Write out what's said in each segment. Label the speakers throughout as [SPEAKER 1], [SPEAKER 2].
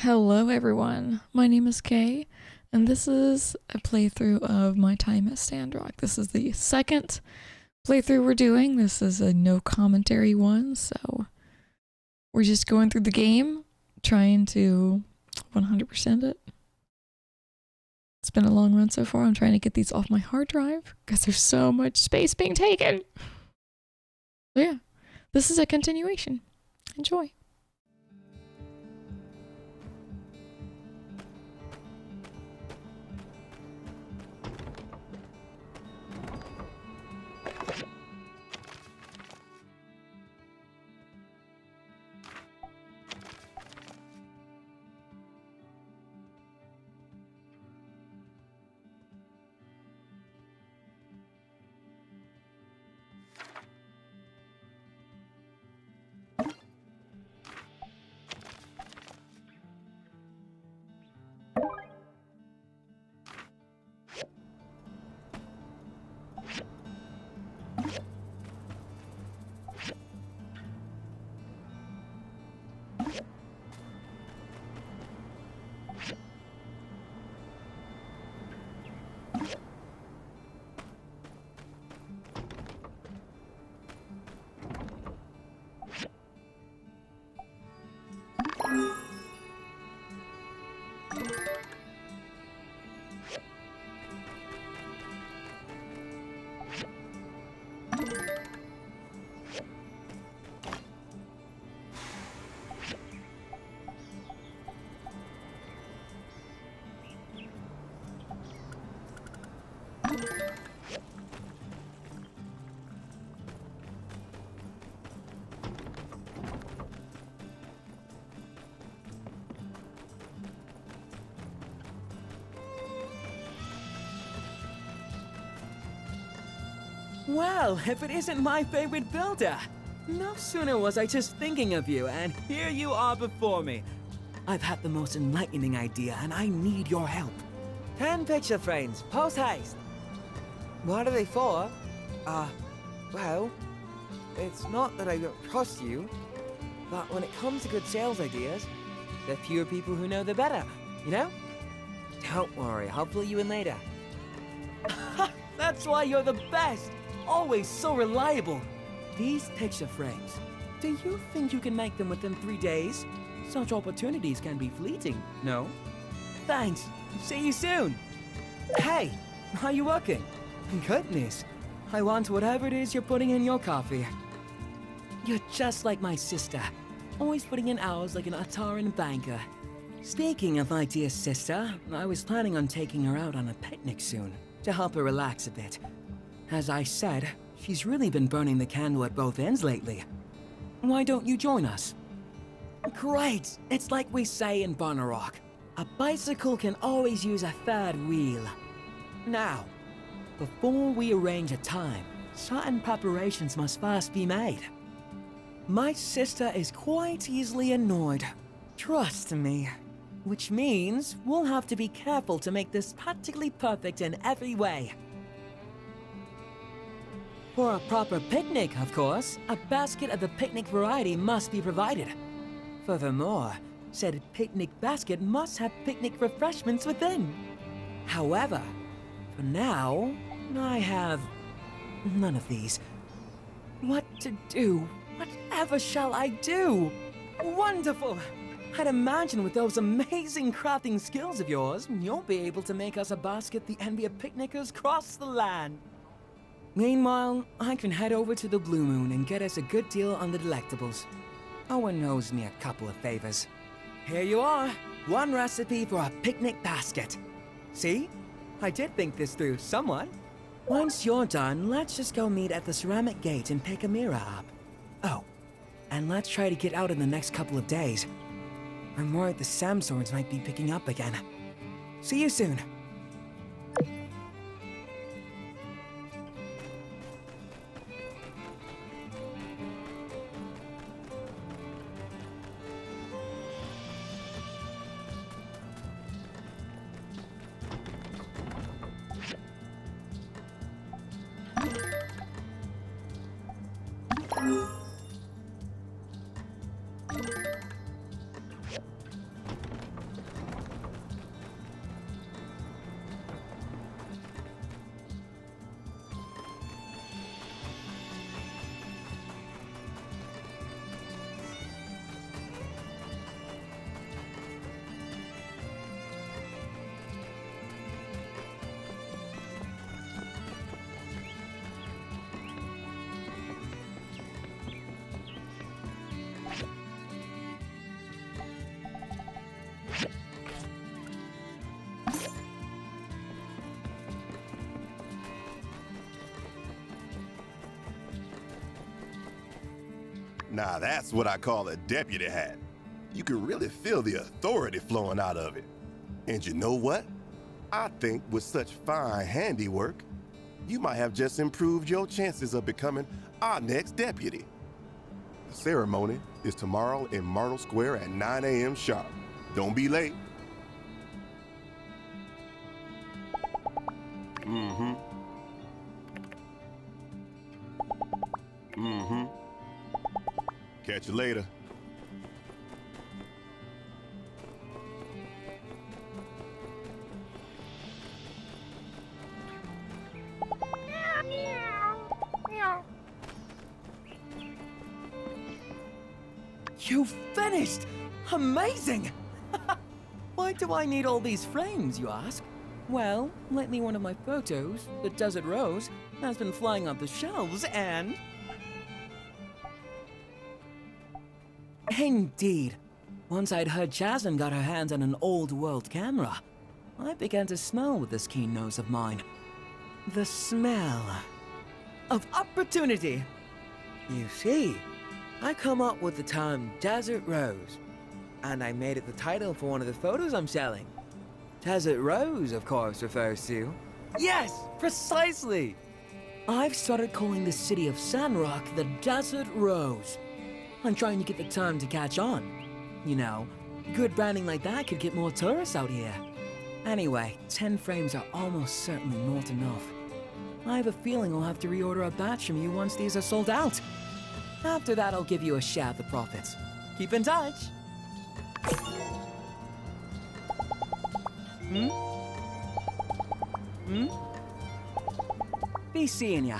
[SPEAKER 1] Hello everyone, my name is Kay, and this is a playthrough of my time at Sandrock. This is the second playthrough we're doing. This is a no commentary one, so we're just going through the game, trying to 100% it. It's been a long run so far. I'm trying to get these off my hard drive because there's so much space being taken. So yeah, this is a continuation. Enjoy.
[SPEAKER 2] Well, if it isn't my favorite builder! No sooner was I just thinking of you, and here you are before me. I've had the most enlightening idea, and I need your help. 10 picture frames, post haste. What are they for? Well, it's not that I don't trust you, but when it comes to good sales ideas, the fewer people who know, the better, you know? Don't worry, I'll fill you in later. That's why you're the best! Always so reliable. These picture frames, do you think you can make them within 3 days? Such opportunities can be fleeting, no? Thanks. See you soon. Hey, are you working? Goodness. I want whatever it is you're putting in your coffee. You're just like my sister, always putting in hours like an Ataran banker. Speaking of my dear sister, I was planning on taking her out on a picnic soon to help her relax a bit. As I said, she's really been burning the candle at both ends lately. Why don't you join us? Great! It's like we say in Sandrock. A bicycle can always use a third wheel. Now, before we arrange a time, certain preparations must first be made. My sister is quite easily annoyed. Trust me. Which means we'll have to be careful to make this practically perfect in every way. For a proper picnic, of course, a basket of the picnic variety must be provided. Furthermore, said picnic basket must have picnic refreshments within. However, for now, I have none of these. What to do? Whatever shall I do? Wonderful! I'd imagine with those amazing crafting skills of yours, you'll be able to make us a basket the envy of picnickers across the land. Meanwhile, I can head over to the Blue Moon and get us a good deal on the delectables. Owen owes me a couple of favors. Here you are, one recipe for a picnic basket. See? I did think this through somewhat. Once you're done, let's just go meet at the ceramic gate and pick Amira up. Oh, and let's try to get out in the next couple of days. I'm worried the Samswords might be picking up again. See you soon.
[SPEAKER 3] Now that's what I call a deputy hat. You can really feel the authority flowing out of it. And you know what? I think with such fine handiwork, you might have just improved your chances of becoming our next deputy. The ceremony is tomorrow in Myrtle Square at 9 a.m. sharp. Don't be late. Catch you later.
[SPEAKER 2] You finished! Amazing! Why do I need all these frames, you ask? Well, lately one of my photos, the Desert Rose, has been flying off the shelves and... Indeed. Once I'd heard Jasmine got her hands on an old world camera, I began to smell with this keen nose of mine. The smell of opportunity. You see, I come up with the term Desert Rose, and I made it the title for one of the photos I'm selling. Desert Rose, of course, refers to... Yes, precisely! I've started calling the city of Sandrock the Desert Rose. I'm trying to get the term to catch on. You know, good branding like that could get more tourists out here. Anyway, 10 frames are almost certainly not enough. I have a feeling I'll have to reorder a batch from you once these are sold out. After that, I'll give you a share of the profits. Keep in touch! Be seeing ya.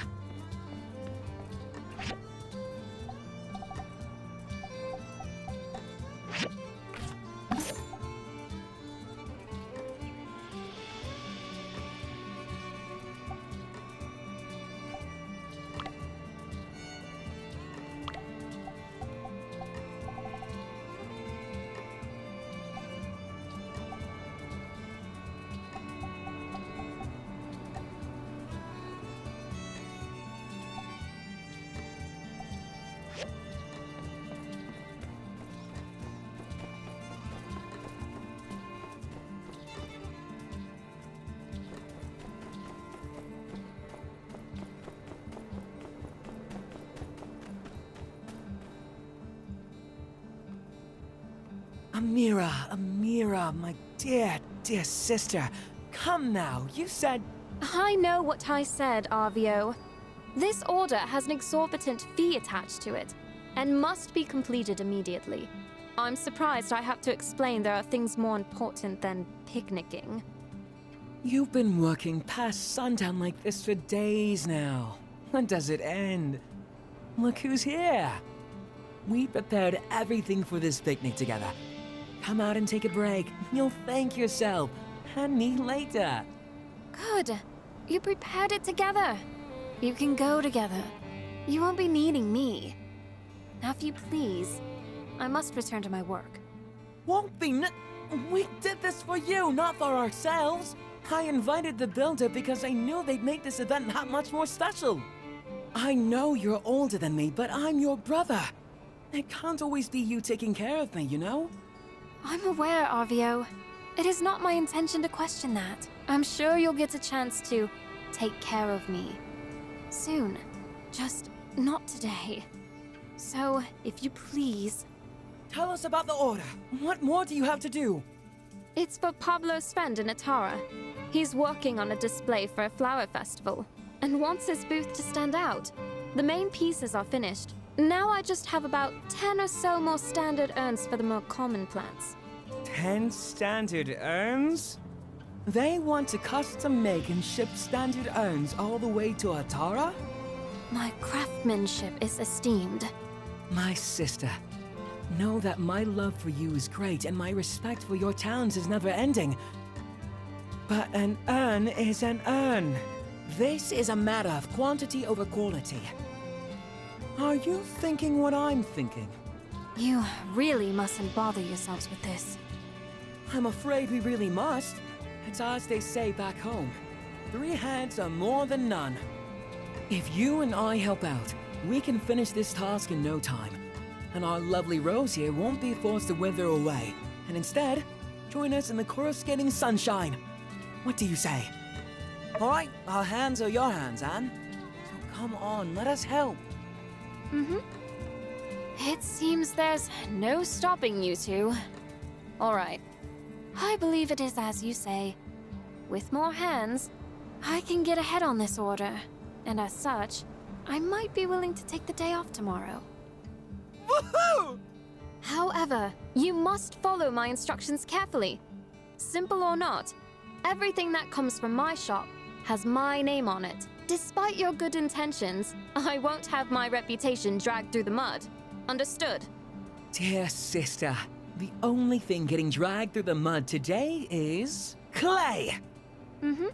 [SPEAKER 2] Amira, my dear, dear sister. Come now, you said...
[SPEAKER 4] I know what I said, Arvio. This order has an exorbitant fee attached to it, and must be completed immediately. I'm surprised I have to explain there are things more important than picnicking.
[SPEAKER 2] You've been working past sundown like this for days now. When does it end? Look who's here. We prepared everything for this picnic together. Come out and take a break. You'll thank yourself. And me later.
[SPEAKER 4] Good. You prepared it together. You can go together. You won't be needing me. Now, if you please, I must return to my work.
[SPEAKER 2] Won't be We did this for you, not for ourselves. I invited the builder because I knew they'd make this event that much more special. I know you're older than me, but I'm your brother. It can't always be you taking care of me, you know?
[SPEAKER 4] I'm aware, Arvio. It is not my intention to question that. I'm sure you'll get a chance to take care of me. Soon. Just not today. So, if you please...
[SPEAKER 2] Tell us about the order. What more do you have to do?
[SPEAKER 4] It's for Pablo's friend in Atara. He's working on a display for a flower festival, and wants his booth to stand out. The main pieces are finished. Now I just have about 10 or so more standard urns for the more common plants.
[SPEAKER 2] 10 standard urns? They want to custom make and ship standard urns all the way to Atara?
[SPEAKER 4] My craftsmanship is esteemed.
[SPEAKER 2] My sister, know that my love for you is great and my respect for your talents is never ending. But an urn is an urn. This is a matter of quantity over quality. Are you thinking what I'm thinking?
[SPEAKER 4] You really mustn't bother yourselves with this.
[SPEAKER 2] I'm afraid we really must. It's as they say back home. 3 hands are more than none. If you and I help out, we can finish this task in no time. and our lovely Rose here won't be forced to wither away, and instead, join us in the coruscating sunshine. What do you say? All right, our hands are your hands, Anne. So come on, let us help.
[SPEAKER 4] Mm-hmm. It seems there's no stopping you two. All right. I believe it is as you say. With more hands, I can get ahead on this order. And as such, I might be willing to take the day off tomorrow.
[SPEAKER 2] Woohoo!
[SPEAKER 4] However, you must follow my instructions carefully. Simple or not, everything that comes from my shop has my name on it. Despite your good intentions, I won't have my reputation dragged through the mud. Understood?
[SPEAKER 2] Dear sister, the only thing getting dragged through the mud today is clay.
[SPEAKER 4] Mm-hmm.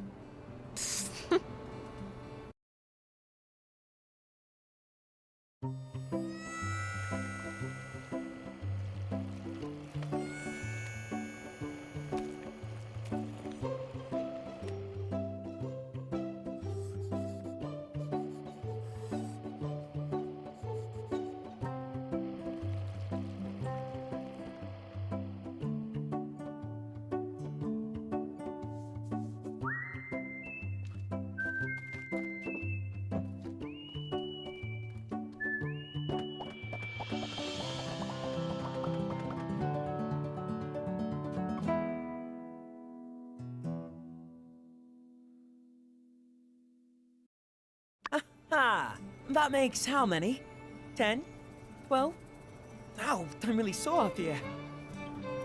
[SPEAKER 2] Ah, that makes how many? 10? 12? Ow, I'm really sore up here.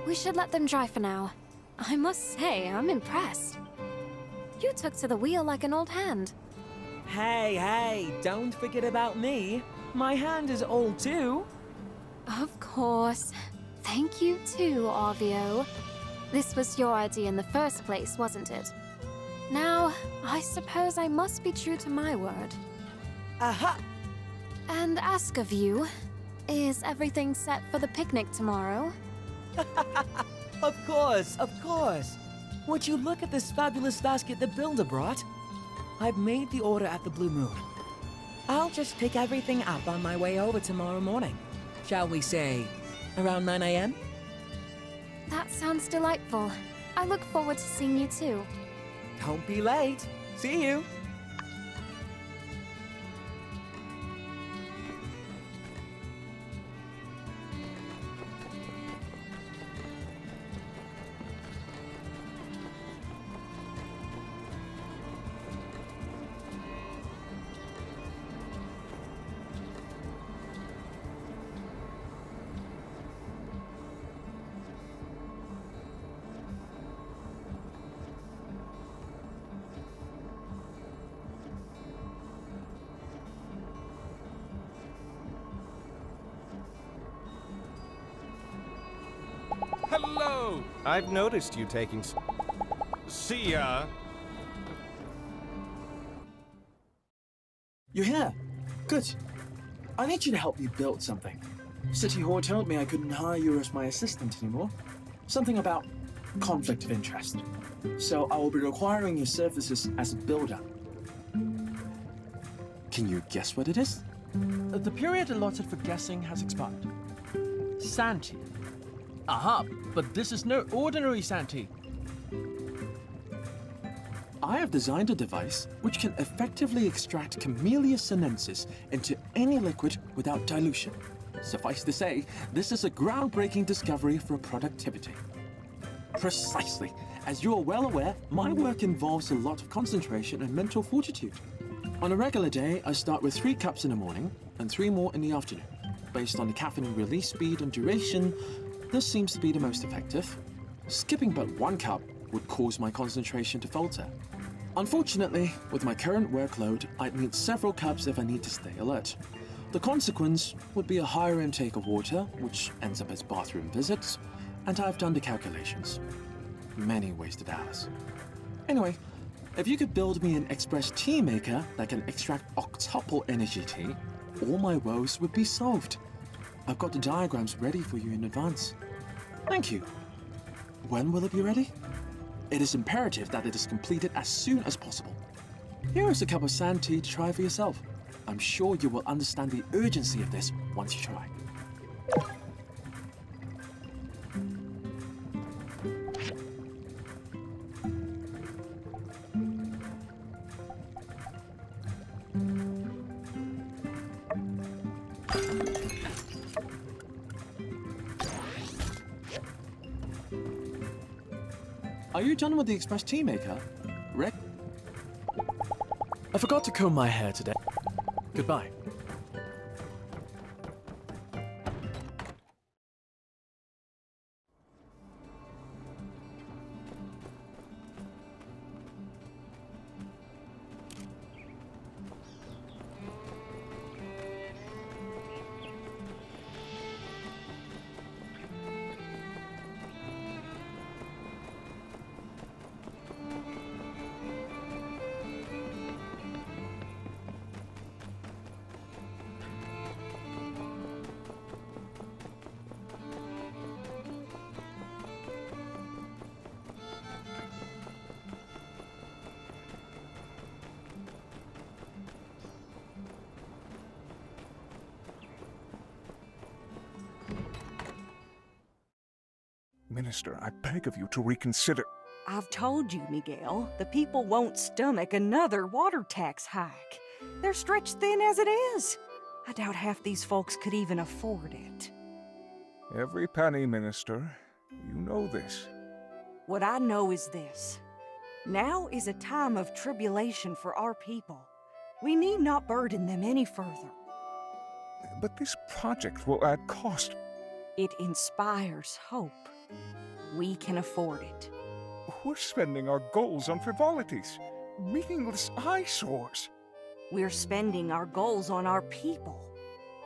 [SPEAKER 4] We should let them dry for now. I must say, I'm impressed. You took to the wheel like an old hand.
[SPEAKER 2] Hey, don't forget about me. My hand is old too.
[SPEAKER 4] Of course. Thank you too, Arvio. This was your idea in the first place, wasn't it? Now, I suppose I must be true to my word.
[SPEAKER 2] Aha!
[SPEAKER 4] And ask of you, is everything set for the picnic tomorrow?
[SPEAKER 2] Of course, of course. Would you look at this fabulous basket the builder brought? I've made the order at the Blue Moon. I'll just pick everything up on my way over tomorrow morning. Shall we say, around 9 a.m.?
[SPEAKER 4] That sounds delightful. I look forward to seeing you too.
[SPEAKER 2] Don't be late. See you.
[SPEAKER 5] Hello! I've noticed you taking See ya!
[SPEAKER 6] You're here. Good. I need you to help me build something. City Hall told me I couldn't hire you as my assistant anymore. Something about conflict of interest. So I will be requiring your services as a builder. Can you guess what it is?
[SPEAKER 7] The period allotted for guessing has expired. Santee. Aha, but this is no ordinary Santee.
[SPEAKER 6] I have designed a device which can effectively extract Camellia sinensis into any liquid without dilution. Suffice to say, this is a groundbreaking discovery for productivity. Precisely. As you are well aware, my work involves a lot of concentration and mental fortitude. On a regular day, I start with 3 cups in the morning and 3 more in the afternoon. Based on the caffeine release speed and duration, this seems to be the most effective. Skipping but 1 cup would cause my concentration to falter. Unfortunately, with my current workload, I'd need several cups if I need to stay alert. The consequence would be a higher intake of water, which ends up as bathroom visits, and I've done the calculations. Many wasted hours. Anyway, if you could build me an express tea maker that can extract octuple energy tea, all my woes would be solved. I've got the diagrams ready for you in advance. Thank you. When will it be ready? It is imperative that it is completed as soon as possible. Here is a cup of sand tea to try for yourself. I'm sure you will understand the urgency of this once you try. Are you done with the express tea maker? Rick? I forgot to comb my hair today. Goodbye.
[SPEAKER 8] Minister, I beg of you to reconsider.
[SPEAKER 9] I've told you, Miguel, the people won't stomach another water tax hike. They're stretched thin as it is. I doubt half these folks could even afford it.
[SPEAKER 8] Every penny, Minister. You know this.
[SPEAKER 9] What I know is this. Now is a time of tribulation for our people. We need not burden them any further.
[SPEAKER 8] But this project will add cost.
[SPEAKER 9] It inspires hope. We can afford it.
[SPEAKER 8] We're spending our goals on frivolities, meaningless eyesores.
[SPEAKER 9] We're spending our goals on our people.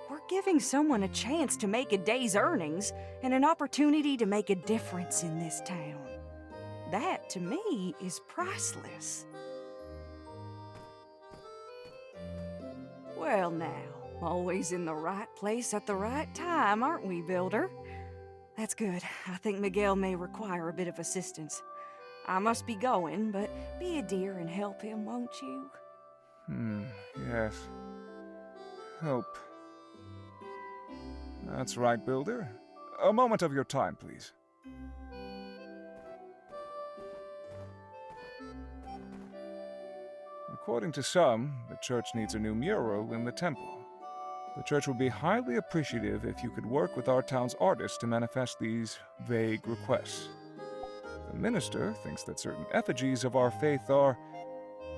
[SPEAKER 9] We're giving someone a chance to make a day's earnings and an opportunity to make a difference in this town. That, to me, is priceless. Well now, always in the right place at the right time, aren't we, Builder? That's good. I think Miguel may require a bit of assistance. I must be going, but be a dear and help him, won't you?
[SPEAKER 8] Yes. Help. That's right, Builder. A moment of your time, please. According to some, the church needs a new mural in the temple. The church would be highly appreciative if you could work with our town's artists to manifest these vague requests. The minister thinks that certain effigies of our faith are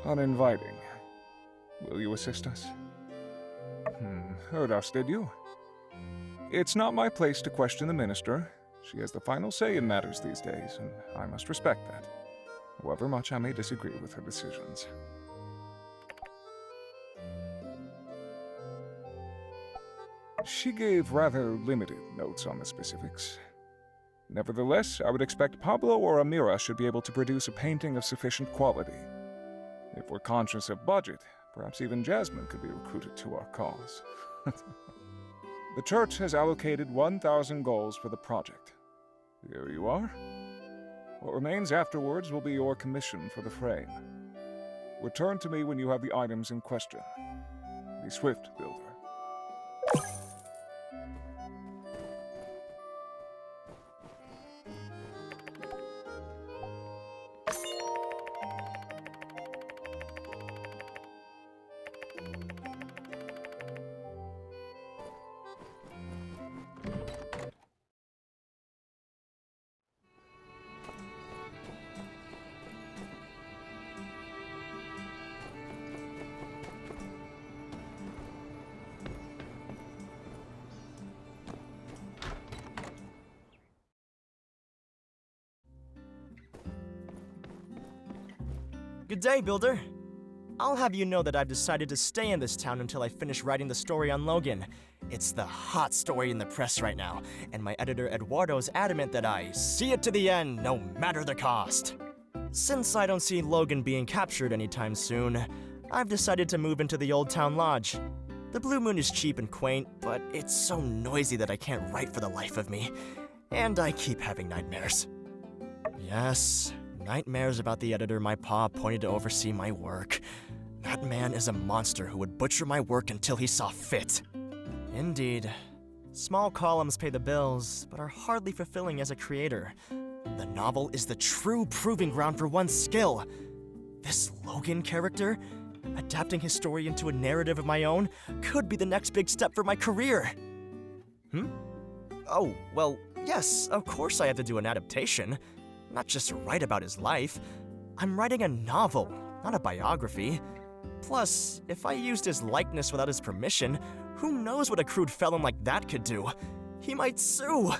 [SPEAKER 8] uninviting. Will you assist us? Heard us, did you? It's not my place to question the minister. She has the final say in matters these days, and I must respect that, however much I may disagree with her decisions. She gave rather limited notes on the specifics. Nevertheless, I would expect Pablo or Amira should be able to produce a painting of sufficient quality. If we're conscious of budget, perhaps even Jasmine could be recruited to our cause. The church has allocated 1,000 goals for the project. Here you are. What remains afterwards will be your commission for the frame. Return to me when you have the items in question. Be swift, Builder.
[SPEAKER 10] Good day, Builder. I'll have you know that I've decided to stay in this town until I finish writing the story on Logan. It's the hot story in the press right now, and my editor Eduardo is adamant that I see it to the end, no matter the cost. Since I don't see Logan being captured anytime soon, I've decided to move into the Old Town Lodge. The Blue Moon is cheap and quaint, but it's so noisy that I can't write for the life of me, and I keep having nightmares. Yes, nightmares about the editor my pa appointed to oversee my work. That man is a monster who would butcher my work until he saw fit. Indeed. Small columns pay the bills, but are hardly fulfilling as a creator. The novel is the true proving ground for one's skill. This Logan character, adapting his story into a narrative of my own, could be the next big step for my career. Oh, well, yes, of course I have to do an adaptation. Not just write about his life. I'm writing a novel, not a biography. Plus, if I used his likeness without his permission, who knows what a crude felon like that could do? He might sue!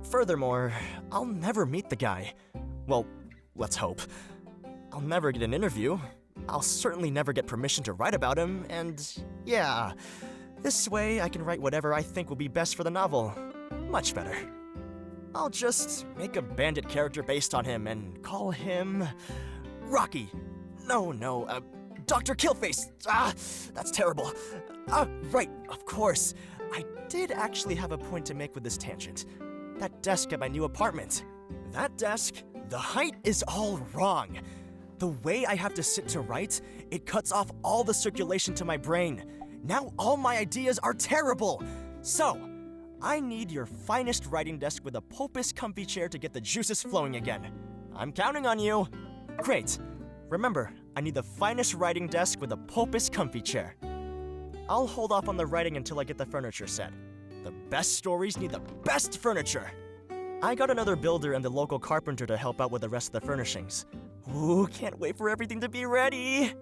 [SPEAKER 10] Furthermore, I'll never meet the guy. Well, let's hope. I'll never get an interview. I'll certainly never get permission to write about him, and yeah. This way, I can write whatever I think will be best for the novel. Much better. I'll just make a bandit character based on him and call him... Rocky. No, Dr. Killface! That's terrible. Right, of course. I did actually have a point to make with this tangent. That desk at my new apartment. That desk, the height is all wrong. The way I have to sit to write, it cuts off all the circulation to my brain. Now all my ideas are terrible. So, I need your finest writing desk with a pulpous comfy chair to get the juices flowing again. I'm counting on you. Great. Remember, I need the finest writing desk with a pulpous comfy chair. I'll hold off on the writing until I get the furniture set. The best stories need the best furniture. I got another builder and the local carpenter to help out with the rest of the furnishings. Ooh, can't wait for everything to be ready.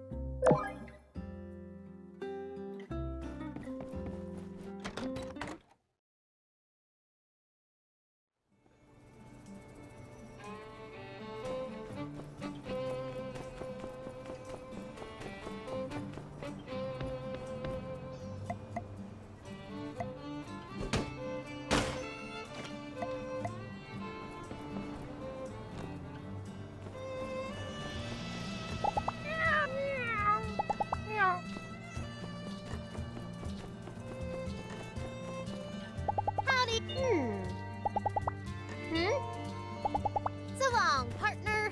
[SPEAKER 11] So long, partner.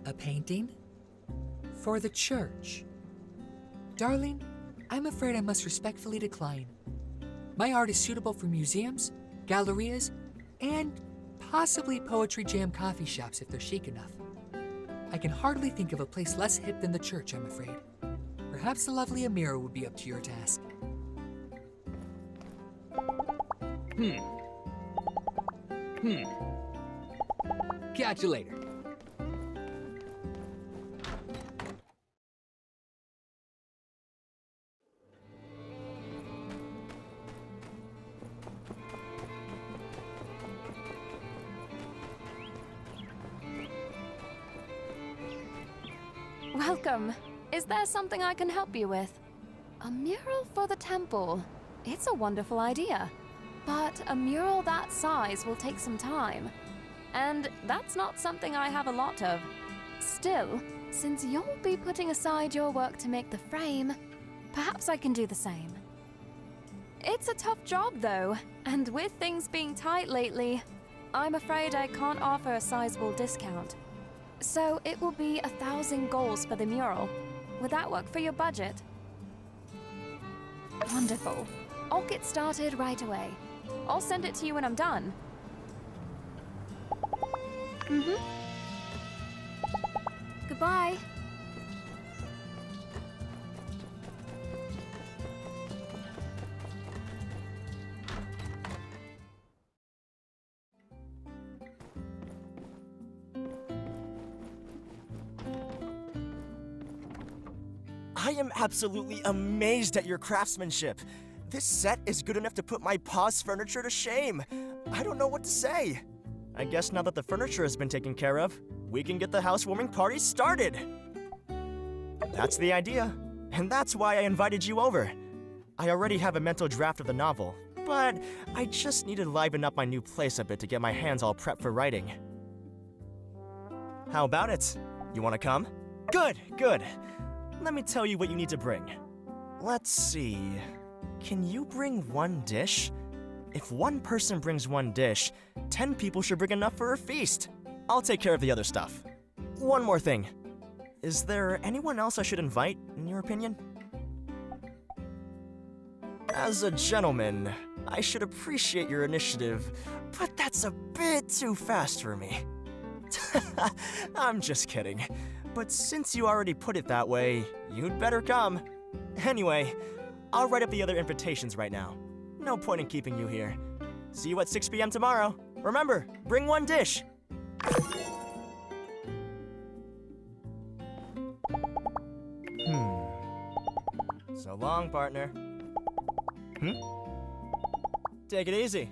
[SPEAKER 12] A painting? For the church. Darling, I'm afraid I must respectfully decline. My art is suitable for museums, gallerias, and possibly poetry jam coffee shops if they're chic enough. I can hardly think of a place less hip than the church, I'm afraid. Perhaps the lovely Amira would be up to your task. Catch you later.
[SPEAKER 4] Welcome. Is there something I can help you with? A mural for the temple. It's a wonderful idea. But a mural that size will take some time. And that's not something I have a lot of. Still, Since you'll be putting aside your work to make the frame, perhaps I can do the same. It's a tough job, though, and with things being tight lately, I'm afraid I can't offer a sizable discount. So it will be 1,000 goals for the mural. Would that work for your budget? Wonderful. I'll get started right away. I'll send it to you when I'm done. Goodbye.
[SPEAKER 10] I am absolutely amazed at your craftsmanship. This set is good enough to put my pa's furniture to shame. I don't know what to say. I guess now that the furniture has been taken care of, we can get the housewarming party started. That's the idea, and that's why I invited you over. I already have a mental draft of the novel, but I just need to liven up my new place a bit to get my hands all prepped for writing. How about it? You want to come? Good, good. Let me tell you what you need to bring. Let's see. Can you bring one dish? If one person brings one dish, 10 people should bring enough for a feast. I'll take care of the other stuff. One more thing. Is there anyone else I should invite, in your opinion? As a gentleman, I should appreciate your initiative, but that's a bit too fast for me. I'm just kidding. But since you already put it that way, you'd better come. Anyway, I'll write up the other invitations right now. No point in keeping you here. See you at 6 p.m. tomorrow. Remember, bring one dish. So long, partner. Take it easy.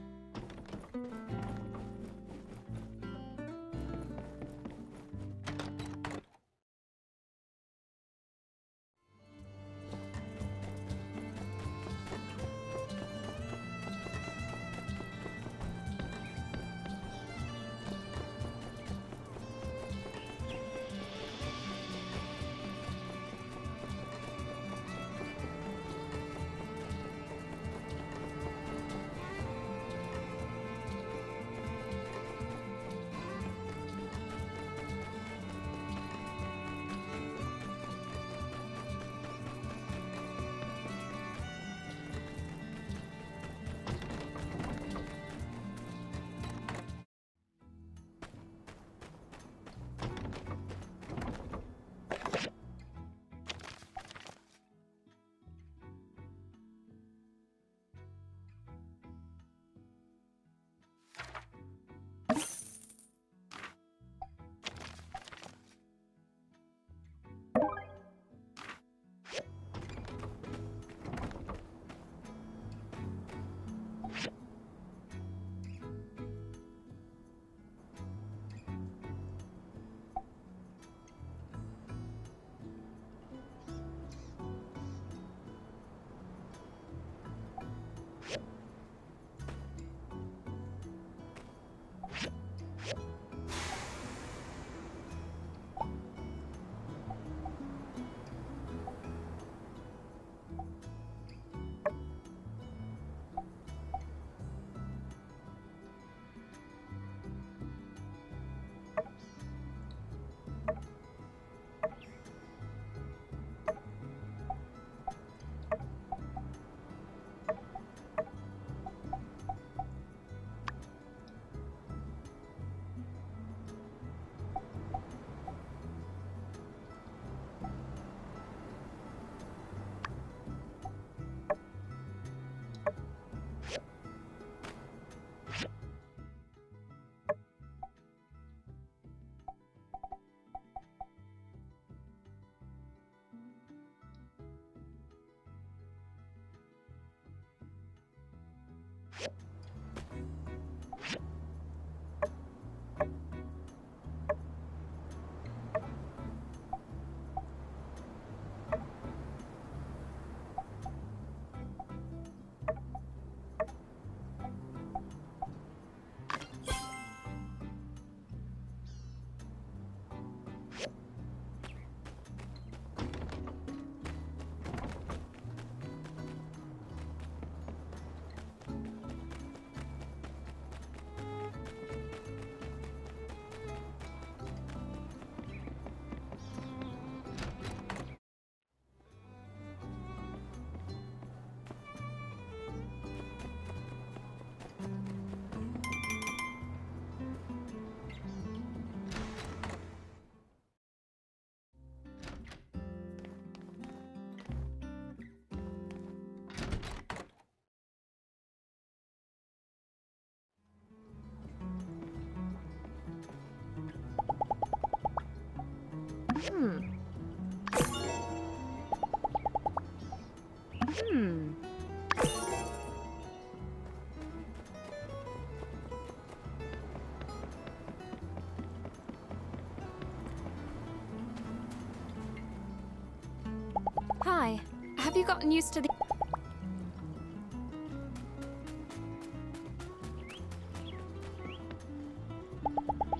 [SPEAKER 4] Hi. Have you gotten used to the...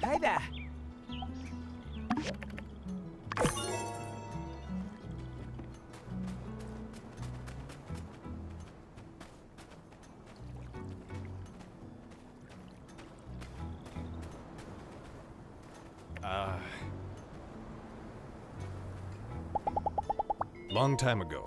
[SPEAKER 2] Hey there.
[SPEAKER 5] Long time ago.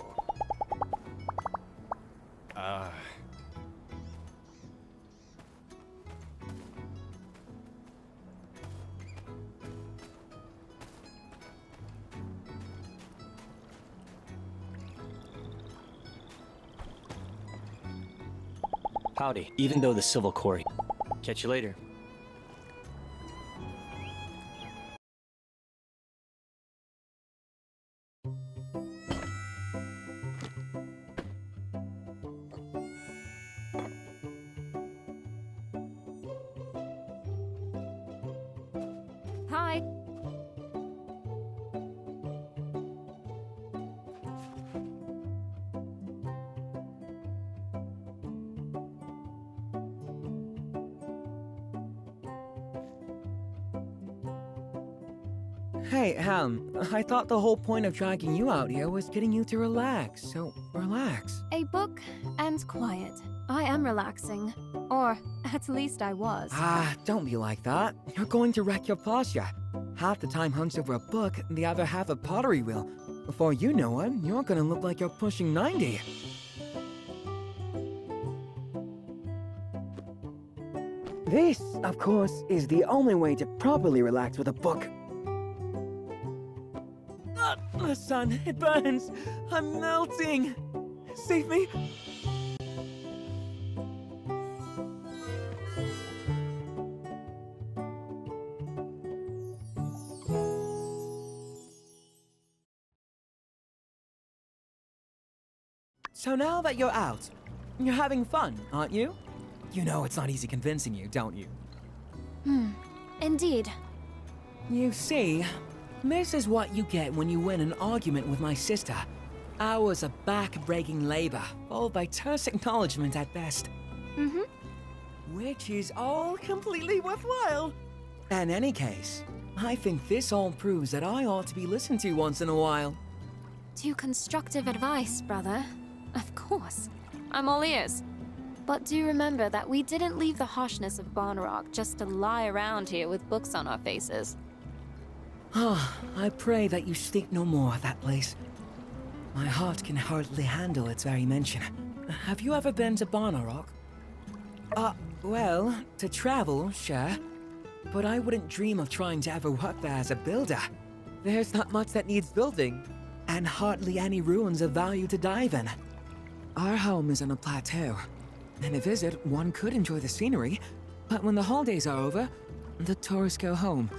[SPEAKER 13] Howdy, even though the civil court. Catch you later.
[SPEAKER 4] Hi.
[SPEAKER 2] Hey, I thought the whole point of dragging you out here was getting you to relax, so relax.
[SPEAKER 4] A book and quiet. I am relaxing. Or, at least I was.
[SPEAKER 2] Don't be like that. You're going to wreck your posture. Half the time hunched over a book, the other half a pottery wheel. Before you know it, you're gonna look like you're pushing 90. This, of course, is the only way to properly relax with a book. The sun, it burns. I'm melting. Save me. So now that you're out, you're having fun, aren't you? You know it's not easy convincing you, don't you?
[SPEAKER 4] Indeed.
[SPEAKER 2] You see, this is what you get when you win an argument with my sister. Hours of back-breaking labor, followed by terse acknowledgement at best. Which is all completely worthwhile. In any case, I think this all proves that I ought to be listened to once in a while.
[SPEAKER 4] To constructive advice, brother. Of course. I'm all ears. But do remember that we didn't leave the harshness of Sandrock just to lie around here with books on our faces.
[SPEAKER 2] I pray that you speak no more of that place. My heart can hardly handle its very mention. Have you ever been to Sandrock? Well, to travel, sure. But I wouldn't dream of trying to ever work there as a builder. There's not much that needs building, and hardly any ruins of value to dive in. Our home is on a plateau. In a visit, one could enjoy the scenery, but when the holidays are over, the tourists go home,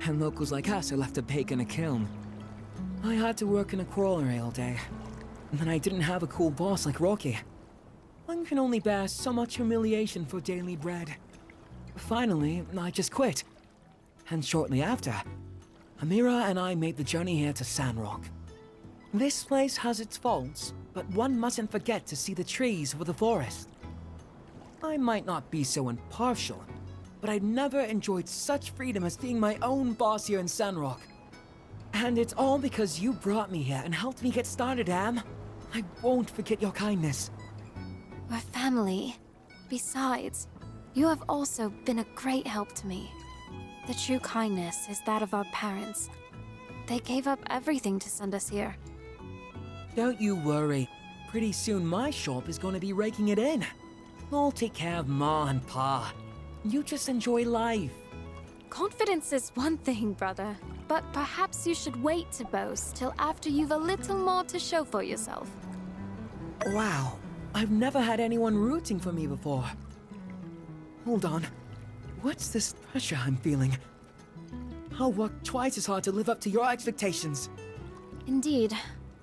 [SPEAKER 2] and locals like us are left to bake in a kiln. I had to work in a crawlery all day, and I didn't have a cool boss like Rocky. One can only bear so much humiliation for daily bread. Finally, I just quit. And shortly after, Amira and I made the journey here to Sandrock. This place has its faults, but one mustn't forget to see the trees for the forest. I might not be so impartial, but I'd never enjoyed such freedom as being my own boss here in Sandrock. And it's all because you brought me here and helped me get started, Am. I won't forget your kindness.
[SPEAKER 4] We're family. Besides, you have also been a great help to me. The true kindness is that of our parents. They gave up everything to send us here.
[SPEAKER 2] Don't you worry. Pretty soon my shop is going to be raking it in. I'll take care of Ma and Pa. You just enjoy life.
[SPEAKER 4] Confidence is one thing, brother. But perhaps you should wait to boast till after you've a little more to show for yourself.
[SPEAKER 2] Wow, I've never had anyone rooting for me before. Hold on. What's this pressure I'm feeling? I'll work twice as hard to live up to your expectations.
[SPEAKER 4] Indeed.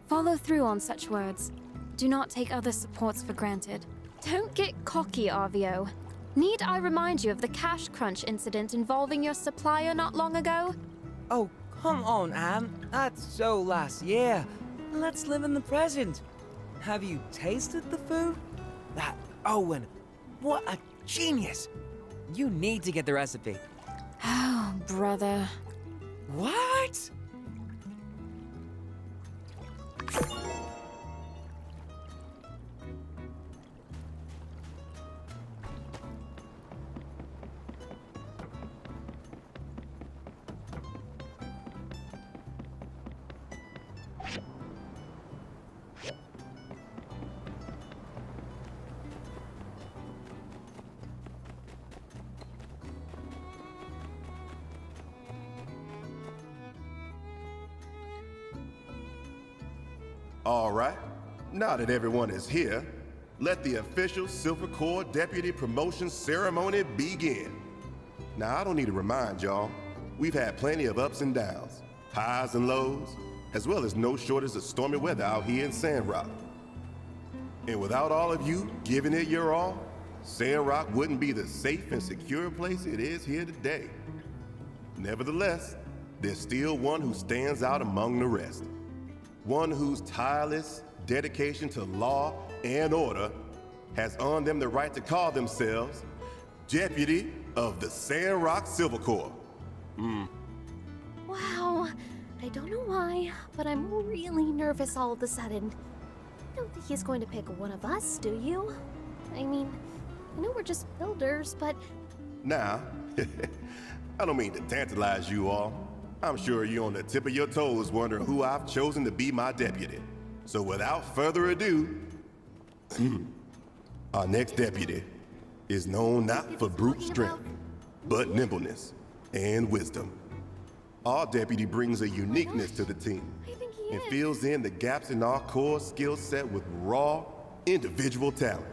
[SPEAKER 4] Follow through on such words. Do not take other supports for granted. Don't get cocky, RVO. Need I remind you of the cash crunch incident involving your supplier not long ago?
[SPEAKER 2] Oh, come on, Anne. That's so last year. Let's live in the present. Have you tasted the food? That Owen, what a genius! You need to get the recipe.
[SPEAKER 4] Oh, brother.
[SPEAKER 2] What?
[SPEAKER 3] All right, now that everyone is here, let the official Silver Corps Deputy Promotion Ceremony begin. Now, I don't need to remind y'all, we've had plenty of ups and downs, highs and lows, as well as no shortage of stormy weather out here in Sandrock. And without all of you giving it your all, Sandrock wouldn't be the safe and secure place it is here today. Nevertheless, there's still one who stands out among the rest. One whose tireless dedication to law and order has earned them the right to call themselves Deputy of the Sandrock Silver Corps.
[SPEAKER 11] Wow. I don't know why, but I'm really nervous all of a sudden. I don't think he's going to pick one of us, do you? I mean, I know we're just builders, but...
[SPEAKER 3] Now, I don't mean to tantalize you all. I'm sure you're on the tip of your toes wondering who I've chosen to be my deputy. So without further ado, our next deputy is known not for brute strength, but nimbleness and wisdom. Our deputy brings a uniqueness to the team and fills in the gaps in our core skill set with raw, individual talent.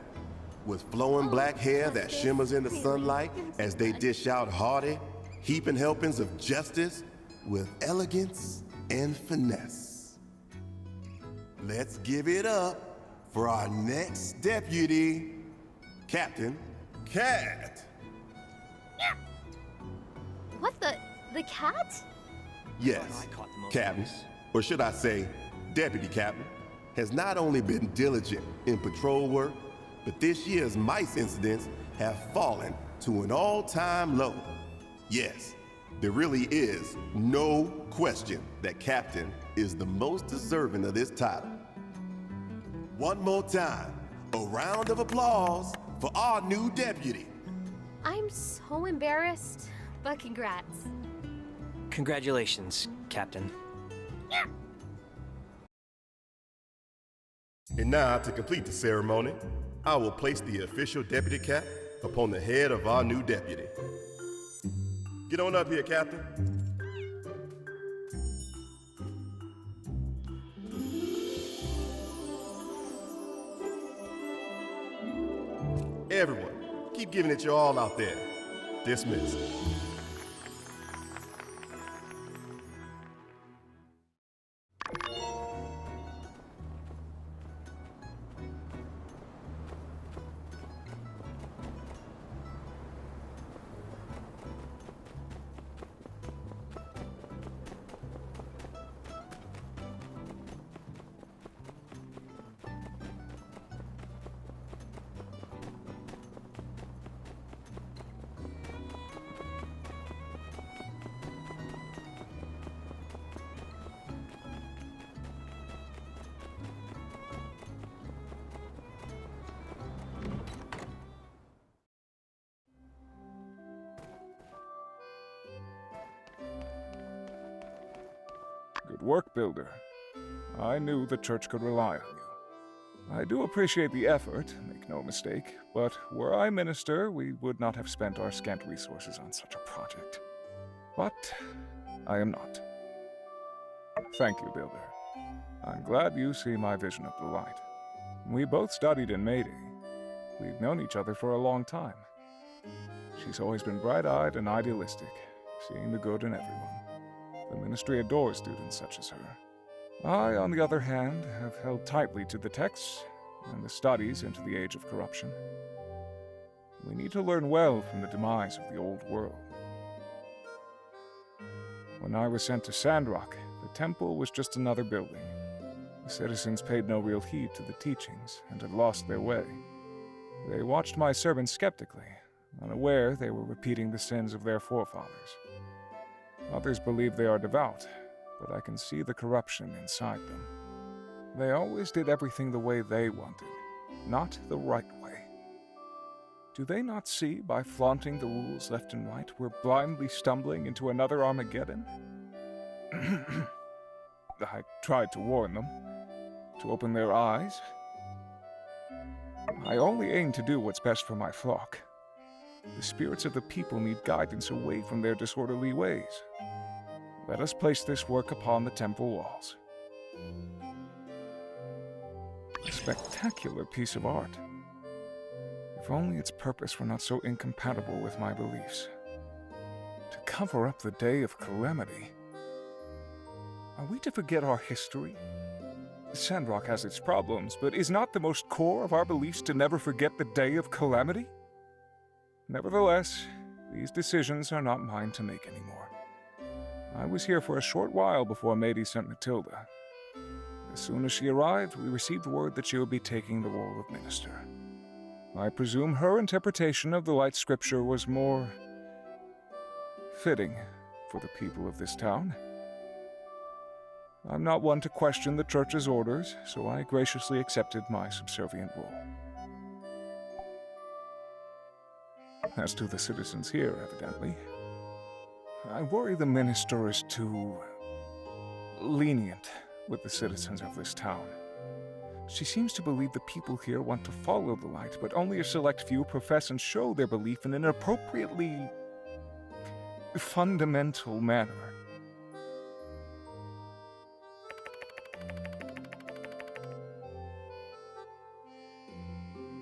[SPEAKER 3] With flowing black hair that shimmers in the sunlight as they dish out hearty, heaping helpings of justice with elegance and finesse. Let's give it up for our next deputy, Captain Cat.
[SPEAKER 11] What the cat?
[SPEAKER 3] Yes, Captain, or should I say, Deputy Captain, has not only been diligent in patrol work, but this year's mice incidents have fallen to an all-time low. Yes, there really is no question that Captain is the most deserving of this title. One more time, a round of applause for our new deputy.
[SPEAKER 11] I'm so embarrassed, but congrats.
[SPEAKER 13] Congratulations, Captain.
[SPEAKER 3] And now, to complete the ceremony, I will place the official deputy cap upon the head of our new deputy. Get on up here, Captain. Everyone, keep giving it your all out there. Dismissed.
[SPEAKER 8] Good work, Builder. I knew the church could rely on you. I do appreciate the effort, make no mistake, but were I minister, we would not have spent our scant resources on such a project. But I am not. Thank you, Builder. I'm glad you see my vision of the light. We both studied in Mayday. We've known each other for a long time. She's always been bright-eyed and idealistic, seeing the good in everyone. The ministry adores students such as her. I, on the other hand, have held tightly to the texts and the studies into the age of corruption. We need to learn well from the demise of the old world. When I was sent to Sandrock, the temple was just another building. The citizens paid no real heed to the teachings and had lost their way. They watched my servants skeptically, unaware they were repeating the sins of their forefathers. Others believe they are devout, but I can see the corruption inside them. They always did everything the way they wanted, not the right way. Do they not see, by flaunting the rules left and right, we're blindly stumbling into another Armageddon? I tried to warn them, to open their eyes. I only aim to do what's best for my flock. The spirits of the people need guidance away from their disorderly ways. Let us place this work upon the temple walls. A spectacular piece of art. If only its purpose were not so incompatible with my beliefs. To cover up the day of calamity. Are we to forget our history? Sandrock has its problems, but is not the most core of our beliefs to never forget the day of calamity? Nevertheless, these decisions are not mine to make anymore. I was here for a short while before Mady sent Matilda. As soon as she arrived, we received word that she would be taking the role of minister. I presume her interpretation of the Light Scripture was more fitting for the people of this town. I'm not one to question the Church's orders, so I graciously accepted my subservient role. As to the citizens here, evidently, I worry the minister is too lenient with the citizens of this town. She seems to believe the people here want to follow the light, but only a select few profess and show their belief in an appropriately fundamental manner.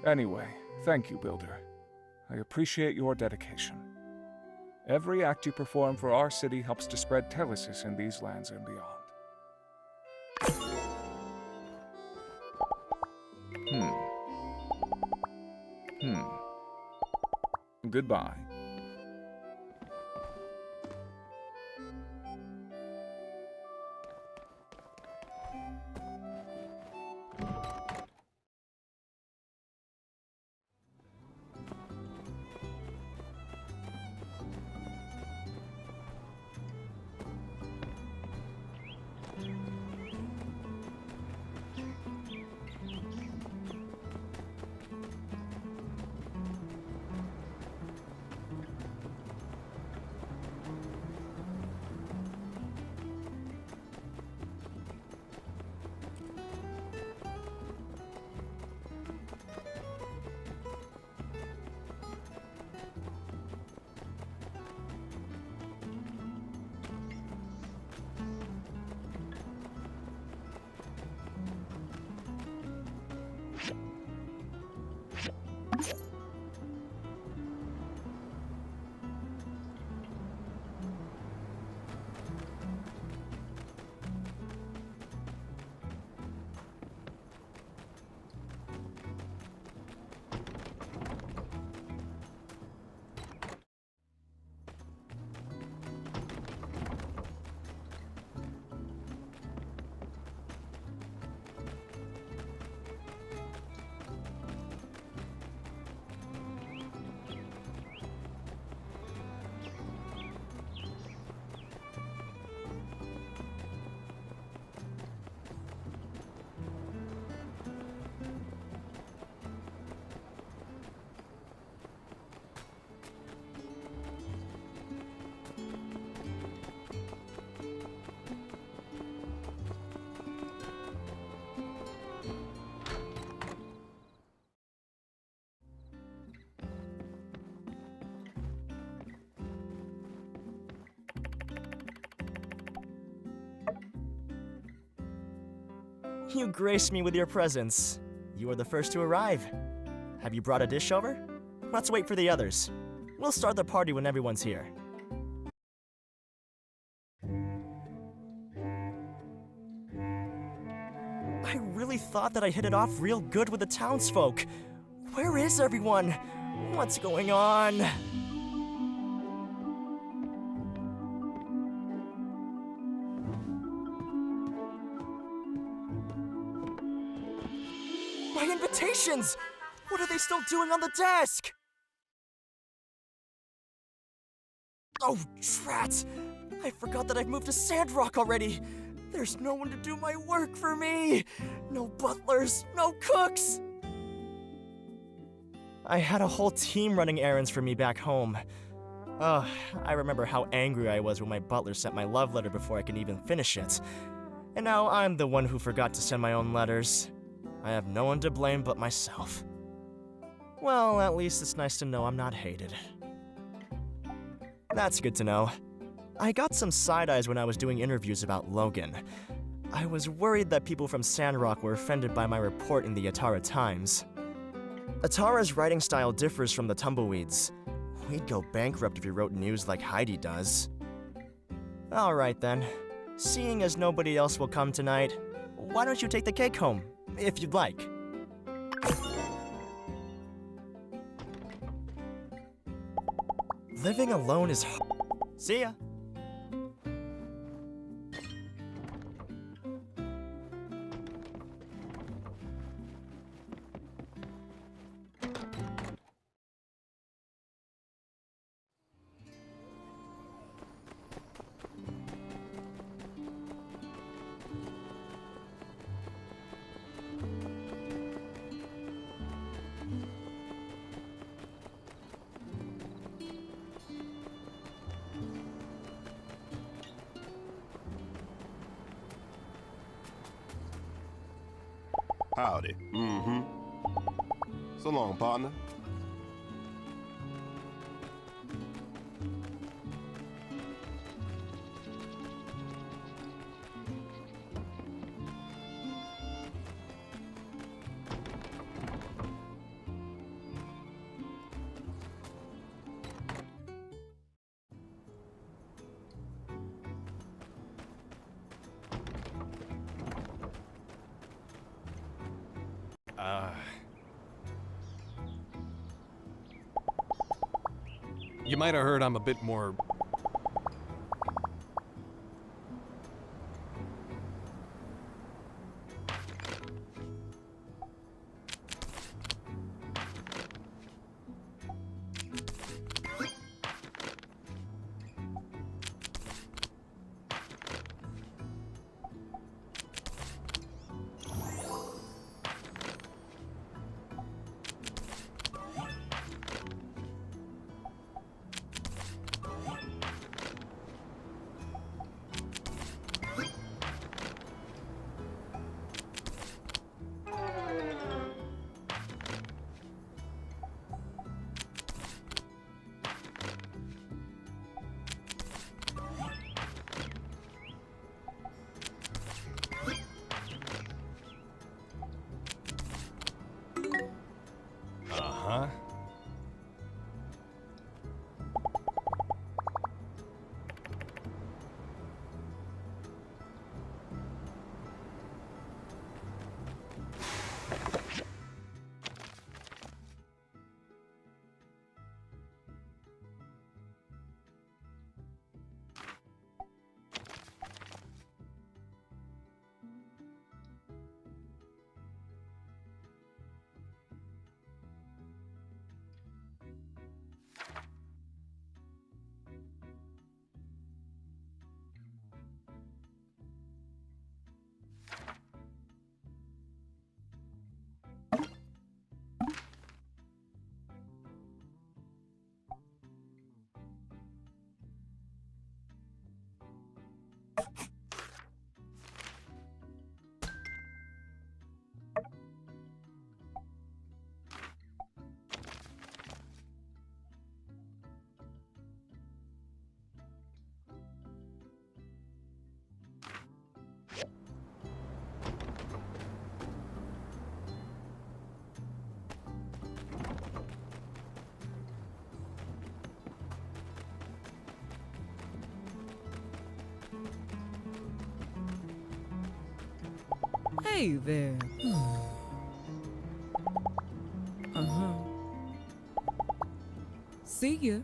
[SPEAKER 8] Anyway, thank you, Builder. I appreciate your dedication. Every act you perform for our city helps to spread telesis in these lands and beyond. Goodbye.
[SPEAKER 10] You grace me with your presence. You are the first to arrive. Have you brought a dish over? Let's wait for the others. We'll start the party when everyone's here. I really thought that I hit it off real good with the townsfolk. Where is everyone? What's going on? My invitations! What are they still doing on the desk? Oh, drat! I forgot that I've moved to Sandrock already. There's no one to do my work for me. No butlers, no cooks. I had a whole team running errands for me back home. I remember how angry I was when my butler sent my love letter before I could even finish it. And now I'm the one who forgot to send my own letters. I have no one to blame but myself. Well, at least it's nice to know I'm not hated. That's good to know. I got some side eyes when I was doing interviews about Logan. I was worried that people from Sandrock were offended by my report in the Atara Times. Atara's writing style differs from the Tumbleweeds. We'd go bankrupt if we wrote news like Heidi does. Alright then. Seeing as nobody else will come tonight, why don't you take the cake home, if you'd like? Living alone is hard. See ya.
[SPEAKER 3] Howdy. Mm-hmm. So long, partner.
[SPEAKER 5] You might have heard I'm a bit more...
[SPEAKER 14] Hey there. Uh-huh. See ya.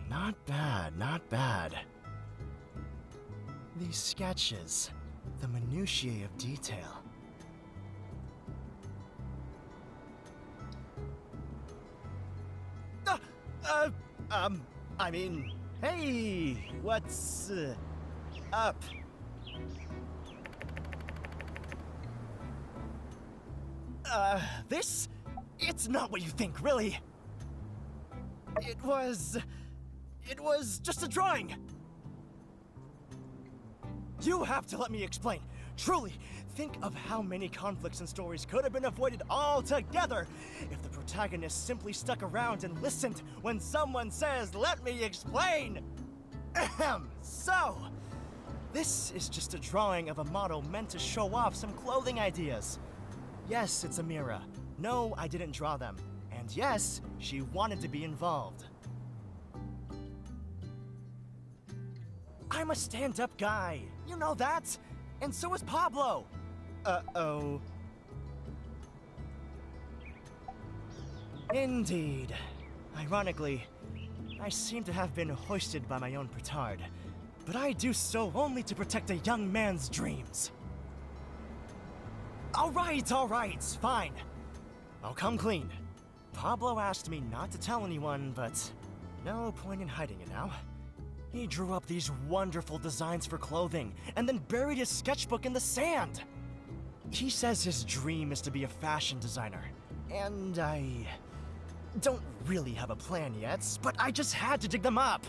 [SPEAKER 10] Not bad, not bad. These sketches, the minutiae of detail. I mean, hey, what's up? This? It's not what you think, really. It was just a drawing. You have to let me explain. Truly, think of how many conflicts and stories could have been avoided altogether if the protagonist simply stuck around and listened when someone says, "Let me explain." Ahem. So, this is just a drawing of a model meant to show off some clothing ideas. Yes, it's Amira. No, I didn't draw them. And yes, she wanted to be involved. I'm a stand-up guy. You know that? And so is Pablo. Uh-oh. Indeed. Ironically, I seem to have been hoisted by my own petard, but I do so only to protect a young man's dreams. All right, fine. I'll come clean. Pablo asked me not to tell anyone, but no point in hiding it now. He drew up these wonderful designs for clothing and then buried his sketchbook in the sand. He says his dream is to be a fashion designer, and I don't really have a plan yet, but I just had to dig them up.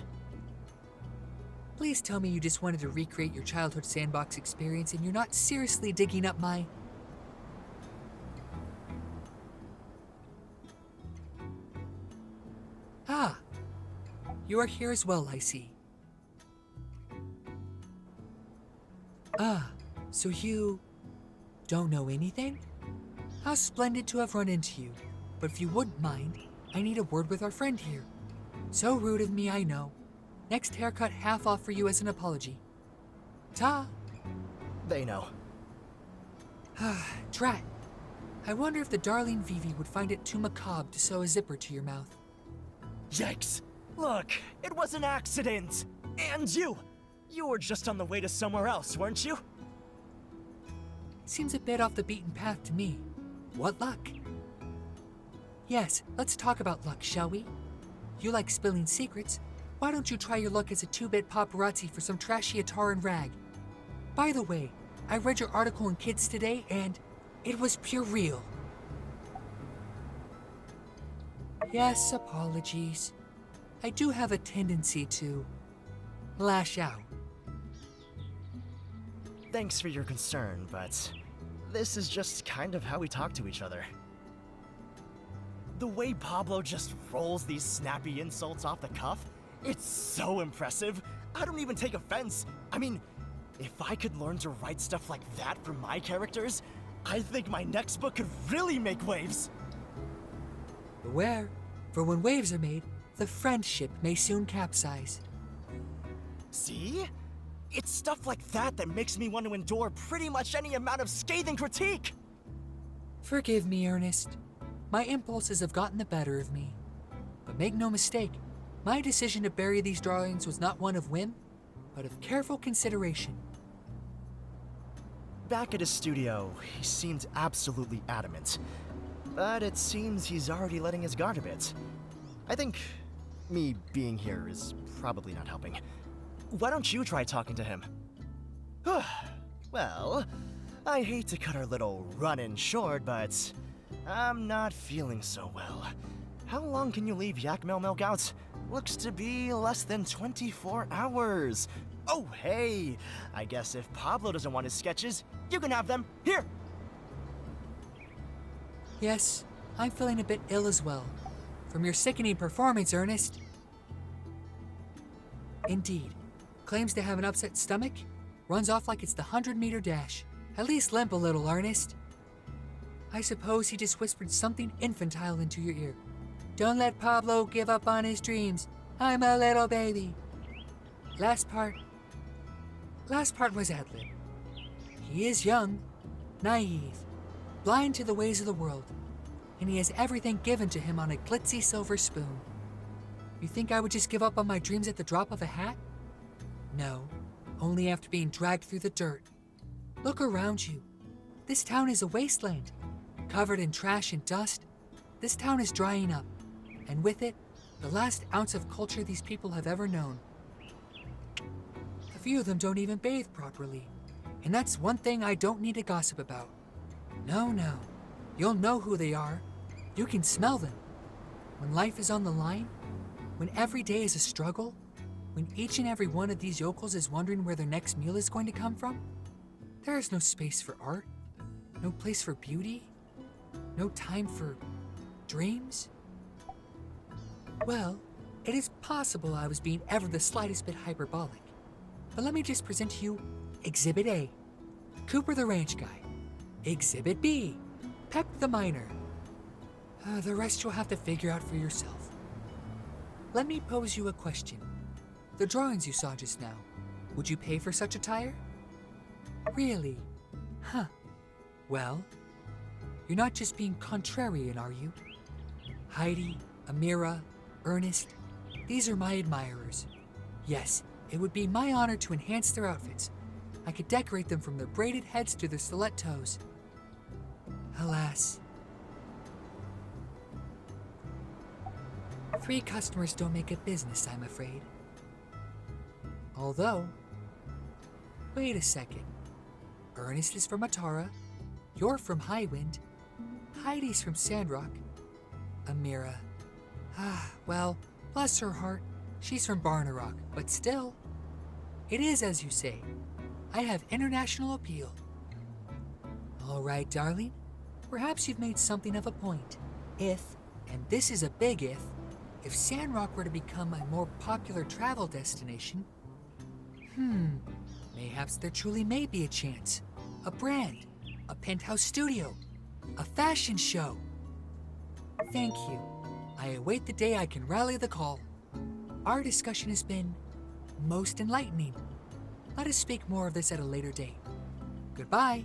[SPEAKER 12] Please tell me you just wanted to recreate your childhood sandbox experience and you're not seriously digging up my... Ah, you are here as well, I see. Ah, so you don't know anything? How splendid to have run into you. But if you wouldn't mind, I need a word with our friend here. So rude of me, I know. Next haircut half off for you as an apology. Ta!
[SPEAKER 10] They know.
[SPEAKER 12] Drat. I wonder if the darling Vivi would find it too macabre to sew a zipper to your mouth.
[SPEAKER 10] Yikes! Look, it was an accident! And you were just on the way to somewhere else, weren't you?
[SPEAKER 12] Seems a bit off the beaten path to me. What luck? Yes, let's talk about luck, shall we? You like spilling secrets. Why don't you try your luck as a 2-bit paparazzi for some trashy Ataran rag? By the way, I read your article in Kids today and it was pure real. Yes, apologies. I do have a tendency to lash out.
[SPEAKER 10] Thanks for your concern, but this is just kind of how we talk to each other. The way Pablo just rolls these snappy insults off the cuff, it's so impressive. I don't even take offense. I mean, if I could learn to write stuff like that for my characters, I think my next book could really make waves.
[SPEAKER 12] Beware, for when waves are made, the friendship may soon capsize.
[SPEAKER 10] See? It's stuff like that that makes me want to endure pretty much any amount of scathing critique!
[SPEAKER 12] Forgive me, Ernest. My impulses have gotten the better of me. But make no mistake, my decision to bury these drawings was not one of whim, but of careful consideration.
[SPEAKER 10] Back at his studio, he seemed absolutely adamant. But it seems he's already letting his guard a bit. I think me being here is probably not helping. Why don't you try talking to him? Well, I hate to cut our little run-in short, but I'm not feeling so well. How long can you leave Yakmel milk out? Looks to be less than 24 hours. Oh, hey! I guess if Pablo doesn't want his sketches, you can have them. Here!
[SPEAKER 12] Yes, I'm feeling a bit ill as well. From your sickening performance, Ernest. Indeed. Claims to have an upset stomach, runs off like it's the 100-meter dash. At least limp a little, Ernest. I suppose he just whispered something infantile into your ear. Don't let Pablo give up on his dreams. I'm a little baby. Last part was ad-lib. He is young, naive, blind to the ways of the world, and he has everything given to him on a glitzy silver spoon. You think I would just give up on my dreams at the drop of a hat? No, only after being dragged through the dirt. Look around you. This town is a wasteland. Covered in trash and dust, this town is drying up, and with it, the last ounce of culture these people have ever known. A few of them don't even bathe properly, and that's one thing I don't need to gossip about. No, you'll know who they are. You can smell them. When life is on the line, when every day is a struggle, when each and every one of these yokels is wondering where their next meal is going to come from, there is no space for art, no place for beauty, no time for dreams. Well, it is possible I was being ever the slightest bit hyperbolic, but let me just present to you Exhibit A, Cooper the ranch guy. Exhibit B, Peck the miner. The rest you'll have to figure out for yourself. Let me pose you a question. The drawings you saw just now, would you pay for such attire? Really? Huh. Well, you're not just being contrarian, are you? Heidi, Amira, Ernest, these are my admirers. Yes, it would be my honor to enhance their outfits. I could decorate them from their braided heads to their stilettos. Alas. 3 customers don't make a business, I'm afraid. Although, wait a second. Ernest is from Atara, you're from Highwind, Heidi's from Sandrock, Amira. Well, bless her heart, she's from Barnarock, but still, it is as you say. I have international appeal. All right, darling, perhaps you've made something of a point. If, and this is a big if Sandrock were to become a more popular travel destination, mayhaps there truly may be a chance. A brand, a penthouse studio, a fashion show. Thank you. I await the day I can rally the call. Our discussion has been most enlightening. Let us speak more of this at a later date. Goodbye.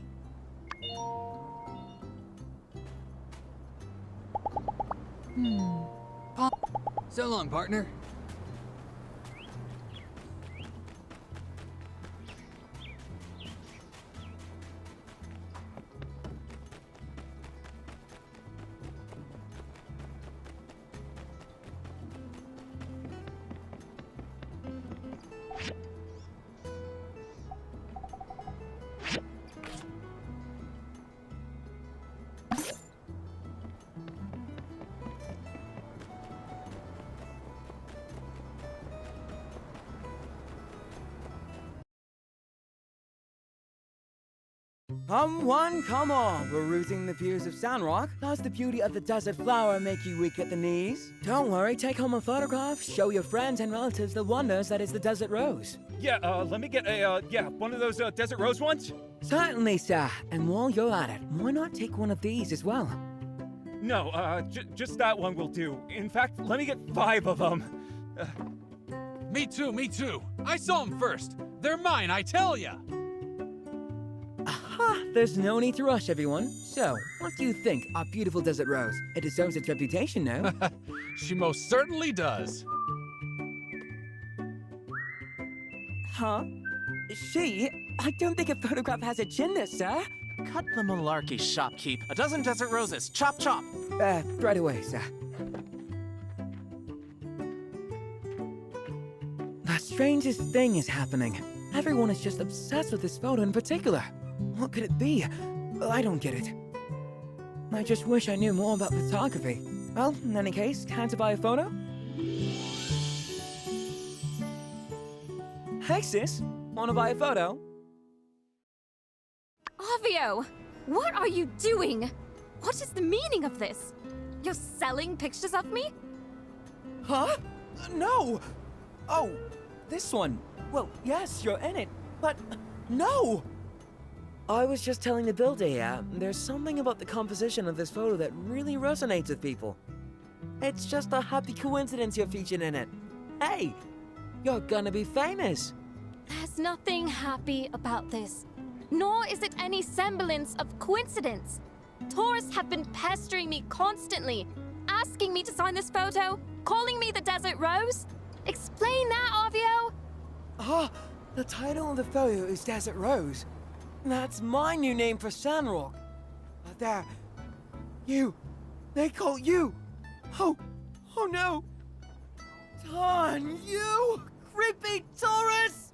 [SPEAKER 15] So long, partner.
[SPEAKER 2] Come one, come all, perusing the views of Sandrock. Does the beauty of the desert flower make you weak at the knees? Don't worry, take home a photograph, show your friends and relatives the wonders that is the desert rose.
[SPEAKER 8] Yeah, let me get a, one of those desert rose ones.
[SPEAKER 2] Certainly, sir. And while you're at it, why not take one of these as well?
[SPEAKER 8] No, just that one will do. In fact, let me get 5 of them.
[SPEAKER 5] Me too. I saw them first. They're mine, I tell ya.
[SPEAKER 2] Aha! There's no need to rush, everyone. So, what do you think, our beautiful desert rose? It deserves its reputation, no?
[SPEAKER 5] She most certainly does.
[SPEAKER 2] Huh? She? I don't think a photograph has a chin there, sir.
[SPEAKER 10] Cut the malarkey, shopkeep. A dozen desert roses. Chop, chop.
[SPEAKER 2] Right away, sir. The strangest thing is happening. Everyone is just obsessed with this photo in particular. What could it be? I don't get it. I just wish I knew more about photography. Well, in any case, time to buy a photo? Hey, sis. Wanna buy a photo?
[SPEAKER 4] Avio! What are you doing? What is the meaning of this? You're selling pictures of me?
[SPEAKER 2] Huh? No! Oh, this one. Well, yes, you're in it, but no! I was just telling the builder here, there's something about the composition of this photo that really resonates with people. It's just a happy coincidence you're featured in it. Hey, you're gonna be famous.
[SPEAKER 4] There's nothing happy about this, nor is it any semblance of coincidence. Tourists have been pestering me constantly, asking me to sign this photo, calling me the Desert Rose. Explain that, Avio!
[SPEAKER 2] Ah, the title of the photo is Desert Rose. That's my new name for Sandrock. There. They call you. Oh no. Ton, you creepy tourist!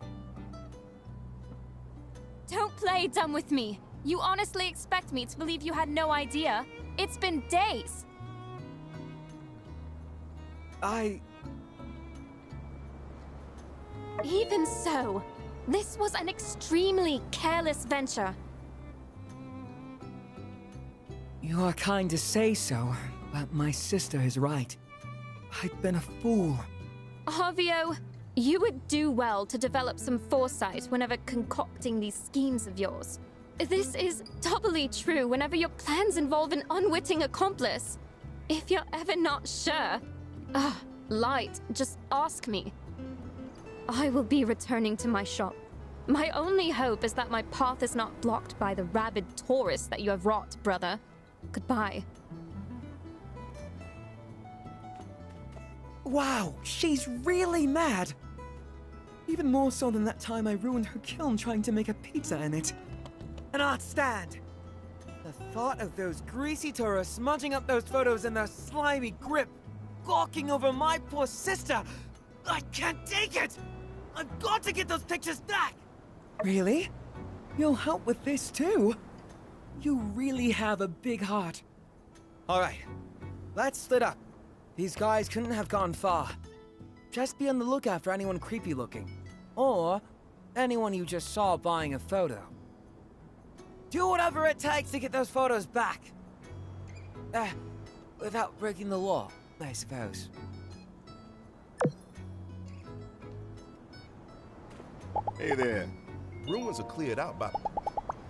[SPEAKER 4] Don't play dumb with me. You honestly expect me to believe you had no idea? It's been days. Even so, this was an extremely careless venture.
[SPEAKER 2] You are kind to say so, but my sister is right. I've been a fool.
[SPEAKER 4] Avio, you would do well to develop some foresight whenever concocting these schemes of yours. This is doubly true whenever your plans involve an unwitting accomplice. If you're ever not sure, Light, just ask me. I will be returning to my shop. My only hope is that my path is not blocked by the rabid tourists that you have wrought, brother. Goodbye.
[SPEAKER 2] Wow, she's really mad. Even more so than that time I ruined her kiln trying to make a pizza in it. An art stand. The thought of those greasy tourists smudging up those photos in their slimy grip, gawking over my poor sister. I can't take it! I've got to get those pictures back! Really? You'll help with this too? You really have a big heart. Alright, let's split up. These guys couldn't have gone far. Just be on the lookout for anyone creepy looking. Or anyone you just saw buying a photo. Do whatever it takes to get those photos back. Without breaking the law, I suppose.
[SPEAKER 3] Hey there. Ruins are cleared out by...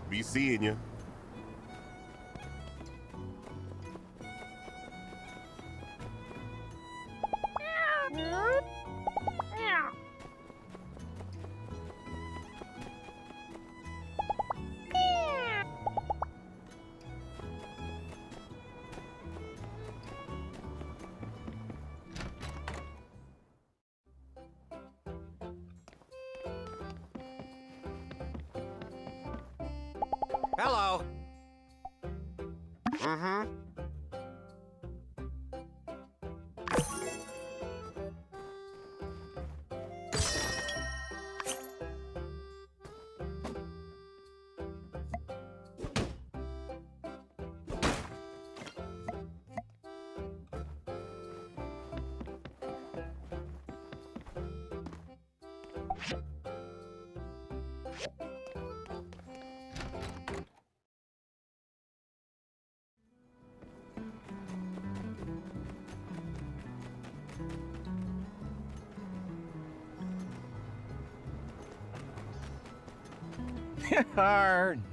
[SPEAKER 3] Be seeing you.
[SPEAKER 5] Hello.
[SPEAKER 3] Mm-hmm.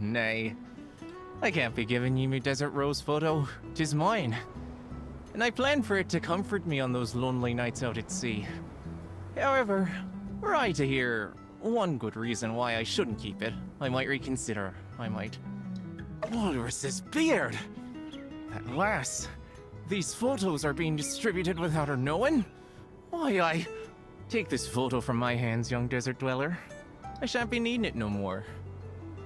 [SPEAKER 16] Nay. I can't be giving you my desert rose photo. 'Tis mine. And I planned for it to comfort me on those lonely nights out at sea. However, were I to hear one good reason why I shouldn't keep it, I might reconsider. I might. Walrus's beard! At last, these photos are being distributed without her knowing? Why, I... Take this photo from my hands, young desert dweller. I shan't be needing it no more.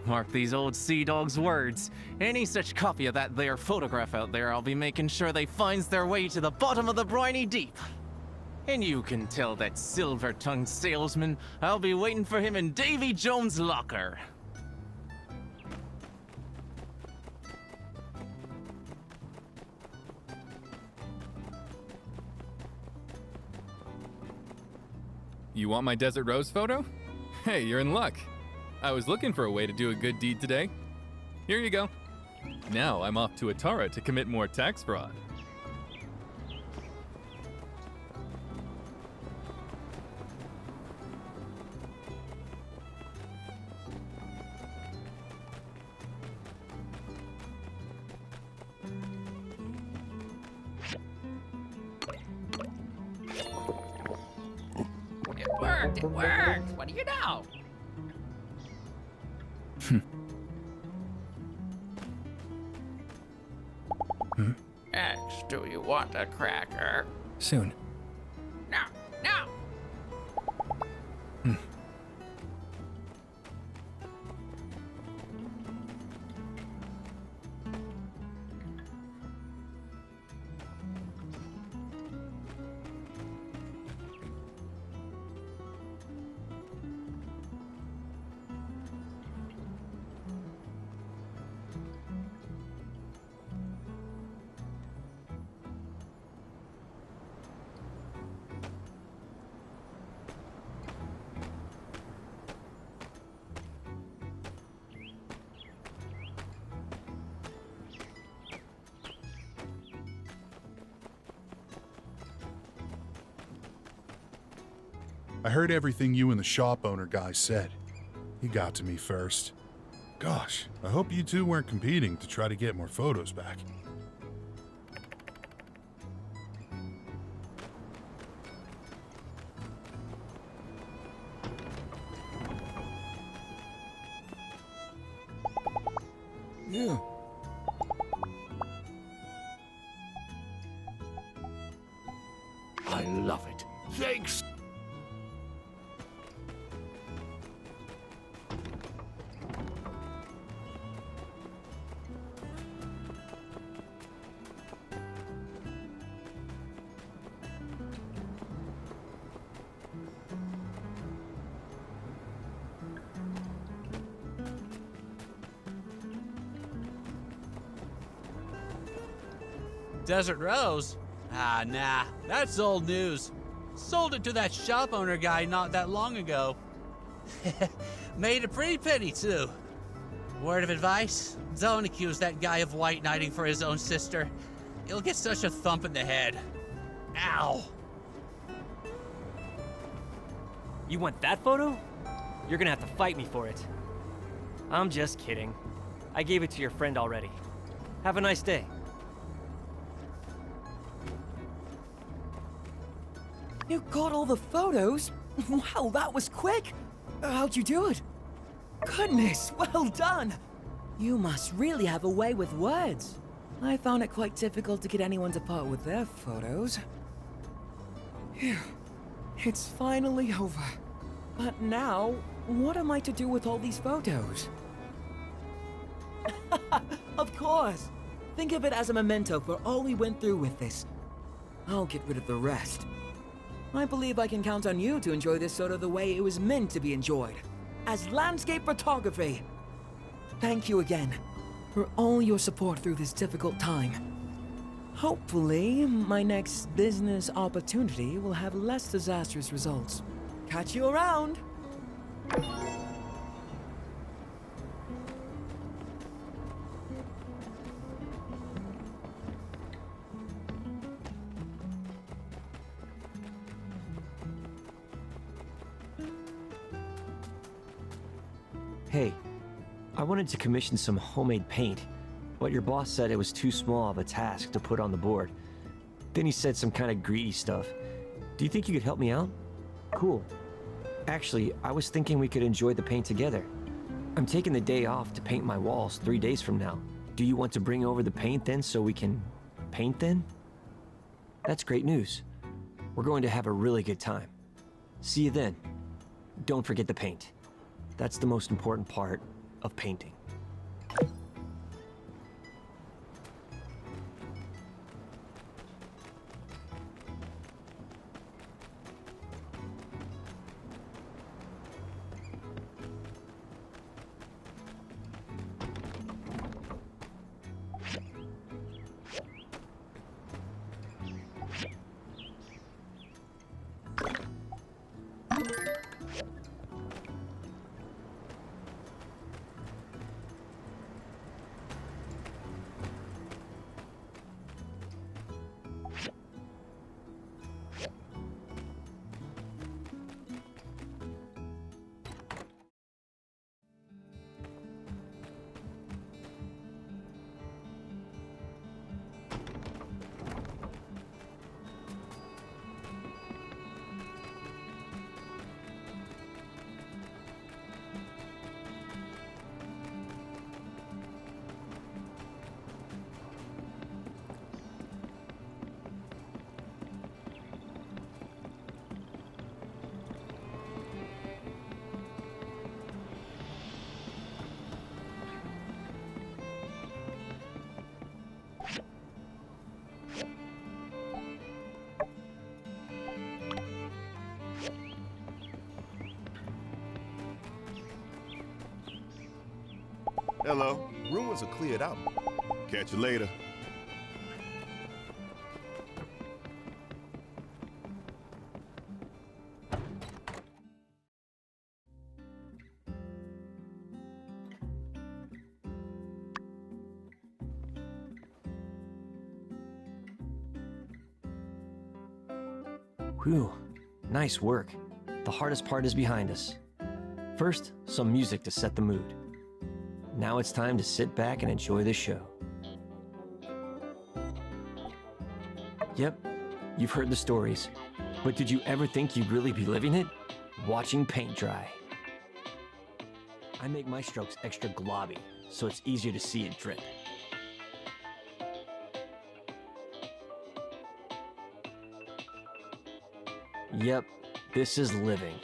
[SPEAKER 16] Mark these old sea dogs' words. Any such copy of that there photograph out there, I'll be making sure they finds their way to the bottom of the briny deep. And you can tell that silver-tongued salesman I'll be waiting for him in Davy Jones' locker.
[SPEAKER 17] You want my desert rose photo? Hey, you're in luck. I was looking for a way to do a good deed today. Here you go. Now I'm off to Atara to commit more tax fraud.
[SPEAKER 18] It worked! What do you know? X, do you want a cracker?
[SPEAKER 17] Soon.
[SPEAKER 18] No, no!
[SPEAKER 19] I heard everything you and the shop owner guy said. He got to me first. Gosh, I hope you two weren't competing to try to get more photos back.
[SPEAKER 18] Yeah.
[SPEAKER 20] I love it. Thanks.
[SPEAKER 5] Desert Rose? Ah, nah, that's old news. Sold it to that shop owner guy not that long ago. Made a pretty penny, too. Word of advice? Don't accuse that guy of white knighting for his own sister. He'll get such a thump in the head. Ow.
[SPEAKER 13] You want that photo? You're gonna have to fight me for it. I'm just kidding. I gave it to your friend already. Have a nice day.
[SPEAKER 2] You got all the photos? Wow, that was quick! How'd you do it? Goodness, well done! You must really have a way with words. I found it quite difficult to get anyone to part with their photos. Phew. It's finally over. But now, what am I to do with all these photos? Of course! Think of it as a memento for all we went through with this. I'll get rid of the rest. I believe I can count on you to enjoy this photo the way it was meant to be enjoyed, as landscape photography. Thank you again for all your support through this difficult time. Hopefully, my next business opportunity will have less disastrous results. Catch you around!
[SPEAKER 21] Hey,
[SPEAKER 13] I wanted to commission some homemade paint, but your boss said it was too small of a task to put on the board. Then he said some kind of greedy stuff. Do you think you could help me out? Cool. Actually, I was thinking we could enjoy the paint together. I'm taking the day off to paint my walls 3 days from now. Do you want to bring over the paint then so we can paint then? That's great news. We're going to have a really good time. See you then. Don't forget the paint. That's the most important part of painting.
[SPEAKER 3] Hello. Rumors are cleared out. Catch you later.
[SPEAKER 13] Whew, nice work. The hardest part is behind us. First, some music to set the mood. Now it's time to sit back and enjoy the show. Yep, you've heard the stories, but did you ever think you'd really be living it? Watching paint dry. I make my strokes extra globby, so it's easier to see it drip. Yep, this is living.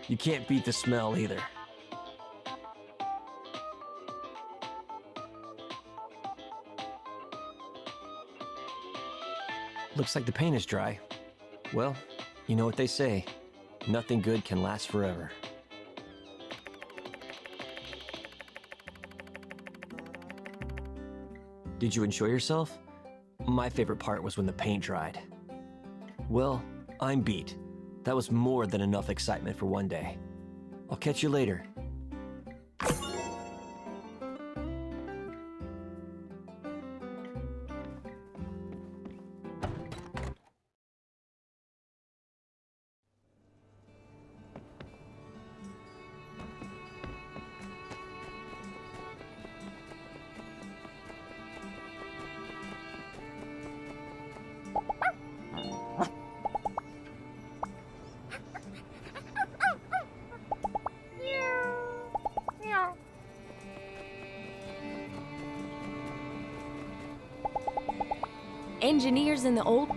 [SPEAKER 13] You can't beat the smell either. Looks like the paint is dry. Well, you know what they say, nothing good can last forever. Did you enjoy yourself? My favorite part was when the paint dried. Well, I'm beat. That was more than enough excitement for one day. I'll catch you later.
[SPEAKER 21] Engineers in the old...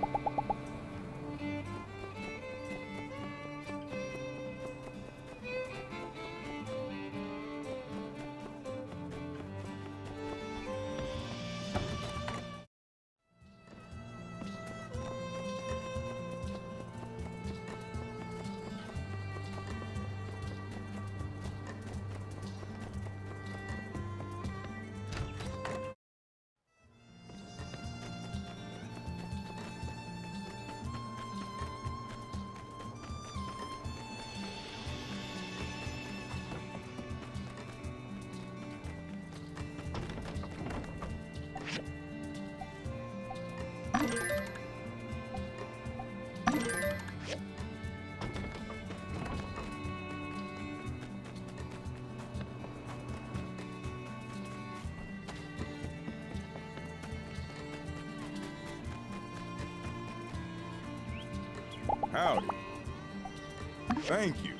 [SPEAKER 8] Howdy. Thank you.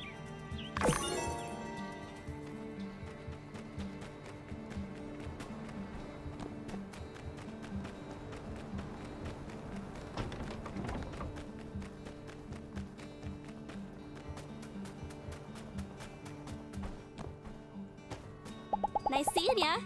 [SPEAKER 11] Nice seeing ya.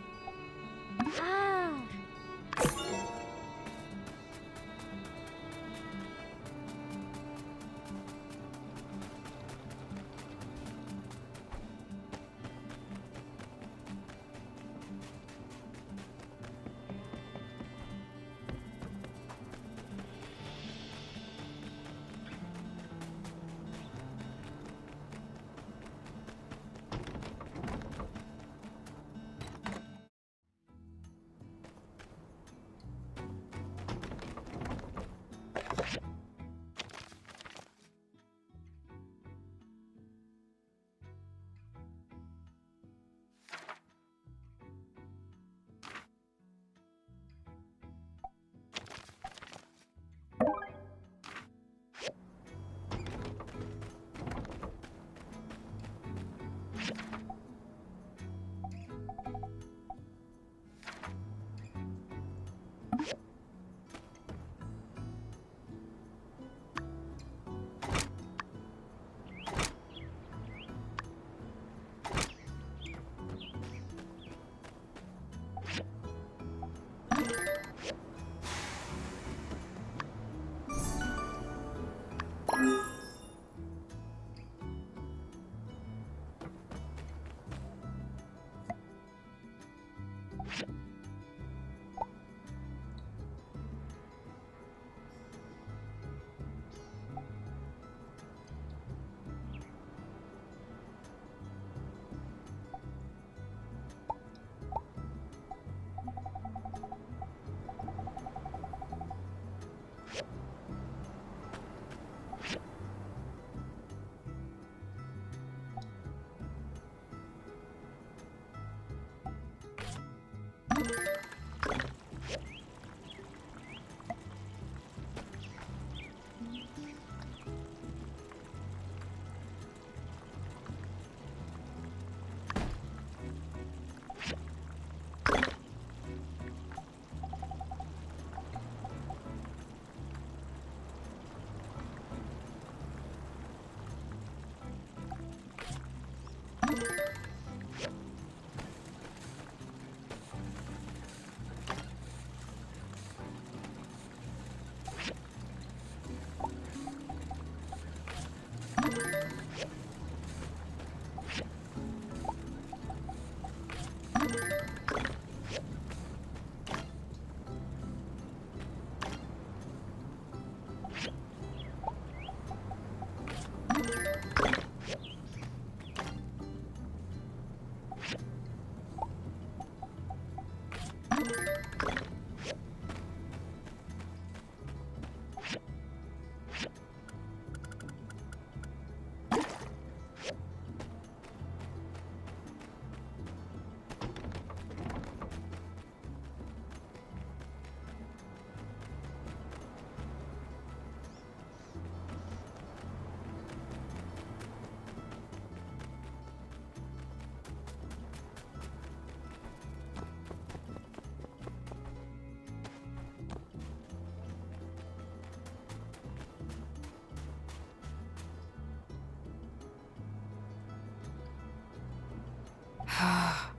[SPEAKER 11] Ah.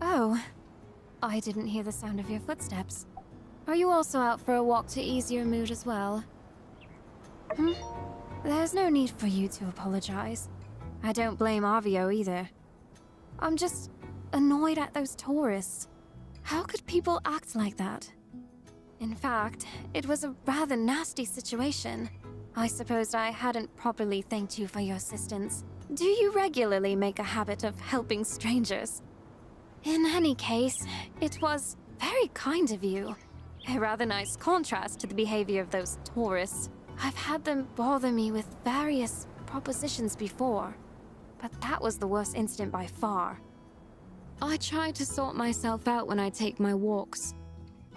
[SPEAKER 4] Oh, I didn't hear the sound of your footsteps. Are you also out for a walk to ease your mood as well? There's no need for you to apologize. I don't blame Avio either. I'm just annoyed at those tourists. How could people act like that? In fact, it was a rather nasty situation. I supposed I hadn't properly thanked you for your assistance. Do you regularly make a habit of helping strangers? In any case, it was very kind of you. A rather nice contrast to the behavior of those tourists. I've had them bother me with various propositions before, but that was the worst incident by far. I try to sort myself out when I take my walks,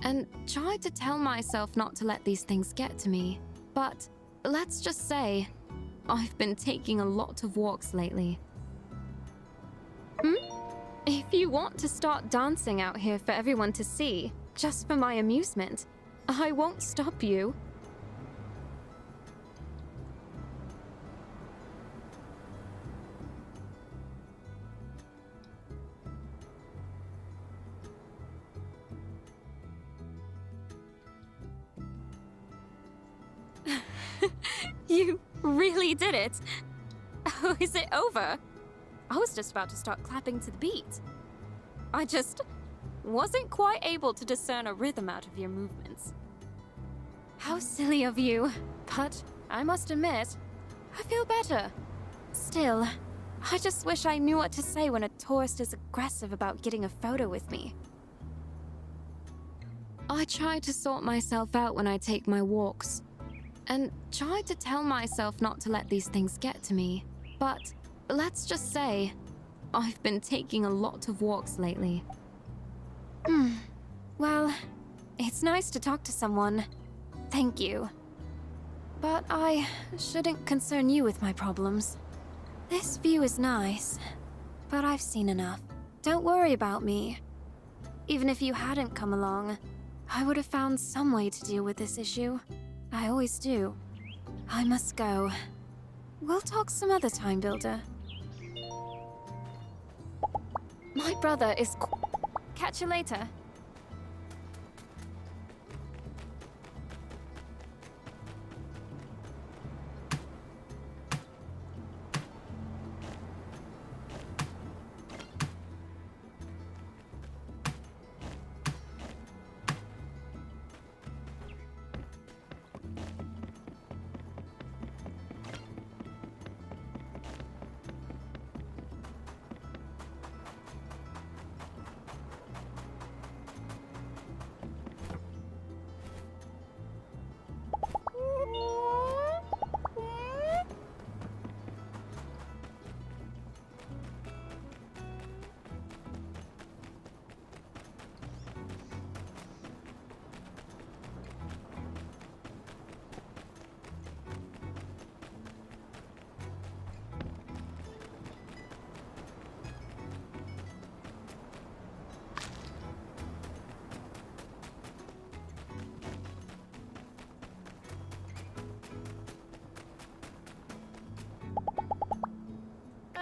[SPEAKER 4] and try to tell myself not to let these things get to me, but let's just say, I've been taking a lot of walks lately. If you want to start dancing out here for everyone to see, just for my amusement, I won't stop you. You really did it! Oh, is it over? I was just about to start clapping to the beat. I just wasn't quite able to discern a rhythm out of your movements. How silly of you, but I must admit, I feel better. Still, I just wish I knew what to say when a tourist is aggressive about getting a photo with me. I try to sort myself out when I take my walks, and try to tell myself not to let these things get to me. But let's just say, I've been taking a lot of walks lately. Well, it's nice to talk to someone. Thank you. But I shouldn't concern you with my problems. This view is nice, but I've seen enough. Don't worry about me. Even if you hadn't come along, I would have found some way to deal with this issue. I always do. I must go. We'll talk some other time, Builder. My brother is... Catch you later.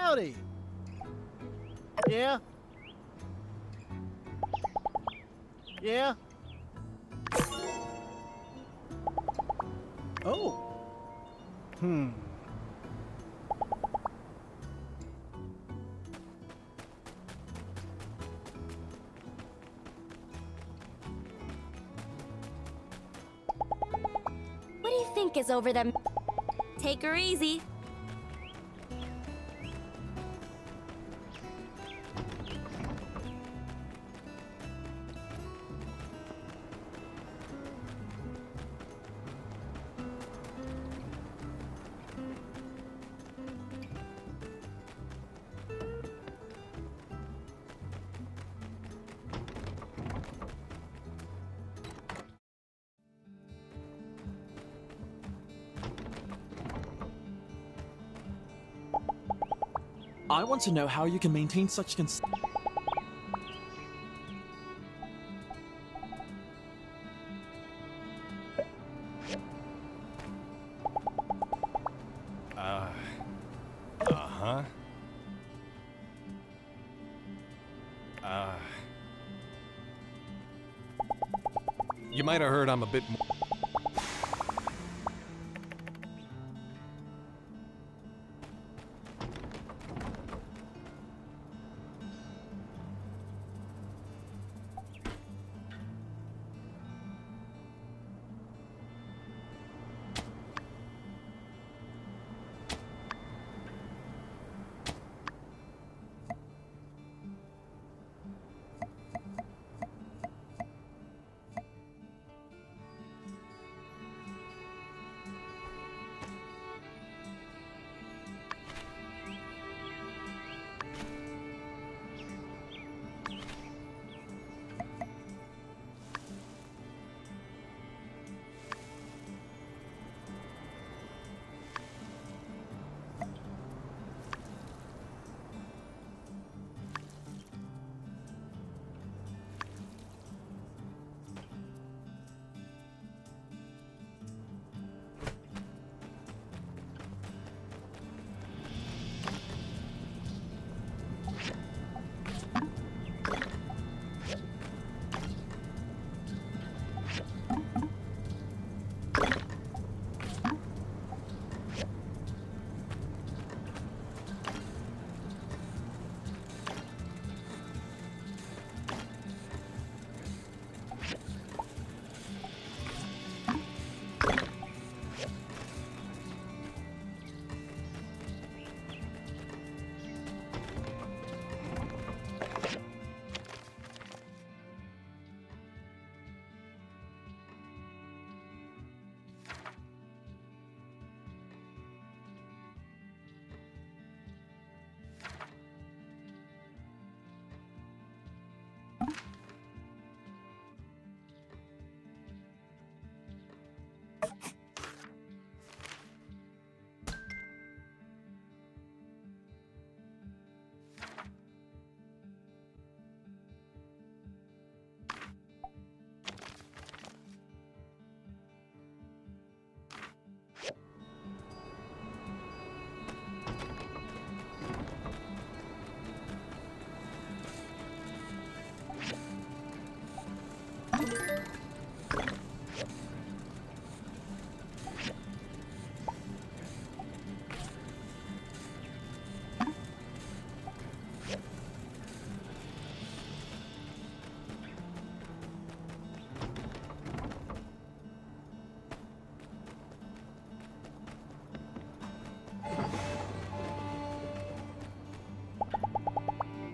[SPEAKER 1] Howdy. Yeah? Yeah? Oh.
[SPEAKER 21] What do you think is over them? Take her easy.
[SPEAKER 7] I want to know how you can maintain such
[SPEAKER 22] You might have heard I'm a bit more...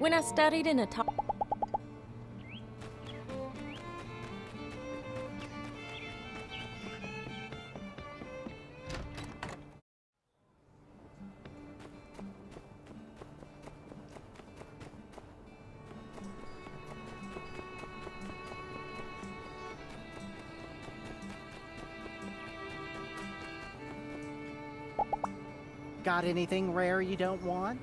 [SPEAKER 21] When I studied in a top.
[SPEAKER 1] Got anything rare you don't want?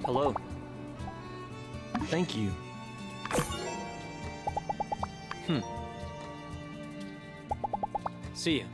[SPEAKER 13] Hello. Thank you. See ya.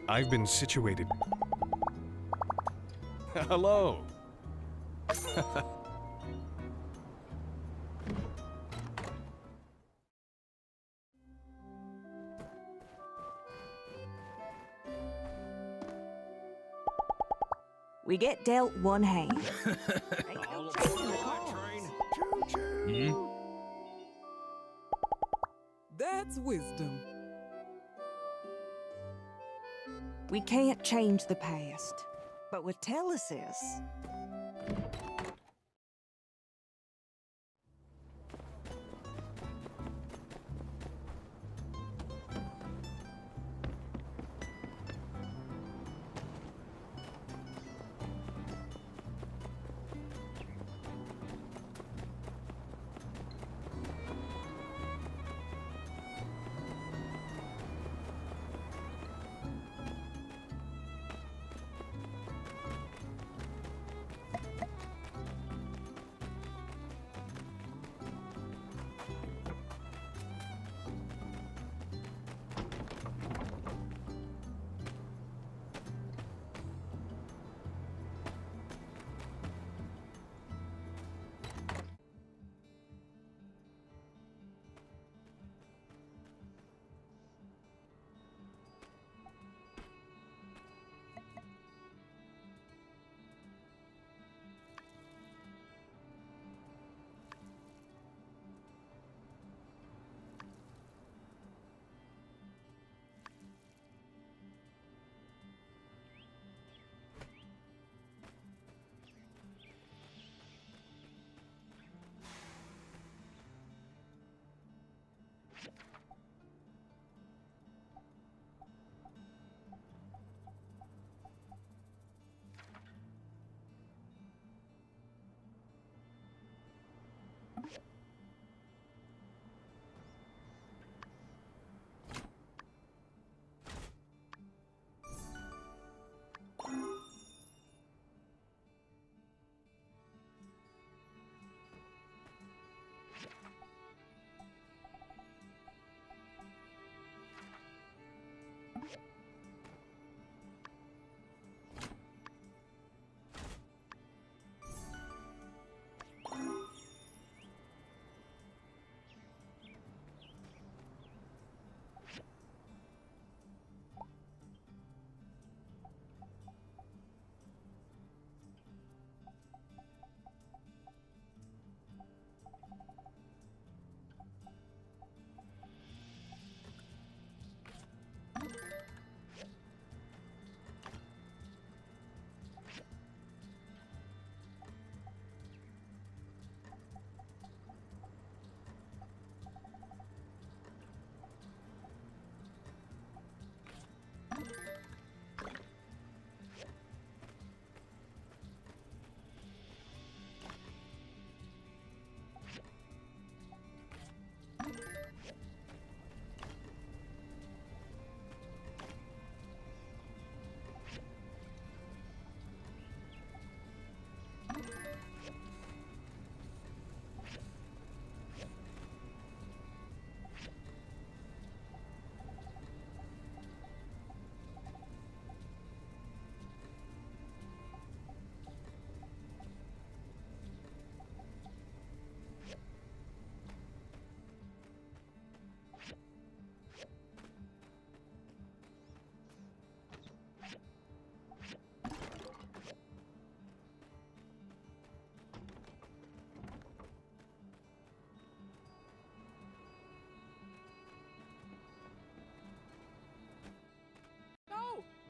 [SPEAKER 6] I've been situated. Hello.
[SPEAKER 9] We get dealt one hand.
[SPEAKER 14] That's wisdom.
[SPEAKER 9] We can't change the past, but with Telesis,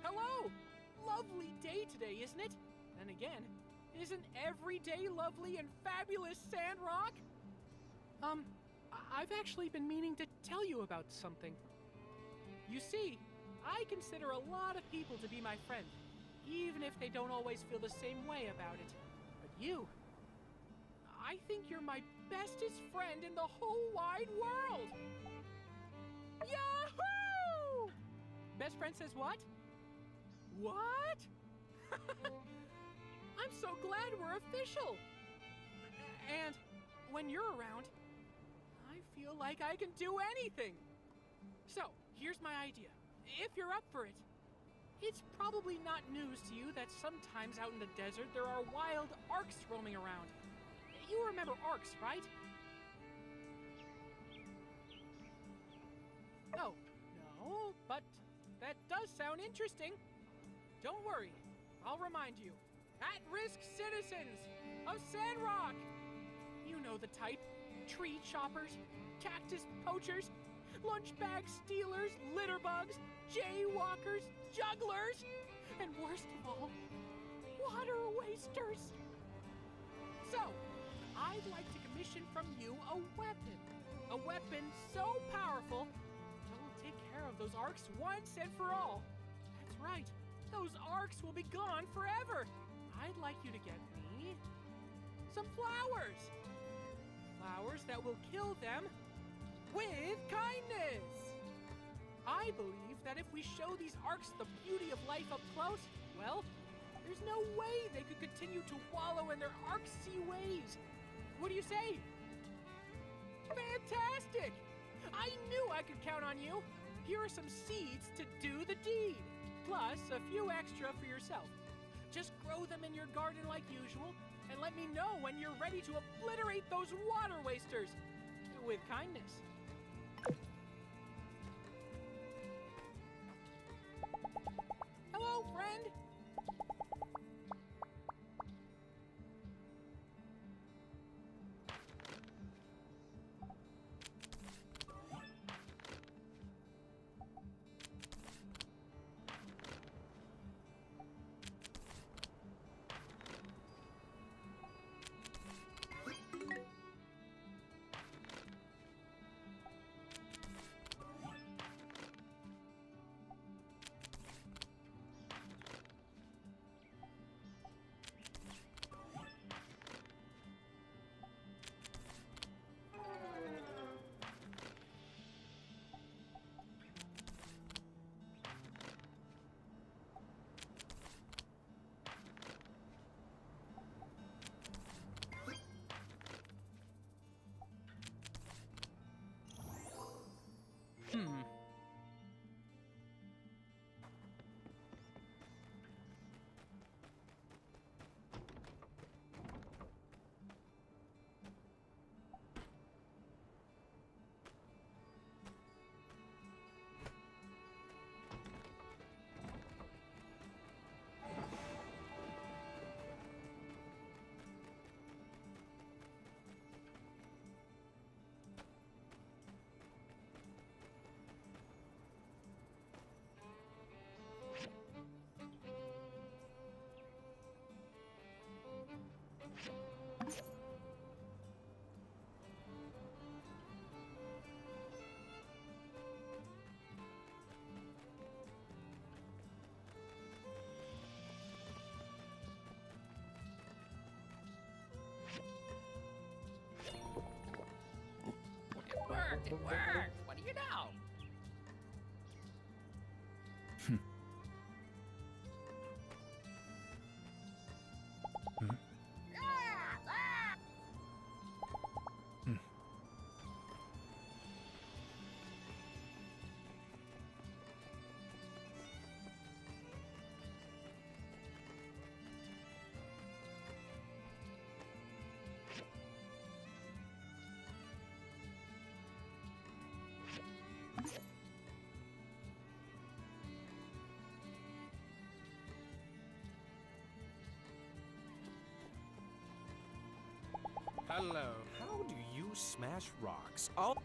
[SPEAKER 7] Hello! Lovely day today, isn't it? And again, isn't every day lovely and fabulous, Sandrock? I've actually been meaning to tell you about something. You see, I consider a lot of people to be my friend, even if they don't always feel the same way about it. But you, I think you're my bestest friend in the whole wide world! Yahoo! Best friend says what? What? I'm so glad we're official! And when you're around, I feel like I can do anything. So, here's my idea. If you're up for it, It's probably not news to you that sometimes out in the desert there are wild arcs roaming around. You remember arcs, right? Oh, no, but that does sound interesting. Don't worry, I'll remind you. At-risk citizens of Sandrock! You know the type. Tree choppers, cactus poachers, lunch bag stealers, litter bugs, jaywalkers, jugglers, and worst of all, water wasters. So, I'd like to commission from you a weapon. A weapon so powerful that will take care of those arcs once and for all. That's right, those arcs will be gone forever. I'd like you to get me some flowers. Flowers that will kill them with kindness. I believe that if we show these arcs the beauty of life up close, well, there's no way they could continue to wallow in their arcsy ways. What do you say? Fantastic! I knew I could count on you. Here are some seeds to do the deed, plus a few extra for yourself. Just grow them in your garden like usual, and let me know when you're ready to obliterate those water wasters with kindness. Hello, friend.
[SPEAKER 18] It worked! What do you know?
[SPEAKER 12] Hello. How do you smash rocks? Oh.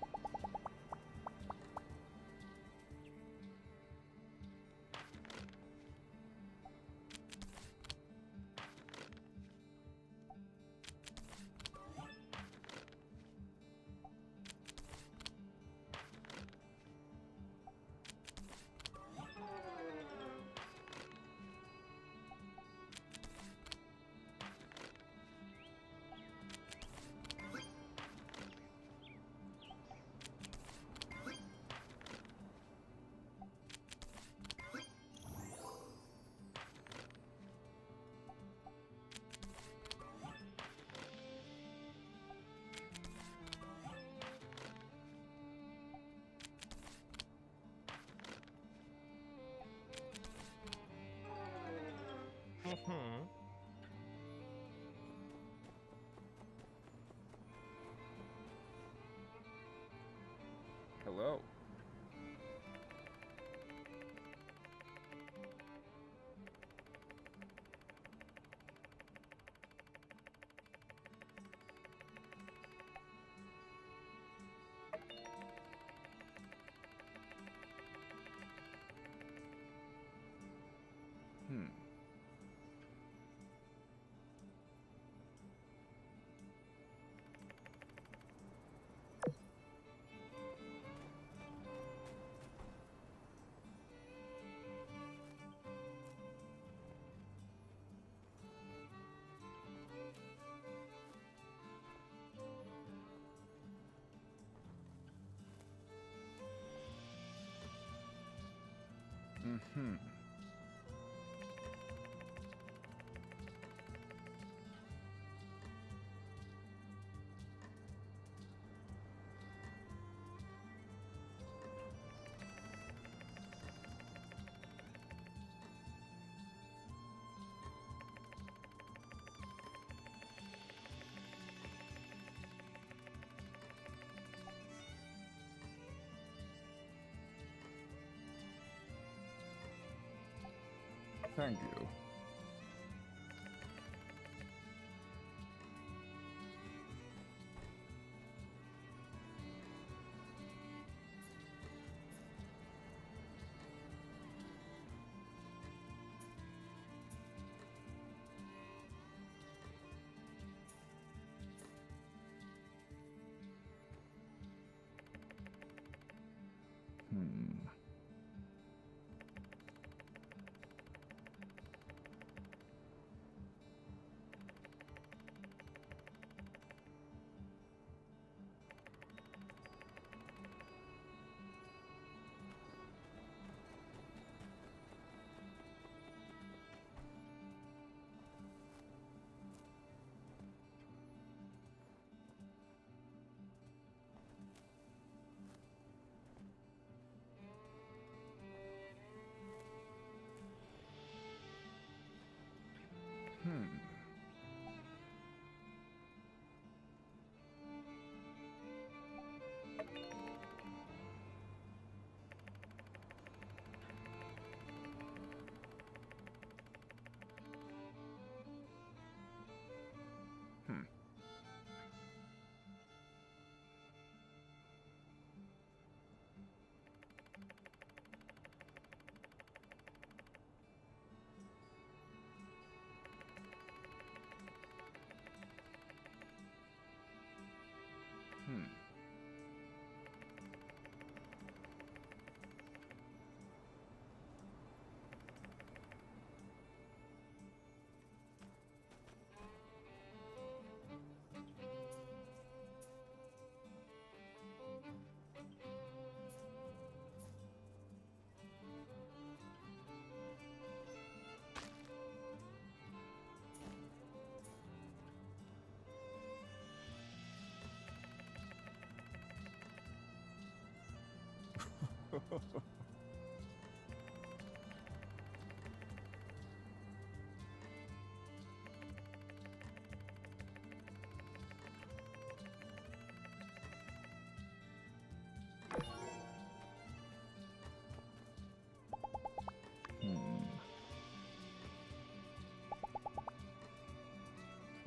[SPEAKER 8] Hello. Mm-hmm. Thank you.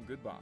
[SPEAKER 8] Goodbye.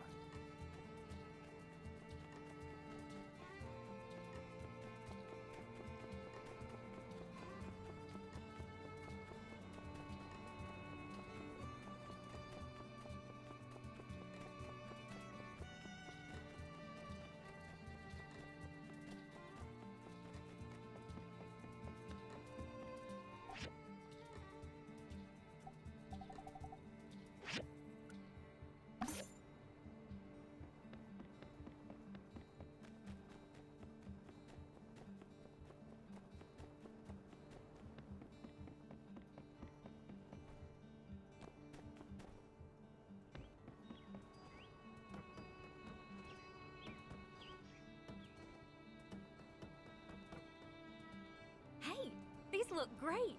[SPEAKER 15] Hey, these look great.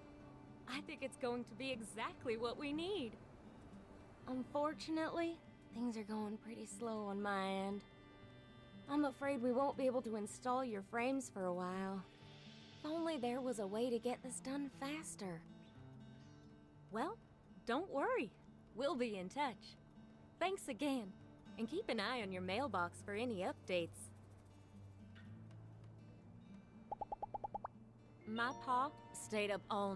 [SPEAKER 15] I think it's going to be exactly what we need.
[SPEAKER 21] Unfortunately, things are going pretty slow on my end. I'm afraid we won't be able to install your frames for a while. If only there was a way to get this done faster. Well, don't worry. We'll be in touch. Thanks again, and keep an eye on your mailbox for any updates. My pa stayed up all...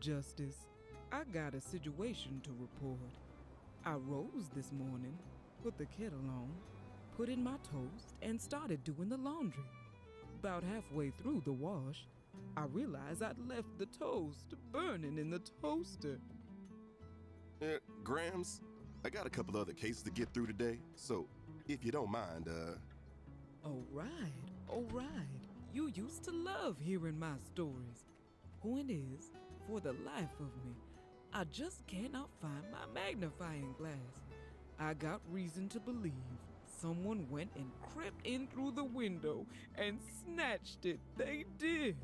[SPEAKER 14] Justice, I got a situation to report. I rose this morning, put the kettle on, put in my toast, and started doing the laundry. About halfway through the wash, I realized I'd left the toast burning in the toaster.
[SPEAKER 3] Grams, I got a couple other cases to get through today, so if you don't mind,
[SPEAKER 14] All right. You used to love hearing my stories. Point is, for the life of me, I just cannot find my magnifying glass. I got reason to believe someone went and crept in through the window and snatched it. They did.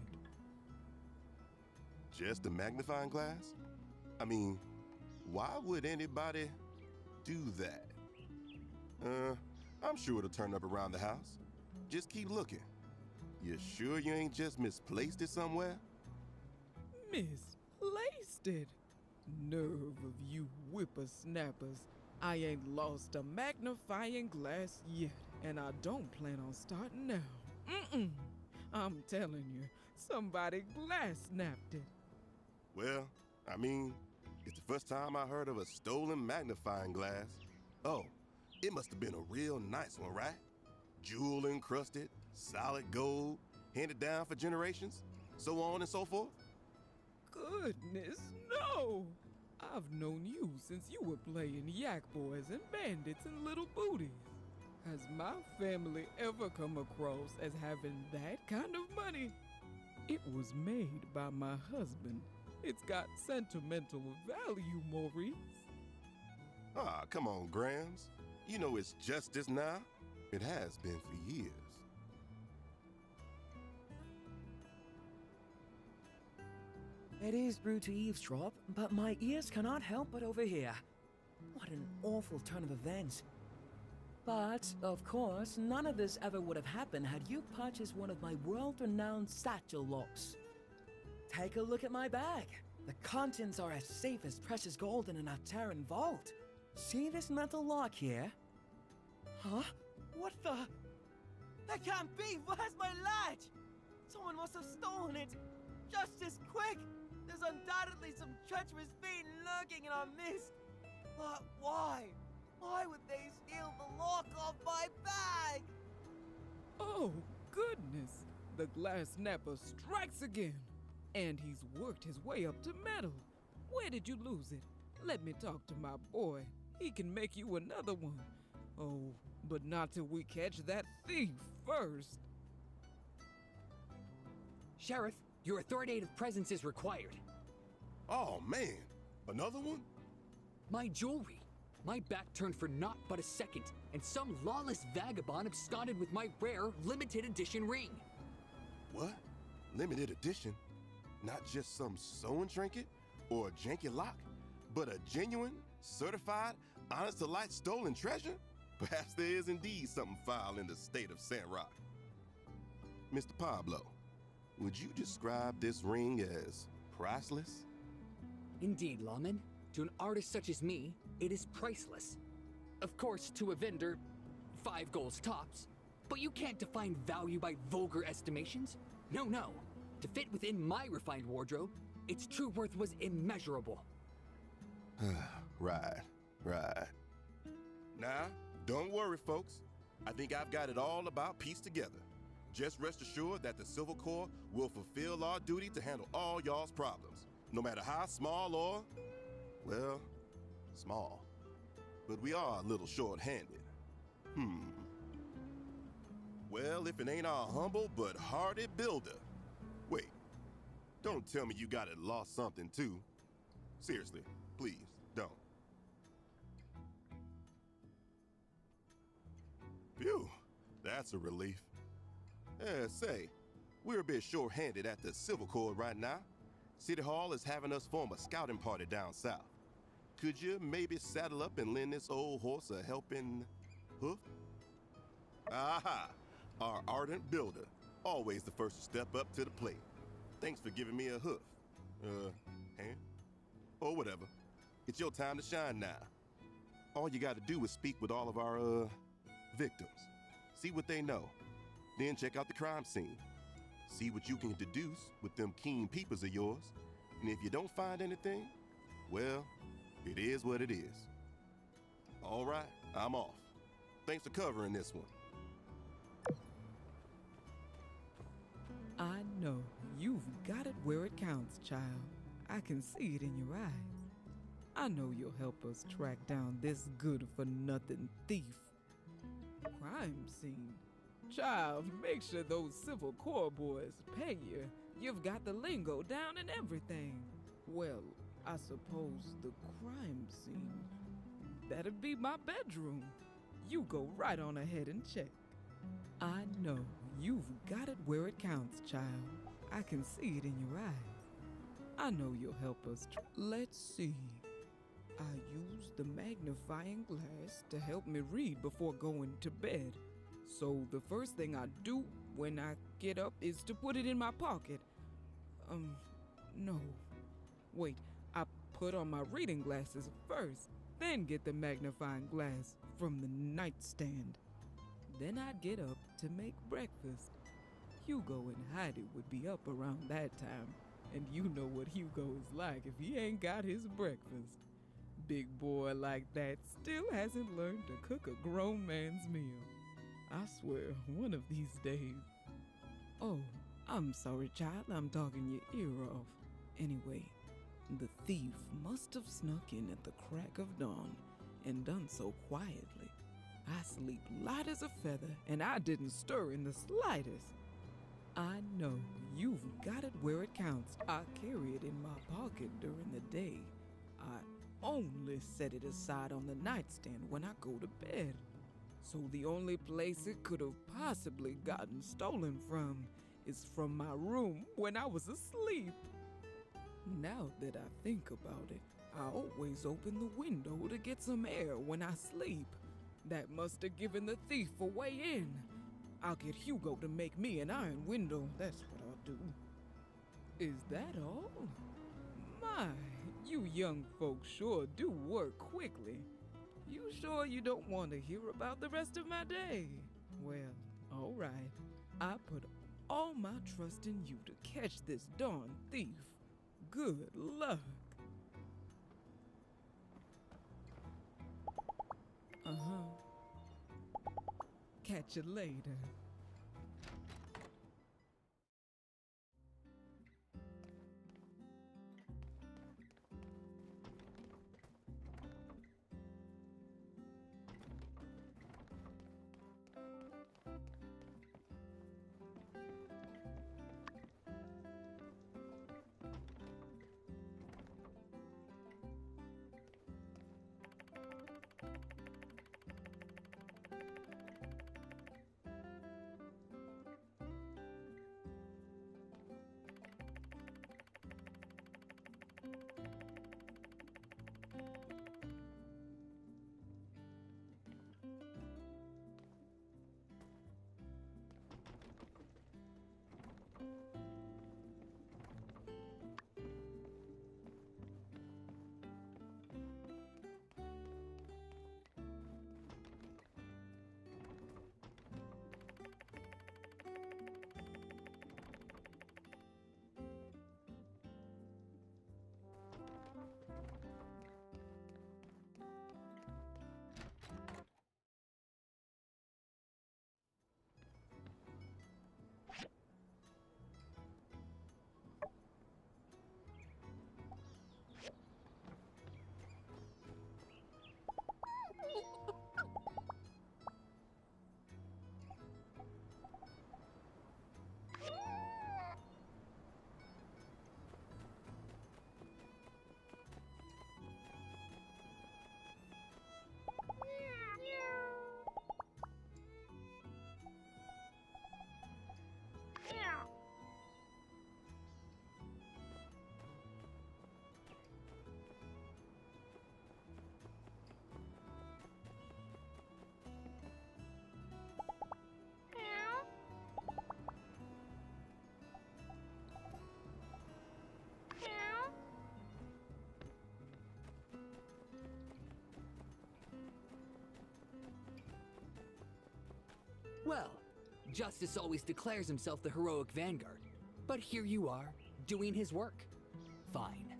[SPEAKER 3] Just a magnifying glass? I mean, why would anybody do that? I'm sure it'll turn up around the house. Just keep looking. You sure you ain't just misplaced it somewhere?
[SPEAKER 14] Misplaced it? Nerve of you whippersnappers. I ain't lost a magnifying glass yet, and I don't plan on starting now. I'm telling you, somebody glass snapped it.
[SPEAKER 3] Well, I mean, it's the first time I heard of a stolen magnifying glass. Oh, it must have been a real nice one, right? Jewel encrusted, solid gold, handed down for generations, so on and so forth?
[SPEAKER 14] Goodness, no! I've known you since you were playing yak boys and bandits and little booties. Has my family ever come across as having that kind of money? It was made by my husband. It's got sentimental value, Maurice.
[SPEAKER 3] Ah, come on, Grams. You know it's justice now. It has been for years.
[SPEAKER 2] It is rude to eavesdrop, but my ears cannot help but overhear. What an awful turn of events. But, of course, none of this ever would have happened had you purchased one of my world-renowned satchel locks. Take a look at my bag. The contents are as safe as precious gold in an Alteran vault. See this metal lock here? Huh? What the? That can't be! Where's my latch? Someone must have stolen it! Justice, quick! There's undoubtedly some treacherous fiend lurking in our midst! But why? Why would they steal the lock off my bag?
[SPEAKER 14] Oh, goodness! The glass snapper strikes again! And he's worked his way up to metal. Where did you lose it? Let me talk to my boy. He can make you another one. Oh, but not till we catch that thief first.
[SPEAKER 15] Sheriff, your authoritative presence is required.
[SPEAKER 3] Oh, man. Another one?
[SPEAKER 15] My jewelry. My back turned for naught but a second, and some lawless vagabond absconded with my rare limited edition ring.
[SPEAKER 3] What? Limited edition? Not just some sewing trinket or a janky lock, but a genuine, certified, honest-to-light stolen treasure? Perhaps there is indeed something foul in the state of Sandrock. Mr. Pablo, would you describe this ring as priceless?
[SPEAKER 15] Indeed, lawman. To an artist such as me, it is priceless. Of course, to a vendor, 5 golds tops. But you can't define value by vulgar estimations. No, no. To fit within my refined wardrobe, its true worth was immeasurable.
[SPEAKER 3] Right. Now, don't worry, folks. I think I've got it all about pieced together. Just rest assured that the Civil Corps will fulfill our duty to handle all y'all's problems, no matter how small or, well, small. But we are a little short-handed. Well, if it ain't our humble but hardy builder. Wait, don't tell me you got it lost something too. Seriously, please, don't. Phew, that's a relief. Say, we're a bit short-handed at the Civil Corps right now. City Hall is having us form a scouting party down south. Could you maybe saddle up and lend this old horse a helping hoof? Aha, our ardent builder. Always the first to step up to the plate. Thanks for giving me a hoof. Hand? Or whatever. It's your time to shine now. All you gotta do is speak with all of our, victims. See what they know. Then check out the crime scene. See what you can deduce with them keen peepers of yours. And if you don't find anything, well, it is what it is. All right, I'm off. Thanks for covering this one.
[SPEAKER 14] I know. You've got it where it counts, child. I can see it in your eyes. I know you'll help us track down this good-for-nothing thief. Crime scene? Child, make sure those Civil Corps boys pay you. You've got the lingo down and everything. Well, I suppose the crime scene. That'd be my bedroom. You go right on ahead and check. I know. You've got it where it counts, child. I can see it in your eyes. I know you'll help us. Let's see. I used the magnifying glass to help me read before going to bed. So the first thing I do when I get up is to put it in my pocket. No. Wait, I put on my reading glasses first, then get the magnifying glass from the nightstand. Then I'd get up to make breakfast. Hugo and Heidi would be up around that time, and you know what Hugo is like if he ain't got his breakfast. Big boy like that still hasn't learned to cook a grown man's meal. I swear, one of these days. Oh, I'm sorry, child, I'm talking your ear off. Anyway, The thief must have snuck in at the crack of dawn and done so quietly. I sleep light as a feather, and I didn't stir in the slightest. I know you've got it where it counts. I carry it in my pocket during the day. I only set it aside on the nightstand when I go to bed. So the only place it could have possibly gotten stolen from is from my room when I was asleep. Now that I think about it, I always open the window to get some air when I sleep. That must have given the thief a way in. I'll get Hugo to make me an iron window, that's what I'll do. Is that all? My, you young folks sure do work quickly. You sure you don't want to hear about the rest of my day? Well, all right. I put all my trust in you to catch this darn thief. Good luck. Catch you later.
[SPEAKER 15] Well, Justice always declares himself the heroic vanguard. But here you are, doing his work. Fine.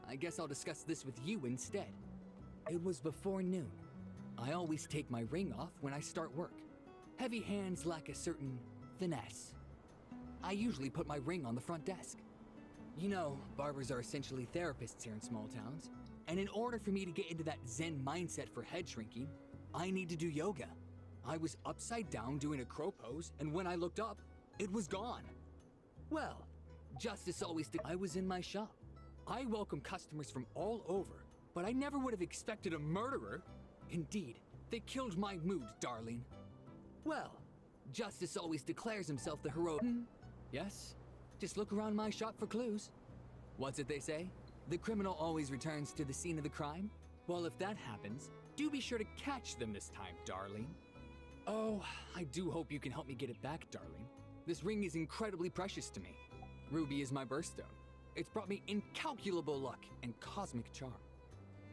[SPEAKER 15] I guess I'll discuss this with you instead. It was before noon. I always take my ring off when I start work. Heavy hands lack a certain finesse. I usually put my ring on the front desk. You know, barbers are essentially therapists here in small towns. And in order for me to get into that Zen mindset for head shrinking, I need to do yoga. I was upside down doing a crow pose, and when I looked up, it was gone. Well, Justice always did. I was in my shop. I welcome customers from all over, but I never would have expected a murderer. Indeed, they killed my mood, darling. Well, Justice always declares himself the heroic. Yes? Just look around my shop for clues. What's it they say? The criminal always returns to the scene of the crime? Well, if that happens, do be sure to catch them this time, darling. Oh, I do hope you can help me get it back, darling. This ring is incredibly precious to me. Ruby is my birthstone. It's brought me incalculable luck and cosmic charm.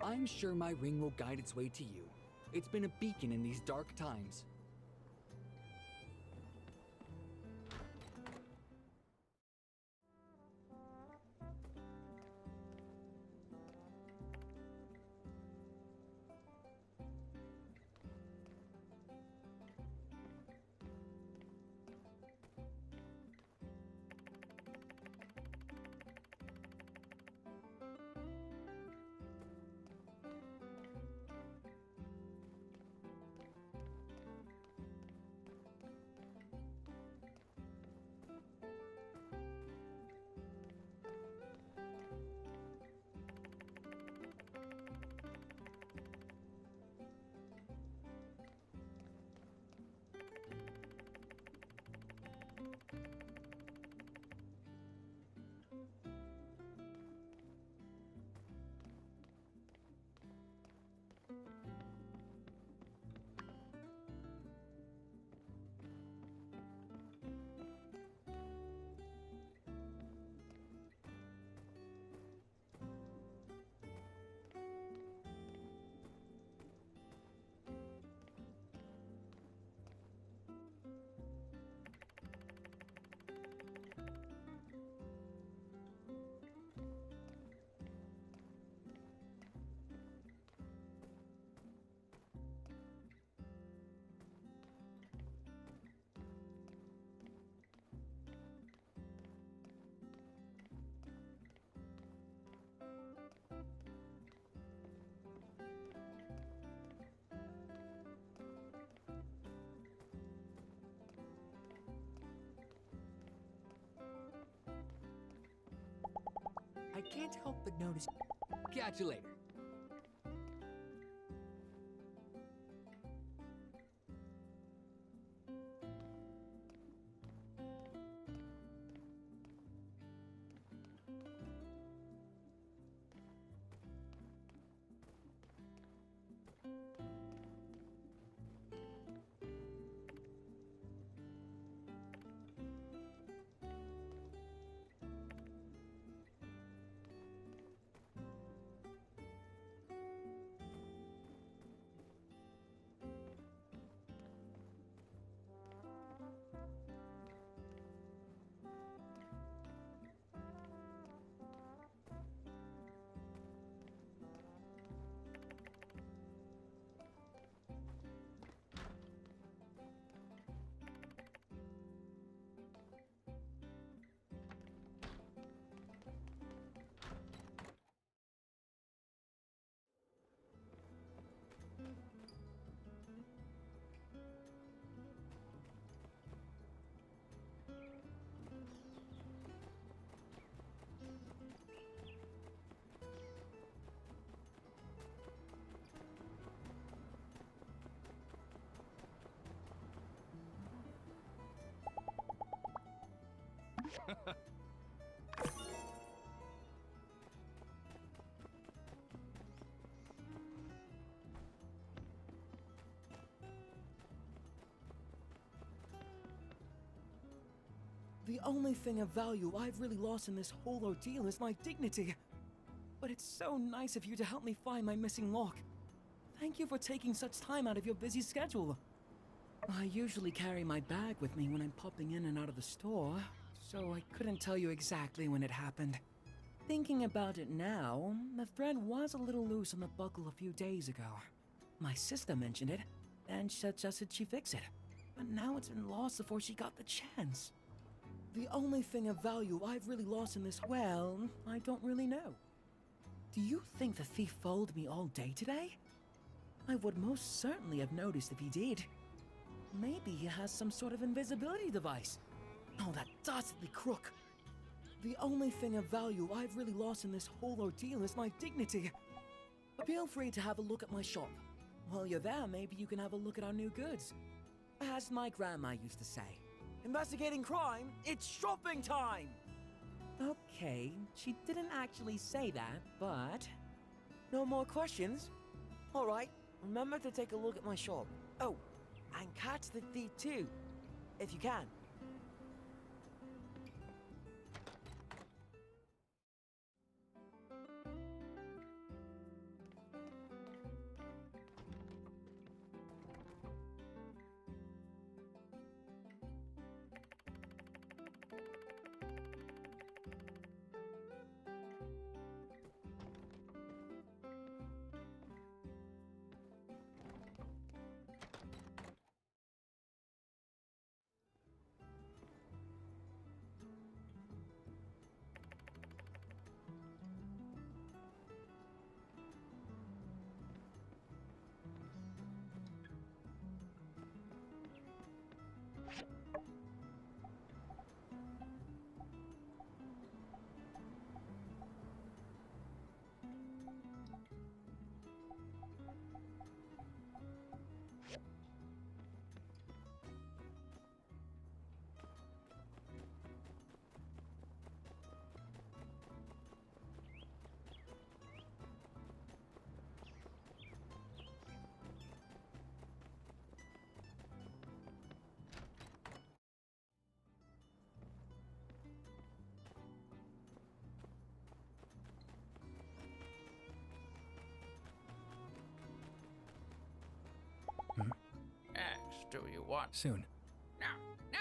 [SPEAKER 15] I'm sure my ring will guide its way to you. It's been a beacon in these dark times. can't help but notice. Catch you later.
[SPEAKER 2] The only thing of value I've really lost in this whole ordeal is my dignity. But it's so nice of you to help me find my missing lock. Thank you for taking such time out of your busy schedule. I usually carry my bag with me when I'm popping in and out of the store, so I couldn't tell you exactly when it happened. Thinking about it now, the thread was a little loose on the buckle a few days ago. My sister mentioned it, and suggested she fix it. But now it's been lost before she got the chance. The only thing of value I've really lost in this, well, I don't really know. Do you think the thief followed me all day today? I would most certainly have noticed if he did. Maybe he has some sort of invisibility device. Oh, that dastardly crook. The only thing of value I've really lost in this whole ordeal is my dignity. Feel free to have a look at my shop. While you're there, maybe you can have a look at our new goods. As my grandma used to say, investigating crime, it's shopping time! Okay, she didn't actually say that, but... No more questions? Alright, remember to take a look at my shop. Oh, and catch the thief too, if you can.
[SPEAKER 18] X, do you want?
[SPEAKER 6] Soon.
[SPEAKER 18] Now, now!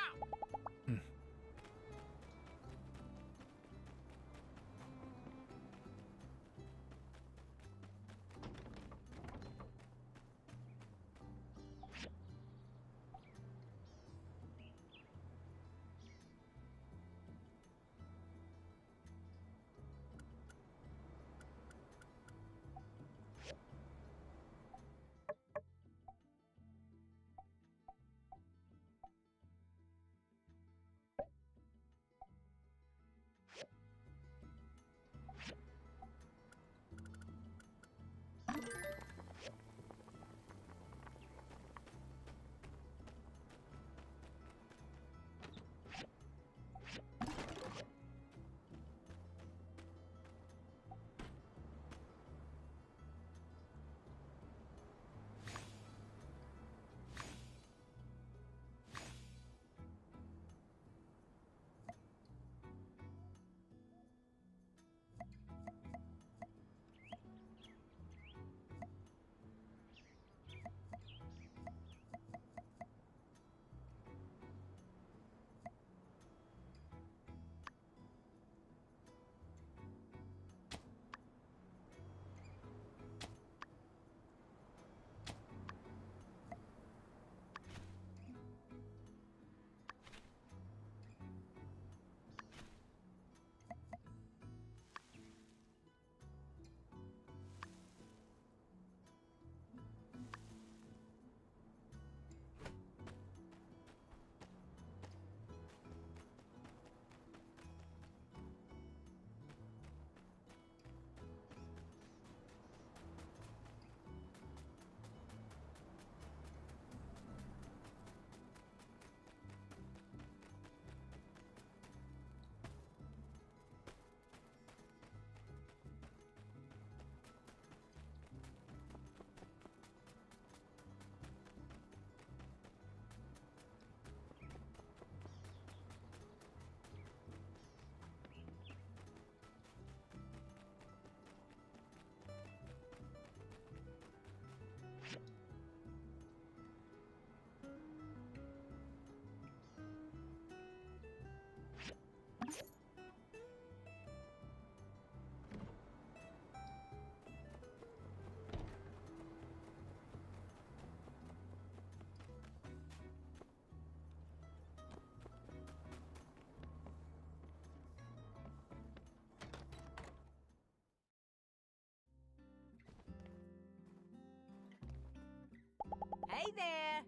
[SPEAKER 9] Hey there!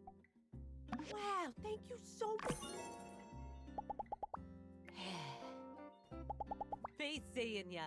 [SPEAKER 9] Wow, thank you so much. Be seeing ya.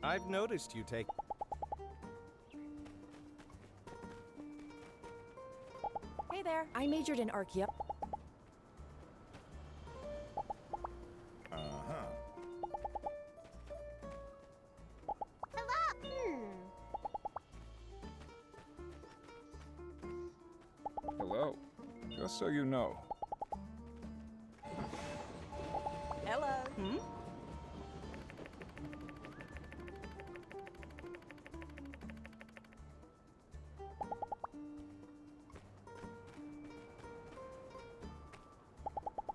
[SPEAKER 12] I've noticed you take...
[SPEAKER 9] Hey there. I majored in archaeo.
[SPEAKER 19] Uh-huh.
[SPEAKER 8] Hello. Just so you know.
[SPEAKER 9] Hello. Hmm?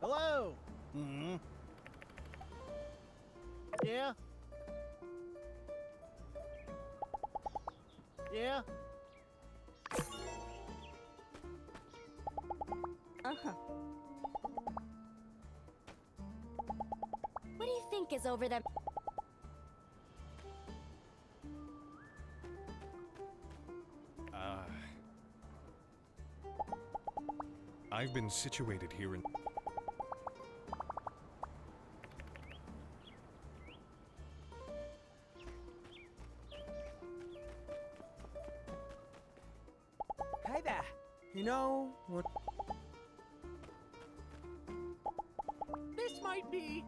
[SPEAKER 1] Hello. Hmm. Yeah. Yeah.
[SPEAKER 9] Uh-huh.
[SPEAKER 21] What do you think is over there?
[SPEAKER 6] I've been situated here in...
[SPEAKER 12] Hi there. You know, what...
[SPEAKER 7] This might be...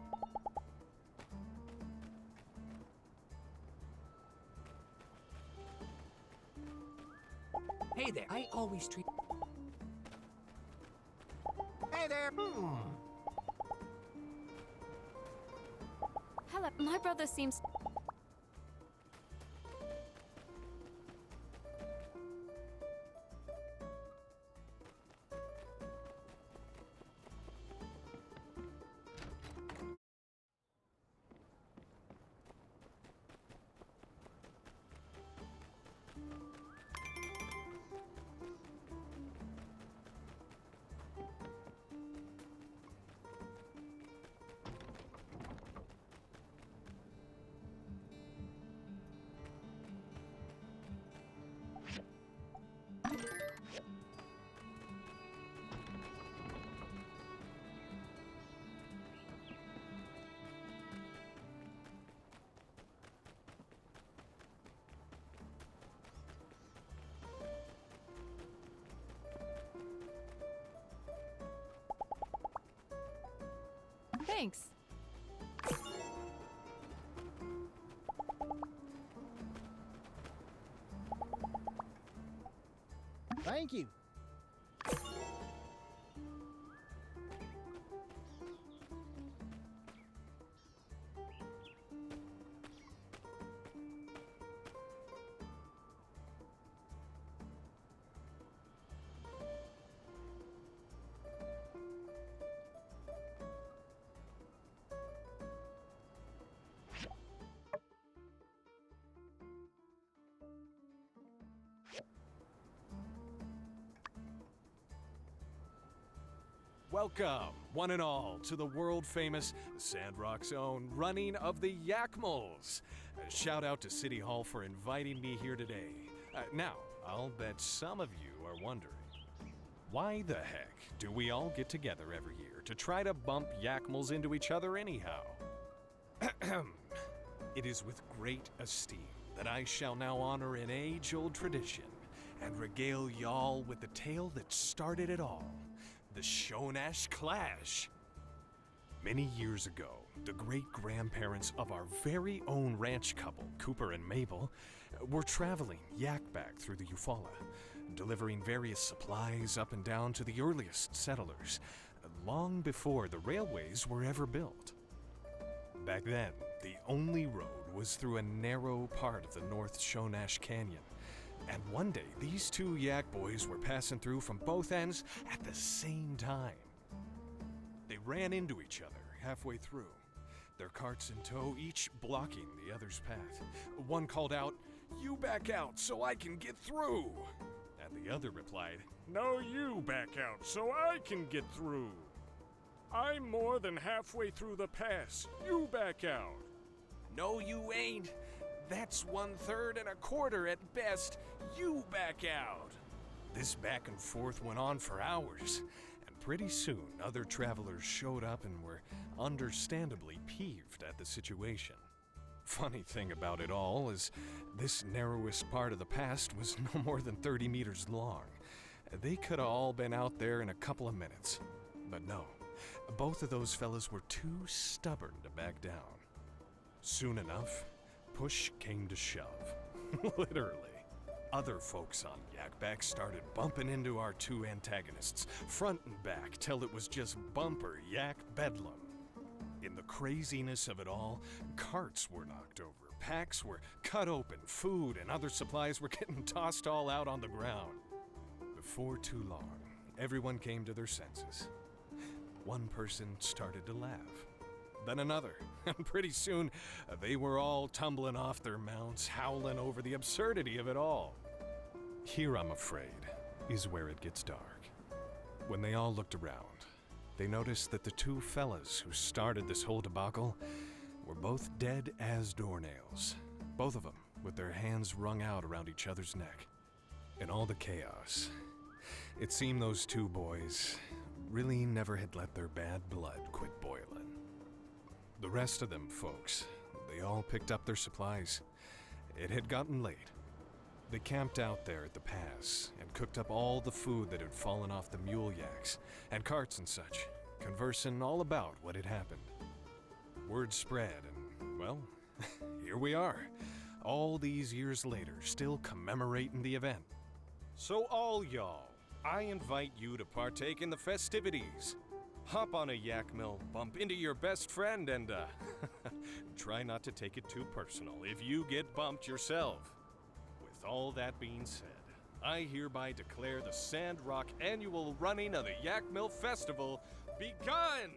[SPEAKER 15] Hey there, I always treat...
[SPEAKER 1] Hey there.
[SPEAKER 4] Hello, my brother seems.
[SPEAKER 10] Thanks.
[SPEAKER 1] Thank you.
[SPEAKER 6] Welcome, one and all, to the world-famous Sandrock's own running of the Yakmals. Shout out to City Hall for inviting me here today. Now, I'll bet some of you are wondering, why the heck do we all get together every year to try to bump Yakmals into each other anyhow? It is with great esteem that I shall now honor an age-old tradition and regale y'all with the tale that started it all, the Shonash Clash. Many years ago, the great-grandparents of our very own ranch couple, Cooper and Mabel, were traveling yak-back through the Eufaula, delivering various supplies up and down to the earliest settlers, long before the railways were ever built. Back then, the only road was through a narrow part of the North Shonash Canyon, and one day these two yak boys were passing through from both ends at the same time. They ran into each other halfway through, their carts in tow, each blocking the other's path. One called out, "You back out so I can get through!" And the other replied, "No, you back out so I can get through. I'm more than halfway through the pass. You back out." "No, you ain't. That's 1/3 and a quarter at best. You back out." This back and forth went on for hours, and pretty soon other travelers showed up and were understandably peeved at the situation. Funny thing about it all is this narrowest part of the pass was no more than 30 meters long. They could have all been out there in a couple of minutes, but no. Both of those fellas were too stubborn to back down. Soon enough, push came to shove. Literally. Other folks on Yakback started bumping into our two antagonists, front and back, till it was just bumper yak bedlam. In the craziness of it all, carts were knocked over, packs were cut open, food and other supplies were getting tossed all out on the ground. Before too long, everyone came to their senses. One person started to laugh, then another, and pretty soon they were all tumbling off their mounts, howling over the absurdity of it all. Here, I'm afraid, is where it gets dark. When they all looked around, they noticed that the two fellas who started this whole debacle were both dead as doornails, both of them with their hands wrung out around each other's neck. In all the chaos, it seemed those two boys really never had let their bad blood quit boiling. The rest of them folks, they all picked up their supplies. It had gotten late. They camped out there at the pass and cooked up all the food that had fallen off the mule yaks and carts and such, conversing all about what had happened. Word spread and, well, here we are, all these years later, still commemorating the event. So all y'all, I invite you to partake in the festivities. Hop on a yak mill, bump into your best friend, and try not to take it too personal if you get bumped yourself. With all that being said, I hereby declare the Sandrock annual running of the Yak Mill Festival begun!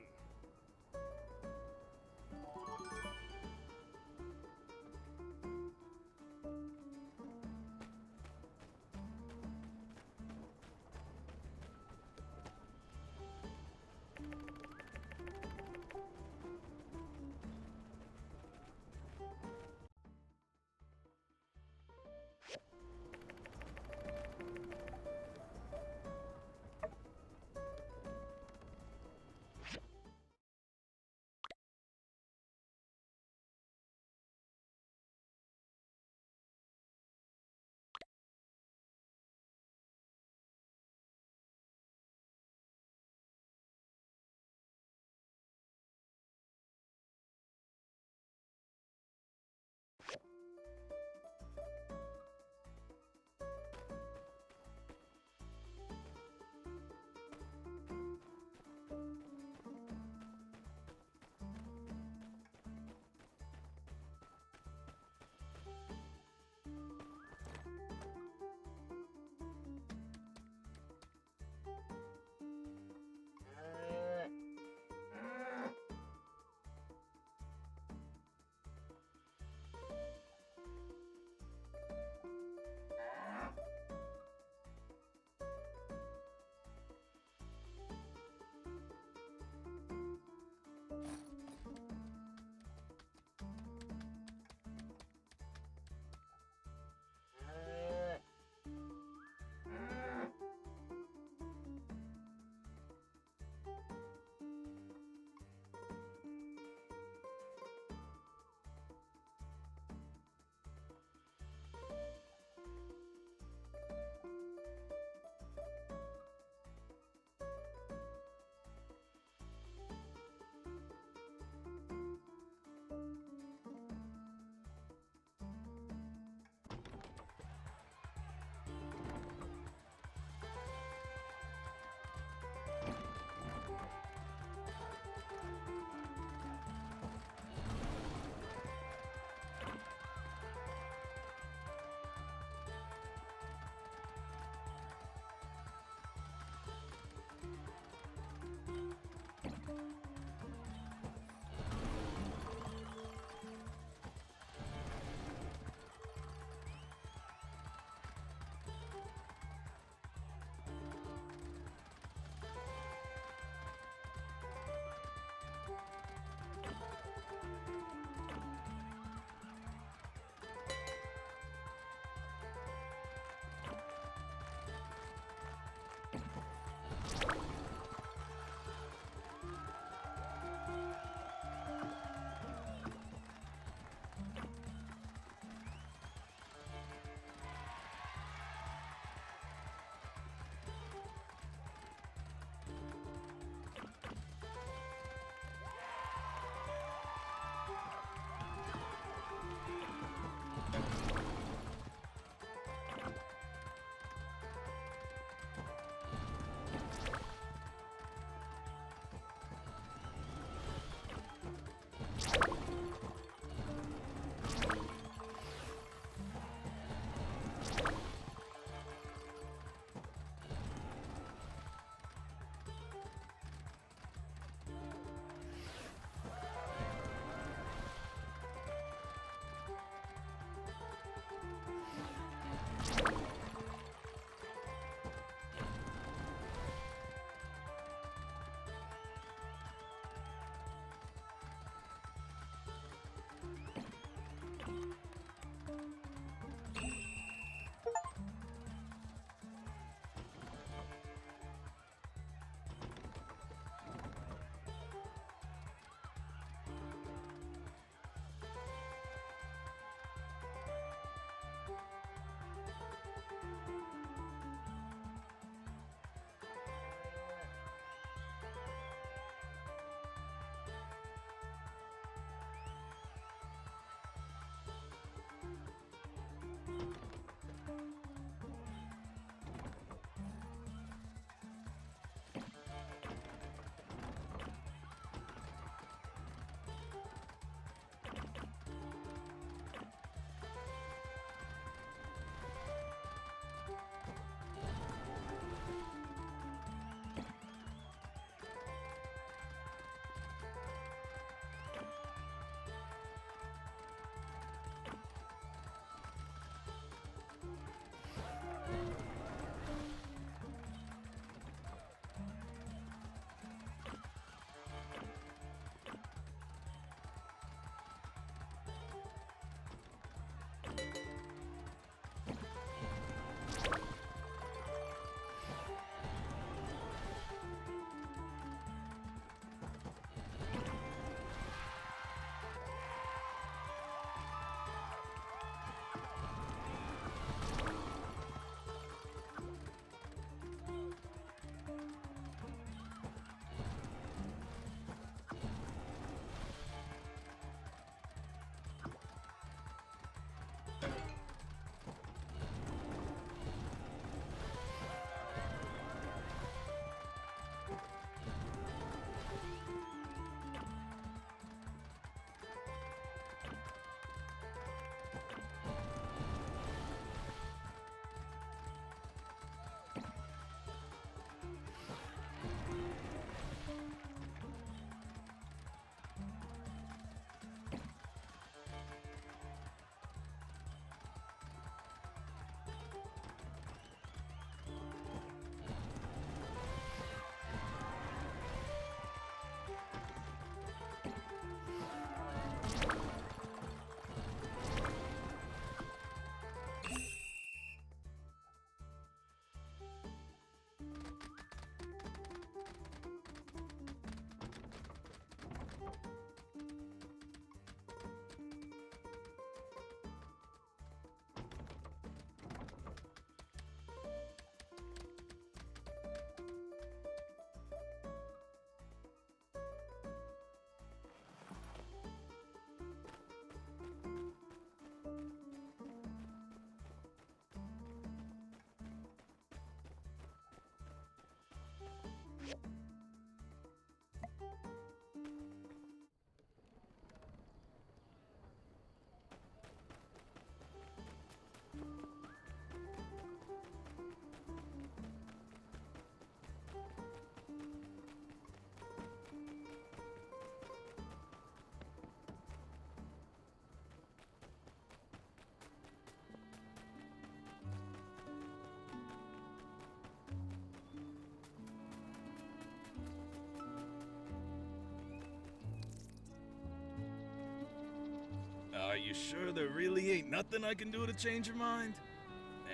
[SPEAKER 10] Are you sure there really ain't nothing I can do to change your mind?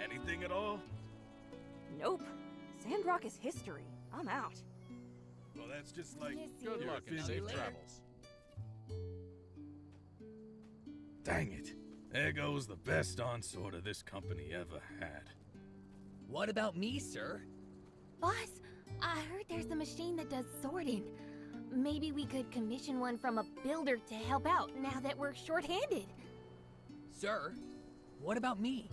[SPEAKER 10] Anything at all?
[SPEAKER 9] Nope. Sandrock is history. I'm out.
[SPEAKER 10] Well, that's just like...
[SPEAKER 5] Good luck and safe travels.
[SPEAKER 10] Dang it. There goes the best on-sort of this company ever had.
[SPEAKER 15] What about me, sir?
[SPEAKER 11] Boss, I heard there's a machine that does sorting. Maybe we could commission one from a builder to help out now that we're short-handed.
[SPEAKER 15] Sir, what about me?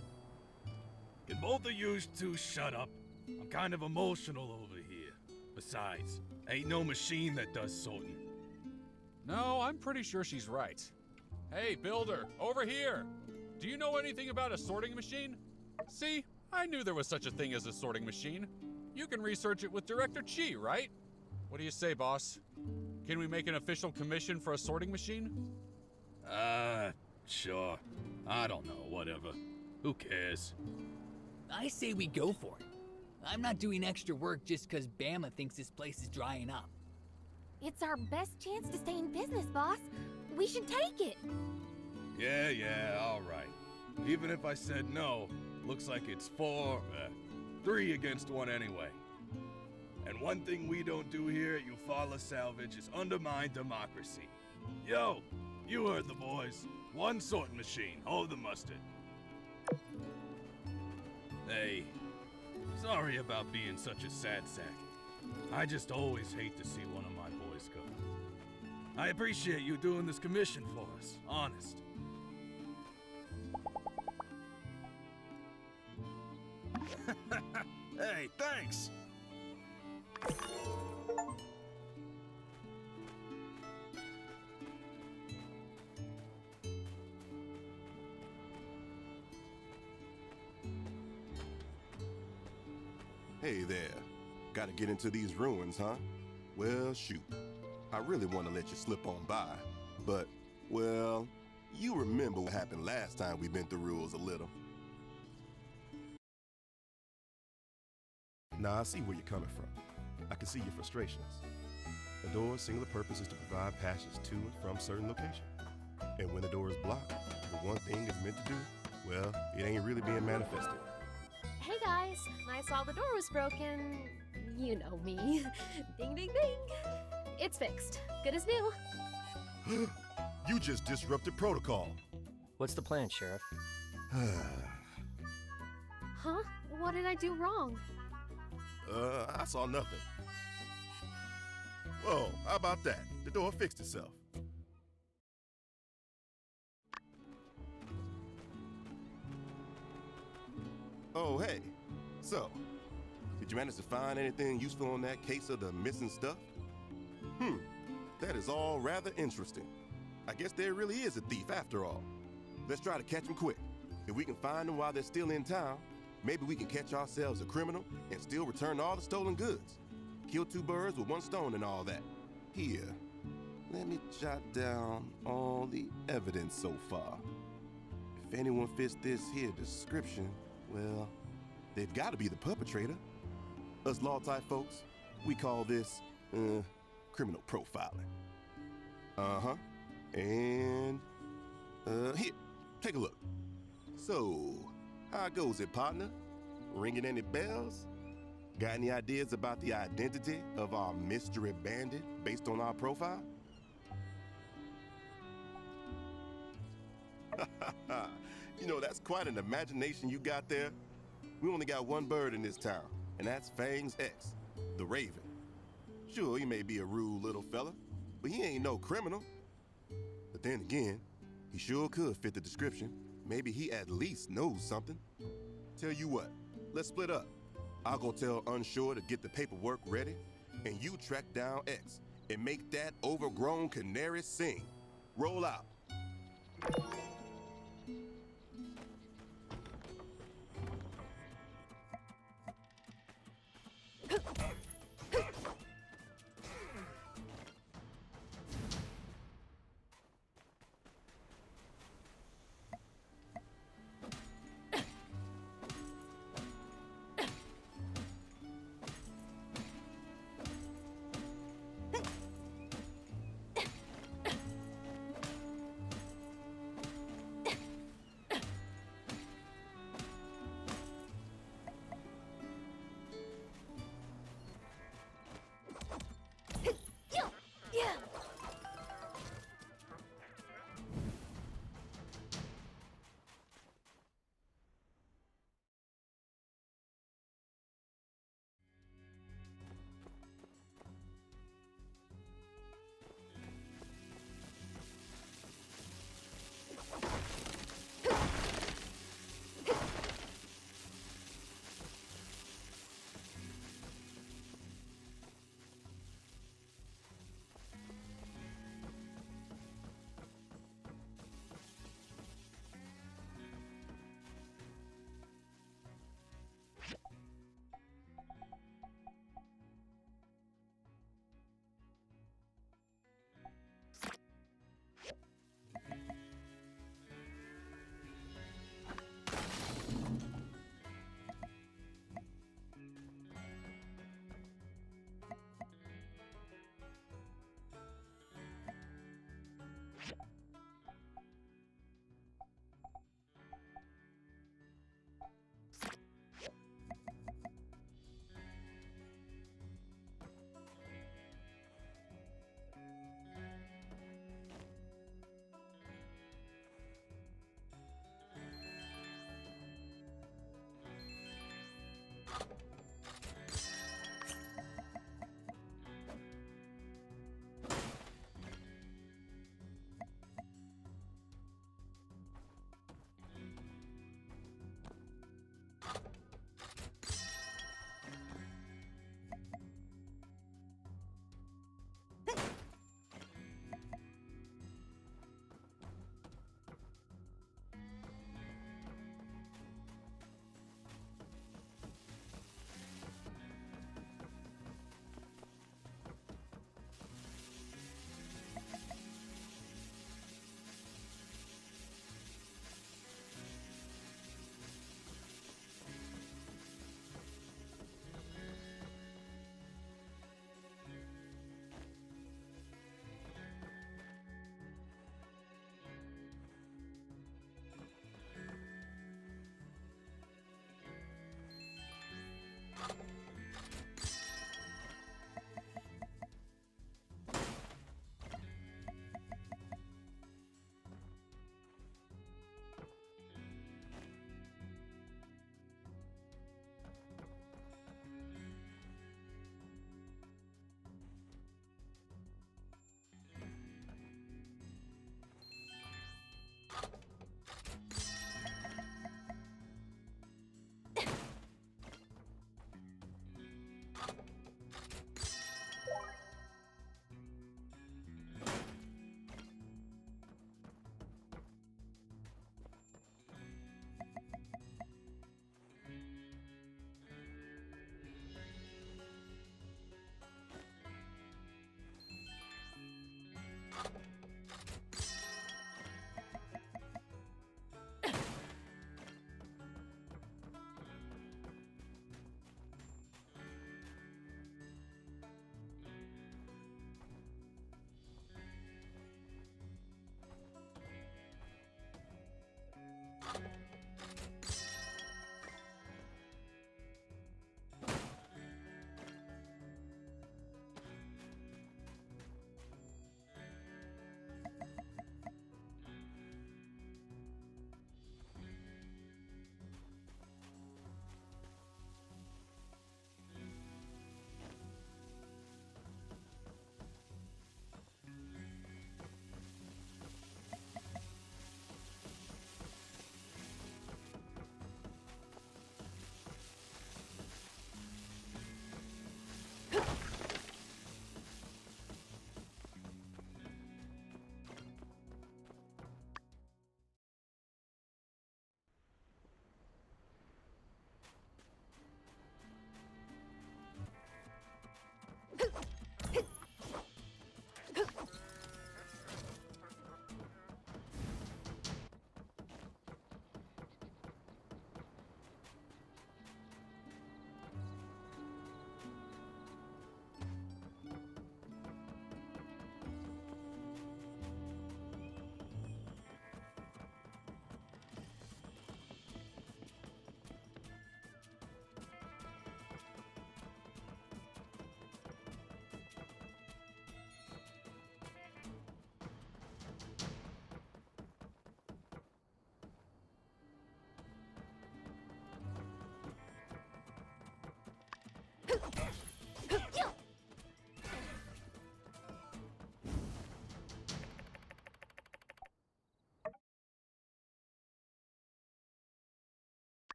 [SPEAKER 10] Can both of you two shut up? I'm kind of emotional over here. Besides, ain't no machine that does sorting.
[SPEAKER 5] No, I'm pretty sure she's right. Hey, builder, over here! Do you know anything about a sorting machine? See, I knew there was such a thing as a sorting machine. You can research it with Director Chi, right? What do you say, boss? Can we make an official commission for a sorting machine?
[SPEAKER 10] Sure. I don't know, whatever. Who cares?
[SPEAKER 15] I say we go for it. I'm not doing extra work just because Bama thinks this place is drying up.
[SPEAKER 11] It's our best chance to stay in business, boss. We should take it.
[SPEAKER 10] Yeah, all right. Even if I said no, looks like it's 3 against 1 anyway. And one thing we don't do here at Eufaula Salvage is undermine democracy. Yo, you heard the boys. One sorting machine, hold the mustard. Hey, sorry about being such a sad sack. I just always hate to see one of my boys go. I appreciate you doing this commission for us, honest. Hey, thanks!
[SPEAKER 3] Hey there. Gotta get into these ruins, huh? Well, shoot. I really want to let you slip on by, but, well, you remember what happened last time we bent the rules a little.
[SPEAKER 22] Now, I see where you're coming from. I can see your frustrations. The door's singular purpose is to provide passage to and from certain locations. And when the door is blocked, the one thing it's meant to do, well, it ain't really being manifested.
[SPEAKER 11] Hey guys, I saw the door was broken. You know me. Ding, ding, ding. It's fixed. Good as new.
[SPEAKER 22] You just disrupted protocol.
[SPEAKER 13] What's the plan, Sheriff?
[SPEAKER 11] Huh? What did I do wrong?
[SPEAKER 22] I saw nothing. Whoa, how about that? The door fixed itself.
[SPEAKER 3] Oh, hey. So, did you manage to find anything useful on that case of the missing stuff? That is all rather interesting. I guess there really is a thief after all. Let's try to catch him quick. If we can find them while they're still in town, maybe we can catch ourselves a criminal and still return all the stolen goods. Kill 2 birds with 1 stone and all that. Here, let me jot down all the evidence so far. If anyone fits this here description, well, they've got to be the perpetrator. Us law-type folks, we call this, criminal profiling. And, here, take a look. So, how goes it, partner? Ringing any bells? Got any ideas about the identity of our mystery bandit based on our profile? You know, that's quite an imagination you got there. We only got 1 bird in this town, and that's Fang's ex, the Raven. Sure, he may be a rude little fella, but he ain't no criminal. But then again, he sure could fit the description. Maybe he at least knows something. Tell you what, let's split up. I'll go tell Unsure to get the paperwork ready, and you track down X and make that overgrown canary sing. Roll out.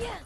[SPEAKER 11] Yeah.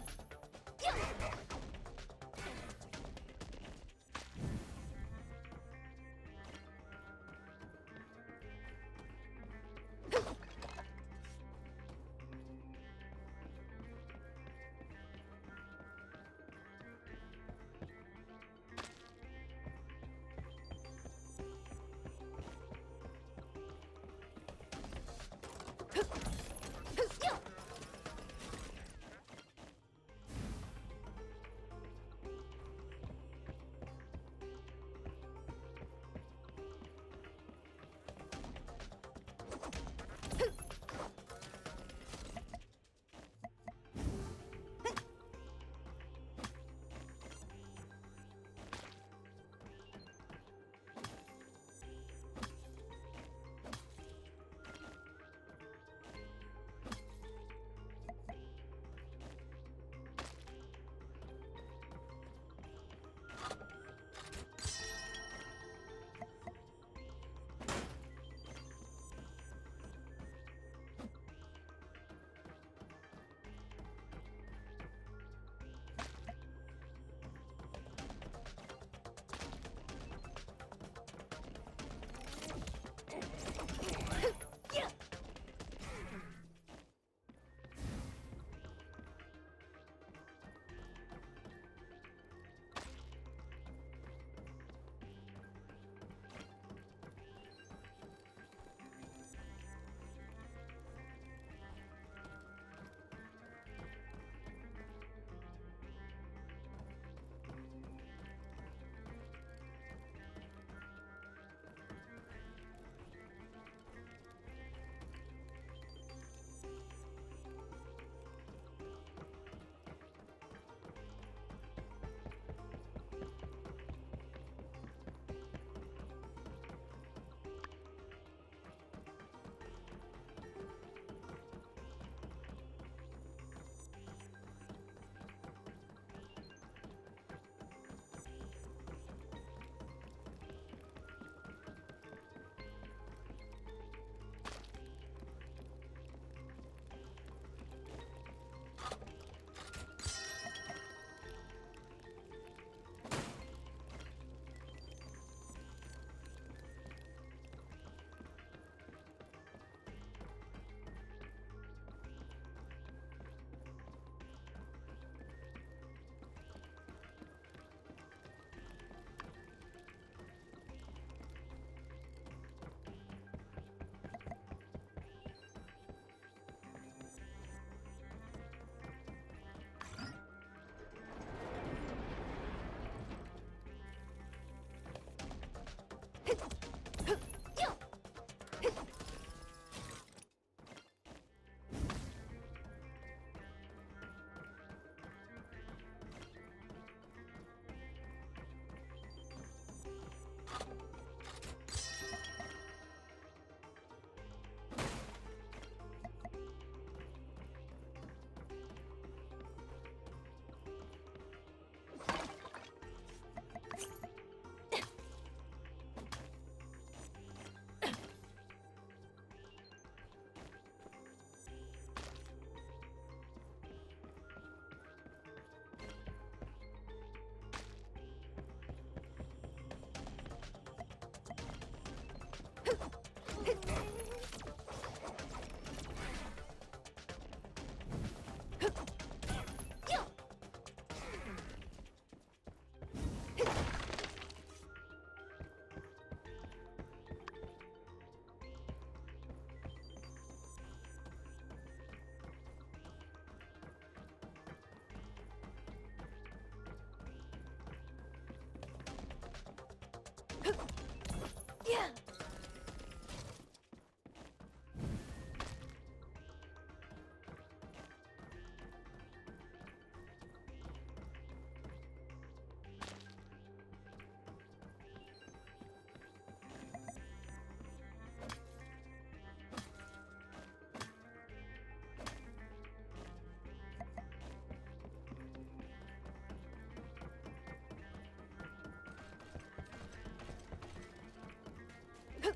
[SPEAKER 21] Yeah.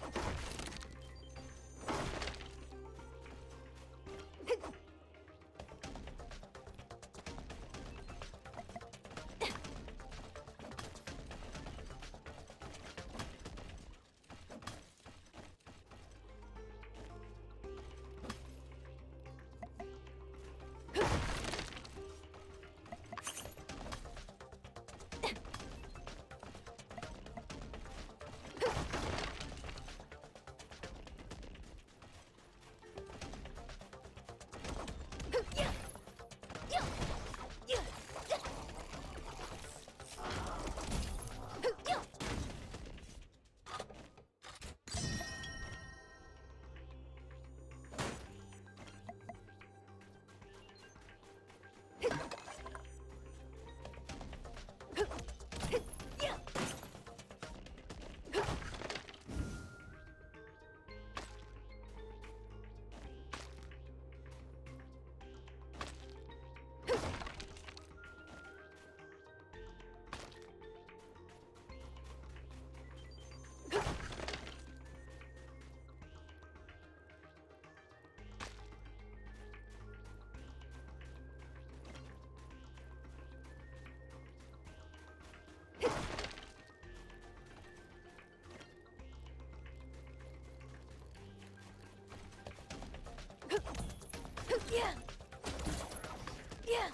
[SPEAKER 21] Yeah.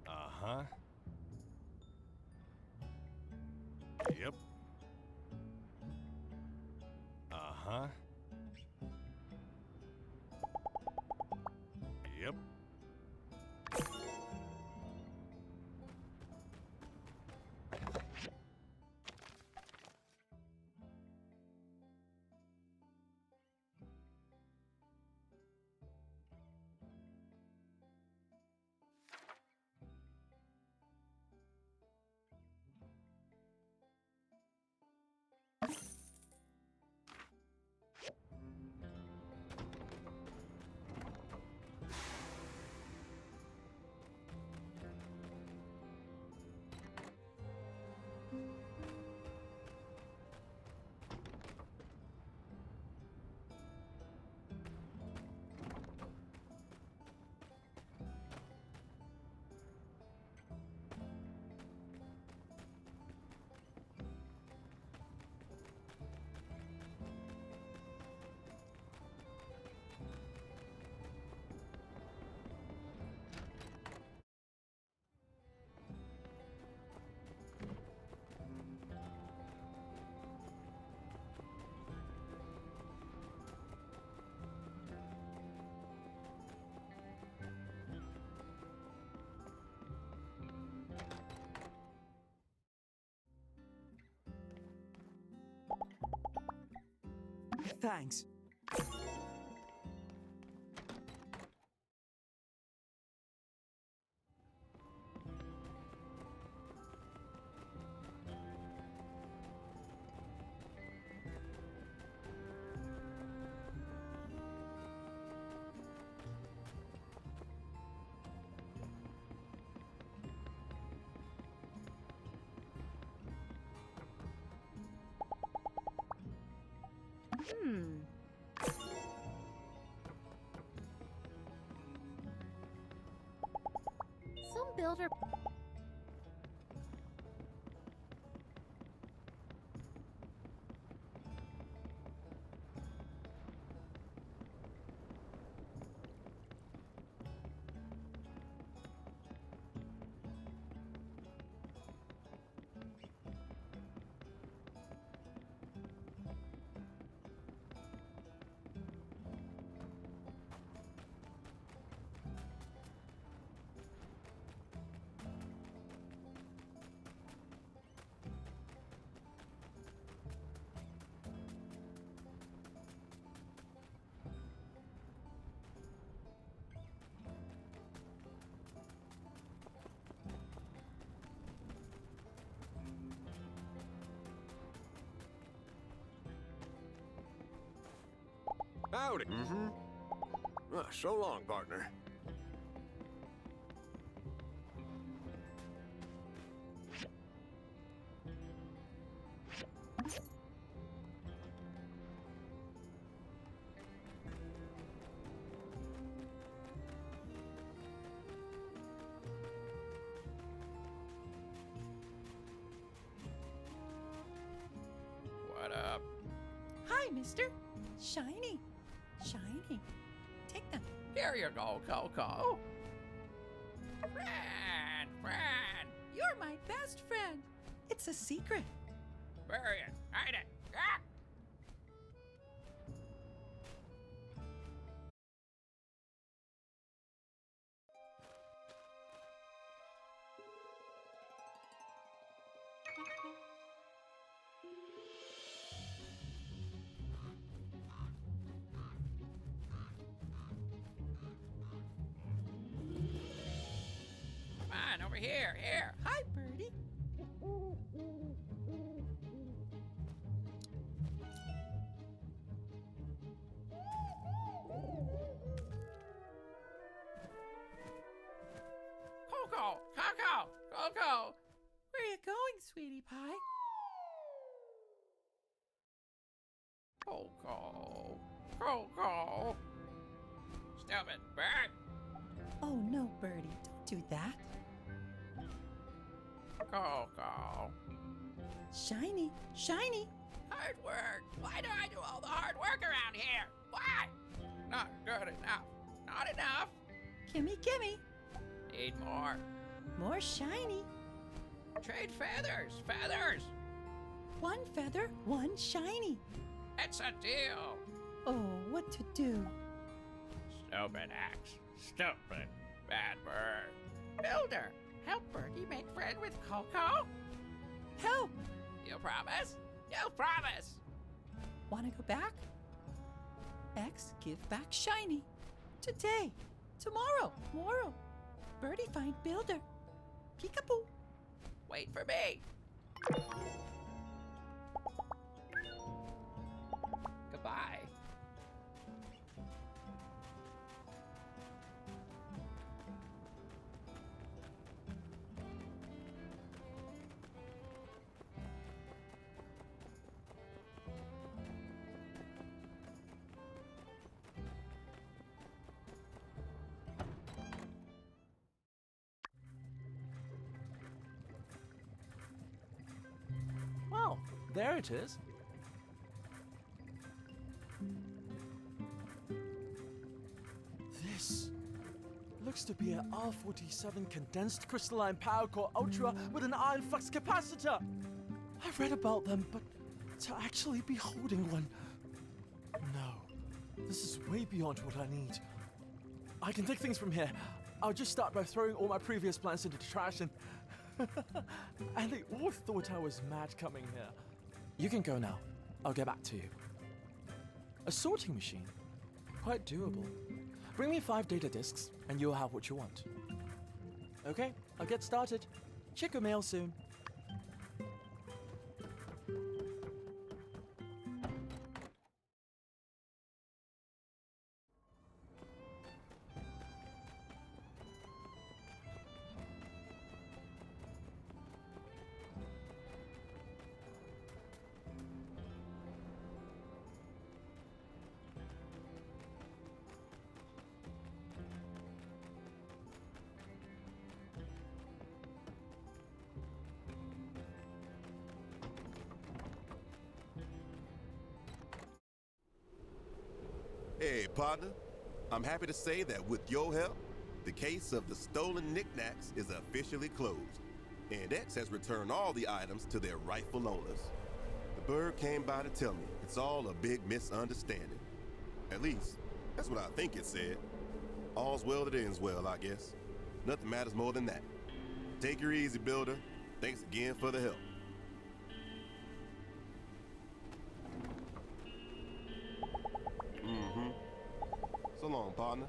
[SPEAKER 6] Uh-huh. Yep. Uh-huh. Yep.
[SPEAKER 2] Thanks.
[SPEAKER 11] Some builder.
[SPEAKER 20] Howdy. Mm-hmm. So long, partner.
[SPEAKER 18] What up?
[SPEAKER 16] Hi, mister. Shiny. Shiny. Take them.
[SPEAKER 18] Here you go, Coco. Friend, friend.
[SPEAKER 16] You're my best friend. It's a secret.
[SPEAKER 18] Bury it. Hide it. Ah! Come on, over here, here.
[SPEAKER 16] Hi, Birdie.
[SPEAKER 18] Coco, Coco, Coco.
[SPEAKER 16] Where are you going, sweetie pie?
[SPEAKER 18] Coco, Coco. Stupid bird.
[SPEAKER 16] Oh, no, Birdie. Don't do that.
[SPEAKER 18] Coco.
[SPEAKER 16] Shiny. Shiny.
[SPEAKER 18] Hard work. Why do I do all the hard work around here? Why? Not good enough. Not enough.
[SPEAKER 16] Gimme, gimme.
[SPEAKER 18] Need more.
[SPEAKER 16] More shiny.
[SPEAKER 18] Trade feathers. Feathers.
[SPEAKER 16] One feather, one shiny.
[SPEAKER 18] It's a deal.
[SPEAKER 16] Oh, what to do?
[SPEAKER 18] Stupid axe. Stupid. Bad bird. Builder. Help Birdie make friend with Coco.
[SPEAKER 16] Help!
[SPEAKER 18] You promise? You promise.
[SPEAKER 16] Wanna go back? X, give back shiny. Today. Tomorrow. Tomorrow. Birdie find builder. Peekaboo.
[SPEAKER 18] Wait for me. Goodbye.
[SPEAKER 17] Well, there it is. This looks to be an R47 condensed crystalline power core ultra with an iron flux capacitor. I've read about them, but to actually be holding one, no. This is way beyond what I need. I can take things from here. I'll just start by throwing all my previous plans into the trash and and they all thought I was mad coming here. You can go now. I'll get back to you. A sorting machine? Quite doable. Bring me 5 data disks, and you'll have what you want. Okay, I'll get started. Check your mail soon.
[SPEAKER 3] Hey, partner. I'm happy to say that with your help, the case of the stolen knickknacks is officially closed, and X has returned all the items to their rightful owners. The bird came by to tell me it's all a big misunderstanding. At least, that's what I think it said. All's well that ends well, I guess. Nothing matters more than that. Take her easy, builder. Thanks again for the help. Mm-hmm. So long, partner.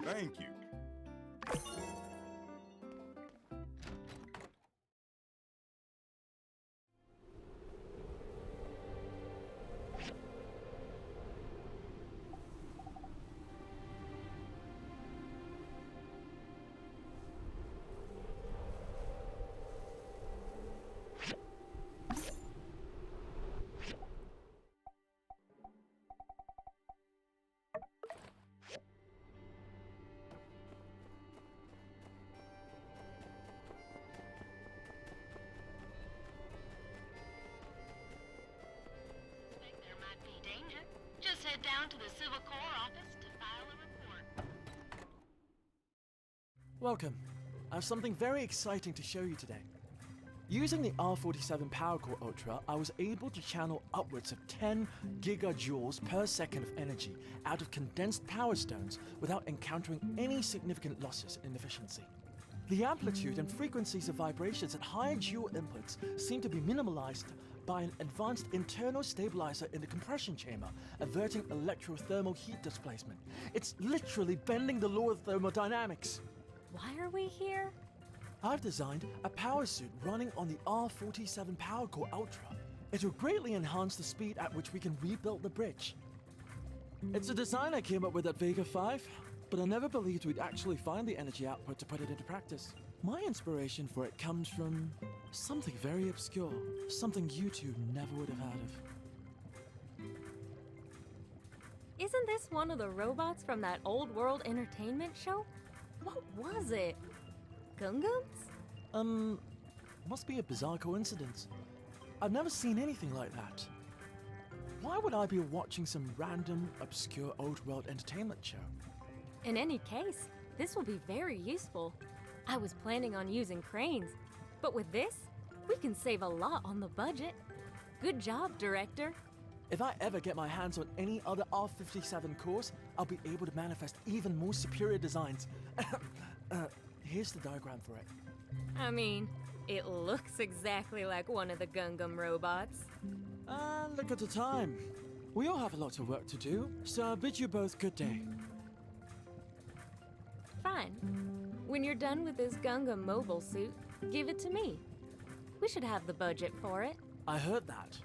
[SPEAKER 20] Thank you.
[SPEAKER 14] Just head down to the Civil Corps office to file a report.
[SPEAKER 17] Welcome. I have something very exciting to show you today. Using the R47 Power Core Ultra, I was able to channel upwards of 10 gigajoules per second of energy out of condensed power stones without encountering any significant losses in efficiency. The amplitude and frequencies of vibrations at higher joule inputs seem to be minimalized by an advanced internal stabilizer in the compression chamber, averting electrothermal heat displacement. It's literally bending the law of thermodynamics.
[SPEAKER 21] Why are we here?
[SPEAKER 17] I've designed a power suit running on the R47 Power Core Ultra. It will greatly enhance the speed at which we can rebuild the bridge. It's a design I came up with at Vega 5, but I never believed we'd actually find the energy output to put it into practice. My inspiration for it comes from something very obscure, something you two never would have heard of.
[SPEAKER 21] Isn't this one of the robots from that old world entertainment show? What was it? Gungans?
[SPEAKER 17] Must be a bizarre coincidence. I've never seen anything like that. Why would I be watching some random, obscure old world entertainment show?
[SPEAKER 21] In any case, this will be very useful. I was planning on using cranes, but with this, we can save a lot on the budget. Good job, Director.
[SPEAKER 17] If I ever get my hands on any other R57 cores, I'll be able to manifest even more superior designs. Here's the diagram for it.
[SPEAKER 21] I mean, it looks exactly like one of the Gungam robots.
[SPEAKER 17] Look at the time. We all have a lot of work to do, so I bid you both good day.
[SPEAKER 21] Fine. When you're done with this Gungam mobile suit, give it to me. We should have the budget for it.
[SPEAKER 17] I heard that.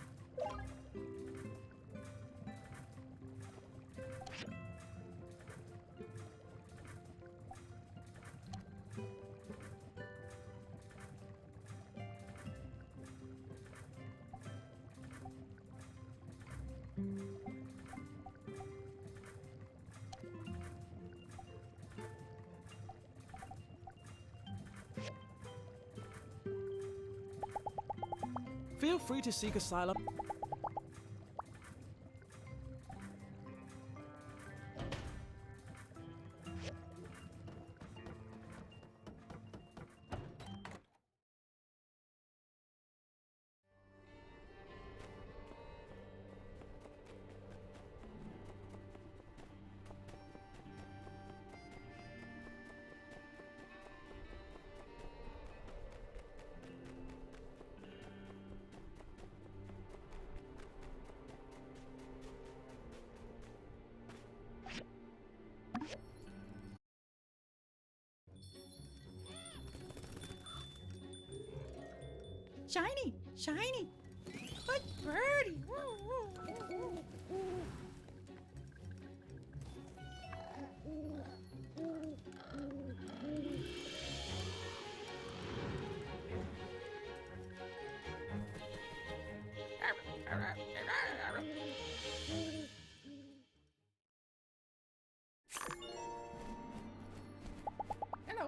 [SPEAKER 17] Feel free to seek asylum.
[SPEAKER 16] Shiny! Shiny! Good birdie! Hello.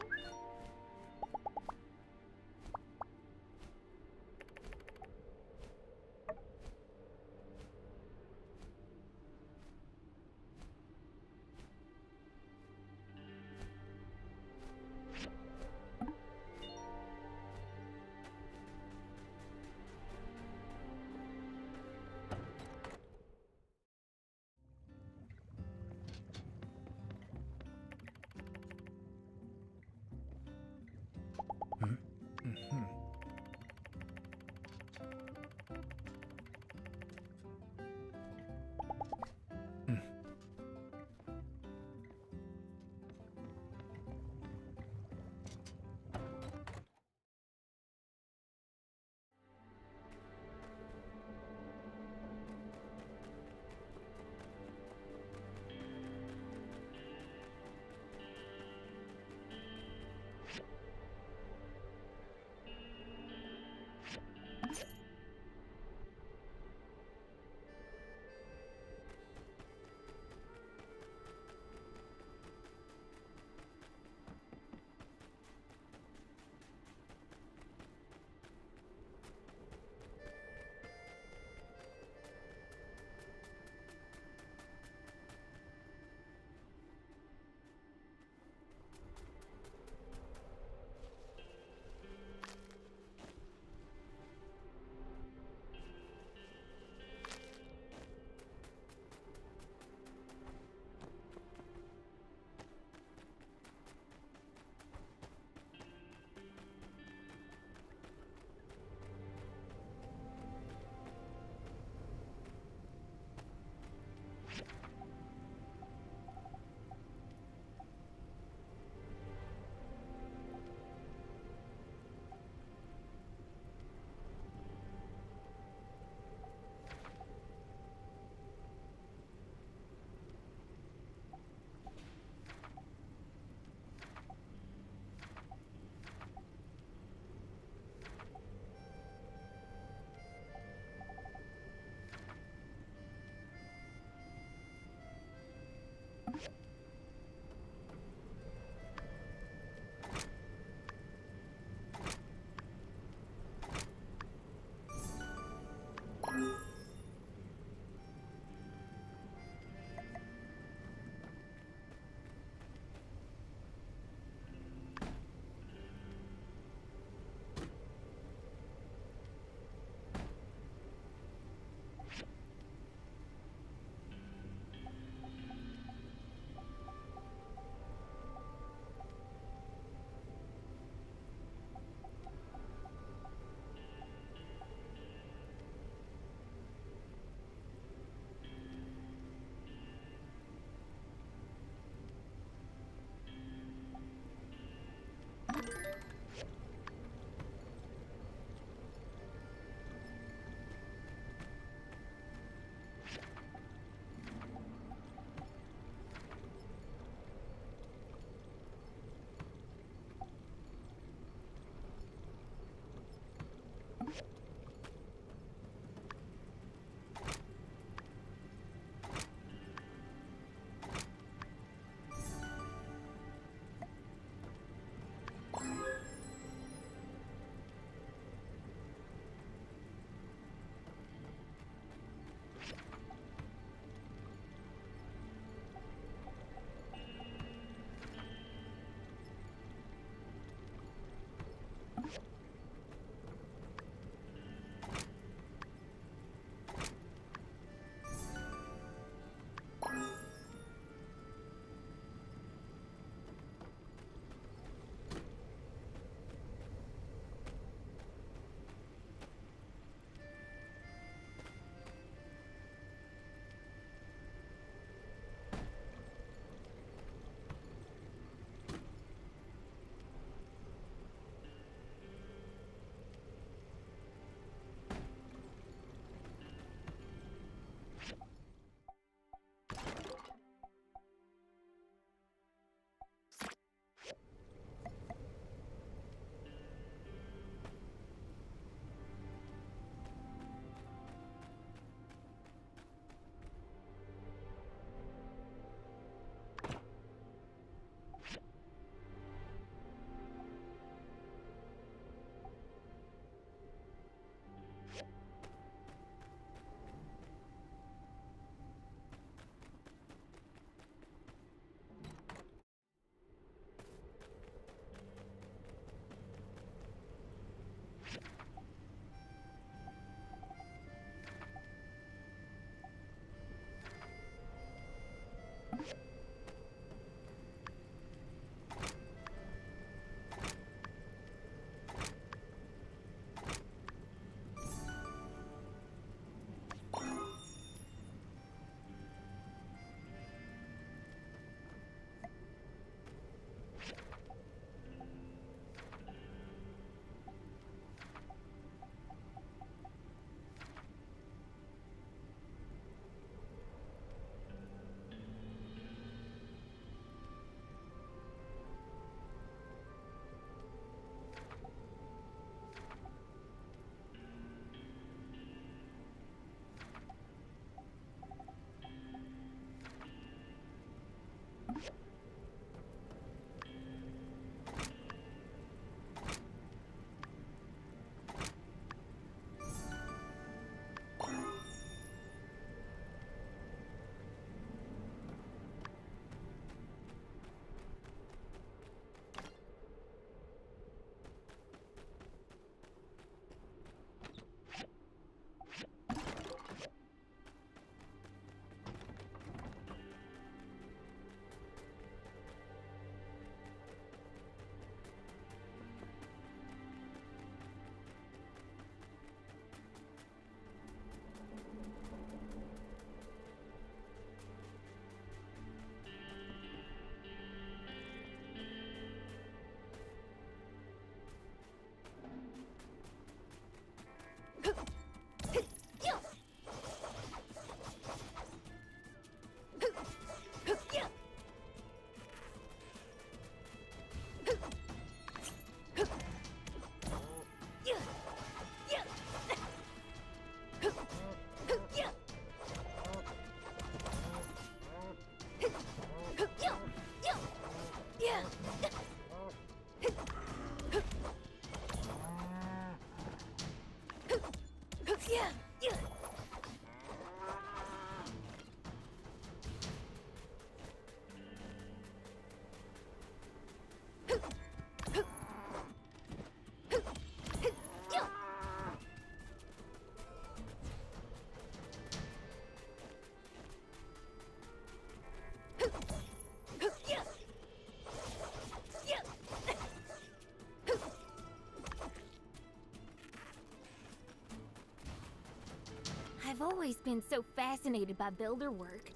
[SPEAKER 8] always been so fascinated by builder work.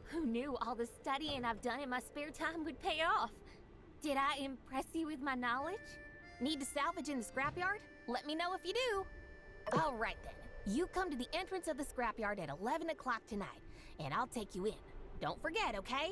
[SPEAKER 8] Who knew all the studying I've done in my spare time would pay off? Did I impress you with my knowledge? Need to salvage in the scrapyard? Let me know if you do. All right then. You come to the entrance of the scrapyard at 11 o'clock tonight, and I'll take you in. Don't forget, okay?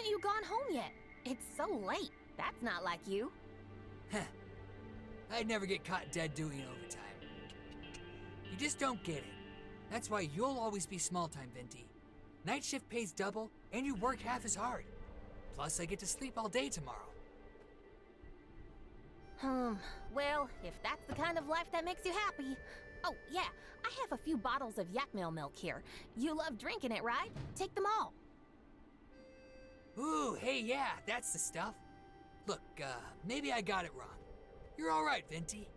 [SPEAKER 8] haven't you gone home yet? It's so late. That's not like you.
[SPEAKER 15] Heh. I'd never get caught dead doing overtime. You just don't get it. That's why you'll always be small time, Venti. Night shift pays double, and you work half as hard. Plus, I get to sleep all day tomorrow.
[SPEAKER 8] Well, if that's the kind of life that makes you happy. Oh, yeah, I have a few bottles of yak milk here. You love drinking it, right? Take them all.
[SPEAKER 15] Ooh, hey, yeah, that's the stuff. Look, maybe I got it wrong. You're all right, Venti.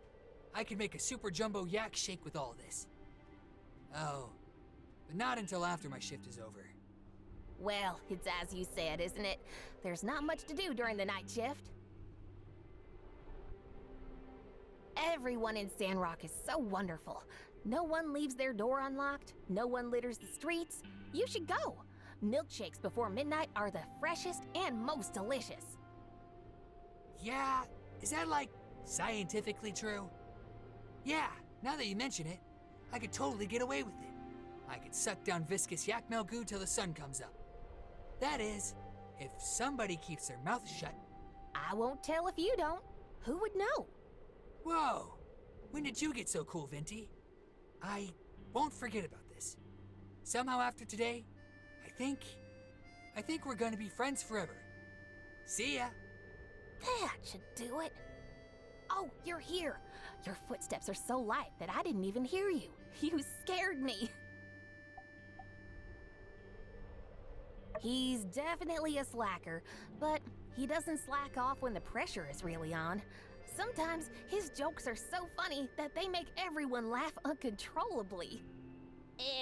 [SPEAKER 15] I can make a super jumbo yak shake with all this. Oh, but not until after my shift is over.
[SPEAKER 8] Well, it's as you said, isn't it? There's not much to do during the night shift. Everyone in Sandrock is so wonderful. No one leaves their door unlocked. No one litters the streets. You should go. Milkshakes before midnight are the freshest and most delicious.
[SPEAKER 15] Yeah, is that like scientifically true? Yeah, now that you mention it, I could totally get away with it. I could suck down viscous yak milk goo till the sun comes up. That is, if somebody keeps their mouth shut.
[SPEAKER 8] I won't tell if you don't. Who would know?
[SPEAKER 15] Whoa! When did you get so cool, Venti? I won't forget about this. Somehow after today, I think we're gonna be friends forever. See ya!
[SPEAKER 8] That should do it. Oh, you're here. Your footsteps are so light that I didn't even hear you. You scared me. He's definitely a slacker, but he doesn't slack off when the pressure is really on. Sometimes his jokes are so funny that they make everyone laugh uncontrollably.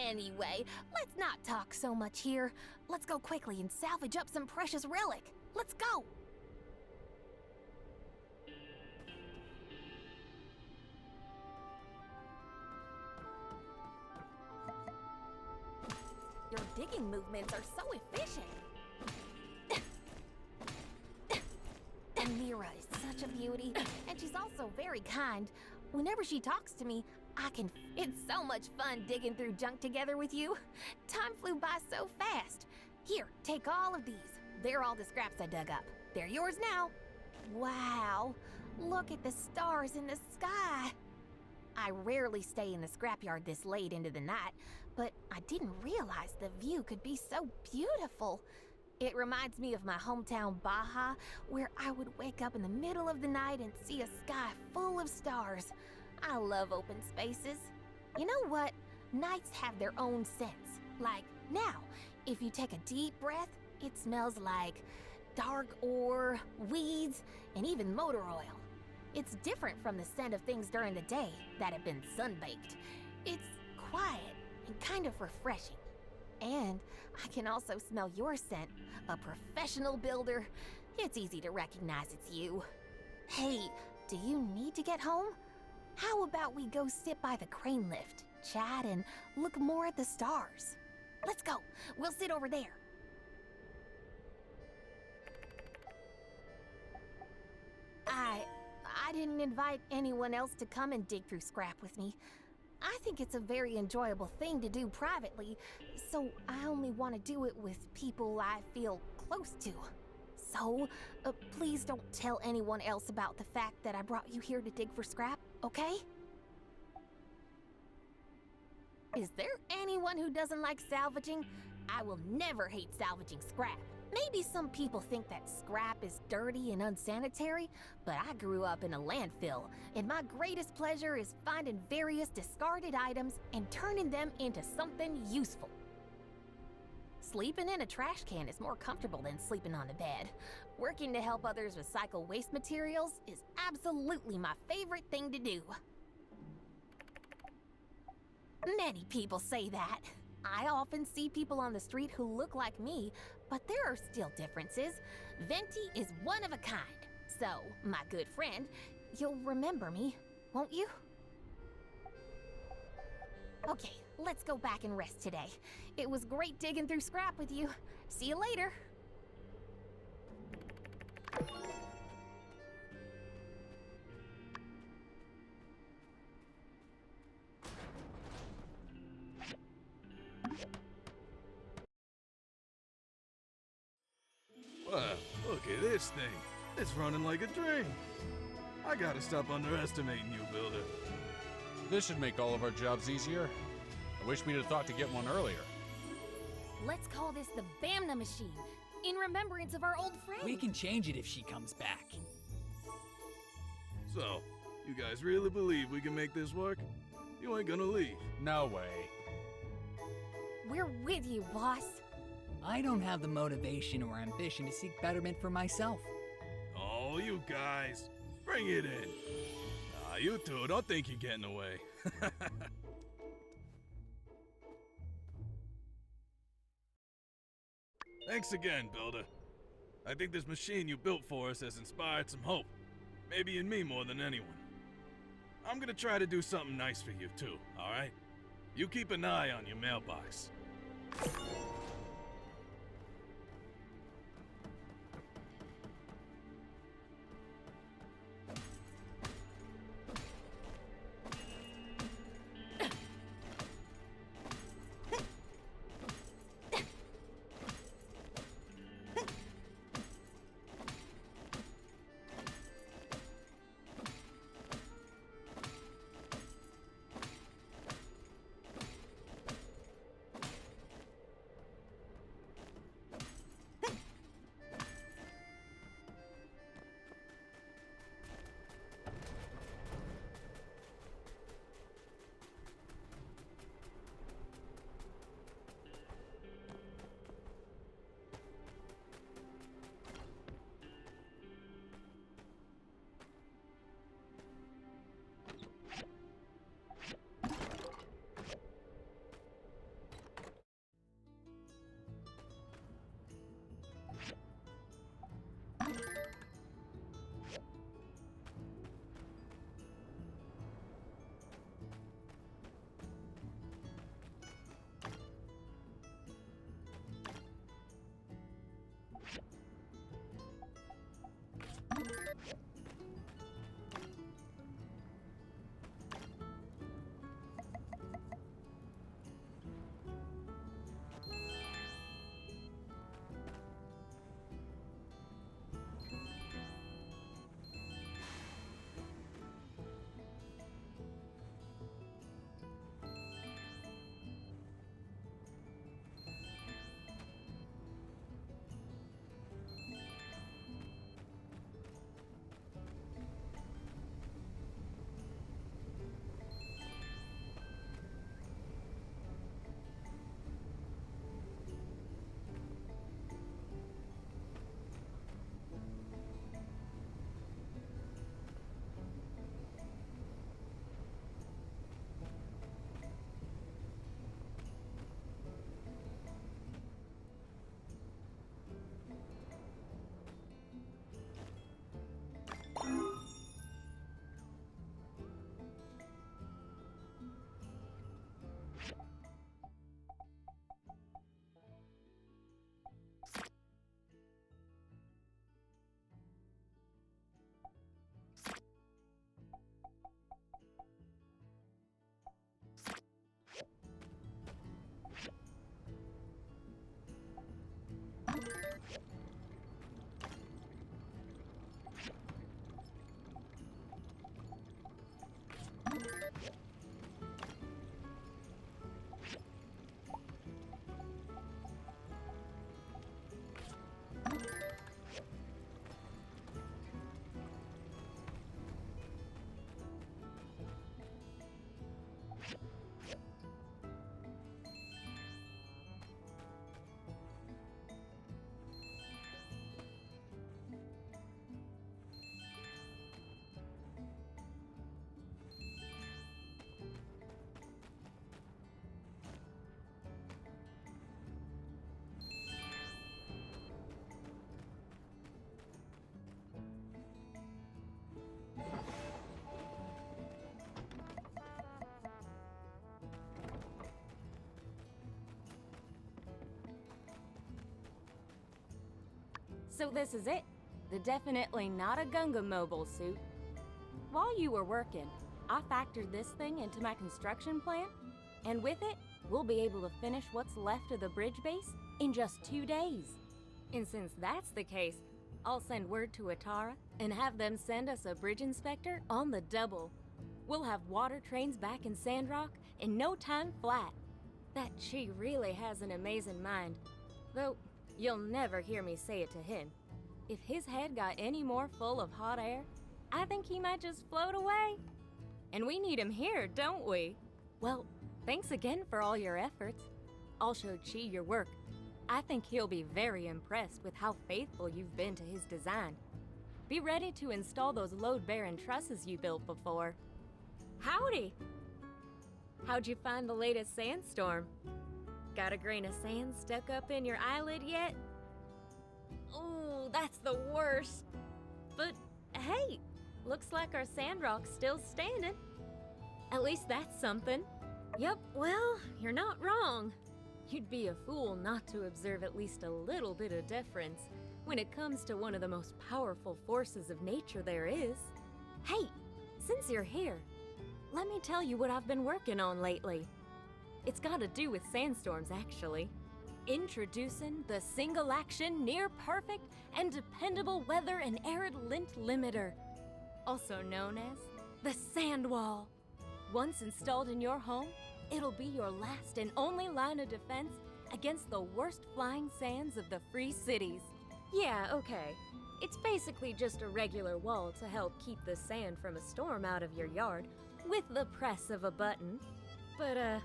[SPEAKER 8] Anyway, let's not talk so much here. Let's go quickly and salvage up some precious relic. Let's go! Your digging movements are so efficient. Amira is such a beauty, and she's also very kind. Whenever she talks to me, it's so much fun digging through junk together with you. Time flew by so fast. Here, take all of these. They're all the scraps I dug up. They're yours now. Wow, look at the stars in the sky. I rarely stay in the scrapyard this late into the night, but I didn't realize the view could be so beautiful. It reminds me of my hometown Baja, where I would wake up in the middle of the night and see a sky full of stars. I love open spaces. You know what? Nights have their own scents. Like now, if you take a deep breath, it smells like dark ore, weeds, and even motor oil. It's different from the scent of things during the day that have been sunbaked. It's quiet and kind of refreshing. And I can also smell your scent, a professional builder. It's easy to recognize it's you. Hey, do you need to get home? How about we go sit by the crane lift, chat, and look more at the stars? Let's go. We'll sit over there. I didn't invite anyone else to come and dig through scrap with me. I think it's a very enjoyable thing to do privately, so I only want to do it with people I feel close to. So, please don't tell anyone else about the fact that I brought you here to dig for scrap, okay? Is there anyone who doesn't like salvaging? I will never hate salvaging scrap. Maybe some people think that scrap is dirty and unsanitary, but I grew up in a landfill, and my greatest pleasure is finding various discarded items and turning them into something useful. Sleeping in a trash can is more comfortable than sleeping on a bed. Working to help others recycle waste materials is absolutely my favorite thing to do. Many people say that. I often see people on the street who look like me, but there are still differences. Venti is one of a kind. So, my good friend, you'll remember me, won't you? Okay, let's go back and rest today. It was great digging through scrap with you. See you later.
[SPEAKER 10] this thing. It's running like a dream. I gotta stop underestimating you, Builder.
[SPEAKER 5] This should make all of our jobs easier. I wish we'd have thought to get one earlier.
[SPEAKER 8] Let's call this the Bamna machine, in remembrance of our old friend.
[SPEAKER 15] We can change it if she comes back.
[SPEAKER 10] So, you guys really believe we can make this work? You ain't gonna leave.
[SPEAKER 5] No way.
[SPEAKER 8] We're with you, boss.
[SPEAKER 15] I don't have the motivation or ambition to seek betterment for myself.
[SPEAKER 10] Oh, you guys, bring it in. You two, don't think you're getting away. Thanks again, Builder. I think this machine you built for us has inspired some hope. Maybe in me more than anyone. I'm gonna try to do something nice for you too, alright? You keep an eye on your mailbox.
[SPEAKER 21] So this is it. The definitely not a Gunga mobile suit. While you were working, I factored this thing into my construction plan, and with it, we'll be able to finish what's left of the bridge base in just 2 days. And since that's the case, I'll send word to Atara and have them send us a bridge inspector on the double. We'll have water trains back in Sandrock in no time flat. That Chi really has an amazing mind, though you'll never hear me say it to him. If his head got any more full of hot air, I think he might just float away. And we need him here, don't we? Well, thanks again for all your efforts. I'll show Chi your work. I think he'll be very impressed with how faithful you've been to his design. Be ready to install those load-bearing trusses you built before. Howdy! How'd you find the latest sandstorm? Got a grain of sand stuck up in your eyelid yet? Ooh, that's the worst. But hey, looks like our Sandrock's still standing. At least that's something. Yep, well, you're not wrong. You'd be a fool not to observe at least a little bit of deference when it comes to one of the most powerful forces of nature there is. Hey, since you're here, let me tell you what I've been working on lately. It's got to do with sandstorms, actually. Introducing the single-action, near-perfect, and dependable weather and arid lint limiter, also known as the sand wall. Once installed in your home, it'll be your last and only line of defense against the worst flying sands of the free cities. Yeah, okay. It's basically just a regular wall to help keep the sand from a storm out of your yard with the press of a button. But,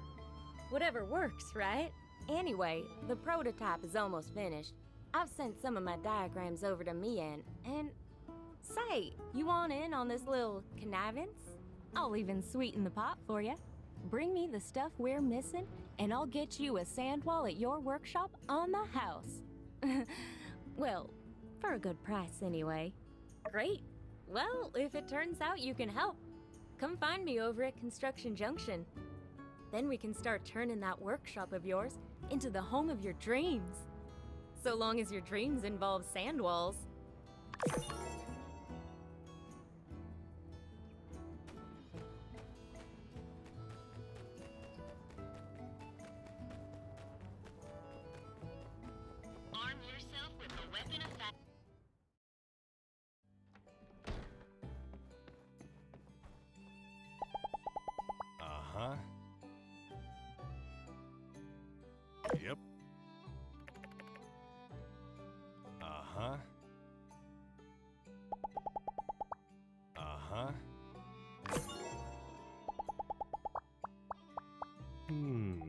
[SPEAKER 21] whatever works, right? Anyway, the prototype is almost finished. I've sent some of my diagrams over to Mian, and say, you want in on this little connivance? I'll even sweeten the pot for you. Bring me the stuff we're missing, and I'll get you a sand wall at your workshop on the house. Well, for a good price anyway. Great. Well, if it turns out you can help, come find me over at Construction Junction. Then we can start turning that workshop of yours into the home of your dreams. So long as your dreams involve sand walls.
[SPEAKER 14] Arm yourself with a weapon of fire.
[SPEAKER 6] Uh-huh. Yep. Uh-huh. Uh-huh. Hmm.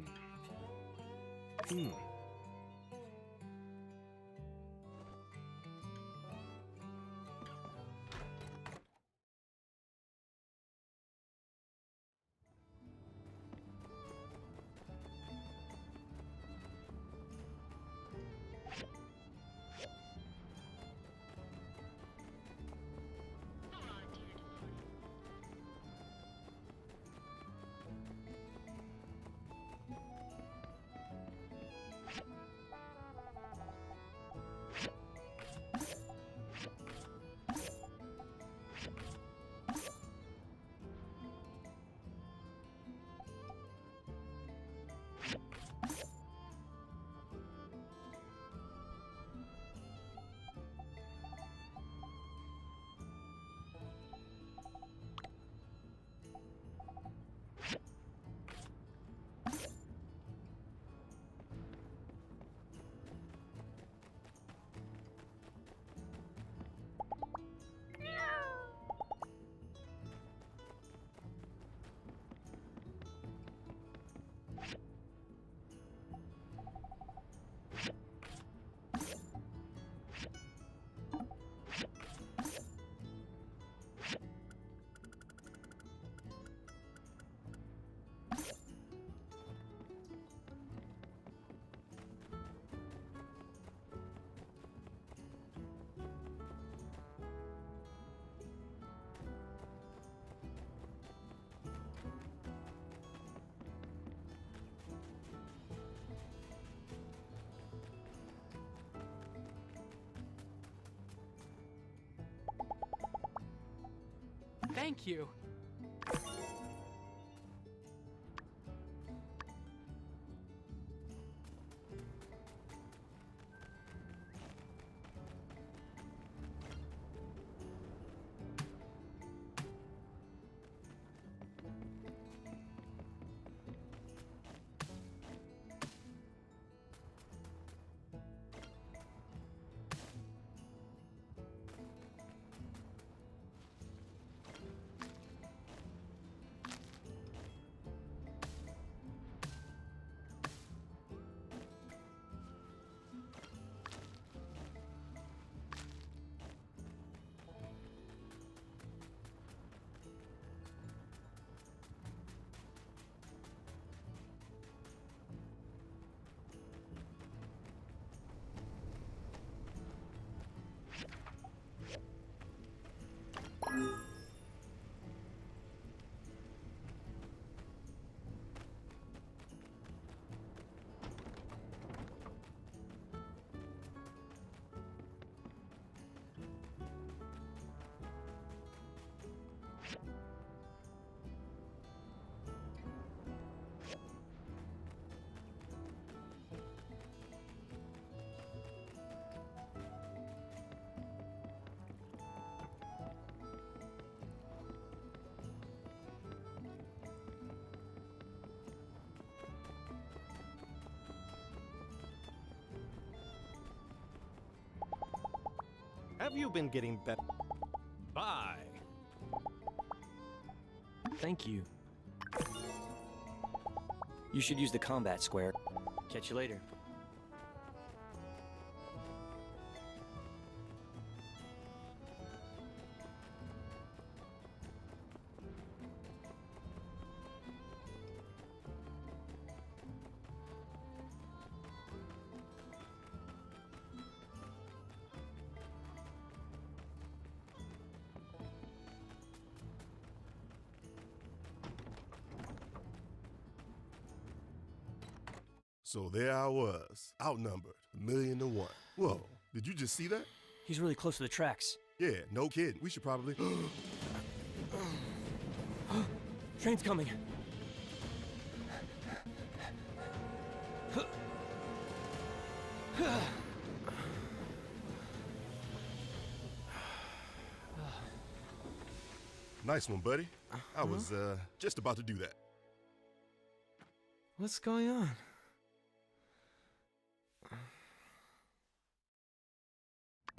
[SPEAKER 7] Thank you.
[SPEAKER 12] Have you been getting better? Bye.
[SPEAKER 13] Thank you. You should use the combat square. Catch you later.
[SPEAKER 3] So there I was, outnumbered, 1,000,000-1. Whoa, did you just see that?
[SPEAKER 13] He's really close to the tracks.
[SPEAKER 3] Yeah, no kidding. We should probably...
[SPEAKER 13] Train's coming.
[SPEAKER 3] Nice one, buddy. I was, just about to do that.
[SPEAKER 19] What's going on?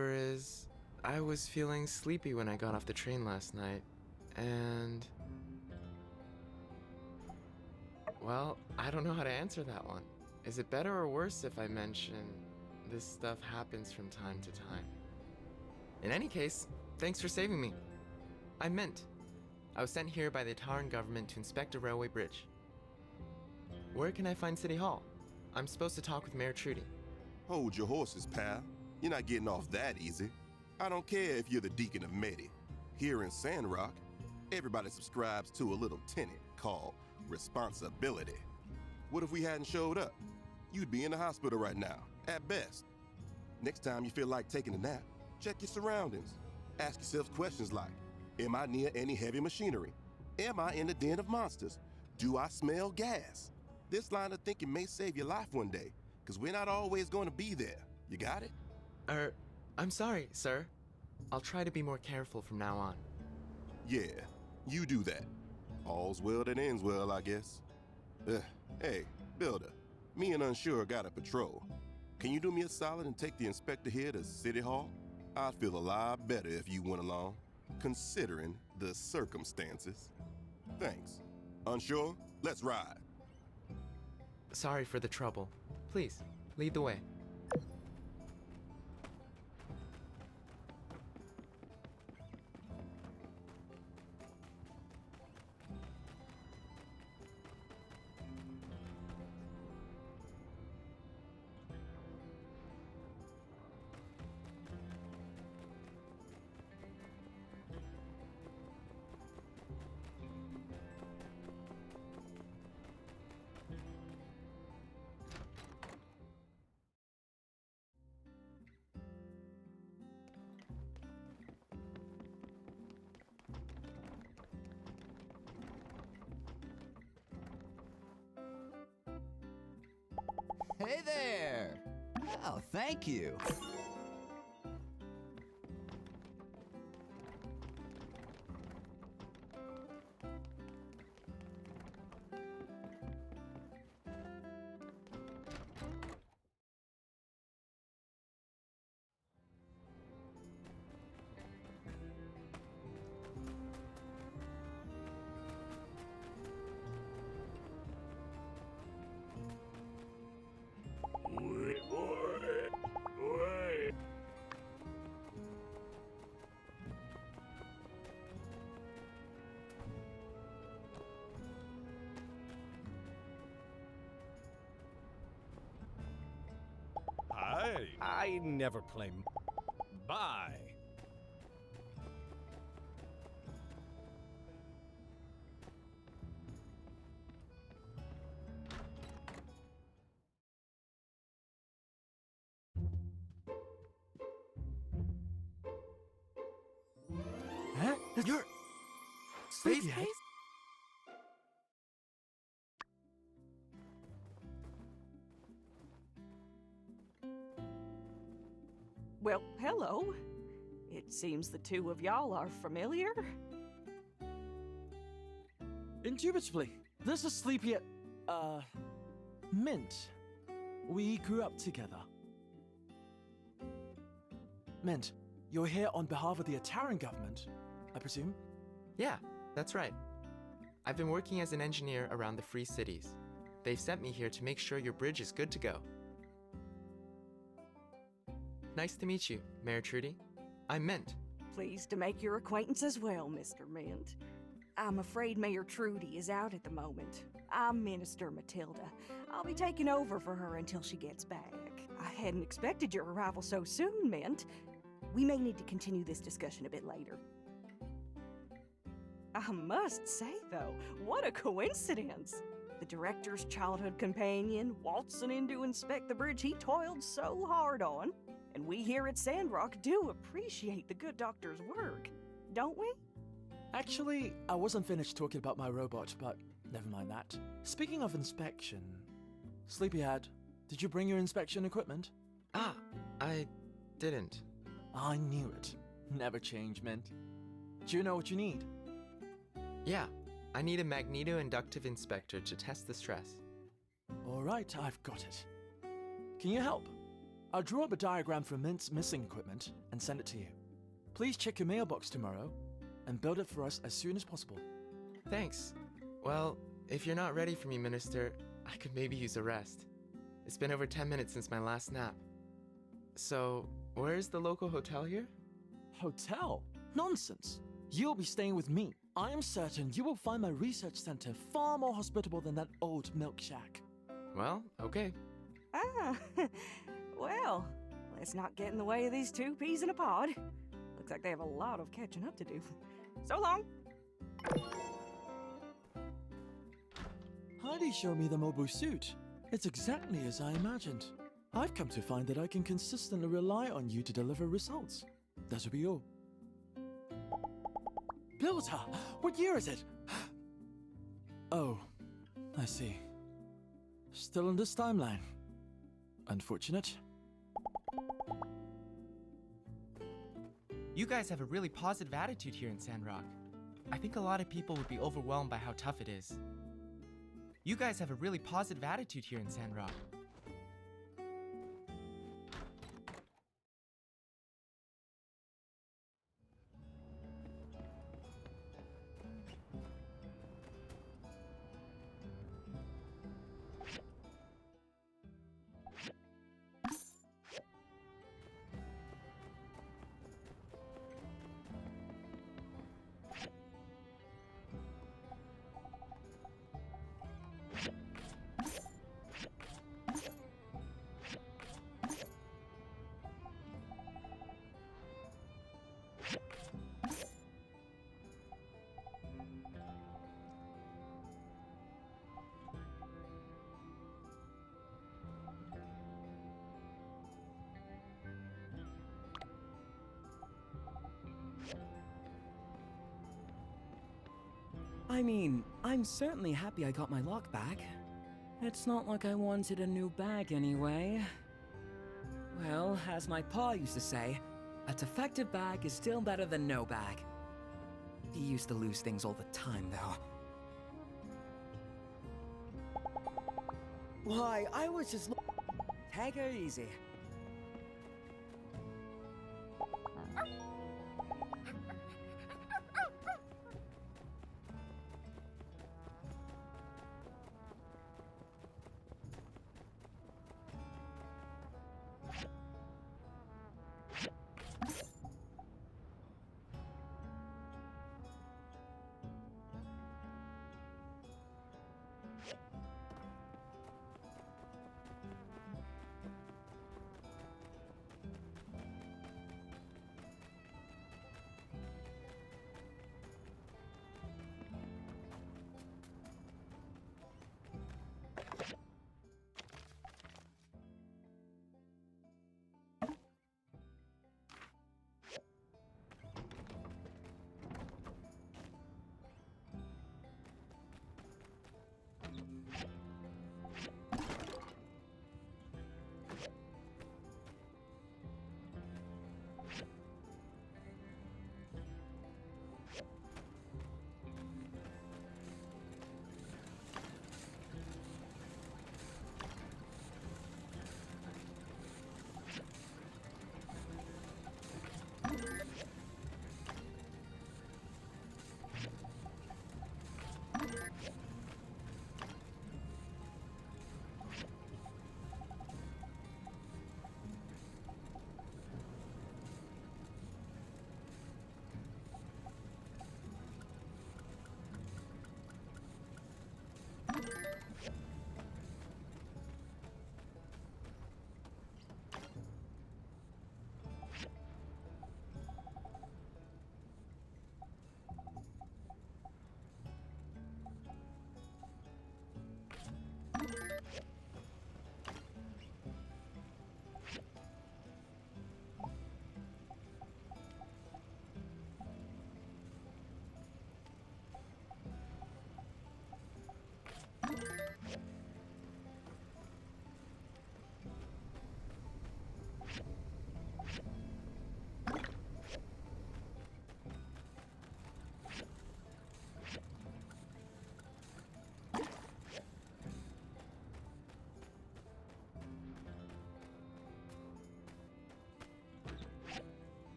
[SPEAKER 19] Is I was feeling sleepy when I got off the train last night, and well, I don't know how to answer that one. Is it better or worse if I mention this stuff happens from time to time? In any case, thanks for saving me. I was sent here by the Taran government to inspect a railway bridge. Where can I find City Hall? I'm supposed to talk with Mayor Trudy.
[SPEAKER 3] Hold your horses, pal. You're not getting off that easy. I don't care if you're the Deacon of Medi. Here in Sandrock, everybody subscribes to a little tenet called responsibility. What if we hadn't showed up? You'd be in the hospital right now, at best. Next time you feel like taking a nap, check your surroundings. Ask yourself questions like, am I near any heavy machinery? Am I in a den of monsters? Do I smell gas? This line of thinking may save your life one day, because we're not always going to be there. You got it?
[SPEAKER 19] I'm sorry, sir. I'll try to be more careful from now on.
[SPEAKER 3] Yeah, you do that. All's well that ends well, I guess. Hey, Builder, me and Unsure got a patrol. Can you do me a solid and take the inspector here to City Hall? I'd feel a lot better if you went along, considering the circumstances. Thanks. Unsure, let's ride.
[SPEAKER 19] Sorry for the trouble. Please, lead the way.
[SPEAKER 23] Hey there! Oh, thank you.
[SPEAKER 12] I never play. Bye.
[SPEAKER 17] Huh? You're...
[SPEAKER 9] Sleepyhead? Well, hello. It seems the two of y'all are familiar.
[SPEAKER 17] Indubitably. This is Sleepyhead, Mint. We grew up together. Mint, You're here on behalf of the Ataran government, I presume?
[SPEAKER 19] Yeah, that's right. I've been working as an engineer around the Free Cities. They've sent me here to make sure your bridge is good to go. Nice to meet you, Mayor Trudy. I'm Mint.
[SPEAKER 9] Pleased to make your acquaintance as well, Mr. Mint. I'm afraid Mayor Trudy is out at the moment. I'm Minister Matilda. I'll be taking over for her until she gets back. I hadn't expected your arrival so soon, Mint. We may need to continue this discussion a bit later. I must say, though, what a coincidence! The director's childhood companion waltzing in to inspect the bridge he toiled so hard on. And we here at Sandrock do appreciate the good doctor's work, don't we?
[SPEAKER 17] Actually, I wasn't finished talking about my robot, but never mind that. Speaking of inspection, Sleepyhead, did you bring your inspection equipment?
[SPEAKER 19] Ah, I didn't.
[SPEAKER 17] I knew it. Never change, Mint. Do you know what you need?
[SPEAKER 19] Yeah, I need a magneto-inductive inspector to test the stress.
[SPEAKER 17] All right, I've got it. Can you help? I'll draw up a diagram for Mint's missing equipment and send it to you. Please check your mailbox tomorrow and build it for us as soon as possible.
[SPEAKER 19] Thanks. Well, if you're not ready for me, Minister, I could maybe use a rest. It's been over 10 minutes since my last nap. So, where's the local hotel here?
[SPEAKER 17] Hotel? Nonsense. You'll be staying with me. I am certain you will find my research center far more hospitable than that old milk shack.
[SPEAKER 19] Well, okay.
[SPEAKER 9] Ah, well, let's not get in the way of these two peas in a pod. Looks like they have a lot of catching up to do. So long!
[SPEAKER 17] Heidi showed me the mobile suit. It's exactly as I imagined. I've come to find that I can consistently rely on you to deliver results. That will be all. Builder! What year is it? Oh, I see. Still on this timeline. Unfortunate.
[SPEAKER 19] You guys have a really positive attitude here in Sandrock. I think a lot of people would be overwhelmed by how tough it is. You guys have a really positive attitude here in Sandrock.
[SPEAKER 2] I mean, I'm certainly happy I got my lock back. It's not like I wanted a new bag anyway. Well, as my pa used to say, a defective bag is still better than no bag. He used to lose things all the time, though. Why, I was just take her easy.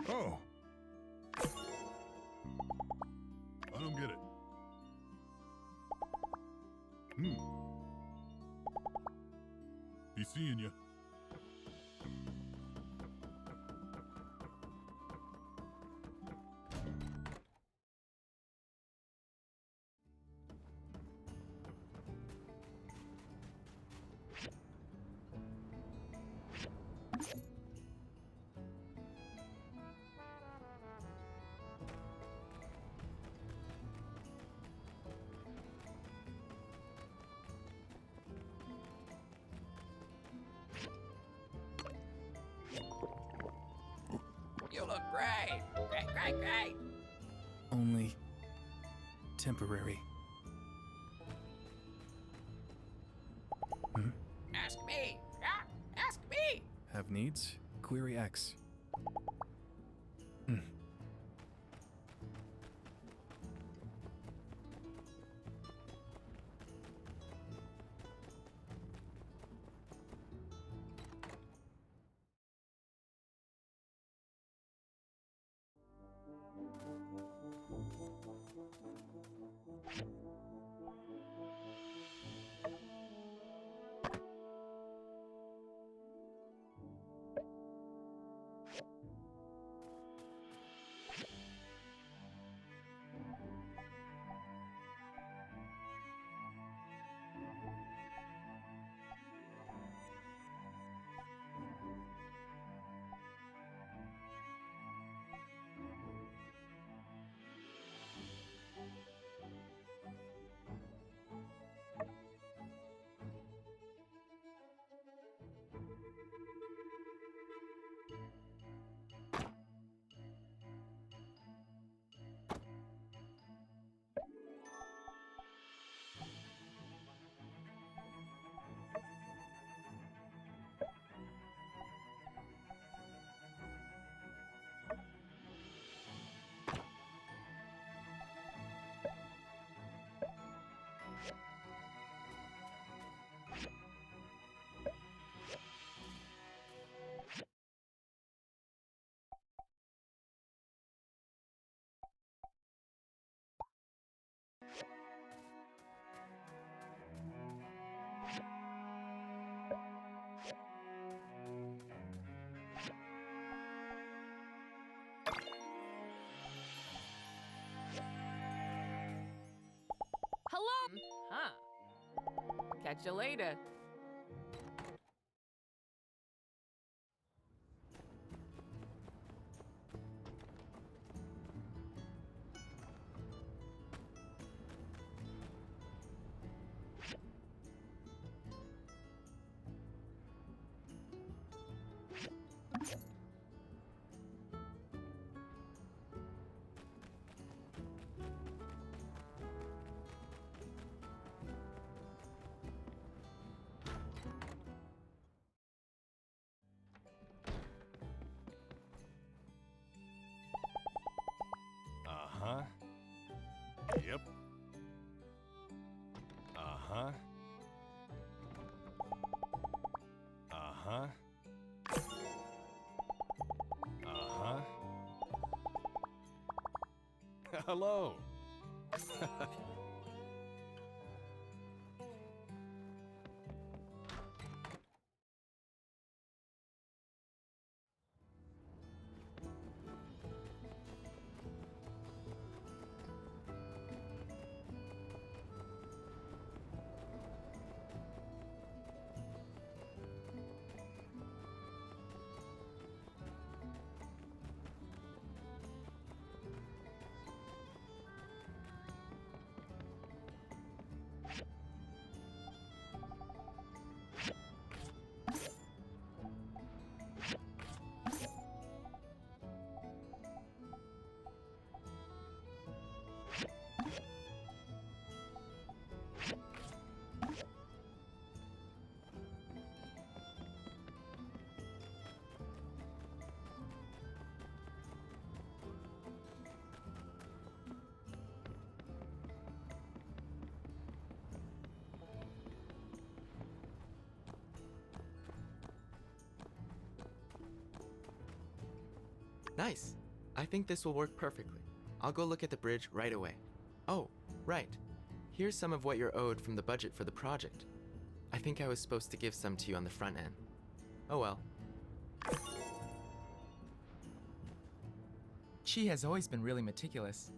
[SPEAKER 1] Oh. I don't get it. Be seeing ya.
[SPEAKER 18] You look great. Great.
[SPEAKER 4] Only temporary.
[SPEAKER 18] Ask me. Ask me.
[SPEAKER 4] Have needs? Query X.
[SPEAKER 22] Hello? Huh. Catch you later.
[SPEAKER 6] Uh-huh. Yep. Uh-huh. Uh-huh. Uh-huh. Hello.
[SPEAKER 19] Nice. I think this will work perfectly. I'll go look at the bridge right away. Oh, right. Here's some of what you're owed from the budget for the project. I think I was supposed to give some to you on the front end. Oh well.
[SPEAKER 11] She has always been really meticulous.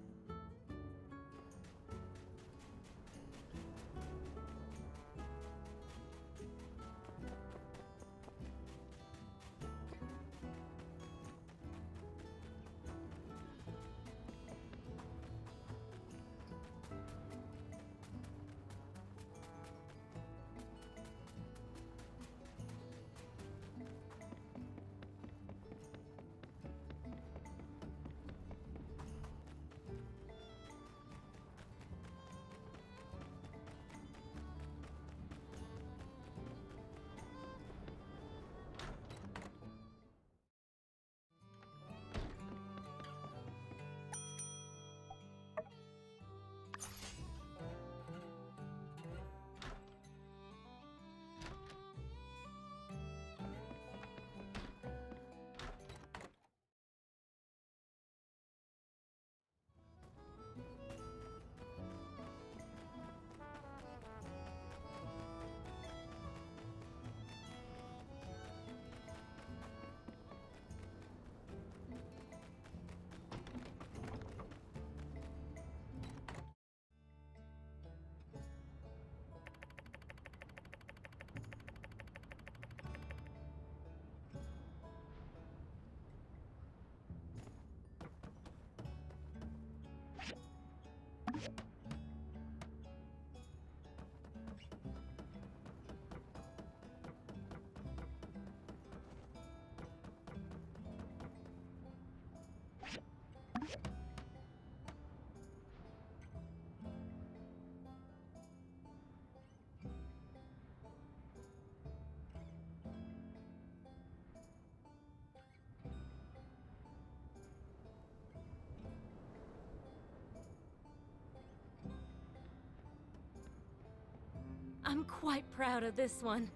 [SPEAKER 21] I'm quite proud of this one.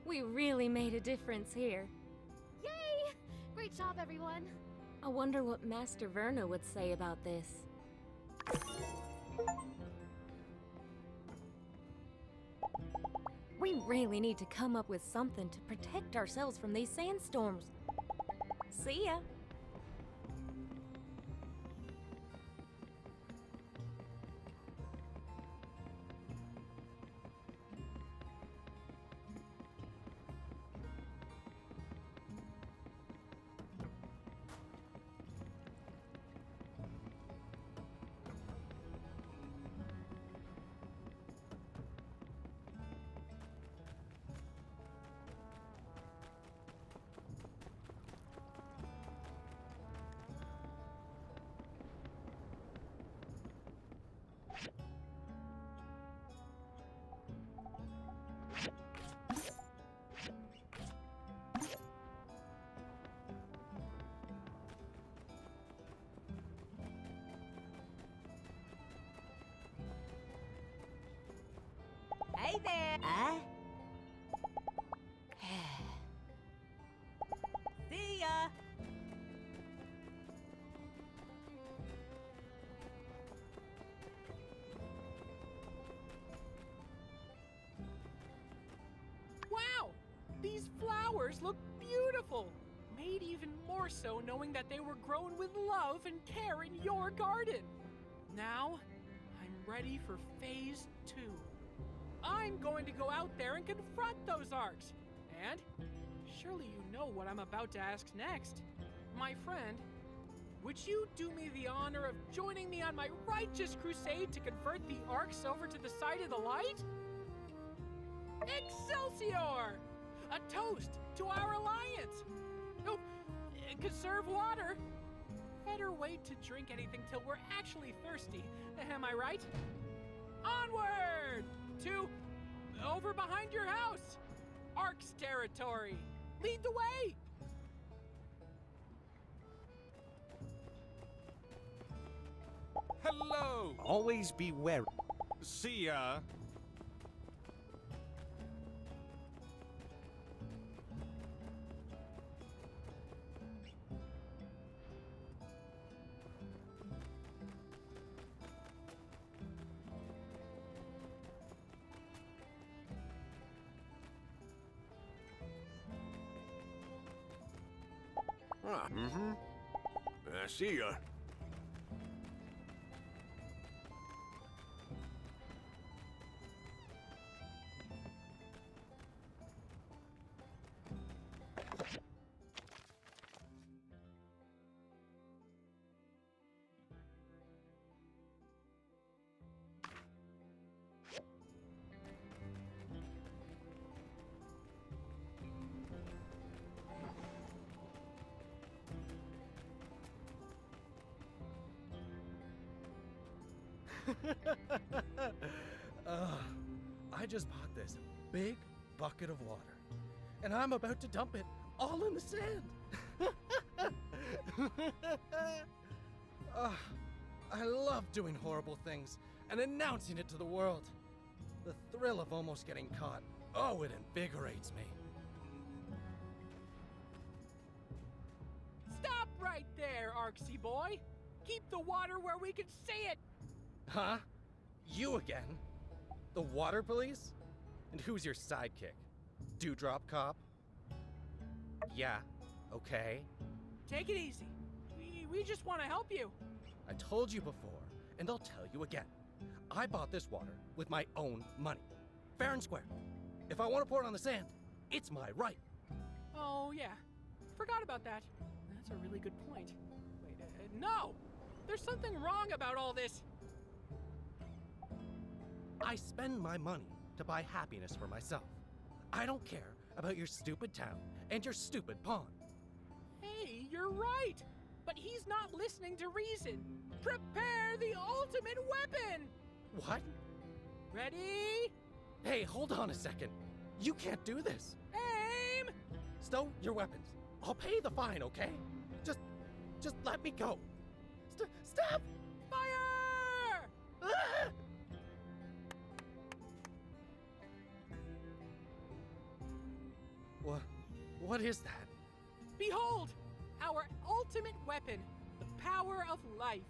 [SPEAKER 21] We really made a difference here.
[SPEAKER 14] Yay! Great job, everyone.
[SPEAKER 21] I wonder what Master Verna would say about this. We really need to come up with something to protect ourselves from these sandstorms. See ya.
[SPEAKER 9] Hey there! See ya!
[SPEAKER 7] Wow! These flowers look beautiful! Made even more so knowing that they were grown with love and care in your garden. Now, I'm ready for phase 2. I'm going to go out there and confront those arcs. And surely you know what I'm about to ask next. My friend, would you do me the honor of joining me on my righteous crusade to convert the arcs over to the side of the light? Excelsior! A toast to our alliance! Oh, conserve water! Better wait to drink anything till we're actually thirsty, am I right? Onward! To over behind your house! Ark's territory! Lead the way!
[SPEAKER 12] Hello! Always be wary. See ya!
[SPEAKER 5] Mm-hmm. See ya.
[SPEAKER 16] I just bought this big bucket of water, and I'm about to dump it all in the sand. I love doing horrible things and announcing it to the world. The thrill of almost getting caught, oh, it invigorates me.
[SPEAKER 7] Stop right there, Arksy boy! Keep the water where we can see it!
[SPEAKER 16] Huh? You again? The water police? And who's your sidekick? Dewdrop cop? Yeah, okay.
[SPEAKER 7] Take it easy. We just want to help you.
[SPEAKER 16] I told you before, and I'll tell you again. I bought this water with my own money. Fair and square. If I want to pour it on the sand, it's my right.
[SPEAKER 7] Oh, yeah. Forgot about that. That's a really good point. Wait, no! There's something wrong about all this.
[SPEAKER 16] I spend my money to buy happiness for myself. I don't care about your stupid town and your stupid pond.
[SPEAKER 7] Hey, you're right! But he's not listening to reason. Prepare the ultimate weapon!
[SPEAKER 16] What?
[SPEAKER 7] Ready?
[SPEAKER 16] Hey, hold on a second. You can't do this.
[SPEAKER 7] Aim!
[SPEAKER 16] Stow your weapons. I'll pay the fine, okay? Just let me go. Stop!
[SPEAKER 7] Fire!
[SPEAKER 16] Ah! What is that?
[SPEAKER 7] Behold! Our ultimate weapon, the power of life.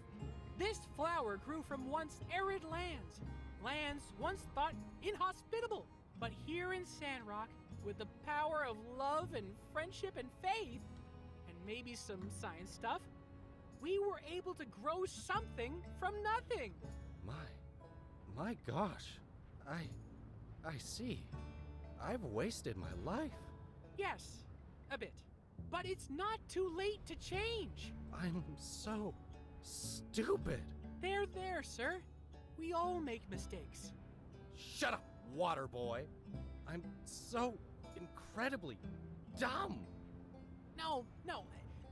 [SPEAKER 7] This flower grew from once arid lands. Lands once thought inhospitable. But here in Sandrock, with the power of love and friendship and faith, and maybe some science stuff, we were able to grow something from nothing.
[SPEAKER 16] My gosh. I see. I've wasted my life.
[SPEAKER 7] Yes, a bit. But it's not too late to change.
[SPEAKER 16] I'm so stupid.
[SPEAKER 7] There, sir. We all make mistakes.
[SPEAKER 16] Shut up, water boy. I'm so incredibly dumb.
[SPEAKER 7] No.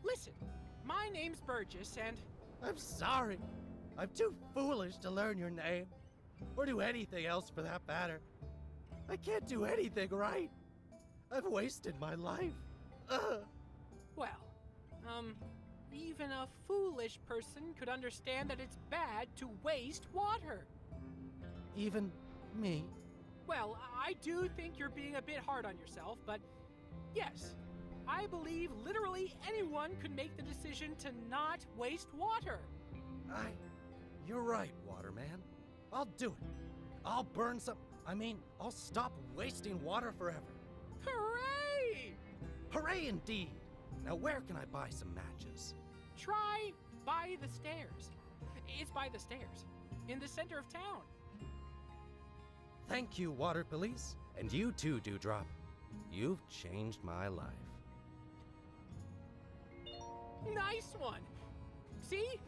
[SPEAKER 7] Listen, my name's Burgess, and...
[SPEAKER 16] I'm sorry. I'm too foolish to learn your name, or do anything else for that matter. I can't do anything right. I've wasted my life.
[SPEAKER 7] Well, even a foolish person could understand that it's bad to waste water.
[SPEAKER 16] Even me?
[SPEAKER 7] Well, I do think you're being a bit hard on yourself, but yes, I believe literally anyone could make the decision to not waste water.
[SPEAKER 16] You're right, Waterman. I'll do it. I'll burn some... I'll stop wasting water forever.
[SPEAKER 7] Hooray!
[SPEAKER 16] Hooray indeed! Now where can I buy some matches?
[SPEAKER 7] Try by the stairs. It's by the stairs, in the center of town.
[SPEAKER 16] Thank you, Water Police. And you too, Dewdrop. You've changed my life.
[SPEAKER 7] Nice one! See?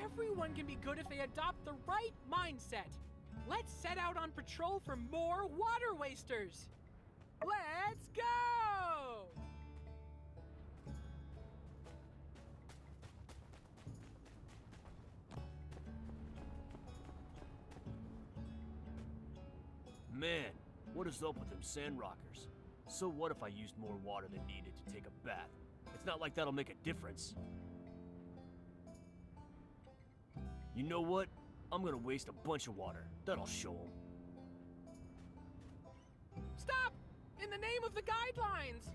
[SPEAKER 7] Everyone can be good if they adopt the right mindset. Let's set out on patrol for more water wasters. Let's go!
[SPEAKER 13] Man, what is up with them Sandrockers? So what if I used more water than needed to take a bath? It's not like that'll make a difference. You know what? I'm gonna waste a bunch of water. That'll show them.
[SPEAKER 7] Stop! In the name of the guidelines!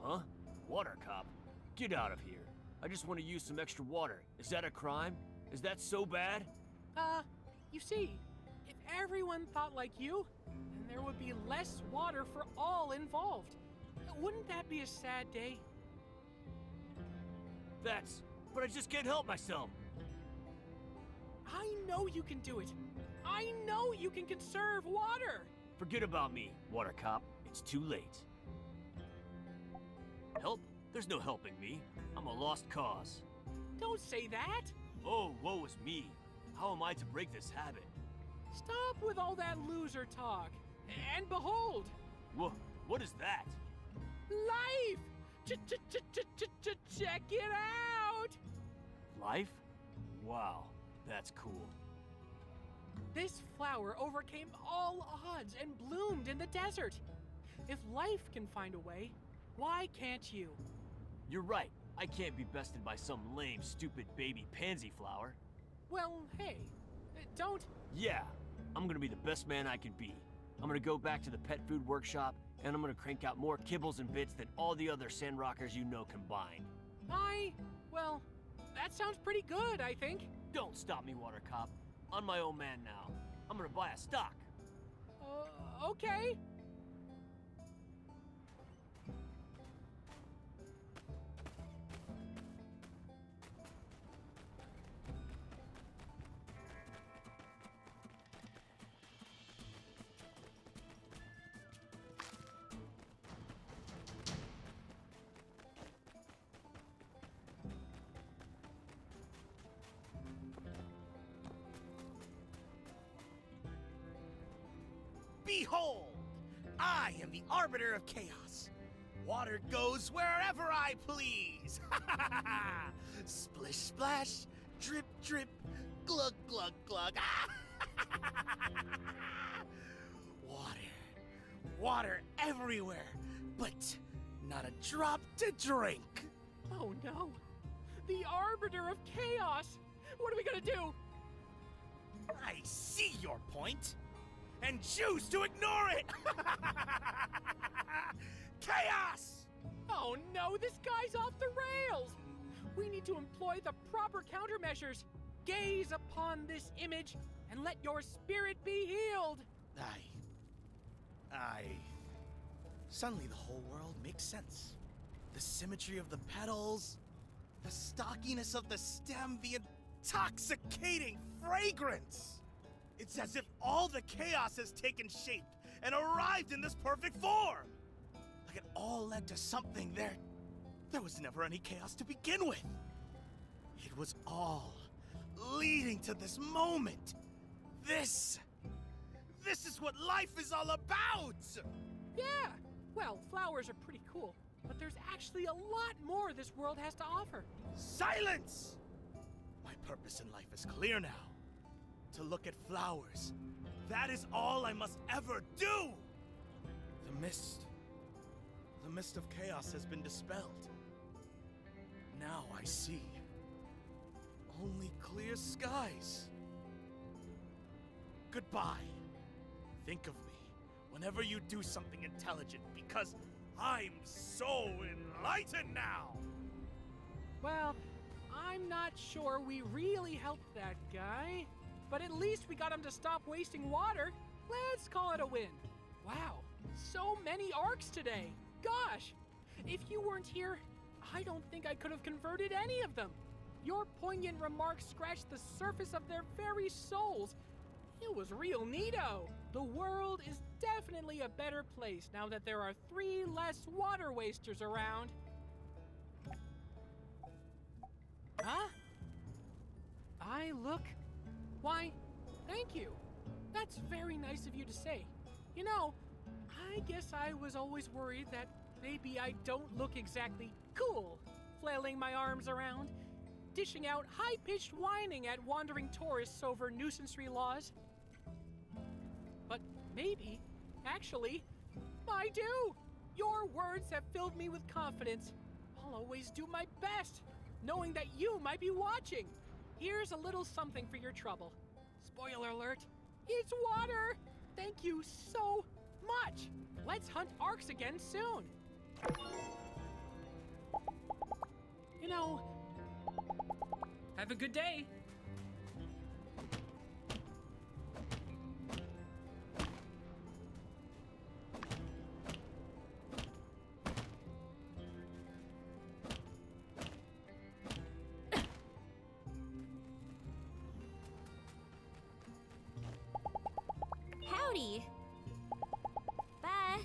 [SPEAKER 13] Huh? Water cop? Get out of here. I just want to use some extra water. Is that a crime? Is that so bad?
[SPEAKER 7] You see, if everyone thought like you, then there would be less water for all involved. Wouldn't that be a sad day?
[SPEAKER 8] But I just can't help myself.
[SPEAKER 7] I know you can do it. I know you can conserve water.
[SPEAKER 8] Forget about me, water cop. It's too late. Help? There's no helping me. I'm a lost cause.
[SPEAKER 7] Don't say that.
[SPEAKER 8] Oh, woe is me. How am I to break this habit?
[SPEAKER 7] Stop with all that loser talk. And behold.
[SPEAKER 8] What is that?
[SPEAKER 7] Life! Check it out!
[SPEAKER 8] Life? Wow, that's cool.
[SPEAKER 7] This flower overcame all odds and bloomed in the desert. If life can find a way, why can't you?
[SPEAKER 8] You're right. I can't be bested by some lame, stupid baby pansy flower.
[SPEAKER 7] Well, hey, don't...
[SPEAKER 8] Yeah, I'm gonna be the best man I can be. I'm gonna go back to the pet food workshop, and I'm gonna crank out more kibbles and bits than all the other Sandrockers you know combined.
[SPEAKER 7] Well, that sounds pretty good, I think.
[SPEAKER 8] Don't stop me, water cop. I'm my own man now. I'm gonna buy a stock.
[SPEAKER 7] Okay.
[SPEAKER 16] Behold! I am the arbiter of chaos. Water goes wherever I please. Splish splash, drip drip, glug glug glug. Water everywhere, but not a drop to drink.
[SPEAKER 7] Oh no, the arbiter of chaos. What are we gonna do?
[SPEAKER 16] I see your point, and choose to ignore it! Chaos!
[SPEAKER 7] Oh no, this guy's off the rails! We need to employ the proper countermeasures. Gaze upon this image and let your spirit be healed.
[SPEAKER 16] Suddenly the whole world makes sense. The symmetry of the petals, the stockiness of the stem, the intoxicating fragrance. It's as if all the chaos has taken shape and arrived in this perfect form. Like it all led to something there. There was never any chaos to begin with. It was all leading to this moment. This is what life is all about.
[SPEAKER 7] Yeah, well, flowers are pretty cool, but there's actually a lot more this world has to offer.
[SPEAKER 16] Silence! My purpose in life is clear now. To look at flowers. That is all I must ever do! The mist of chaos has been dispelled. Now I see only clear skies. Goodbye. Think of me whenever you do something intelligent, because I'm so enlightened now!
[SPEAKER 7] Well, I'm not sure we really helped that guy. But at least we got him to stop wasting water. Let's call it a win. Wow, so many arcs today. Gosh, if you weren't here, I don't think I could have converted any of them. Your poignant remarks scratched the surface of their very souls. It was real neato. The world is definitely a better place now that there are 3 less water wasters around. Huh? Why, thank you. That's very nice of you to say. You know, I guess I was always worried that maybe I don't look exactly cool, flailing my arms around, dishing out high-pitched whining at wandering tourists over nuisancery laws. But maybe, actually, I do. Your words have filled me with confidence. I'll always do my best, knowing that you might be watching. Here's a little something for your trouble. Spoiler alert, it's water! Thank you so much! Let's hunt arcs again soon! You know, have a good day!
[SPEAKER 21] Howdy. Bye.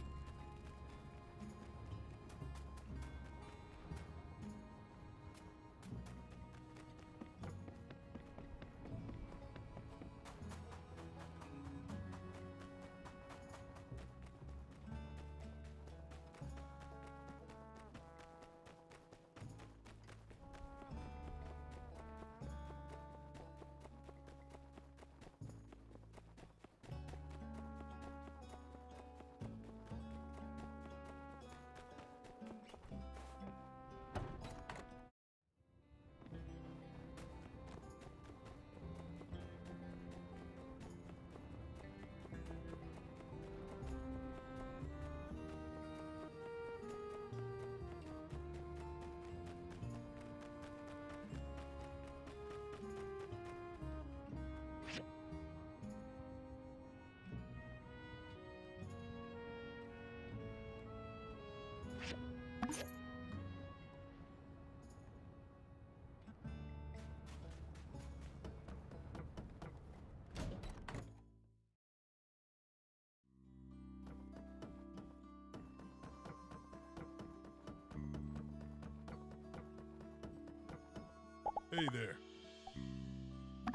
[SPEAKER 1] Hey there.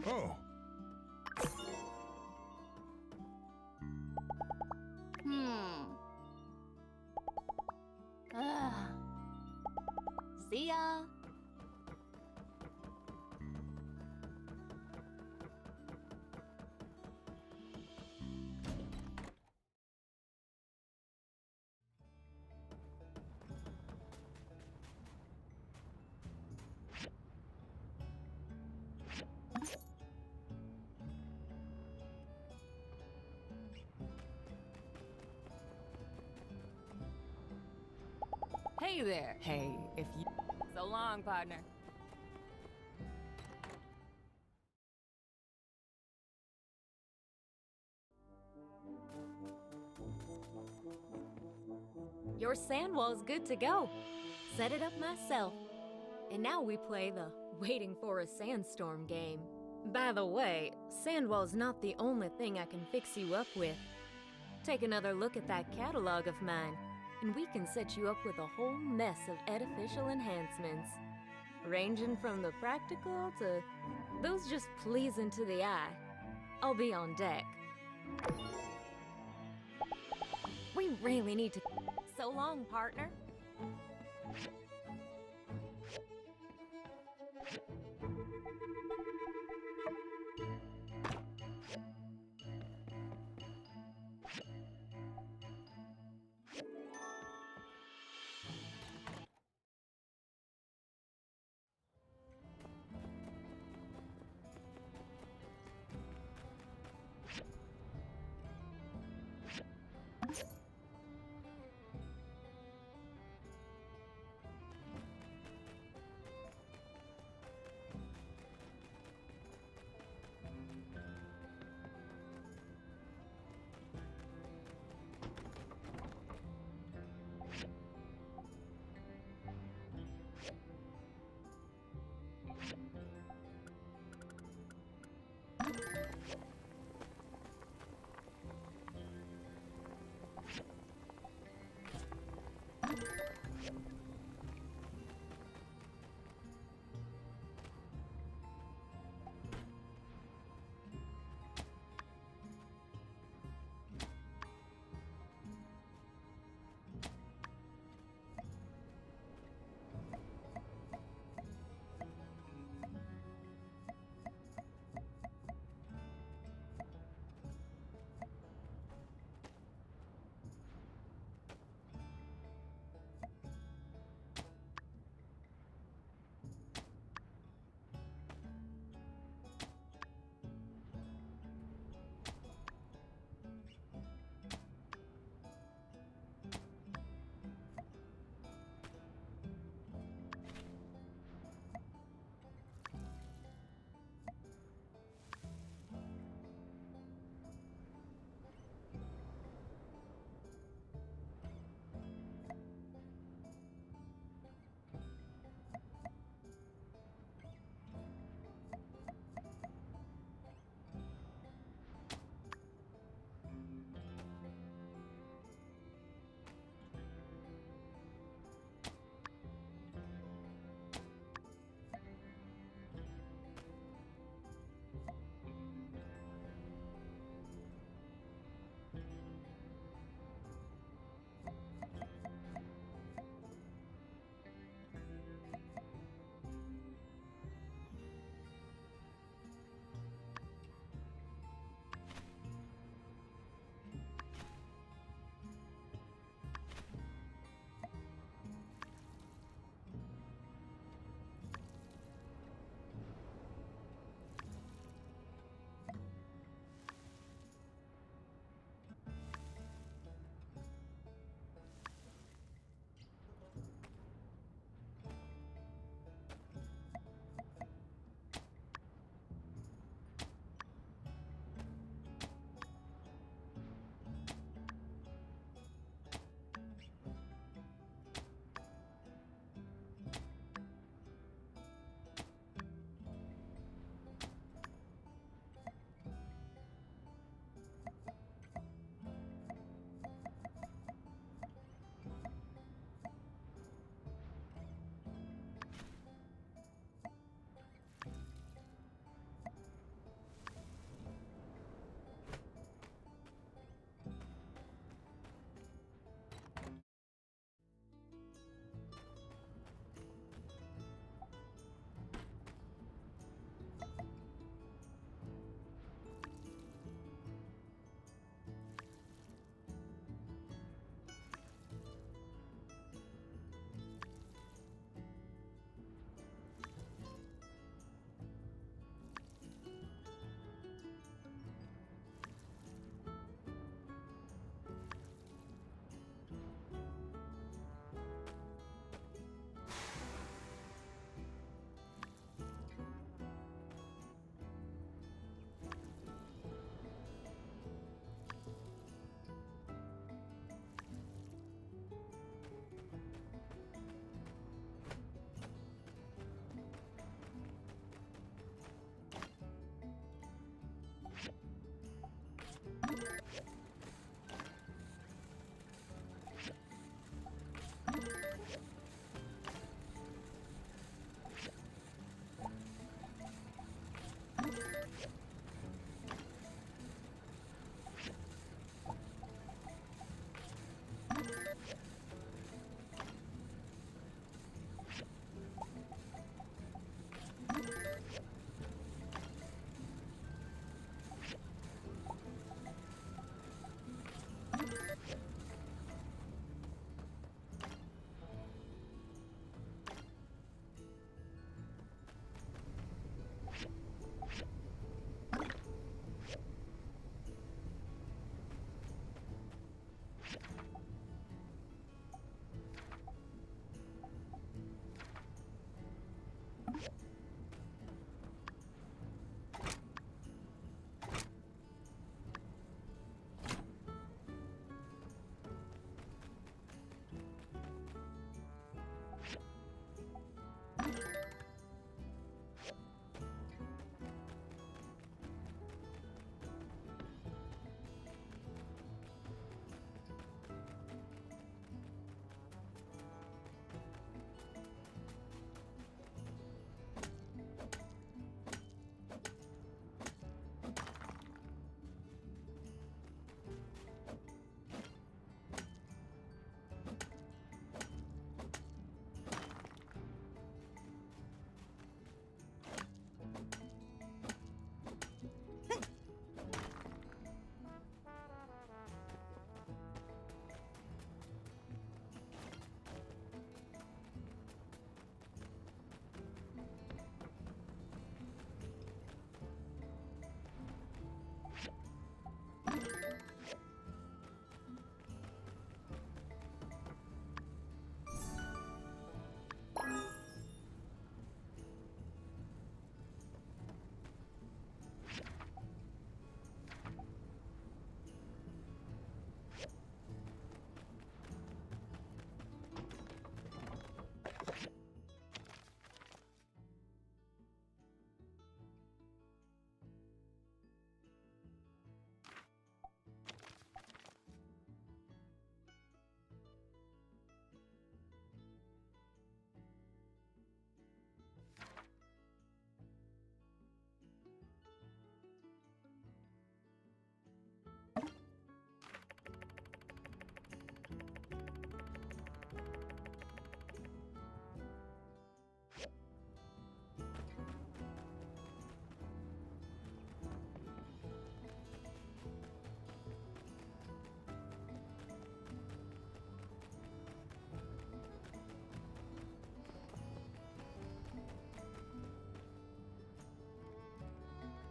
[SPEAKER 1] Oh.
[SPEAKER 21] See ya.
[SPEAKER 22] Hey there. Hey, if you. So long, partner.
[SPEAKER 21] Your sand wall's good to go. Set it up myself. And now we play the waiting for a sandstorm game. By the way, Sandwall's not the only thing I can fix you up with. Take another look at that catalog of mine, and we can set you up with a whole mess of artificial enhancements. Ranging from the practical to those just pleasing to the eye. I'll be on deck. We really need to... So long, partner.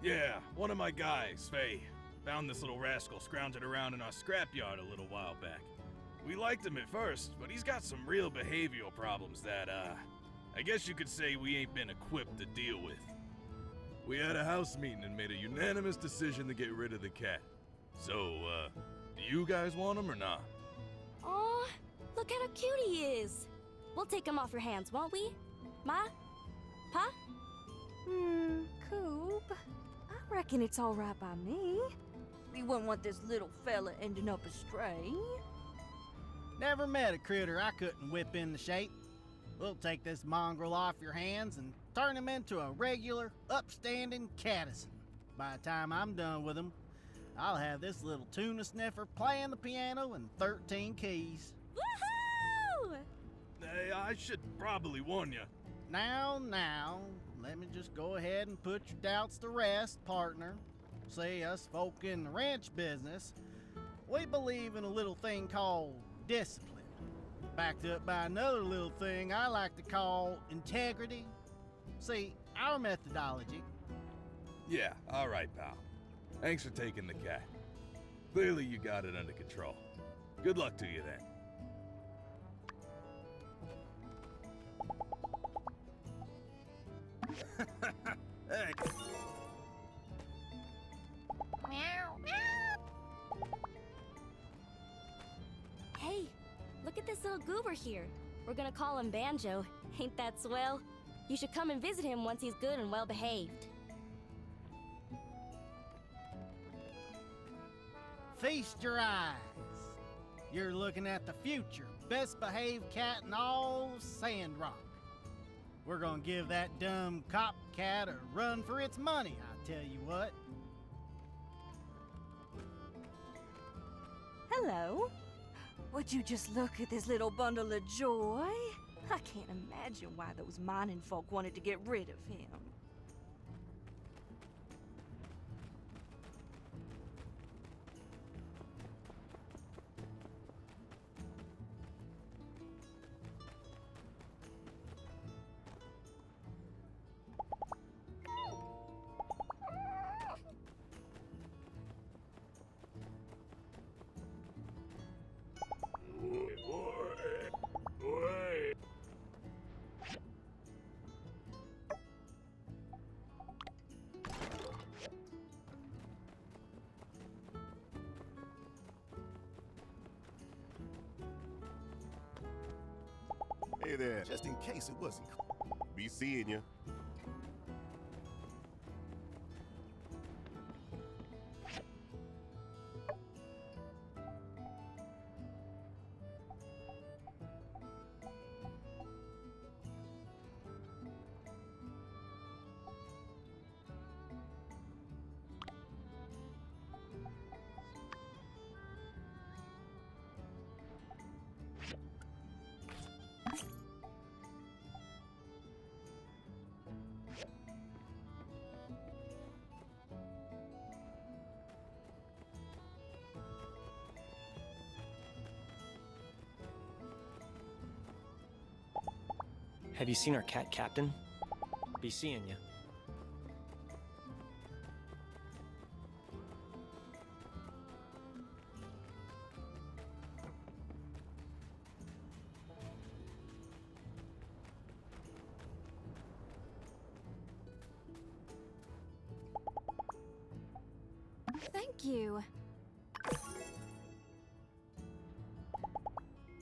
[SPEAKER 10] Yeah, one of my guys, Faye, found this little rascal scrounging around in our scrapyard a little while back. We liked him at first, but he's got some real behavioral problems that, I guess you could say we ain't been equipped to deal with. We had a house meeting and made a unanimous decision to get rid of the cat. So, do you guys want him or not?
[SPEAKER 21] Aw, look how cute he is. We'll take him off your hands, won't we? Ma? Pa?
[SPEAKER 9] Coop. I reckon it's all right by me. We wouldn't want this little fella ending up astray.
[SPEAKER 15] Never met a critter I couldn't whip into shape. We'll take this mongrel off your hands and turn him into a regular, upstanding cattison. By the time I'm done with him, I'll have this little tuna sniffer playing the piano in 13 keys.
[SPEAKER 21] Woohoo!
[SPEAKER 10] Hey, I should probably warn you.
[SPEAKER 15] Now, let me just go ahead and put your doubts to rest, partner. See, us folk in the ranch business, we believe in a little thing called discipline, backed up by another little thing I like to call integrity. See, our methodology.
[SPEAKER 10] Yeah, all right, pal. Thanks for taking the cat. Clearly you got it under control. Good luck to you then.
[SPEAKER 15] Hey.
[SPEAKER 21] Hey, look at this little goober here. We're gonna call him Banjo. Ain't that swell? You should come and visit him once he's good and well behaved.
[SPEAKER 15] Feast your eyes. You're looking at the future best behaved cat in all Sandrock. We're gonna give that dumb cop cat a run for its money, I tell you what.
[SPEAKER 9] Hello. Would you just look at this little bundle of joy? I can't imagine why those mining folk wanted to get rid of him.
[SPEAKER 3] Hey there, just in case it wasn't. Be seeing you.
[SPEAKER 13] Have you seen our cat captain? Be seeing you.
[SPEAKER 21] Thank you.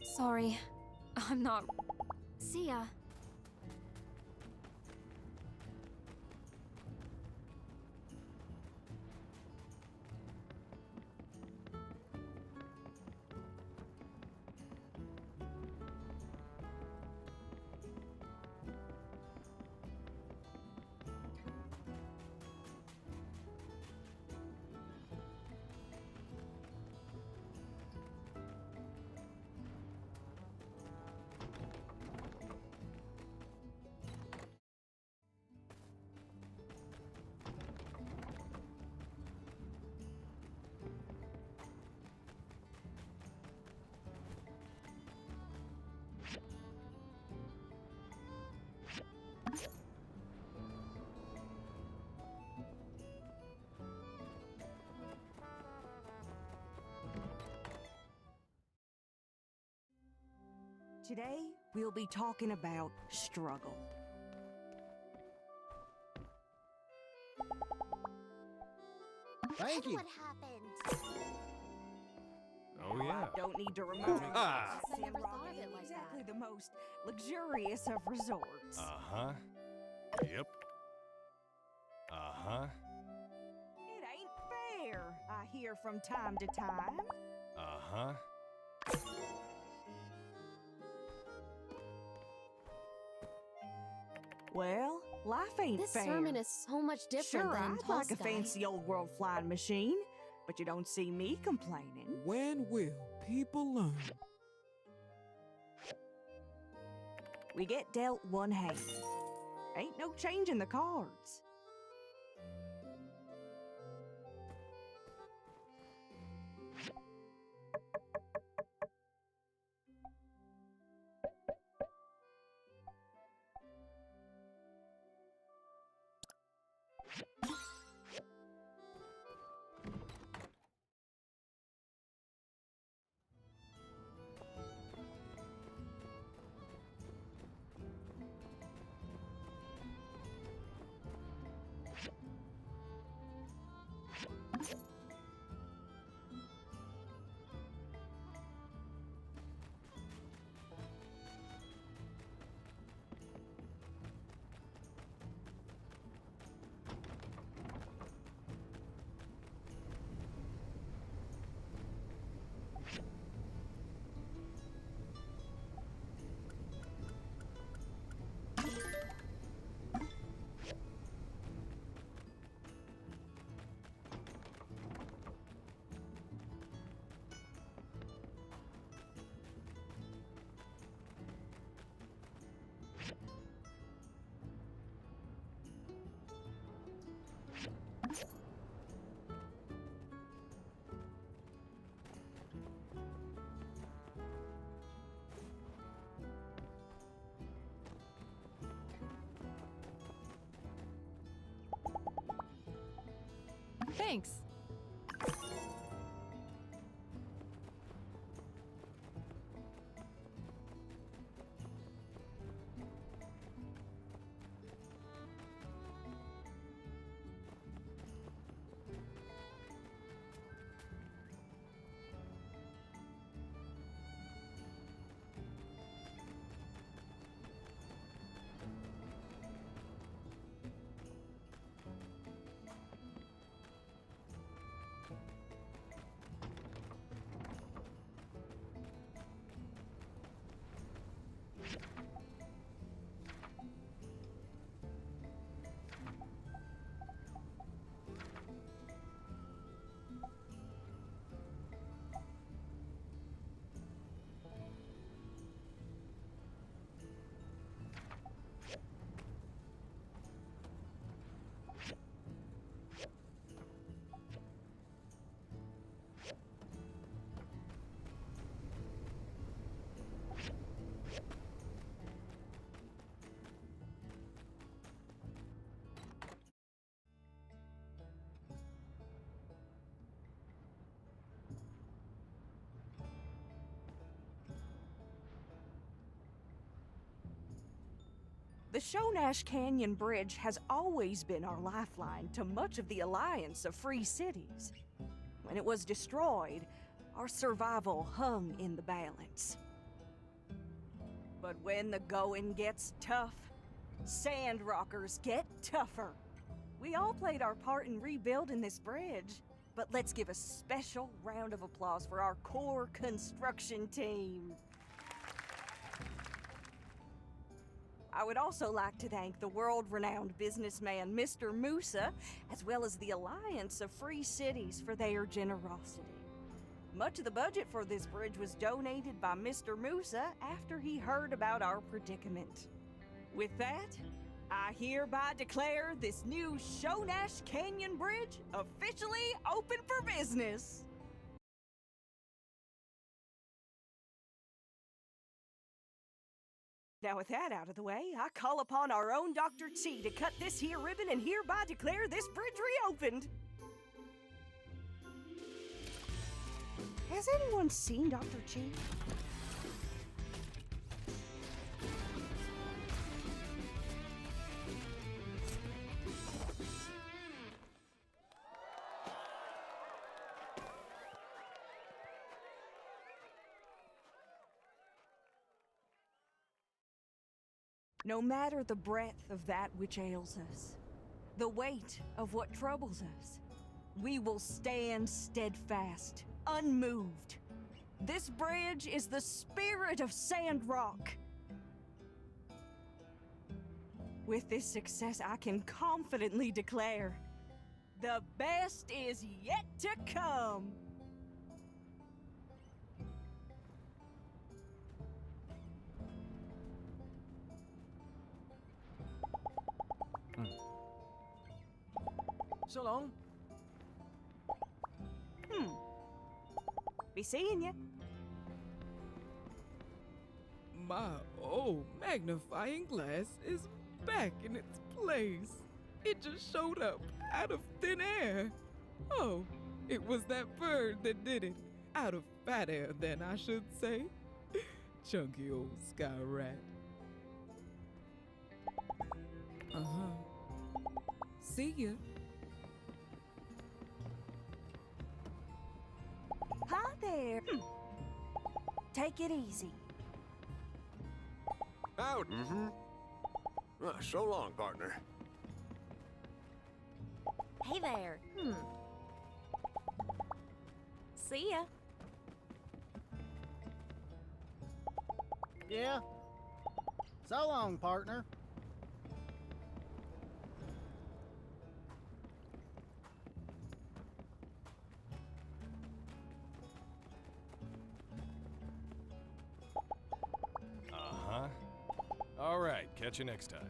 [SPEAKER 21] Sorry, I'm not. See ya.
[SPEAKER 9] Today, we'll be talking about struggle.
[SPEAKER 15] Thank you.
[SPEAKER 14] What happened?
[SPEAKER 6] Oh, yeah.
[SPEAKER 9] Don't need to remind you.
[SPEAKER 6] Ah.
[SPEAKER 14] I never thought of
[SPEAKER 9] ain't
[SPEAKER 14] it like
[SPEAKER 9] exactly
[SPEAKER 14] that.
[SPEAKER 9] the most luxurious of resorts.
[SPEAKER 6] Uh-huh. Yep. Uh-huh.
[SPEAKER 9] It ain't fair, I hear from time to time.
[SPEAKER 6] Uh-huh.
[SPEAKER 9] Well, life ain't
[SPEAKER 21] This
[SPEAKER 9] fair.
[SPEAKER 21] sermon is so much different
[SPEAKER 9] Sure,
[SPEAKER 21] than
[SPEAKER 9] I'd like a
[SPEAKER 21] Tolstoy.
[SPEAKER 9] fancy old world flying machine, but you don't see me complaining.
[SPEAKER 2] When will people learn?
[SPEAKER 9] We get dealt one hand. Ain't no changing the cards.
[SPEAKER 22] Thanks.
[SPEAKER 9] The Shonash Canyon Bridge has always been our lifeline to much of the alliance of free cities. When it was destroyed, our survival hung in the balance. But when the going gets tough, Sandrockers get tougher. We all played our part in rebuilding this bridge, but let's give a special round of applause for our core construction team. I would also like to thank the world-renowned businessman Mr. Musa, as well as the Alliance of Free Cities for their generosity. Much of the budget for this bridge was donated by Mr. Musa after he heard about our predicament. With that, I hereby declare this new Shonash Canyon Bridge officially open for business. Now with that out of the way, I call upon our own Dr. T to cut this here ribbon and hereby declare this bridge reopened. Has anyone seen Dr. T? No matter the breadth of that which ails us, the weight of what troubles us, we will stand steadfast, unmoved. This bridge is the spirit of Sandrock. With this success, I can confidently declare, the best is yet to come.
[SPEAKER 2] So long.
[SPEAKER 9] Be seeing ya.
[SPEAKER 17] My old magnifying glass is back in its place. It just showed up out of thin air. Oh, it was that bird that did it. Out of fat air, then, I should say. Chunky old sky rat. See ya.
[SPEAKER 9] Hi there. Take it easy.
[SPEAKER 5] Out. So long, partner.
[SPEAKER 21] Hey there. See ya.
[SPEAKER 15] Yeah. So long, partner.
[SPEAKER 6] All right, catch you next time.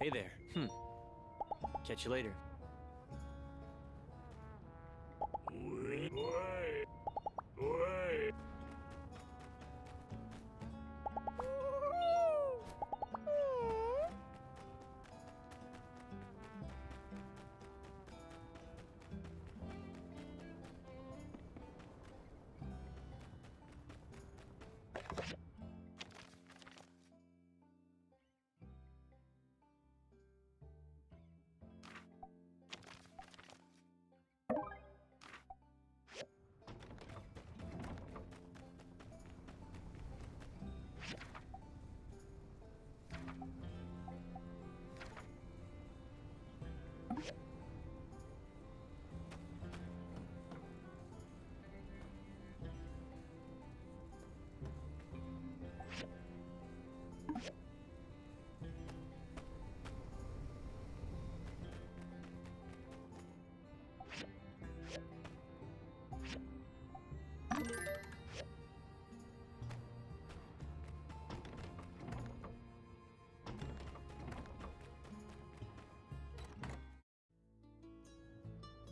[SPEAKER 13] Hey there. Catch you later.
[SPEAKER 5] Wait.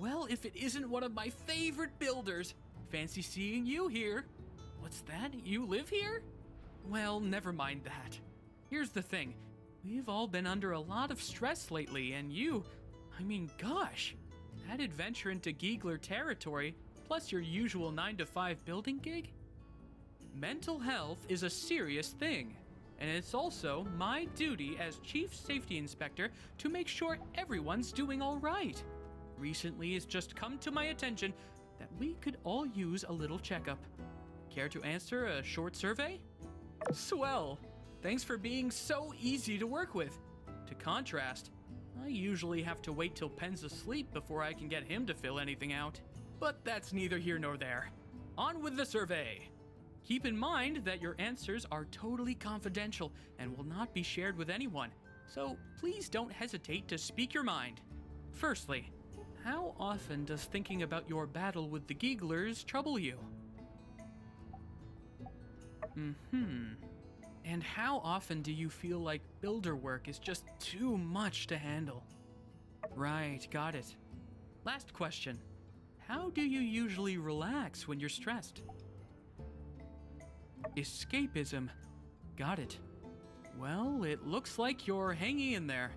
[SPEAKER 7] Well, if it isn't one of my favorite builders. Fancy seeing you here. What's that? You live here? Well, never mind that. Here's the thing. We've all been under a lot of stress lately, and gosh. That adventure into Giegler territory, plus your usual 9-to-5 building gig? Mental health is a serious thing, and it's also my duty as Chief Safety Inspector to make sure everyone's doing all right. Recently, it's just come to my attention that we could all use a little checkup. Care to answer a short survey? Swell!
[SPEAKER 18] Thanks for being so easy to work with. To contrast, I usually have to wait till Penn's asleep before I can get him to fill anything out. But that's neither here nor there. On with the survey. Keep in mind that your answers are totally confidential and will not be shared with anyone, so please don't hesitate to speak your mind. Firstly, how often does thinking about your battle with the Gigglers trouble you? And how often do you feel like builder work is just too much to handle? Right, got it. Last question. How do you usually relax when you're stressed? Escapism. Got it. Well, it looks like you're hanging in there.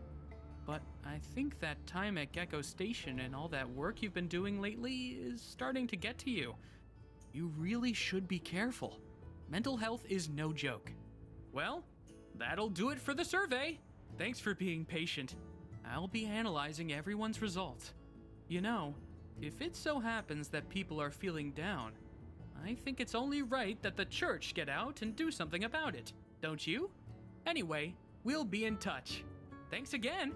[SPEAKER 18] But I think that time at Gecko Station and all that work you've been doing lately is starting to get to you. You really should be careful. Mental health is no joke. Well, that'll do it for the survey. Thanks for being patient. I'll be analyzing everyone's results. You know, if it so happens that people are feeling down, I think it's only right that the church get out and do something about it, don't you? Anyway, we'll be in touch. Thanks again.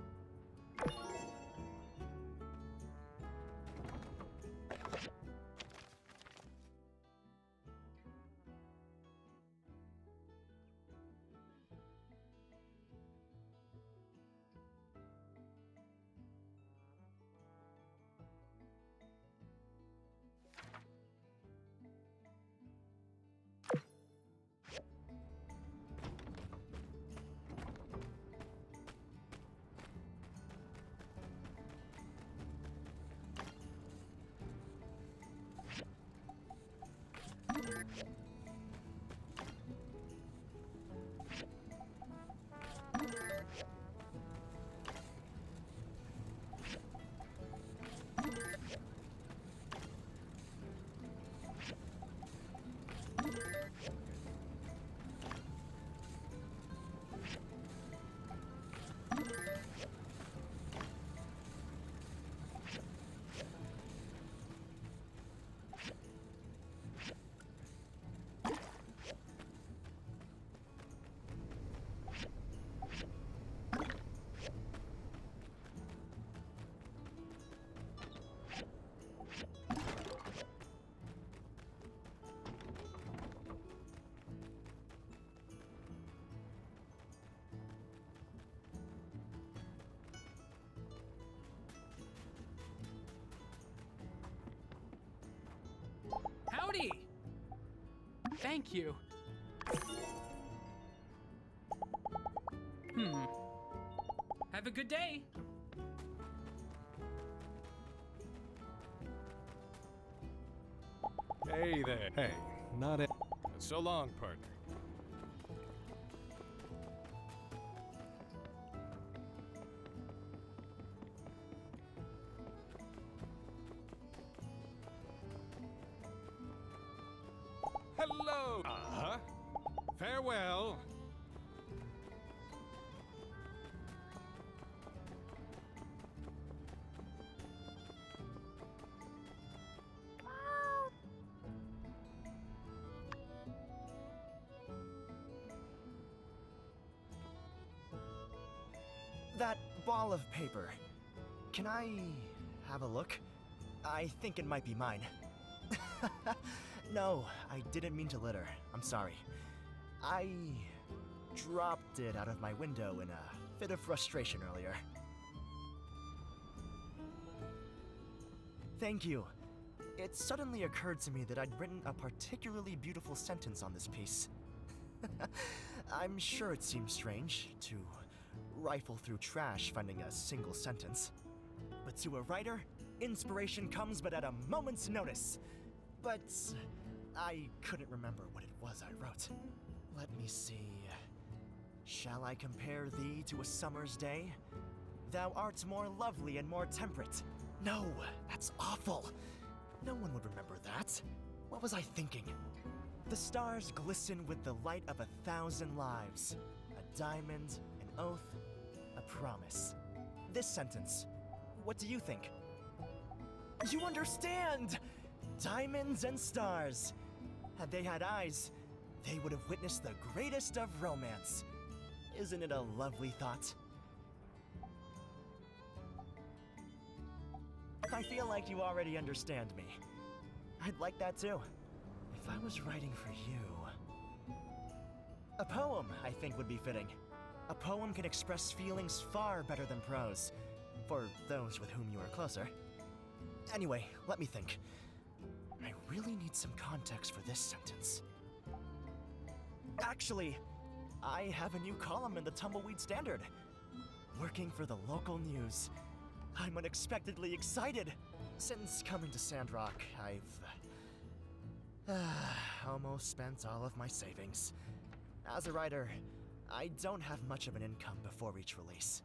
[SPEAKER 18] Howdy! Thank you. Have a good day.
[SPEAKER 6] Hey there. Hey, not it. So long, partner. Hello! Uh-huh. Farewell.
[SPEAKER 20] That ball of paper. Can I have a look? I think it might be mine. No, I didn't mean to litter. I'm sorry. I dropped it out of my window in a fit of frustration earlier. Thank you. It suddenly occurred to me that I'd written a particularly beautiful sentence on this piece. I'm sure it seems strange to rifle through trash finding a single sentence. But to a writer, inspiration comes but at a moment's notice. But I couldn't remember what it was I wrote. Let me see. Shall I compare thee to a summer's day? Thou art more lovely and more temperate. No, that's awful. No one would remember that. What was I thinking? The stars glisten with the light of 1,000 lives. A diamond, an oath, a promise. This sentence, what do you think? You understand! Diamonds and stars. Had they had eyes, they would have witnessed the greatest of romance. Isn't it a lovely thought? I feel like you already understand me. I'd like that too. If I was writing for you... A poem, I think, would be fitting. A poem can express feelings far better than prose, for those with whom you are closer. Anyway, let me think. I really need some context for this sentence. Actually, I have a new column in the Tumbleweed Standard. Working for the local news. I'm unexpectedly excited. Since coming to Sandrock, I've almost spent all of my savings. As a writer, I don't have much of an income before each release.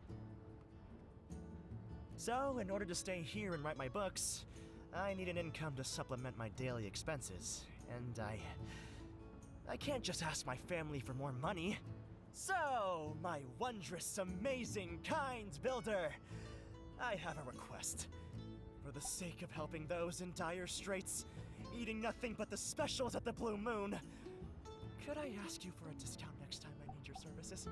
[SPEAKER 20] So, in order to stay here and write my books, I need an income to supplement my daily expenses, and I can't just ask my family for more money. So, my wondrous, amazing, kind builder, I have a request. For the sake of helping those in dire straits, eating nothing but the specials at the Blue Moon, could I ask you for a discount next time I need your services?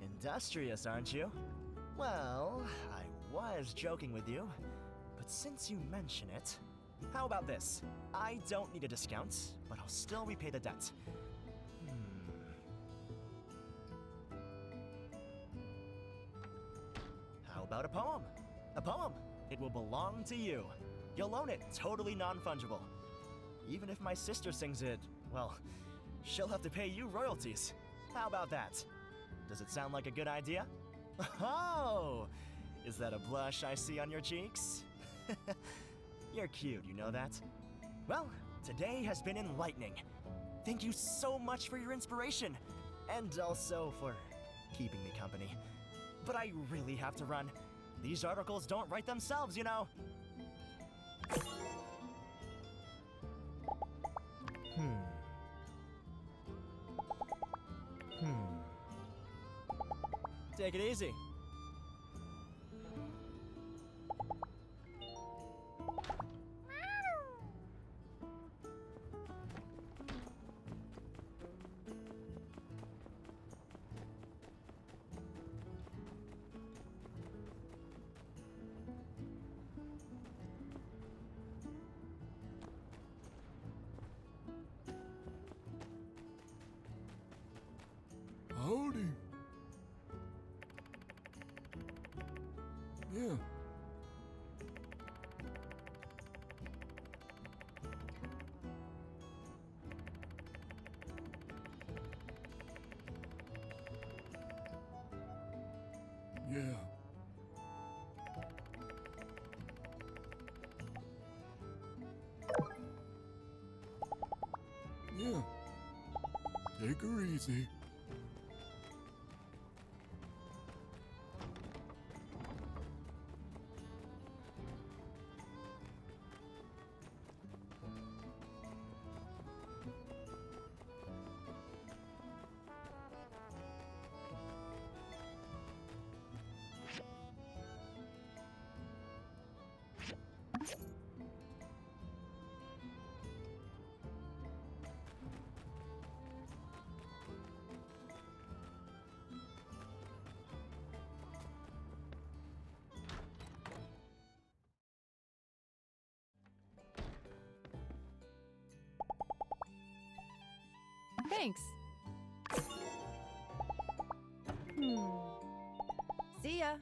[SPEAKER 20] Industrious, aren't you? Well, I was joking with you, but since you mention it, how about this? I don't need a discount, but I'll still repay the debt. How about a poem? A poem. It will belong to you. You'll own it, totally non-fungible. Even if my sister sings it, well, she'll have to pay you royalties. How about that? Does it sound like a good idea? Oh! Is that a blush I see on your cheeks? You're cute, you know that? Well, today has been enlightening. Thank you so much for your inspiration, and also for keeping me company. But I really have to run. These articles don't write themselves, you know. Take it easy.
[SPEAKER 1] Howdy. Yeah. Yeah. Yeah. Take her easy.
[SPEAKER 4] Thanks. See ya.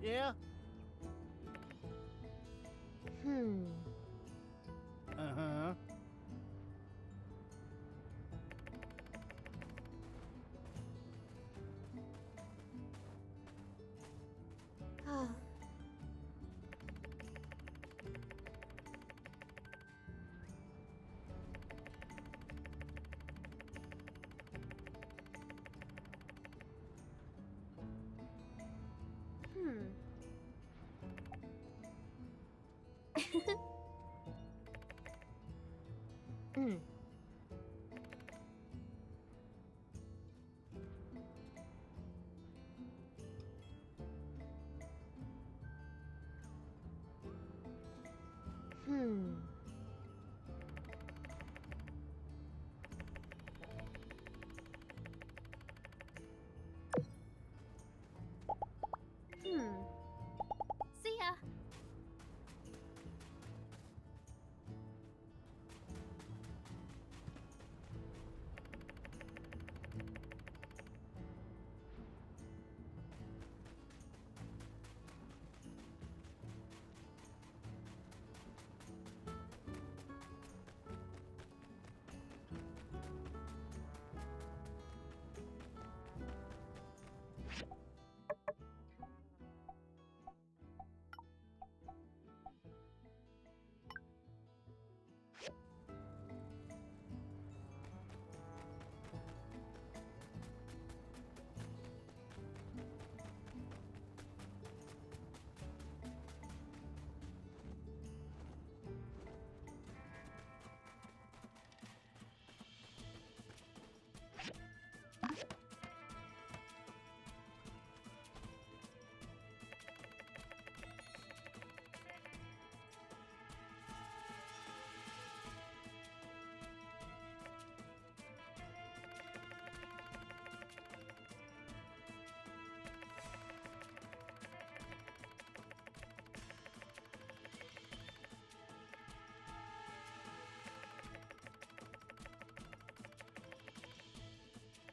[SPEAKER 15] Yeah? Uh-huh.
[SPEAKER 21] Oh. Mm. See ya.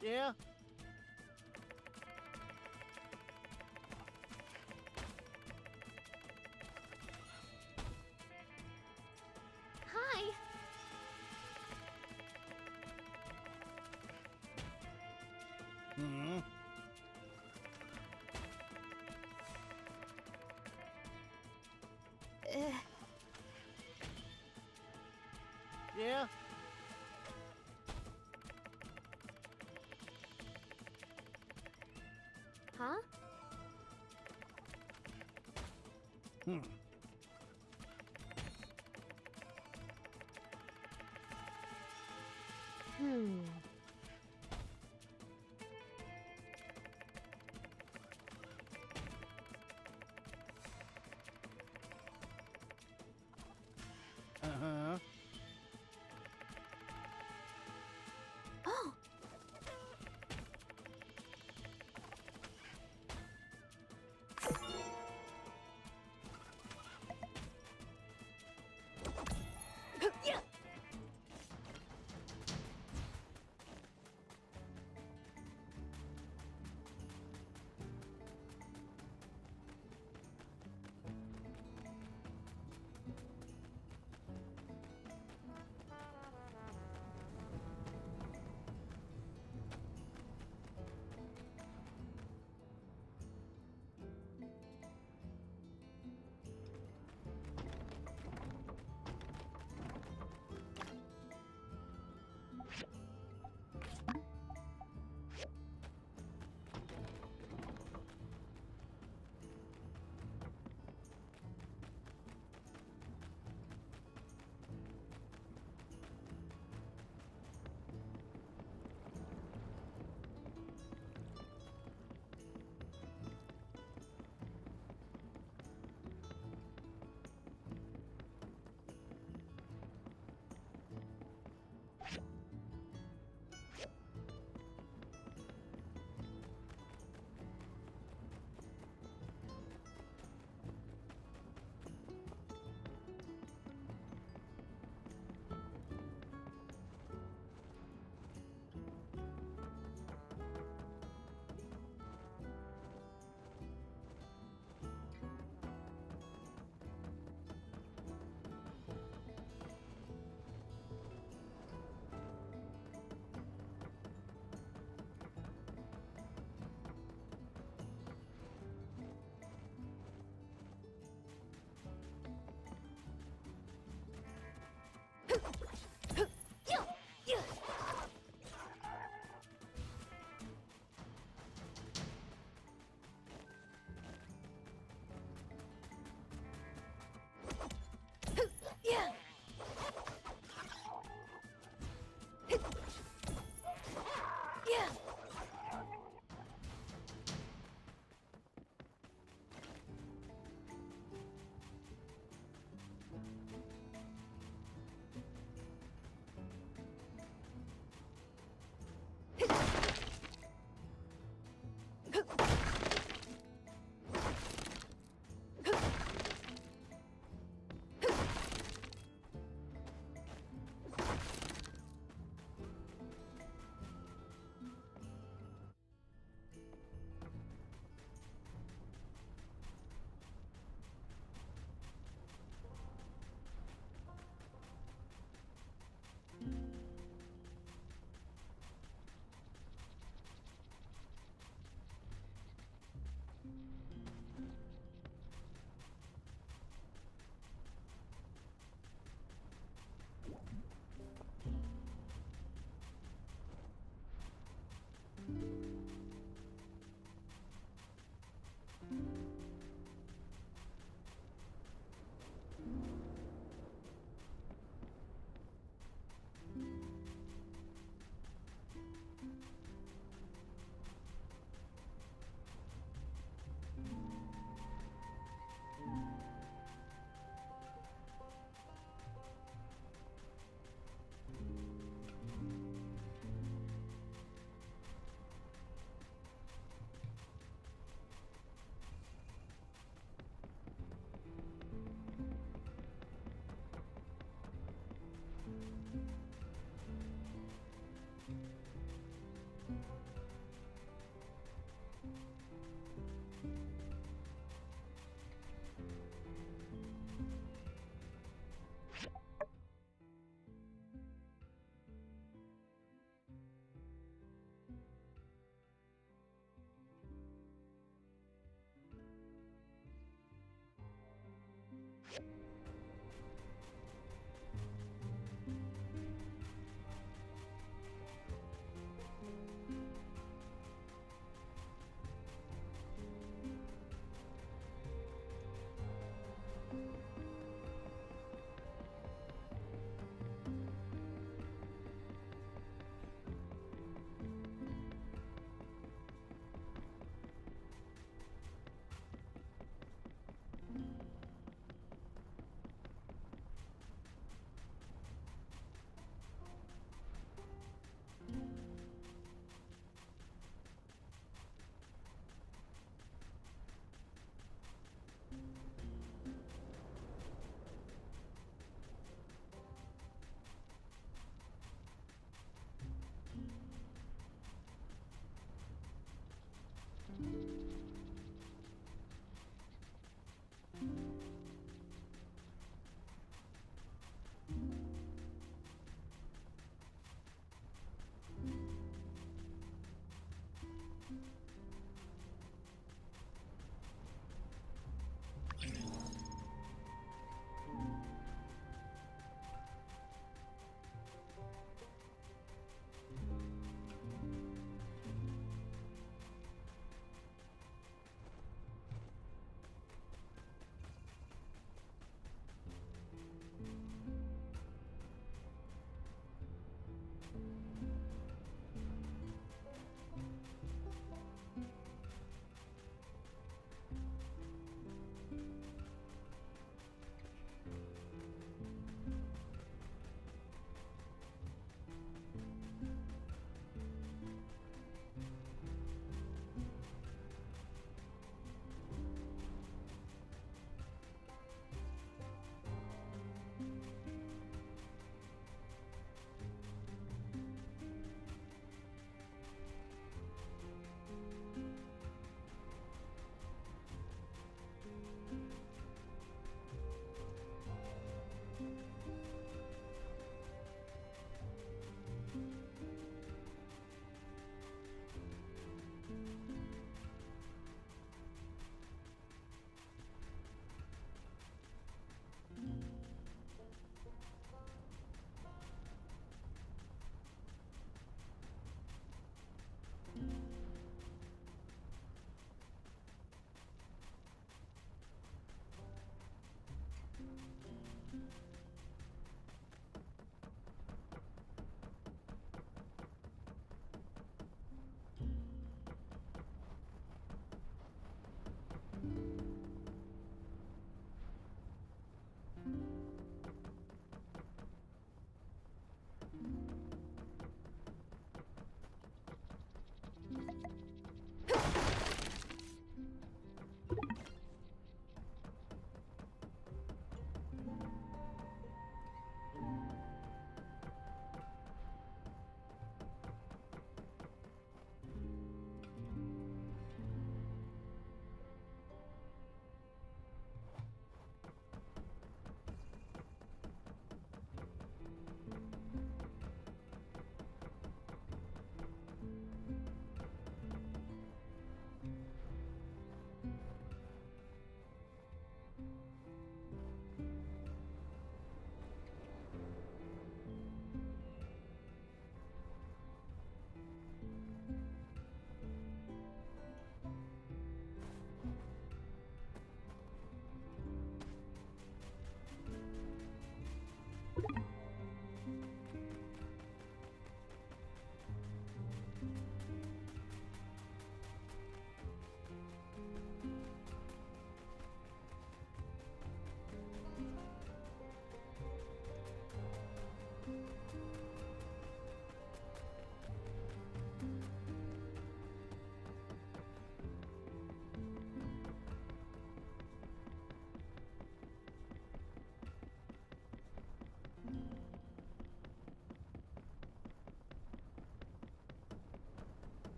[SPEAKER 15] Yeah?
[SPEAKER 21] Hi.
[SPEAKER 15] Hmm. Yeah?
[SPEAKER 21] Huh?
[SPEAKER 15] Hmm. Uh-huh.
[SPEAKER 21] Oh. Yeah.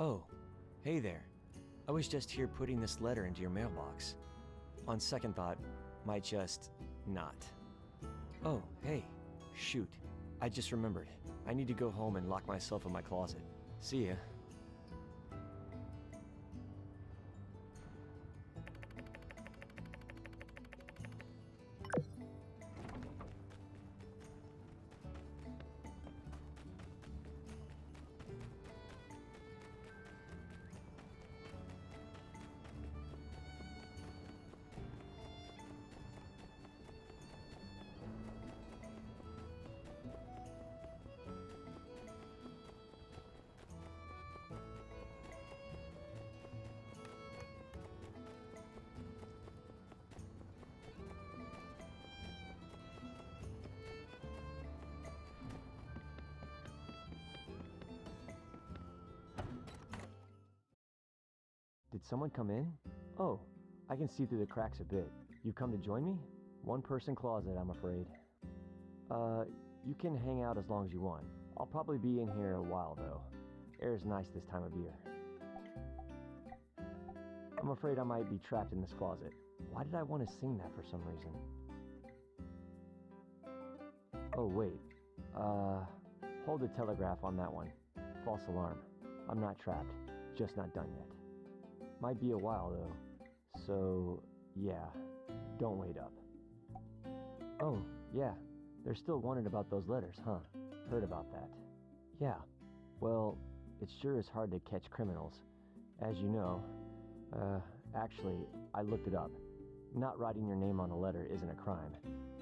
[SPEAKER 13] Oh, hey there. I was just here putting this letter into your mailbox. On second thought, might just not. Oh, hey, shoot. I just remembered. I need to go home and lock myself in my closet. See ya. Did someone come in? Oh, I can see through the cracks a bit. You come to join me? One person closet, I'm afraid. You can hang out as long as you want. I'll probably be in here a while, though. Air's nice this time of year. I'm afraid I might be trapped in this closet. Why did I want to sing that for some reason? Oh, wait. Hold the telegraph on that one. False alarm. I'm not trapped, just not done yet. Might be a while, though. So, yeah, don't wait up. Oh, yeah, they're still wondering about those letters, huh? Heard about that. Yeah, well, it sure is hard to catch criminals. As you know, actually, I looked it up. Not writing your name on a letter isn't a crime.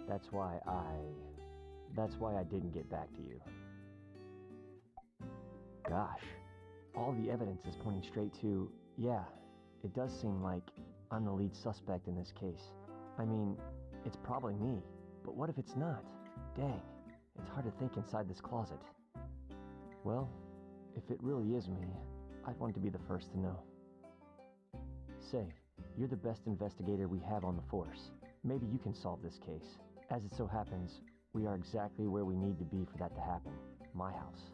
[SPEAKER 13] That's why I didn't get back to you. Gosh, all the evidence is pointing straight to, yeah, it does seem like I'm the lead suspect in this case. I mean, it's probably me, but what if it's not? Dang, it's hard to think inside this closet. Well, if it really is me, I'd want to be the first to know. Say, you're the best investigator we have on the force. Maybe you can solve this case. As it so happens, we are exactly where we need to be for that to happen. My house.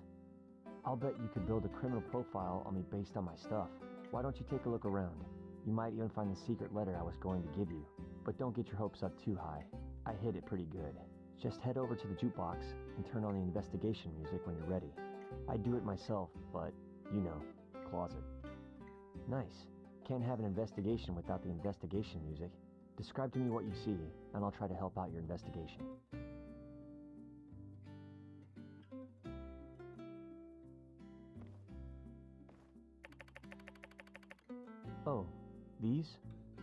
[SPEAKER 13] I'll bet you could build a criminal profile on me based on my stuff. Why don't you take a look around? You might even find the secret letter I was going to give you. But don't get your hopes up too high. I hid it pretty good. Just head over to the jukebox and turn on the investigation music when you're ready. I do it myself, but, you know, closet. Nice. Can't have an investigation without the investigation music. Describe to me what you see, and I'll try to help out your investigation. Oh, these?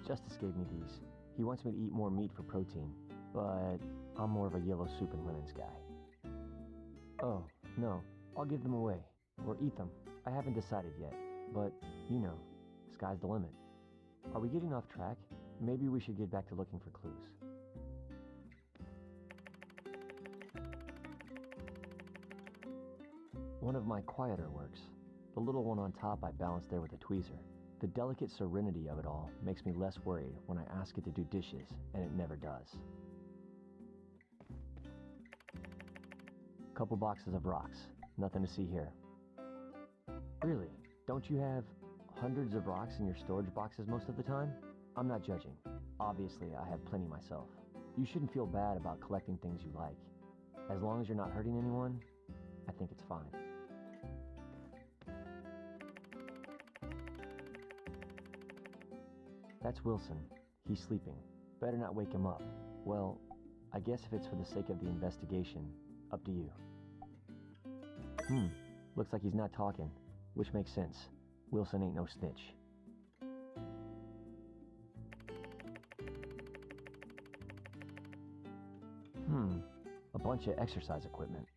[SPEAKER 13] Justice gave me these. He wants me to eat more meat for protein, but I'm more of a yellow soup and lemons guy. Oh, no, I'll give them away, or eat them. I haven't decided yet, but, you know, sky's the limit. Are we getting off track? Maybe we should get back to looking for clues. One of my quieter works. The little one on top I balanced there with a tweezer. The delicate serenity of it all makes me less worried when I ask it to do dishes, and it never does. Couple boxes of rocks. Nothing to see here. Really? Don't you have hundreds of rocks in your storage boxes most of the time? I'm not judging. Obviously, I have plenty myself. You shouldn't feel bad about collecting things you like. As long as you're not hurting anyone, I think it's fine. That's Wilson. He's sleeping. Better not wake him up. Well, I guess if it's for the sake of the investigation, up to you. Looks like he's not talking, which makes sense. Wilson ain't no snitch. A bunch of exercise equipment.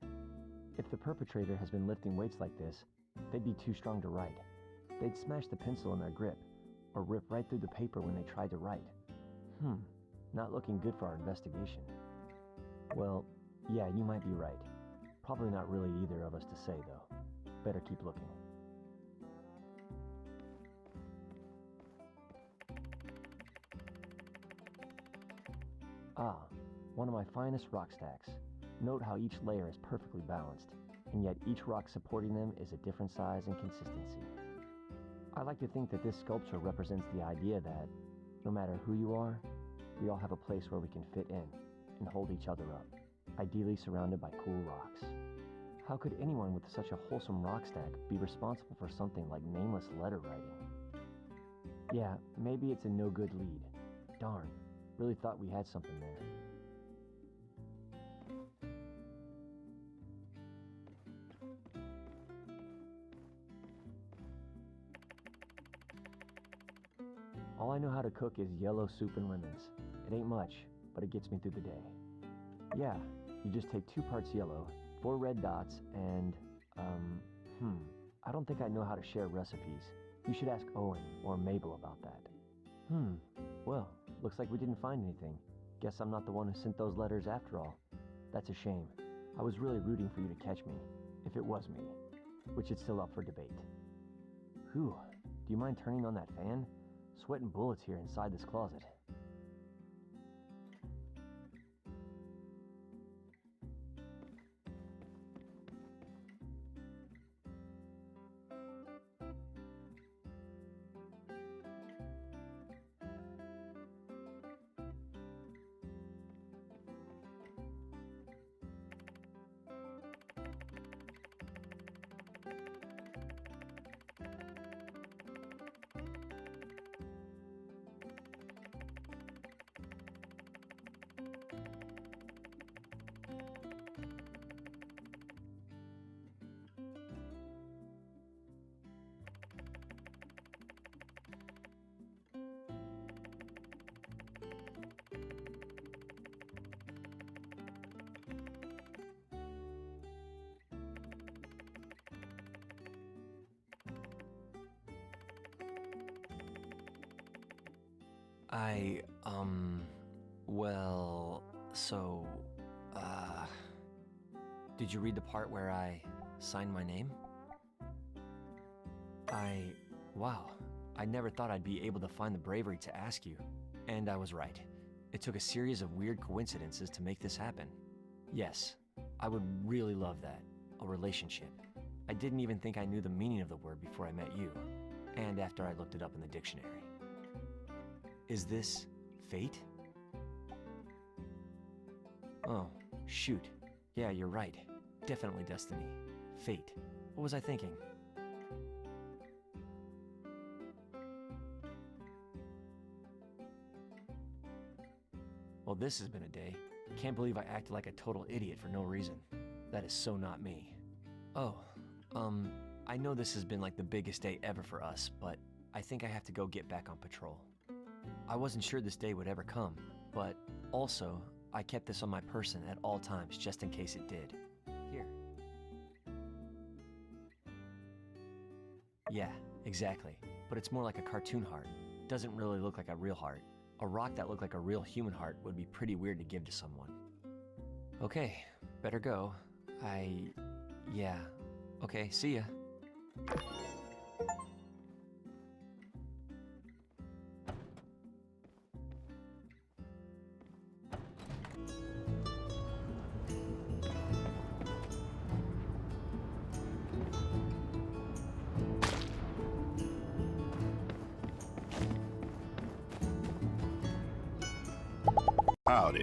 [SPEAKER 13] If the perpetrator has been lifting weights like this, they'd be too strong to write. They'd smash the pencil in their grip, or rip right through the paper when they tried to write. Not looking good for our investigation. Well, yeah, you might be right. Probably not really either of us to say, though. Better keep looking. Ah, one of my finest rock stacks. Note how each layer is perfectly balanced, and yet each rock supporting them is a different size and consistency. I like to think that this sculpture represents the idea that, no matter who you are, we all have a place where we can fit in and hold each other up, ideally surrounded by cool rocks. How could anyone with such a wholesome rock stack be responsible for something like nameless letter writing? Yeah, maybe it's a no-good lead. Darn, really thought we had something there. All I know how to cook is yellow soup and lemons. It ain't much, but it gets me through the day. Yeah, you just take 2 parts yellow, 4 red dots, and, I don't think I know how to share recipes. You should ask Owen or Mabel about that. Well, looks like we didn't find anything. Guess I'm not the one who sent those letters after all. That's a shame. I was really rooting for you to catch me, if it was me, which is still up for debate. Whew, do you mind turning on that fan? Sweating bullets here inside this closet. Did you read the part where I signed my name? Wow, I never thought I'd be able to find the bravery to ask you. And I was right. It took a series of weird coincidences to make this happen. Yes, I would really love that. A relationship. I didn't even think I knew the meaning of the word before I met you. And after I looked it up in the dictionary. Is this fate? Oh, shoot. Yeah, you're right. Definitely destiny. Fate. What was I thinking? Well, this has been a day. Can't believe I acted like a total idiot for no reason. That is so not me. Oh, I know this has been like the biggest day ever for us, but I think I have to go get back on patrol. I wasn't sure this day would ever come, but also, I kept this on my person at all times just in case it did. Here. Yeah, exactly. But it's more like a cartoon heart. Doesn't really look like a real heart. A rock that looked like a real human heart would be pretty weird to give to someone. Okay, better go. Yeah. Okay, see ya.
[SPEAKER 3] Howdy.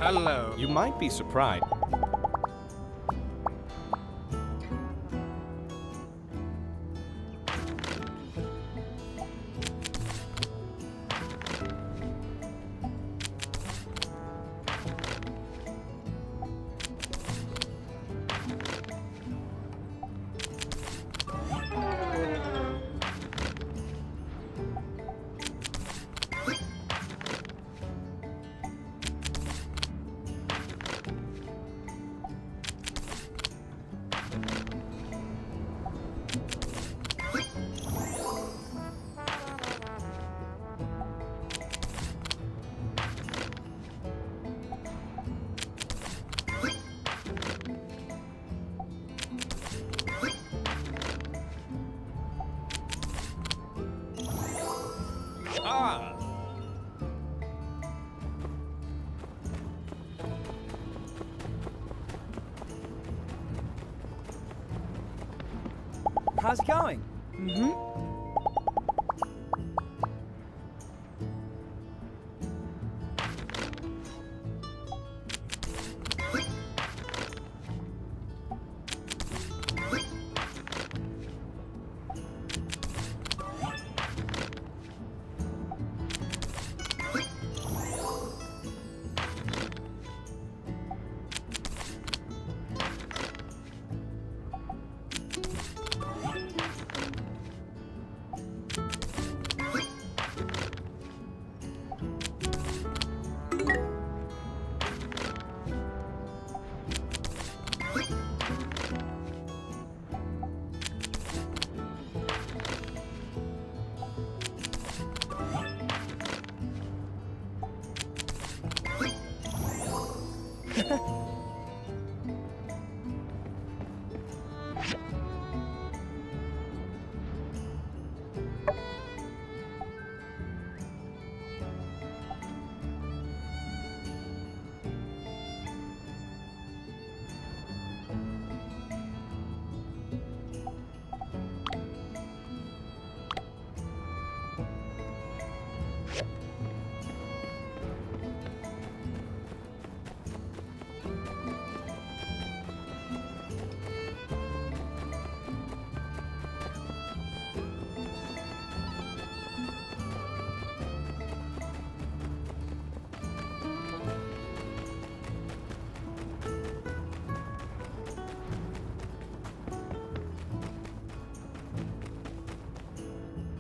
[SPEAKER 12] Hello. You might be surprised. Ah!
[SPEAKER 2] How's it going? Mm-hmm.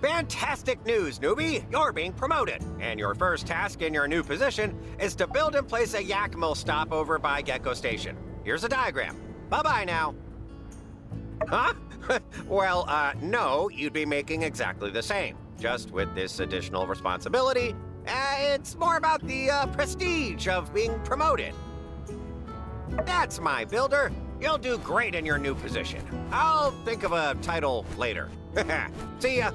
[SPEAKER 11] Fantastic news, newbie! You're being promoted, and your first task in your new position is to build and place a yak mill stop over by Gecko Station. Here's a diagram. Bye-bye now. Huh? Well, no, you'd be making exactly the same, just with this additional responsibility. It's more about the prestige of being promoted. That's my builder. You'll do great in your new position. I'll think of a title later. See ya.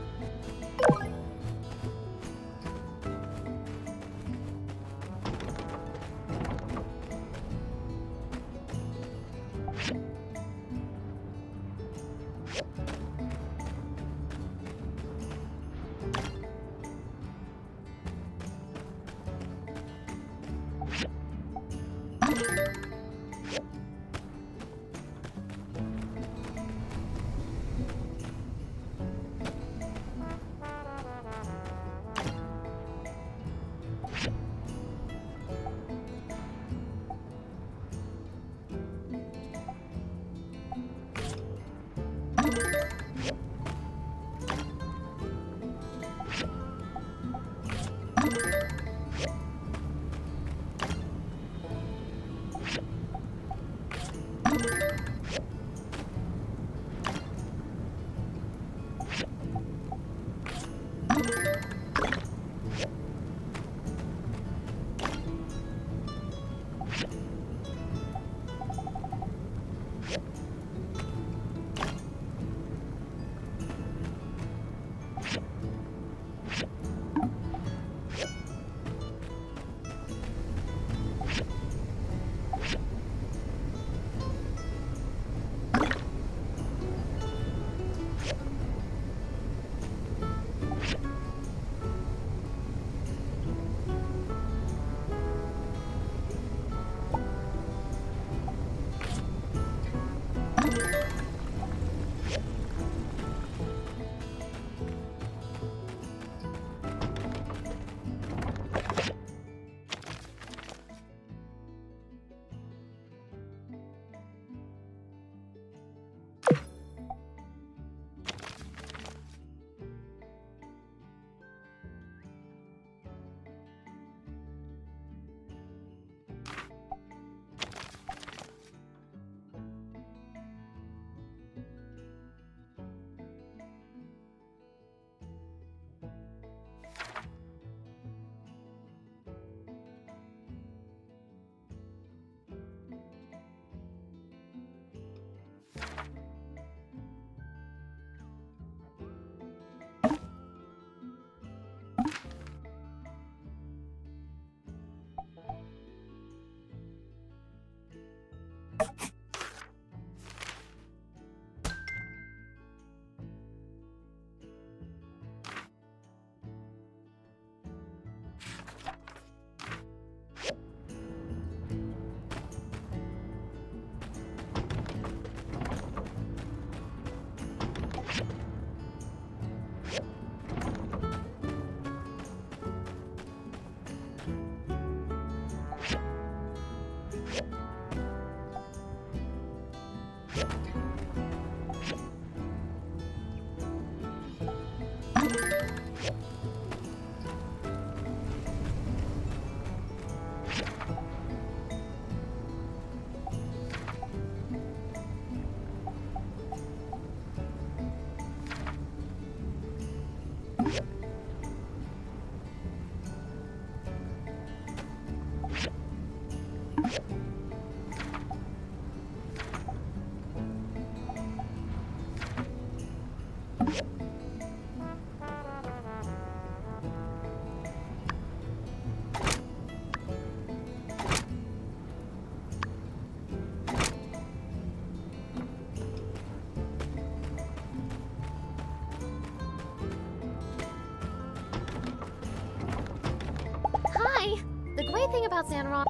[SPEAKER 8] out, Sandrock.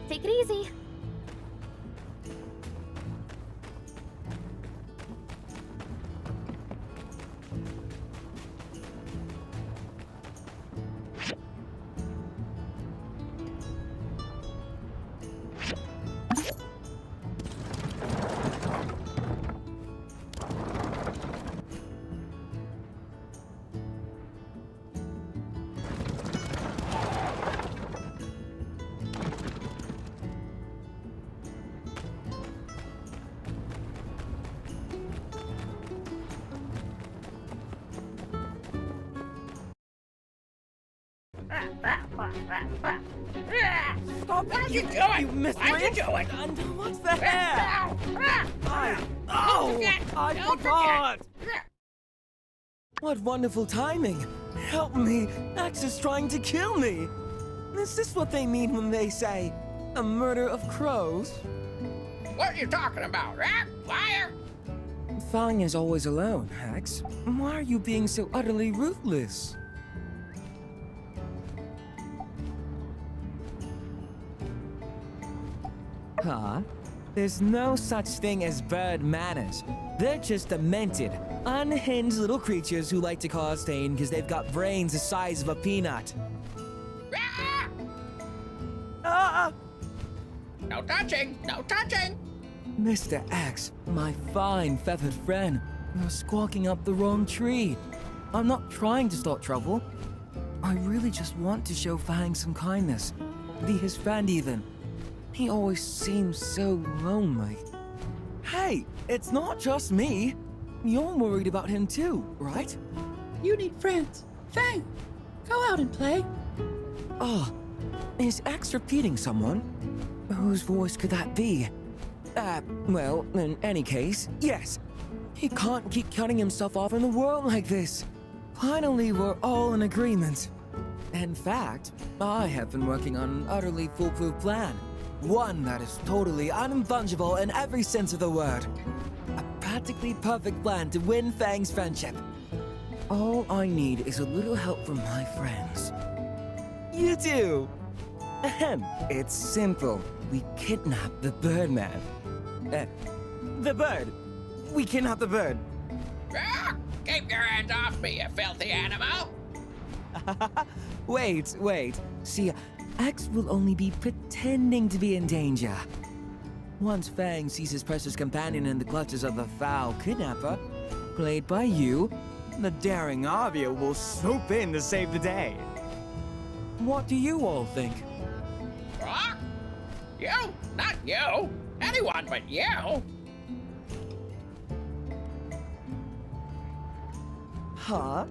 [SPEAKER 8] Take it easy.
[SPEAKER 2] Stop
[SPEAKER 19] What are you doing?
[SPEAKER 2] You
[SPEAKER 19] What are you doing?
[SPEAKER 2] And what's the hair? I forgot! What wonderful timing! Help me! Axe is trying to kill me! Is this what they mean when they say, a murder of crows?
[SPEAKER 19] What are you talking about, huh? Liar!
[SPEAKER 2] Fang is always alone, Axe. Why are you being so utterly ruthless? Huh? There's no such thing as bird manners. They're just demented, unhinged little creatures who like to cause pain because they've got brains the size of a peanut.
[SPEAKER 19] No touching! No touching!
[SPEAKER 2] Mr. X, my fine feathered friend, you're squawking up the wrong tree. I'm not trying to start trouble. I really just want to show Fang some kindness. Be his friend even. He always seems so lonely. Hey, it's not just me. You're worried about him too, right?
[SPEAKER 23] You need friends. Fang, go out and play.
[SPEAKER 2] Oh, is X repeating someone? Whose voice could that be? Well, in any case, yes. He can't keep cutting himself off in the world like this. Finally, we're all in agreement. In fact, I have been working on an utterly foolproof plan. One that is totally unfungible in every sense of the word. A practically perfect plan to win Fang's friendship. All I need is a little help from my friends. You do! Ahem. It's simple. We kidnap the Birdman. The bird. We kidnap the bird.
[SPEAKER 19] Keep your hands off me, you filthy animal!
[SPEAKER 2] Wait. See, X will only be pretending to be in danger. Once Fang sees his precious companion in the clutches of the foul kidnapper, played by you, the daring Avia will swoop in to save the day. What do you all think?
[SPEAKER 19] What? You? Not you! Anyone but you!
[SPEAKER 2] Huh?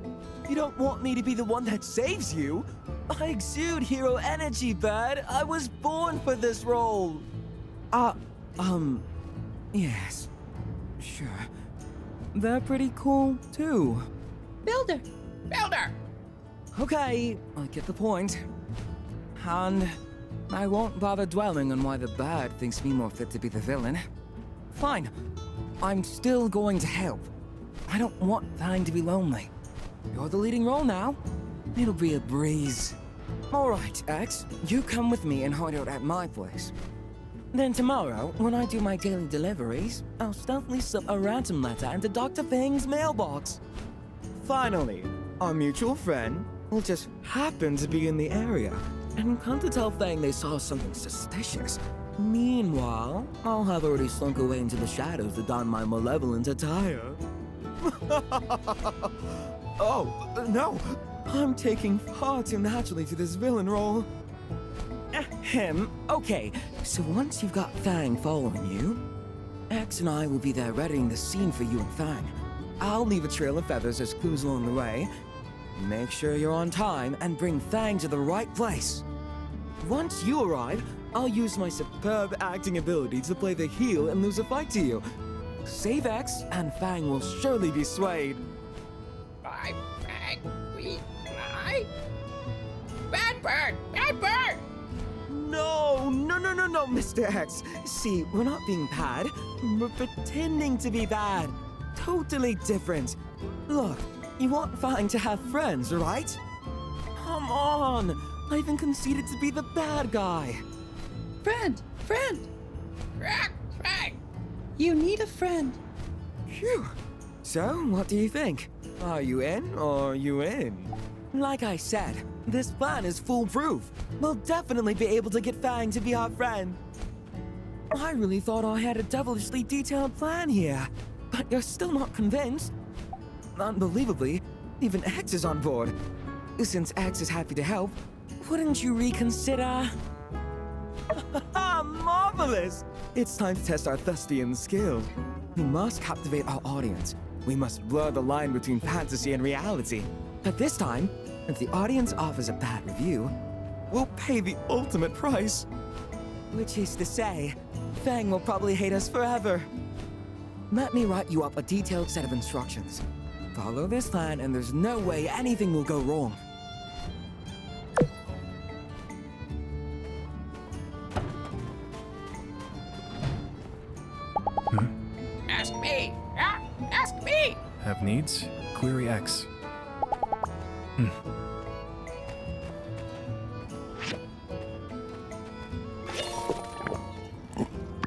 [SPEAKER 2] You don't want me to be the one that saves you? I exude hero energy, Bird. I was born for this role. Yes. Sure. They're pretty cool, too.
[SPEAKER 23] Builder!
[SPEAKER 19] Builder!
[SPEAKER 2] Okay, I get the point. And I won't bother dwelling on why the bird thinks me more fit to be the villain. Fine. I'm still going to help. I don't want Fang to be lonely. You're the leading role now. It'll be a breeze. All right, X, you come with me and hide out at my place. Then tomorrow, when I do my daily deliveries, I'll stealthily slip a ransom letter into Dr. Fang's mailbox. Finally, our mutual friend will just happen to be in the area and come to tell Fang they saw something suspicious. Meanwhile, I'll have already slunk away into the shadows to don my malevolent attire. Oh, no! I'm taking far too naturally to this villain role. Ahem. Okay, so once you've got Fang following you, X and I will be there readying the scene for you and Fang. I'll leave a trail of feathers as clues along the way. Make sure you're on time and bring Fang to the right place. Once you arrive, I'll use my superb acting ability to play the heel and lose a fight to you. Save X, and Fang will surely be swayed.
[SPEAKER 19] By Fang, we fly? Bad bird! Bad bird!
[SPEAKER 2] No, Mr. X. See, we're not being bad. We're pretending to be bad. Totally different. Look, you want Fang to have friends, right? Come on. I even conceded to be the bad guy.
[SPEAKER 23] Friend! Friend! You need a friend.
[SPEAKER 2] Phew. So, what do you think? Are you in or are you in? Like I said, this plan is foolproof. We'll definitely be able to get Fang to be our friend. I really thought I had a devilishly detailed plan here, but you're still not convinced. Unbelievably, even X is on board. Since X is happy to help, wouldn't you reconsider? Marvelous! It's time to test our Thustian skill. We must captivate our audience. We must blur the line between fantasy and reality. But this time, if the audience offers a bad review, we'll pay the ultimate price. Which is to say, Fang will probably hate us forever. Let me write you up a detailed set of instructions. Follow this plan and there's no way anything will go wrong.
[SPEAKER 19] Ask me! Ask me!
[SPEAKER 10] Have needs? Query X.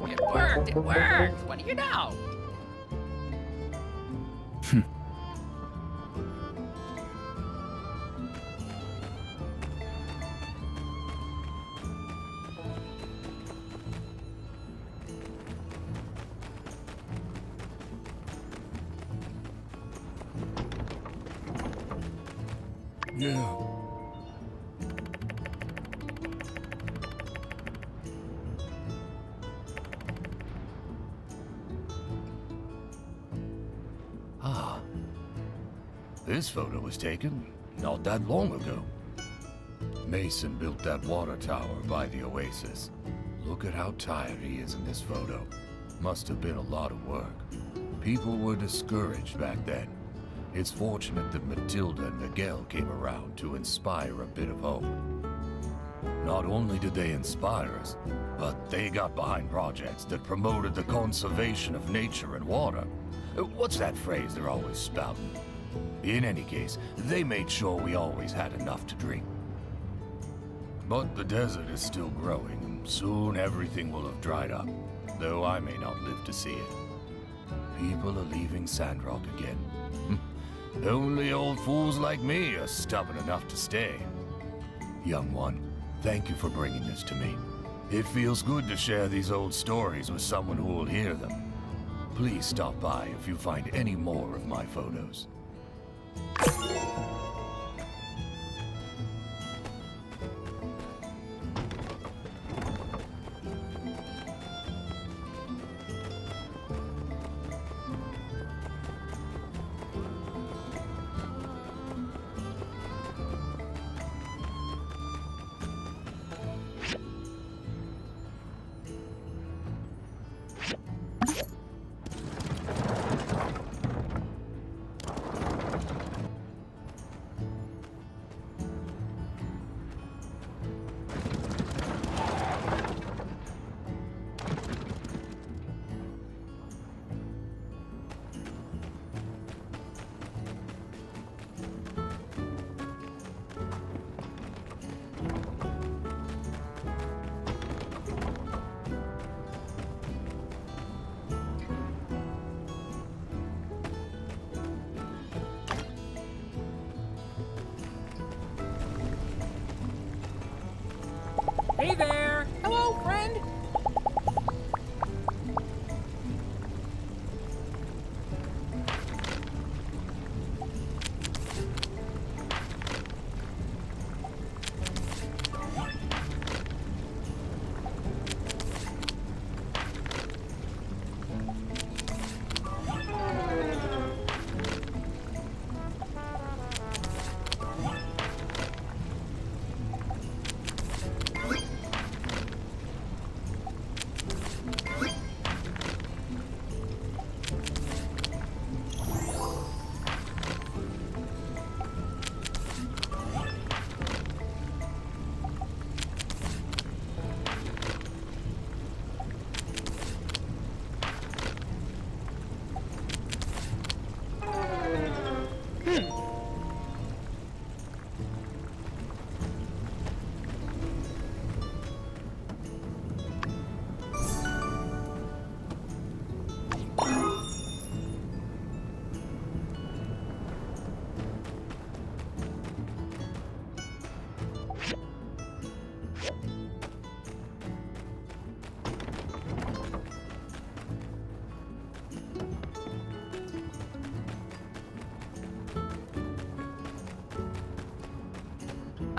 [SPEAKER 19] It worked! It worked! What do you know?
[SPEAKER 1] Yeah.
[SPEAKER 14] Ah. This photo was taken not that long ago. Mason built that water tower by the oasis. Look at how tired he is in this photo. Must have been a lot of work. People were discouraged back then. It's fortunate that Matilda and Miguel came around to inspire a bit of hope. Not only did they inspire us, but they got behind projects that promoted the conservation of nature and water. What's that phrase they're always spouting? In any case, they made sure we always had enough to drink. But the desert is still growing, and soon everything will have dried up, though I may not live to see it. People are leaving Sandrock again. Only old fools like me are stubborn enough to stay. Young one, thank you for bringing this to me. It feels good to share these old stories with someone who will hear them. Please stop by if you find any more of my photos.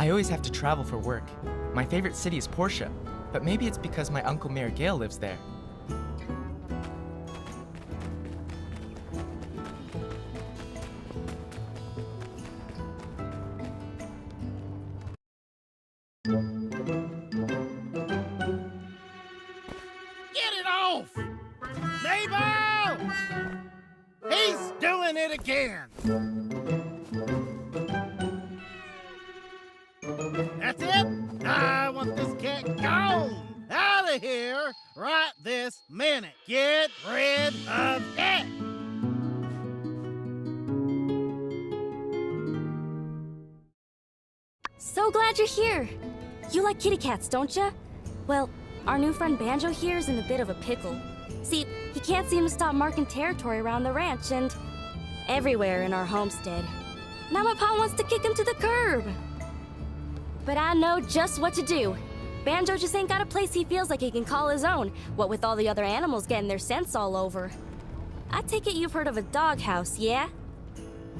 [SPEAKER 16] I always have to travel for work. My favorite city is Portia, but maybe it's because my Uncle Mayor Gale lives there.
[SPEAKER 15] Get it off! Mabel! He's doing it again! That's it? I want this cat gone! Out of here right this minute! Get rid of it!
[SPEAKER 8] So glad you're here. You like kitty cats, don't ya? Well, our new friend Banjo here is in a bit of a pickle. See, he can't seem to stop marking territory around the ranch and everywhere in our homestead. Now my pa wants to kick him to the curb. But I know just what to do. Banjo just ain't got a place he feels like he can call his own, what with all the other animals getting their scents all over. I take it you've heard of a doghouse, yeah?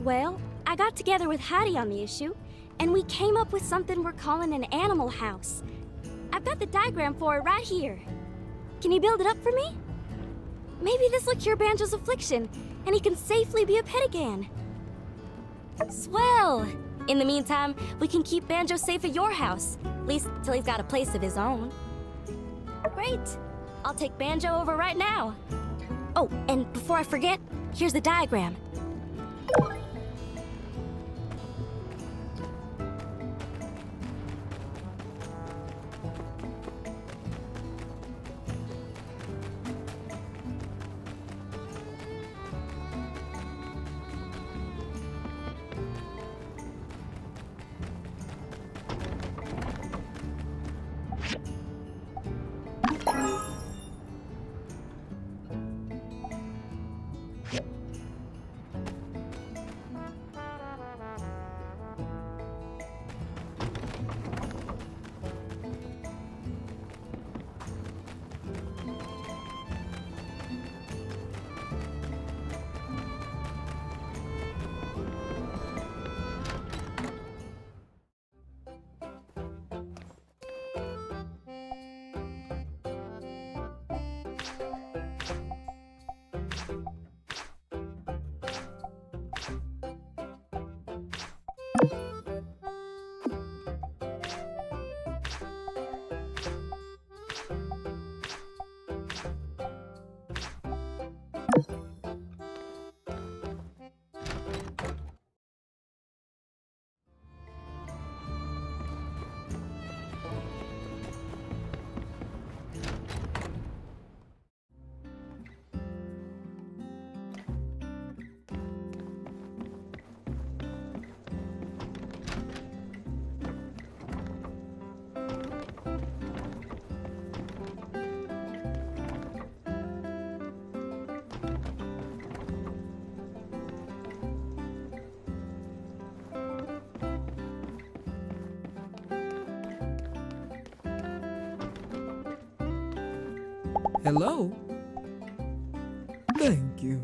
[SPEAKER 8] Well, I got together with Hattie on the issue, and we came up with something we're calling an animal house. I've got the diagram for it right here. Can you build it up for me? Maybe this'll cure Banjo's affliction, and he can safely be a pet again. Swell! In the meantime, we can keep Banjo safe at your house, at least till he's got a place of his own. Great! I'll take Banjo over right now. Oh, and before I forget, here's the diagram.
[SPEAKER 2] Hello? Thank you.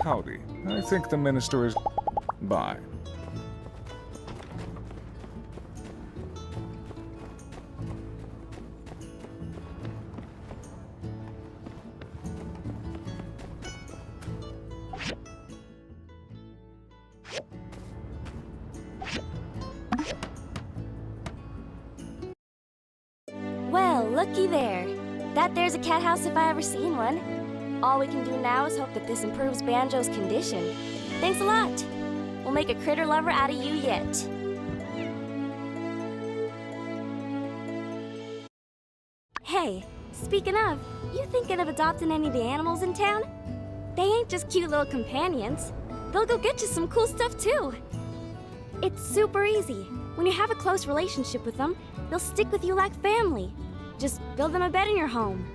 [SPEAKER 10] Howdy. I think the minister is... Bye.
[SPEAKER 8] Well, looky there. That there's a cat house if I ever seen one. All we can do now is hope that this improves Banjo's condition. Thanks a lot. We'll make a critter lover out of you yet. Hey, speaking of, you thinking of adopting any of the animals in town? They ain't just cute little companions. They'll go get you some cool stuff too. It's super easy. When you have a close relationship with them, they'll stick with you like family. Just build them a bed in your home.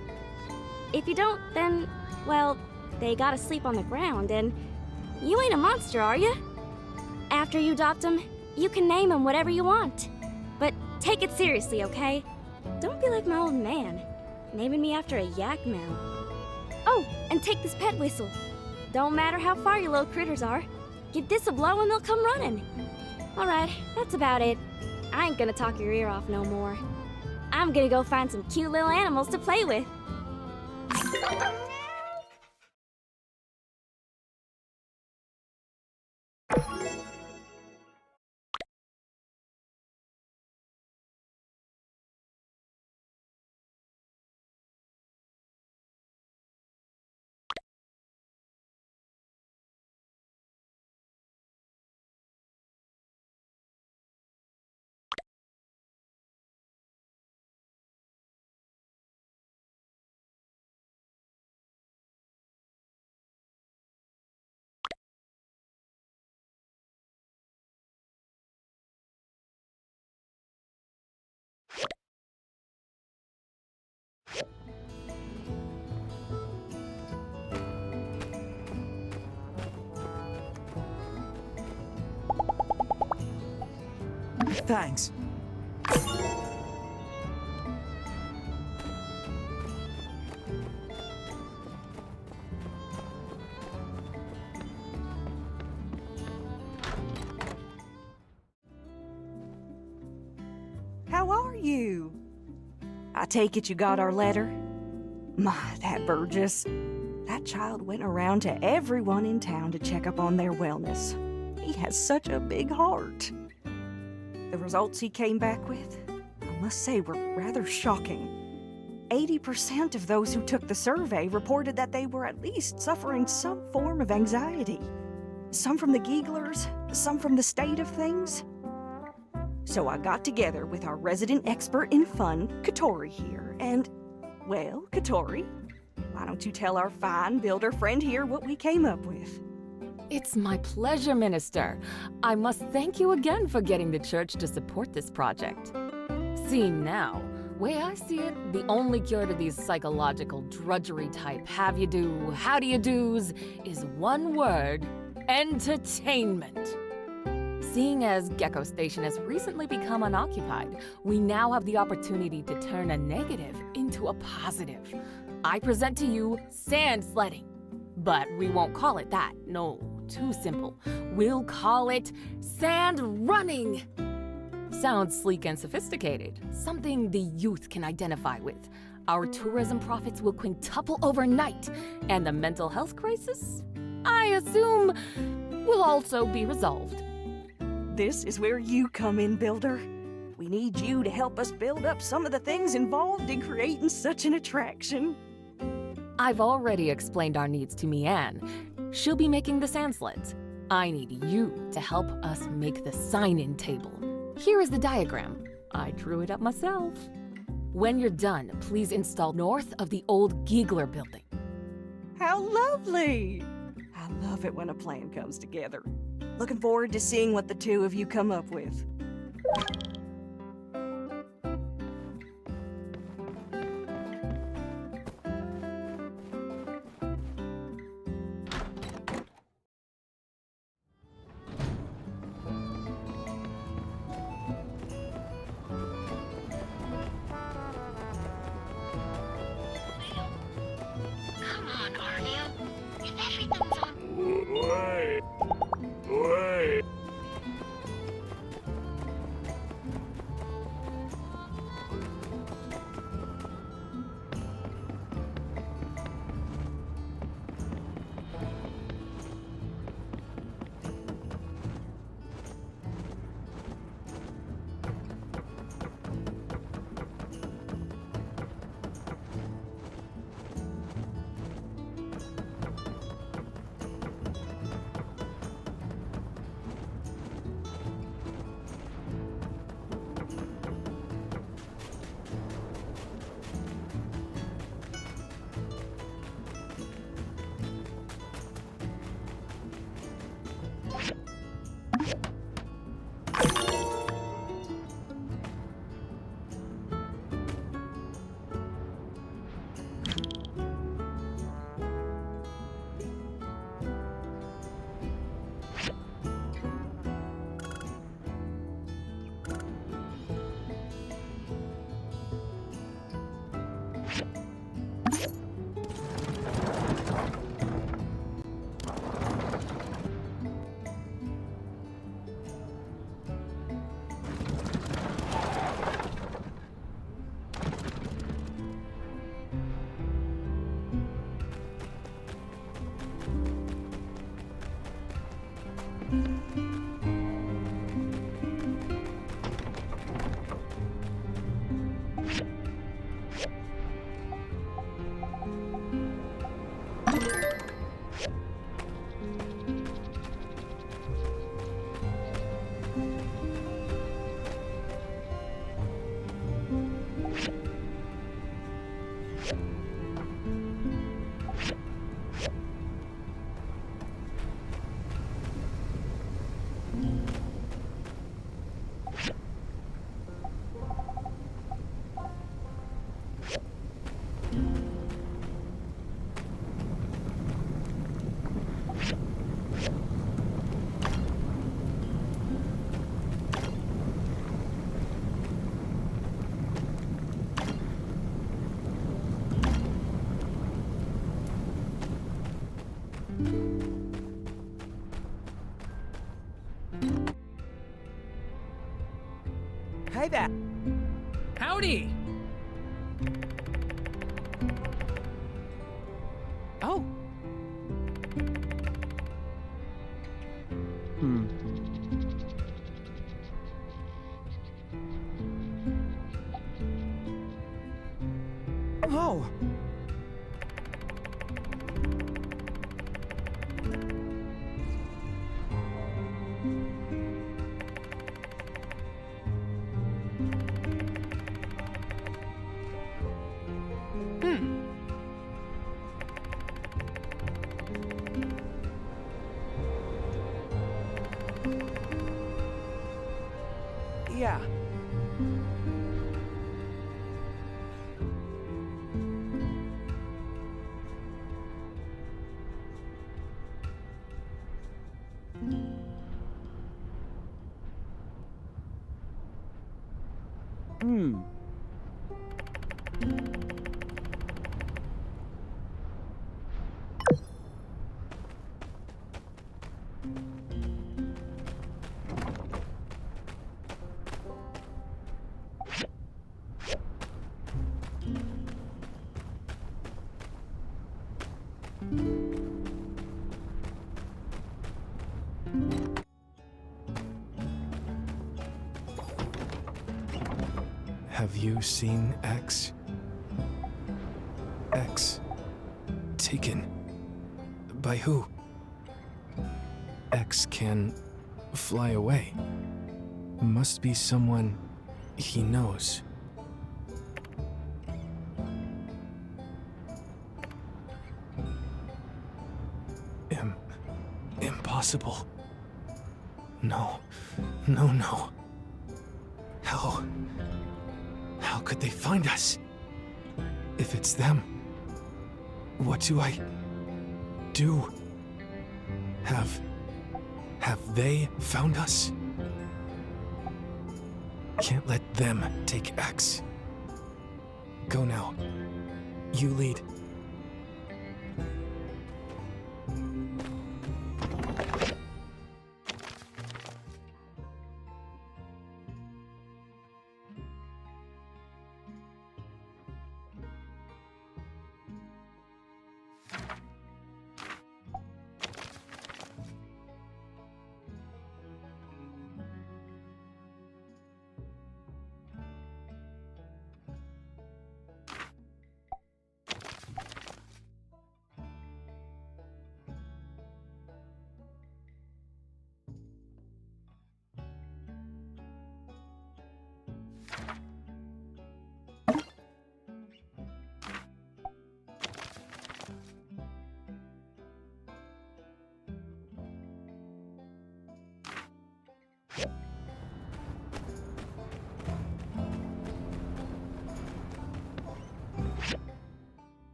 [SPEAKER 8] If you don't, then, well, they gotta sleep on the ground, and you ain't a monster, are you? After you adopt them, You can name him whatever you want. But take it seriously, okay? Don't be like my old man, naming me after a yak mound. Oh, and take this pet whistle. Don't matter how far your little critters are. Give this a blow and they'll come running. Alright, that's about it. I ain't gonna talk your ear off no more. I'm gonna go find some cute little animals to play with.
[SPEAKER 2] Thanks.
[SPEAKER 9] How are you? I take it you got our letter? My, that Burgess. That child went around to everyone in town to check up on their wellness. He has such a big heart. The results he came back with, I must say, were rather shocking. 80% of those who took the survey reported that they were at least suffering some form of anxiety. Some from the gigglers, some from the state of things. So I got together with our resident expert in fun, Katori here, and, well, Katori, why don't you tell our fine builder friend here what we came up with?
[SPEAKER 17] It's my pleasure, Minister. I must thank you again for getting the church to support this project. See now, way I see it, the only cure to these psychological drudgery type how do you do's is one word: entertainment. Seeing as Gecko Station has recently become unoccupied, we now have the opportunity to turn a negative into a positive. I present to you sand sledding. But we won't call it that, no, too simple. We'll call it sand running. Sounds sleek and sophisticated, something the youth can identify with. Our tourism profits will quintuple overnight, and the mental health crisis, I assume, will also be resolved.
[SPEAKER 9] This is where you come in, Builder. We need you to help us build up some of the things involved in creating such an attraction.
[SPEAKER 17] I've already explained our needs to Mianne. She'll be making the sand sleds. I need you to help us make the sign-in table. Here is the diagram. I drew it up myself. When you're done, please install north of the old Giegler building.
[SPEAKER 9] How lovely! I love it when a plan comes together. Looking forward to seeing what the two of you come up with.
[SPEAKER 2] there.
[SPEAKER 18] Howdy! Oh.
[SPEAKER 2] Oh. Yeah.
[SPEAKER 5] Have you seen X? X. Taken. By who? X can fly away. Must be someone he knows. Impossible. No. No. How could they find us? If it's them, what do I do? Have they found us? Can't let them take X. Go now. You lead.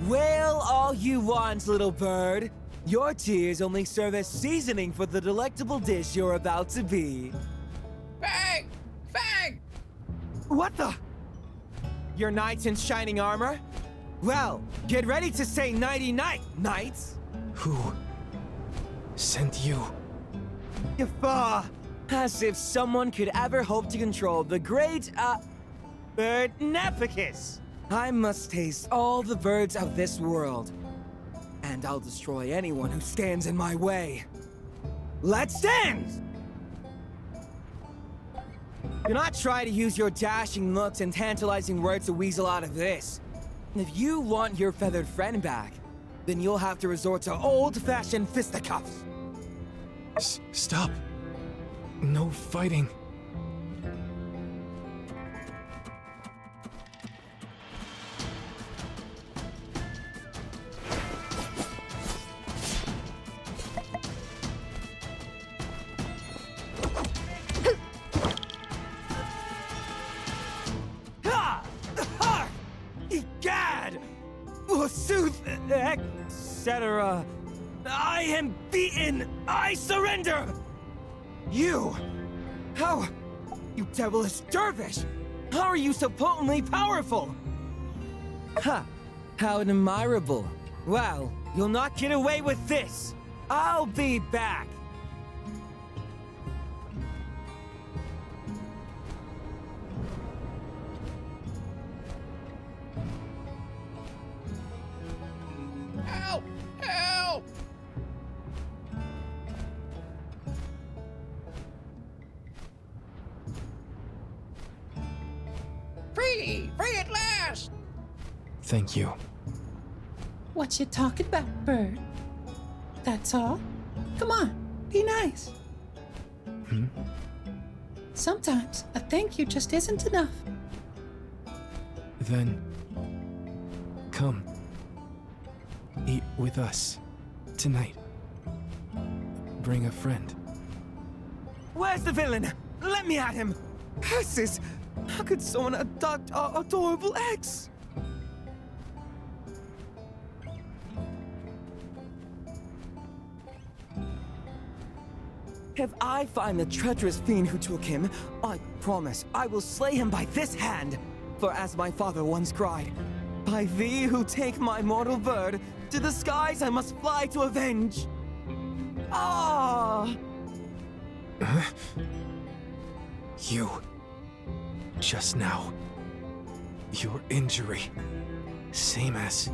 [SPEAKER 2] Well, all you want, little bird. Your tears only serve as seasoning for the delectable dish you're about to be.
[SPEAKER 19] Fang! Fang!
[SPEAKER 2] What the? Your knights in shining armor? Well, get ready to say nighty-night, knights.
[SPEAKER 5] Who sent you?
[SPEAKER 2] As if someone could ever hope to control the great, bird Nepicus. I must taste all the birds of this world, and I'll destroy anyone who stands in my way. Let's dance! Do not try to use your dashing looks and tantalizing words to weasel out of this. If you want your feathered friend back, then you'll have to resort to old-fashioned fisticuffs.
[SPEAKER 5] Stop. No fighting.
[SPEAKER 2] Egad! Forsooth, etc. I am beaten! I surrender! You! How? You devilish dervish! How are you so potently powerful? Ha! How admirable. Well, you'll not get away with this! I'll be back!
[SPEAKER 19] Help! Help! Free! Free at last!
[SPEAKER 5] Thank you.
[SPEAKER 23] What you talking about, bird? That's all? Come on, be nice.
[SPEAKER 5] Hmm?
[SPEAKER 23] Sometimes a thank you just isn't enough.
[SPEAKER 5] Then, come. Eat with us. Tonight. Bring a friend.
[SPEAKER 2] Where's the villain? Let me at him! Curses! How could someone abduct our adorable ex? If I find the treacherous fiend who took him, I promise I will slay him by this hand. For as my father once cried, by thee who take my mortal bird, to the skies I must fly to avenge. Ah!
[SPEAKER 5] You. Just now. Your injury. Same as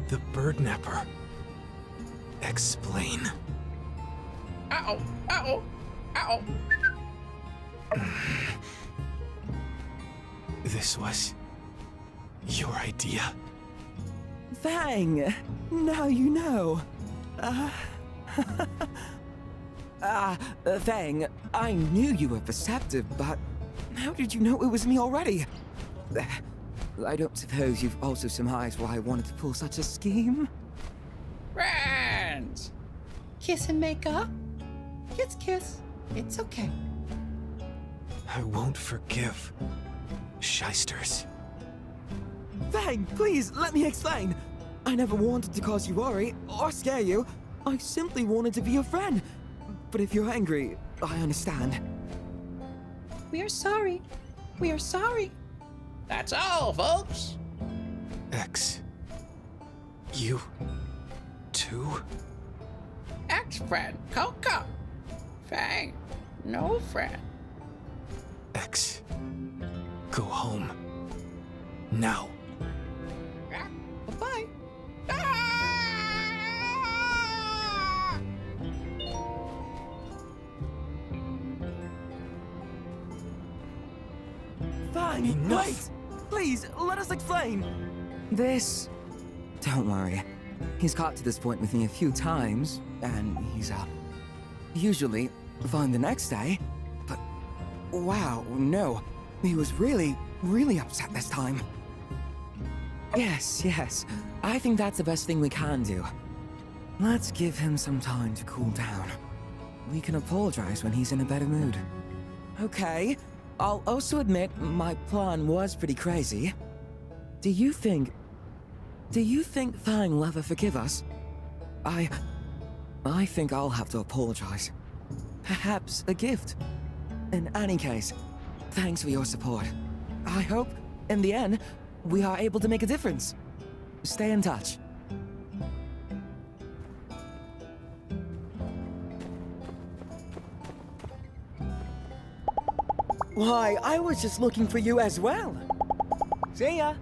[SPEAKER 5] the bird napper. Explain.
[SPEAKER 19] Uh-oh! Uh-oh! Uh-oh!
[SPEAKER 5] This was your idea.
[SPEAKER 2] Fang! Now you know. Fang, I knew you were perceptive, but how did you know it was me already? I don't suppose you've also surmised why I wanted to pull such a scheme?
[SPEAKER 19] Friends!
[SPEAKER 23] Kiss and make up? Kiss, kiss. It's okay.
[SPEAKER 5] I won't forgive shysters.
[SPEAKER 2] Fang, please, let me explain. I never wanted to cause you worry or scare you. I simply wanted to be your friend. But if you're angry, I understand.
[SPEAKER 23] We are sorry. We are sorry.
[SPEAKER 19] That's all, folks.
[SPEAKER 5] X. You. Too?
[SPEAKER 19] Ex-friend, Coco. Fang, no friend.
[SPEAKER 5] X. Go home. Now.
[SPEAKER 23] Bye-bye.
[SPEAKER 2] Fang,
[SPEAKER 5] Enough.
[SPEAKER 2] wait! Please, let us explain. This... Don't worry. He's got to this point with me a few times, and he's, usually fine the next day. But, wow, no. He was really, really upset this time. Yes. I think that's the best thing we can do. Let's give him some time to cool down. We can apologize when he's in a better mood. Okay. I'll also admit my plan was pretty crazy. Do you think Fang will ever forgive us? I think I'll have to apologize. Perhaps a gift. In any case, thanks for your support. I hope, in the end, we are able to make a difference. Stay in touch. Why, I was just looking for you as well. See ya.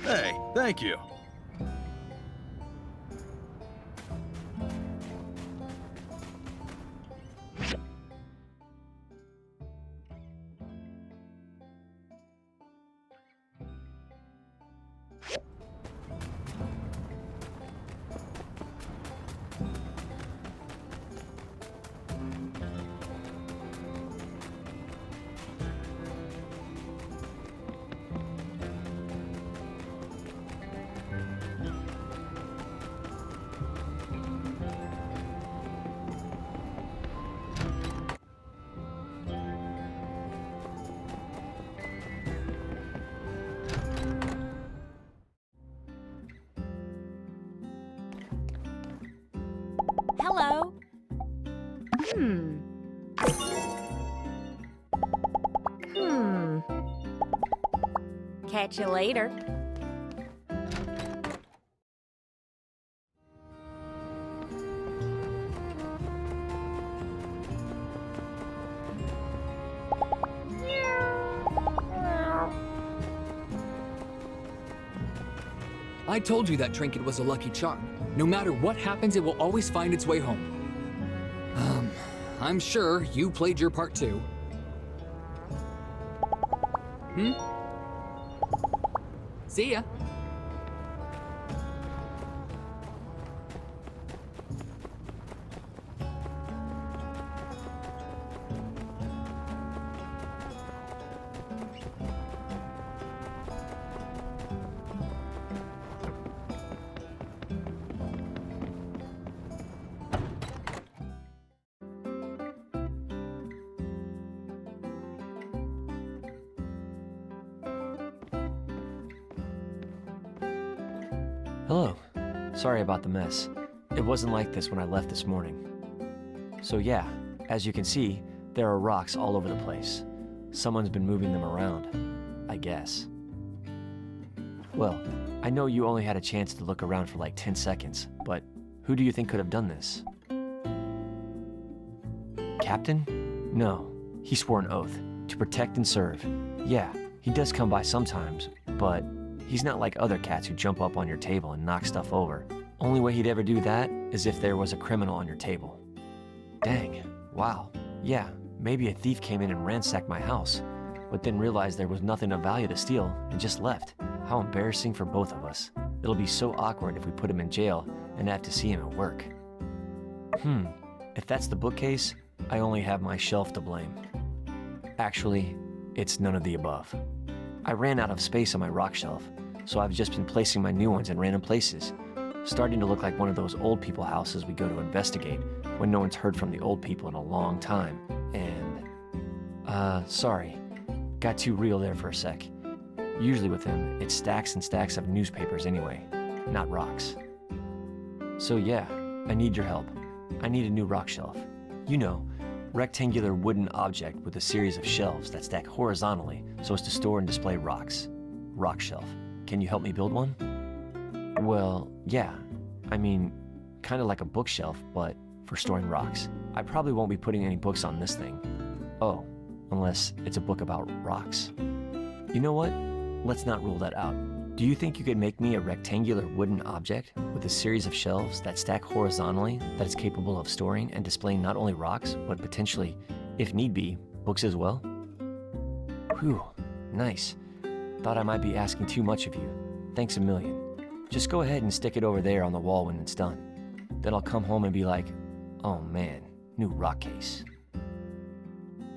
[SPEAKER 6] Hey, thank you.
[SPEAKER 21] Hello. Catch you later.
[SPEAKER 7] I told you that trinket was a lucky charm. No matter what happens, it will always find its way home. I'm sure you played your part too. See ya.
[SPEAKER 13] Hello. Sorry about the mess. It wasn't like this when I left this morning. So yeah, as you can see, there are rocks all over the place. Someone's been moving them around, I guess. Well, I know you only had a chance to look around for like 10 seconds, but who do you think could have done this? Captain? No, he swore an oath to protect and serve. Yeah, he does come by sometimes, but he's not like other cats who jump up on your table and knock stuff over. Only way he'd ever do that is if there was a criminal on your table. Dang, wow. Yeah, maybe a thief came in and ransacked my house, but then realized there was nothing of value to steal and just left. How embarrassing for both of us. It'll be so awkward if we put him in jail and have to see him at work. If that's the bookcase, I only have my shelf to blame. Actually, it's none of the above. I ran out of space on my rock shelf, so I've just been placing my new ones in random places, starting to look like one of those old people houses we go to investigate when no one's heard from the old people in a long time. And, sorry, got too real there for a sec. Usually with him, it's stacks and stacks of newspapers anyway, not rocks. So yeah, I need your help. I need a new rock shelf. You know, rectangular wooden object with a series of shelves that stack horizontally so as to store and display rocks. Rock shelf. Can you help me build one? Well, yeah. I mean, kind of like a bookshelf, but for storing rocks. I probably won't be putting any books on this thing. Oh, unless it's a book about rocks. You know what? Let's not rule that out. Do you think you could make me a rectangular wooden object with a series of shelves that stack horizontally that is capable of storing and displaying not only rocks, but potentially, if need be, books as well? Whew, nice. Thought I might be asking too much of you. Thanks a million. Just go ahead and stick it over there on the wall when it's done. Then I'll come home and be like, oh man, new rock case.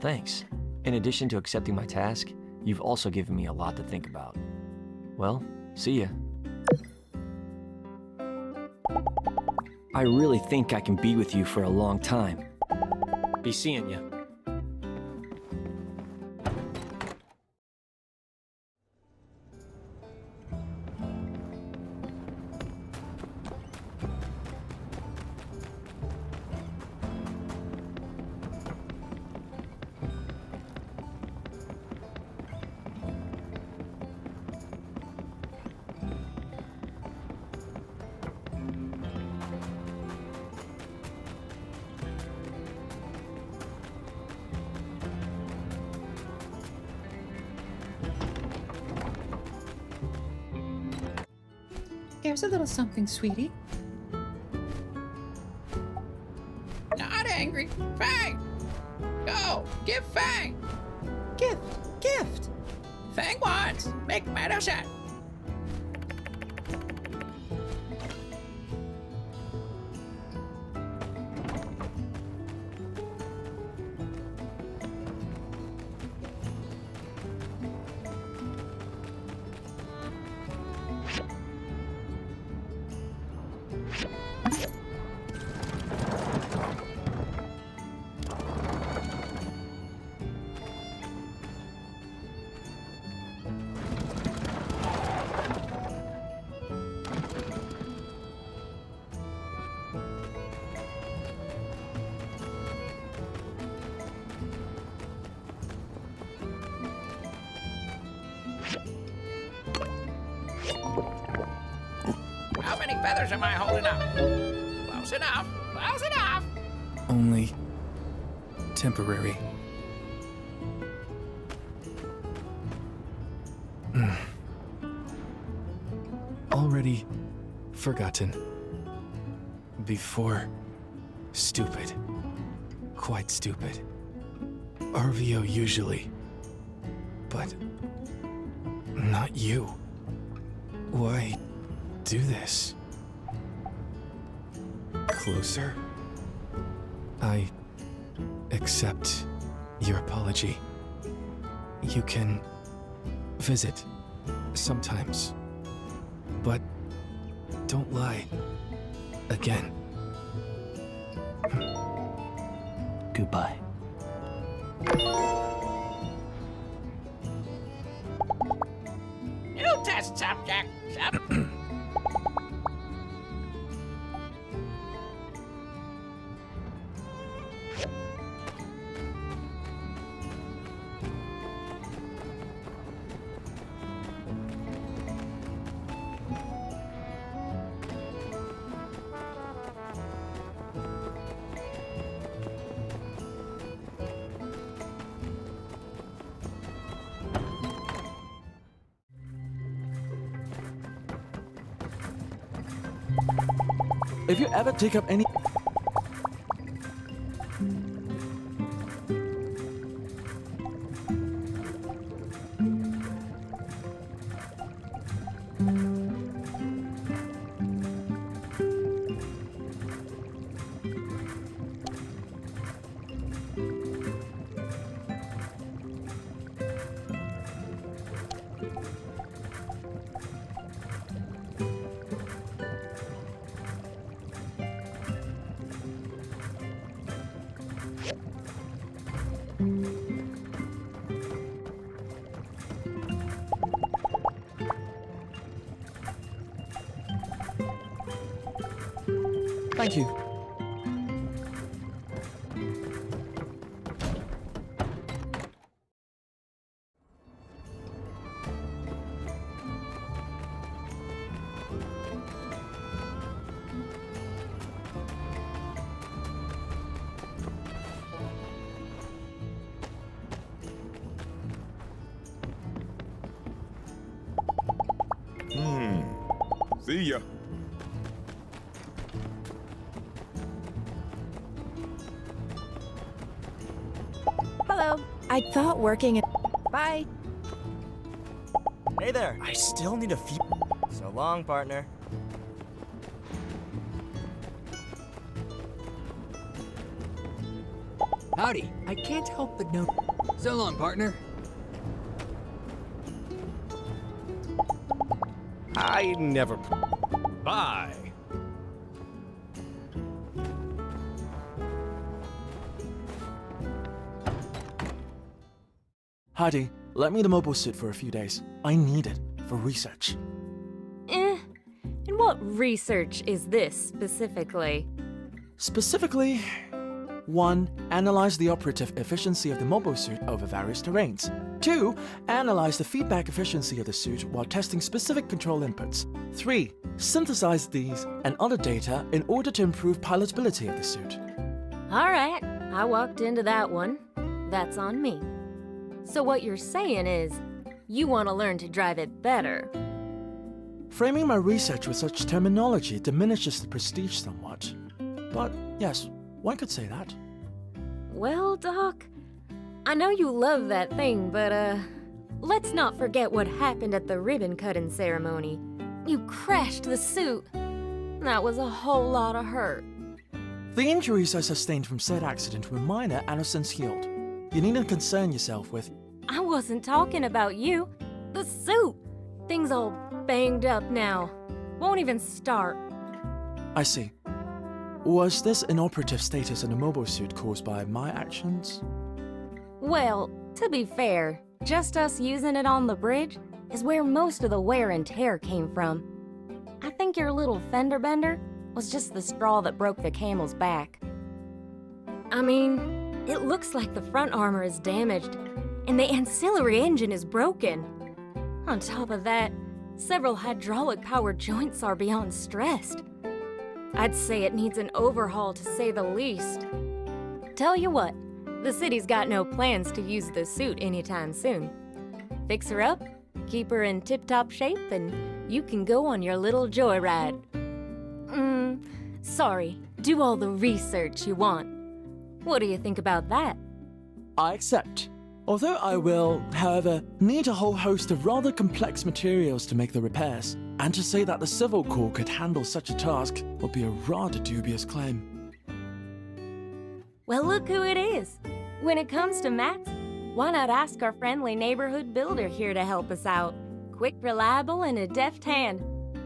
[SPEAKER 13] Thanks. In addition to accepting my task, you've also given me a lot to think about. Well, see ya. I really think I can be with you for a long time. Be seeing ya.
[SPEAKER 23] Here's a little something, sweetie.
[SPEAKER 19] Not angry. Fang! Go! Give Fang!
[SPEAKER 23] Gift!
[SPEAKER 19] Fang wants! Make medicine! How many feathers am I holding up? Close enough. Close enough.
[SPEAKER 5] Only temporary. Already forgotten. Before, stupid. Quite stupid. RVO usually. But not you. Why do this? Closer. I accept your apology. You can visit sometimes, but don't lie again.
[SPEAKER 13] Goodbye.
[SPEAKER 19] New test subject.
[SPEAKER 4] If you ever take up any... Thank you.
[SPEAKER 10] See ya.
[SPEAKER 3] Hello. I thought working at... Bye.
[SPEAKER 20] Hey there. I still need a few... So long, partner.
[SPEAKER 7] Howdy. I can't help but know. So long, partner.
[SPEAKER 6] I never... Bye.
[SPEAKER 4] Heidi, let me the mobile suit for a few days. I need it for research.
[SPEAKER 17] And what research is this specifically?
[SPEAKER 4] Specifically, 1. Analyze the operative efficiency of the mobile suit over various terrains. 2. Analyze the feedback efficiency of the suit while testing specific control inputs. 3. Synthesize these and other data in order to improve pilotability of the suit.
[SPEAKER 17] All right, I walked into that one. That's on me. So what you're saying is, you want to learn to drive it better.
[SPEAKER 4] Framing my research with such terminology diminishes the prestige somewhat. But yes, one could say that.
[SPEAKER 17] Well, Doc, I know you love that thing, but let's not forget what happened at the ribbon-cutting ceremony. You crashed the suit. That was a whole lot of hurt.
[SPEAKER 4] The injuries I sustained from said accident were minor and have since healed. You needn't concern yourself with...
[SPEAKER 17] I wasn't talking about you. The suit. Thing's all banged up now. Won't even start.
[SPEAKER 4] I see. Was this inoperative status in the mobile suit caused by my actions?
[SPEAKER 17] Well, to be fair, just us using it on the bridge is where most of the wear and tear came from. I think your little fender bender was just the straw that broke the camel's back. I mean, it looks like the front armor is damaged, and the ancillary engine is broken. On top of that, several hydraulic-powered joints are beyond stressed. I'd say it needs an overhaul to say the least. Tell you what, the city's got no plans to use the suit anytime soon. Fix her up, keep her in tip-top shape, and you can go on your little joyride. Sorry, do all the research you want. What do you think about that?
[SPEAKER 4] I accept. Although I will, however, need a whole host of rather complex materials to make the repairs, and to say that the Civil Corps could handle such a task would be a rather dubious claim.
[SPEAKER 17] Well, look who it is. When it comes to mats, why not ask our friendly neighborhood builder here to help us out? Quick, reliable, and a deft hand.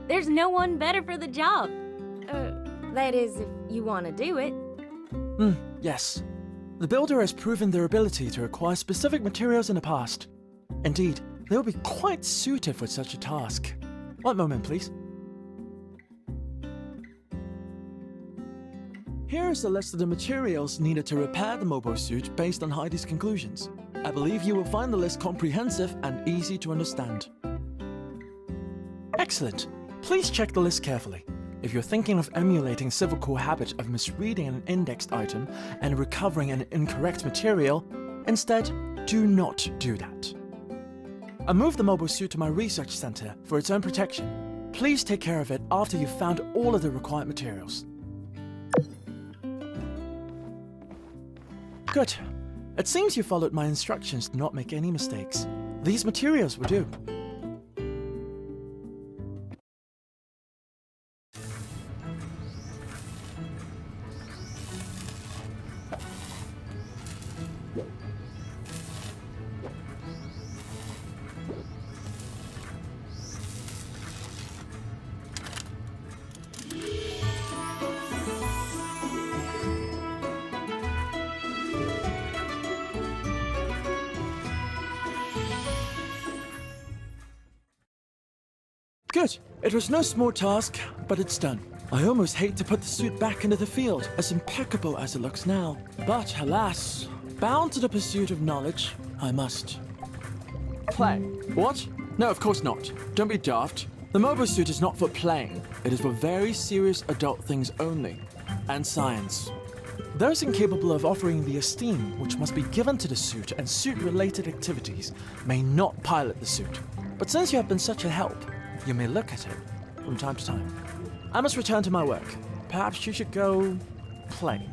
[SPEAKER 17] There's no one better for the job. That is, if you want to do it.
[SPEAKER 4] Yes. The builder has proven their ability to acquire specific materials in the past. Indeed, they will be quite suited for such a task. One moment, please. Here is the list of the materials needed to repair the mobile suit based on Heidi's conclusions. I believe you will find the list comprehensive and easy to understand. Excellent. Please check the list carefully. If you're thinking of emulating Civil Corps habit of misreading an indexed item and recovering an incorrect material, instead, do not do that. I moved the mobile suit to my research center for its own protection. Please take care of it after you've found all of the required materials. Good. It seems you followed my instructions to not make any mistakes. These materials will do. Good. It was no small task, but it's done. I almost hate to put the suit back into the field, as impeccable as it looks now. But alas, bound to the pursuit of knowledge, I must. Play. What? No, of course not. Don't be daft. The mobile suit is not for playing. It is for very serious adult things only. And science. Those incapable of offering the esteem which must be given to the suit and suit-related activities may not pilot the suit. But since you have been such a help, you may look at it from time to time. I must return to my work. Perhaps you should go play.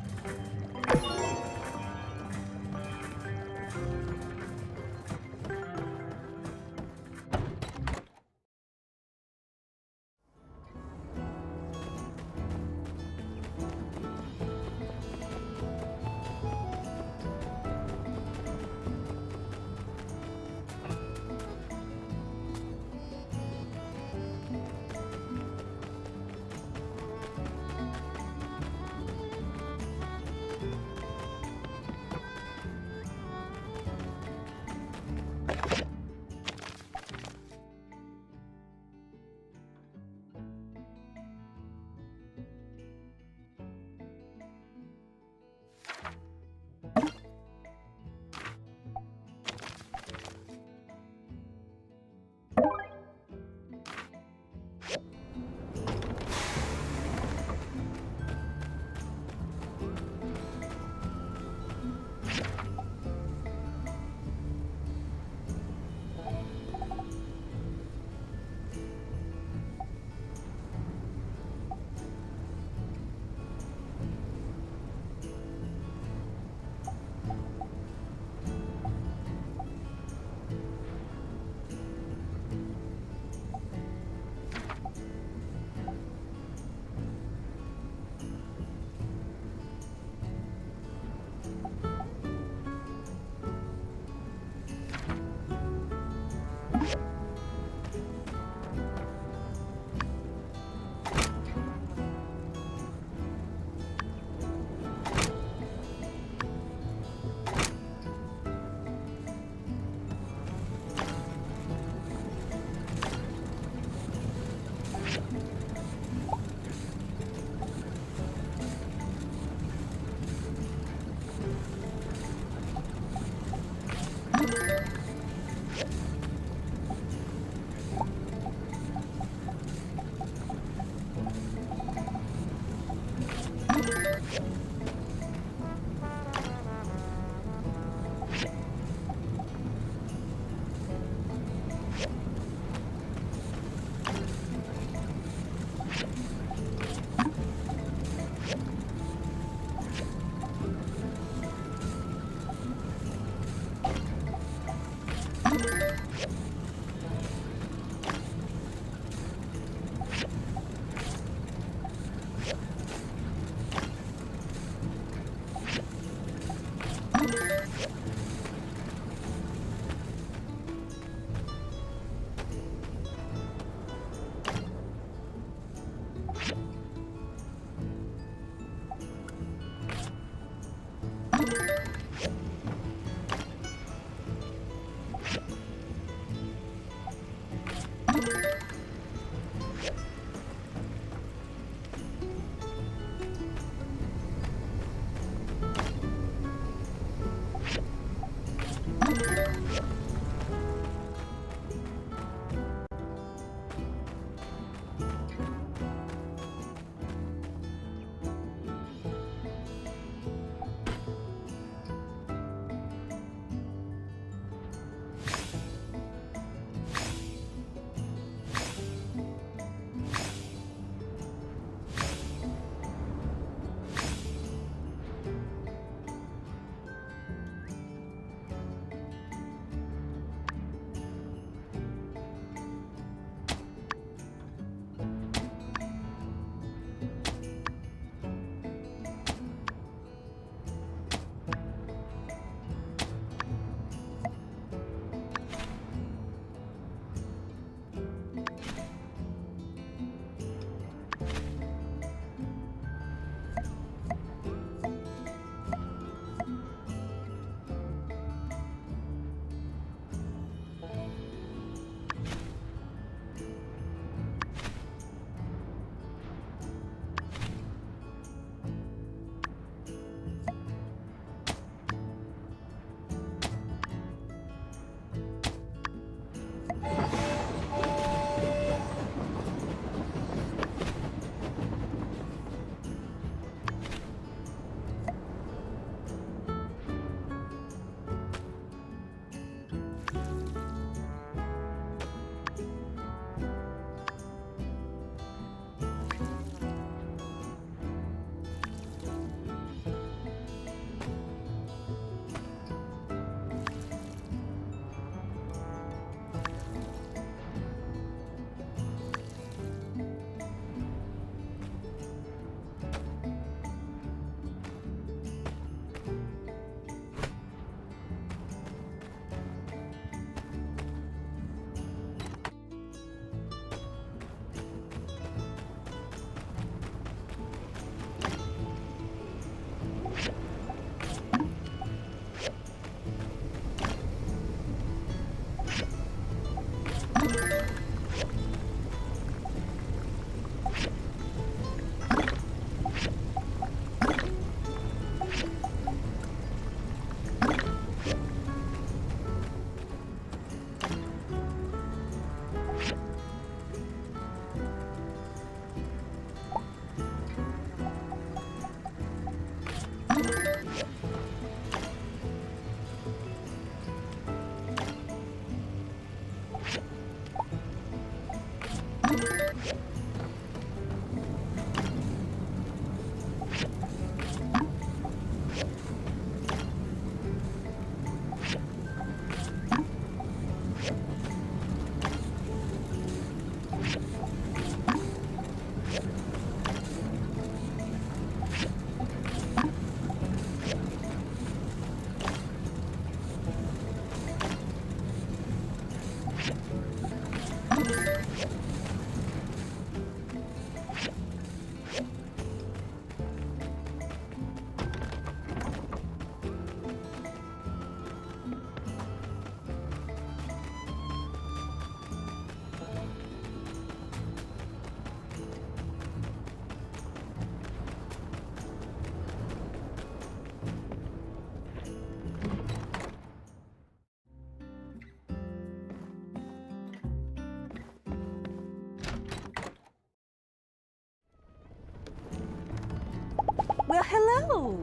[SPEAKER 8] Oh,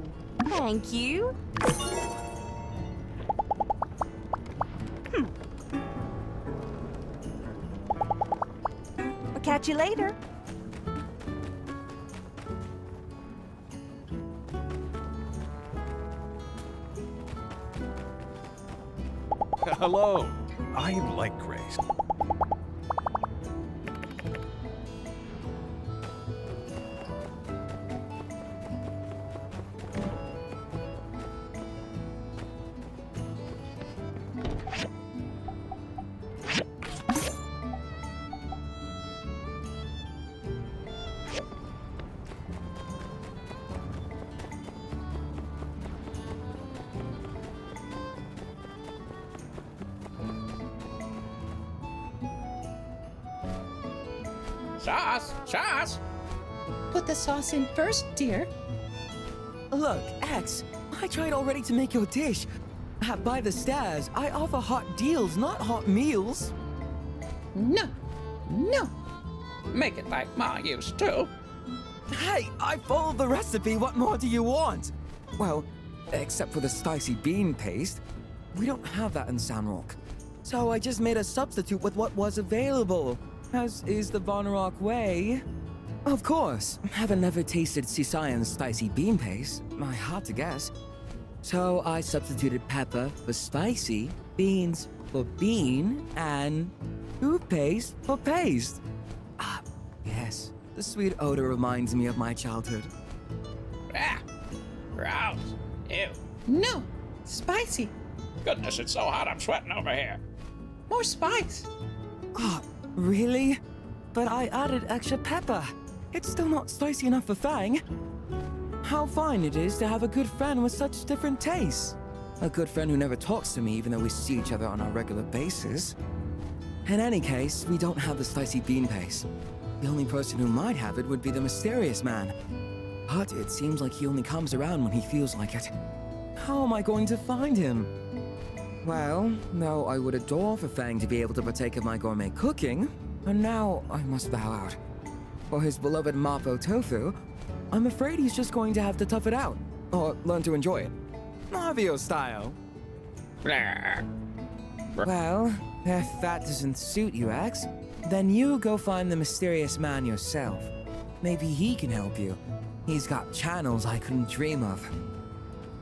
[SPEAKER 8] thank you.
[SPEAKER 9] I'll catch you later.
[SPEAKER 6] Hello. I like Grace.
[SPEAKER 19] Sauce!
[SPEAKER 23] Put the sauce in first, dear.
[SPEAKER 2] Look, X, I tried already to make your dish. By the stairs, I offer hot deals, not hot meals.
[SPEAKER 23] No, no.
[SPEAKER 19] Make it like Ma used to.
[SPEAKER 2] Hey, I followed the recipe. What more do you want? Well, except for the spicy bean paste. We don't have that in Sandrock. So I just made a substitute with what was available, as is the Sandrock way. Of course, having never tasted Sisayan's spicy bean paste, I had to guess. So I substituted pepper for spicy, beans for bean, and toothpaste for paste. Ah, yes. The sweet odor reminds me of my childhood.
[SPEAKER 19] Ah, gross. Ew.
[SPEAKER 23] No, spicy.
[SPEAKER 19] Goodness, it's so hot I'm sweating over here.
[SPEAKER 23] More spice.
[SPEAKER 2] Ah, really? But I added extra pepper. It's still not spicy enough for Fang. How fine it is to have a good friend with such different tastes. A good friend who never talks to me even though we see each other on a regular basis. In any case, we don't have the spicy bean paste. The only person who might have it would be the mysterious man. But it seems like he only comes around when he feels like it. How am I going to find him? Well, though I would adore for Fang to be able to partake of my gourmet cooking, and now I must bow out. For his beloved Mapo tofu, I'm afraid he's just going to have to tough it out, or learn to enjoy it. Mario style. Well, if that doesn't suit you, X, then you go find the mysterious man yourself. Maybe he can help you. He's got channels I couldn't dream of.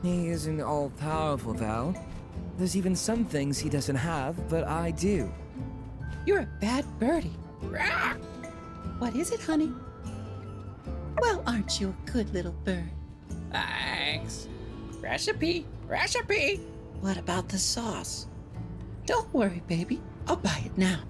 [SPEAKER 2] He isn't all-powerful, though. There's even some things he doesn't have, but I do.
[SPEAKER 23] You're a bad birdie. What is it, honey? Well, aren't you a good little bird?
[SPEAKER 19] Thanks. Recipe.
[SPEAKER 23] What about the sauce? Don't worry, baby. I'll buy it now.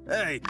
[SPEAKER 6] Hey!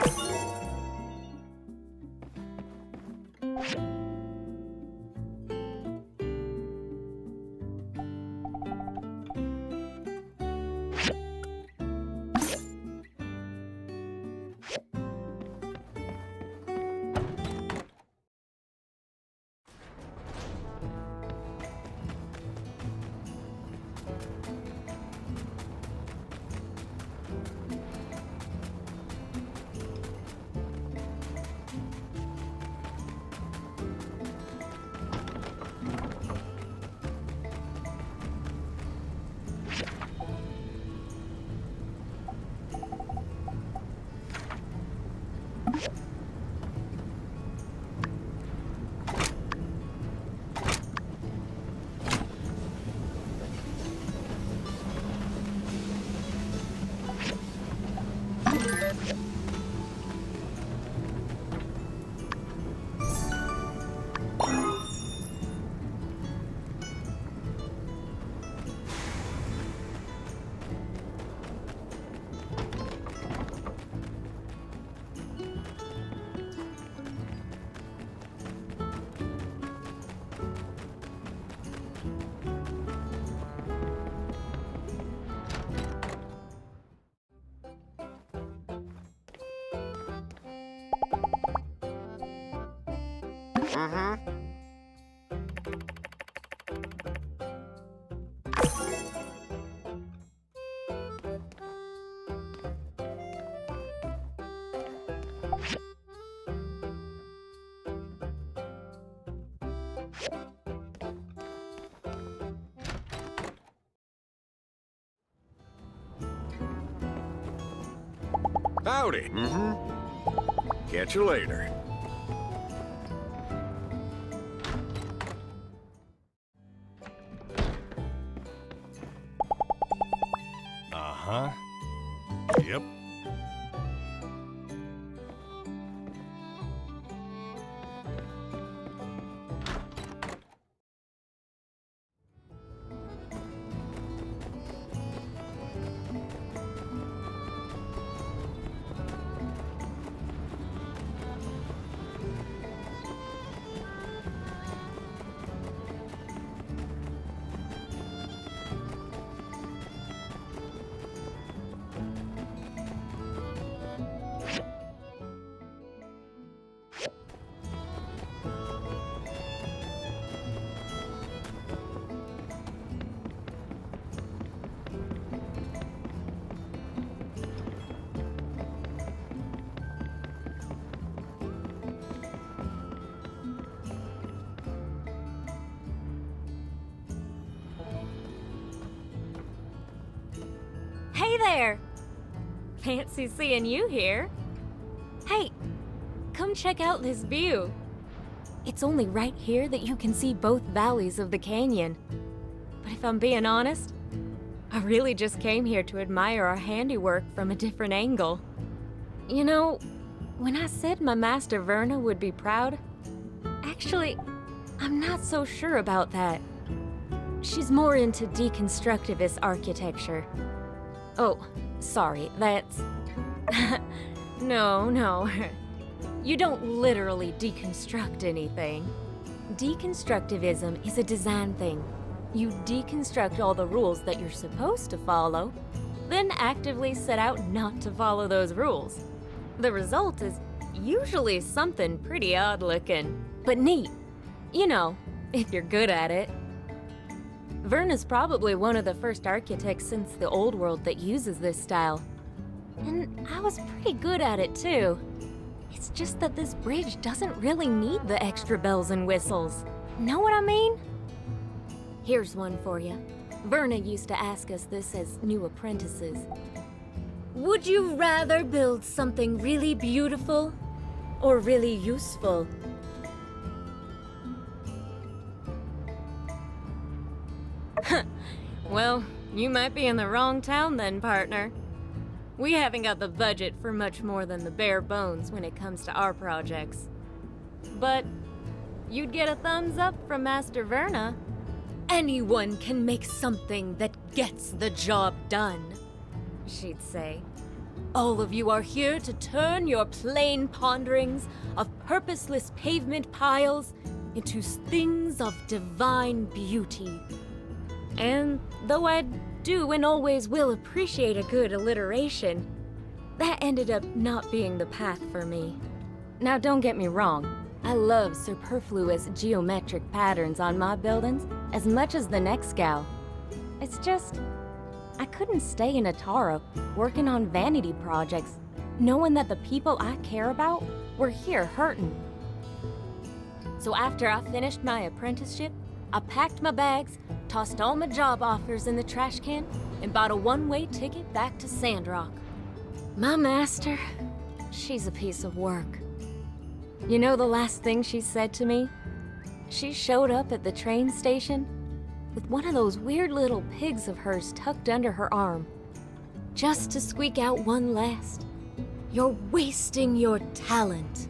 [SPEAKER 6] Howdy. Catch you later.
[SPEAKER 10] Uh-huh.
[SPEAKER 6] Yep.
[SPEAKER 21] Hey there! Fancy seeing you here. Hey, come check out this view. It's only right here that you can see both valleys of the canyon. But if I'm being honest, I really just came here to admire our handiwork from a different angle. You know, when I said my master Verna would be proud, actually, I'm not so sure about that. She's more into deconstructivist architecture. Oh, sorry, that's... No. You don't literally deconstruct anything. Deconstructivism is a design thing. You deconstruct all the rules that you're supposed to follow, then actively set out not to follow those rules. The result is usually something pretty odd looking, but neat. You know, if you're good at it. Verna's probably one of the first architects since the Old World that uses this style. And I was pretty good at it too. It's just that this bridge doesn't really need the extra bells and whistles. Know what I mean? Here's one for you. Verna used to ask us this as new apprentices. Would you rather build something really beautiful or really useful? Well, you might be in the wrong town then, partner. We haven't got the budget for much more than the bare bones when it comes to our projects. But you'd get a thumbs up from Master Verna. Anyone can make something that gets the job done, she'd say. All of you are here to turn your plain ponderings of purposeless pavement piles into things of divine beauty. And though I do and always will appreciate a good alliteration, that ended up not being the path for me. Now don't get me wrong, I love superfluous geometric patterns on my buildings as much as the next gal. It's just, I couldn't stay in Atara working on vanity projects, knowing that the people I care about were here hurting. So after I finished my apprenticeship, I packed my bags, tossed all my job offers in the trash can, and bought a one-way ticket back to Sandrock. My master, she's a piece of work. You know the last thing she said to me? She showed up at the train station with one of those weird little pigs of hers tucked under her arm, just to squeak out one last, "You're wasting your talent."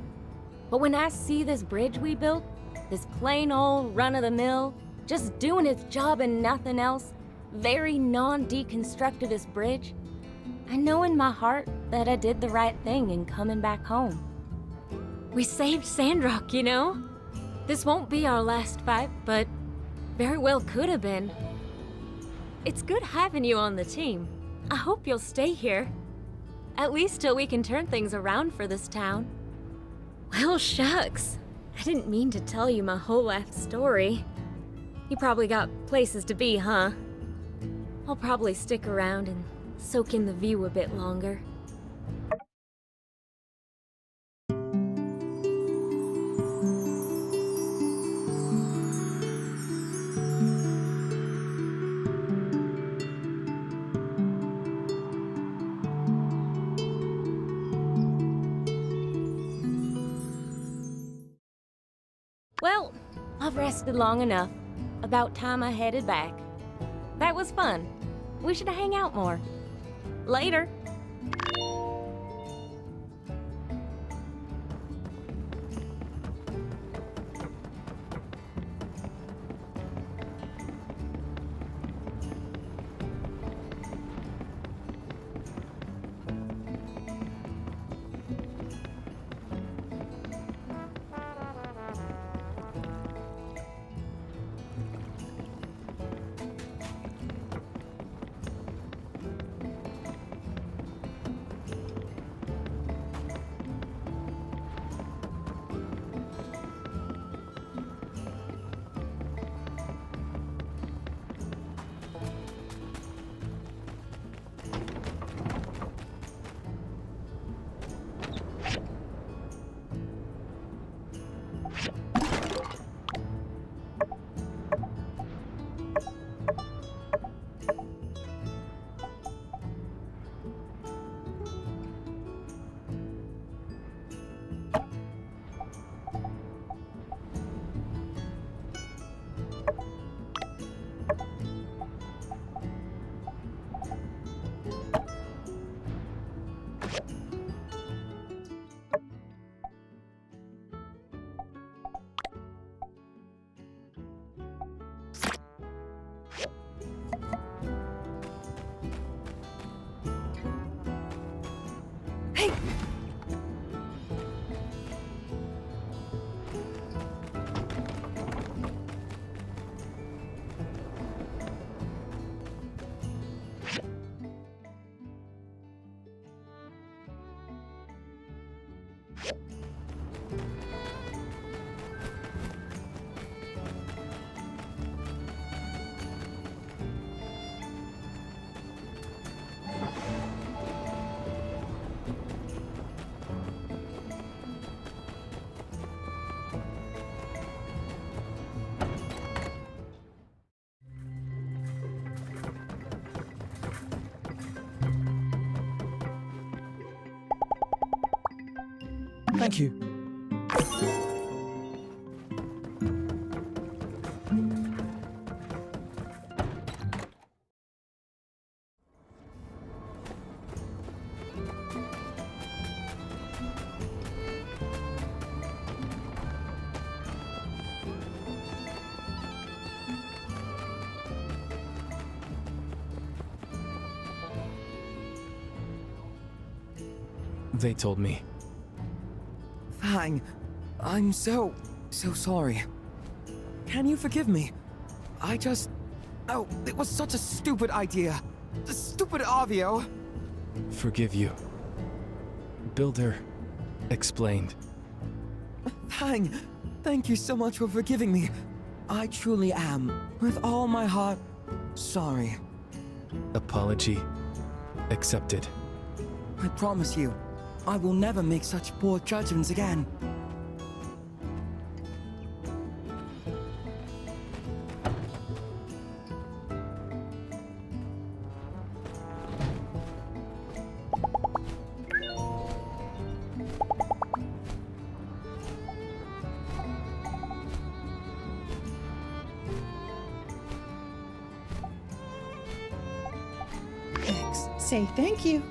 [SPEAKER 21] But when I see this bridge we built, this plain old run-of-the-mill, just doing its job and nothing else, very non-deconstructivist bridge, I know in my heart that I did the right thing in coming back home. We saved Sandrock, you know? This won't be our last fight, but very well could have been. It's good having you on the team. I hope you'll stay here. At least till we can turn things around for this town. Well, shucks. I didn't mean to tell you my whole life story. You probably got places to be, huh? I'll probably stick around and soak in the view a bit longer. I've rested long enough. About time I headed back. That was fun. We should hang out more. Later.
[SPEAKER 4] Thank you.
[SPEAKER 5] They told me.
[SPEAKER 2] Fang, I'm so sorry. Can you forgive me? Oh, it was such a stupid idea. Stupid Avio.
[SPEAKER 5] Forgive you. Builder explained.
[SPEAKER 2] Fang, thank you so much for forgiving me. I truly am, with all my heart, sorry.
[SPEAKER 5] Apology accepted.
[SPEAKER 2] I promise you, I will never make such poor judgments again.
[SPEAKER 23] X, say thank you.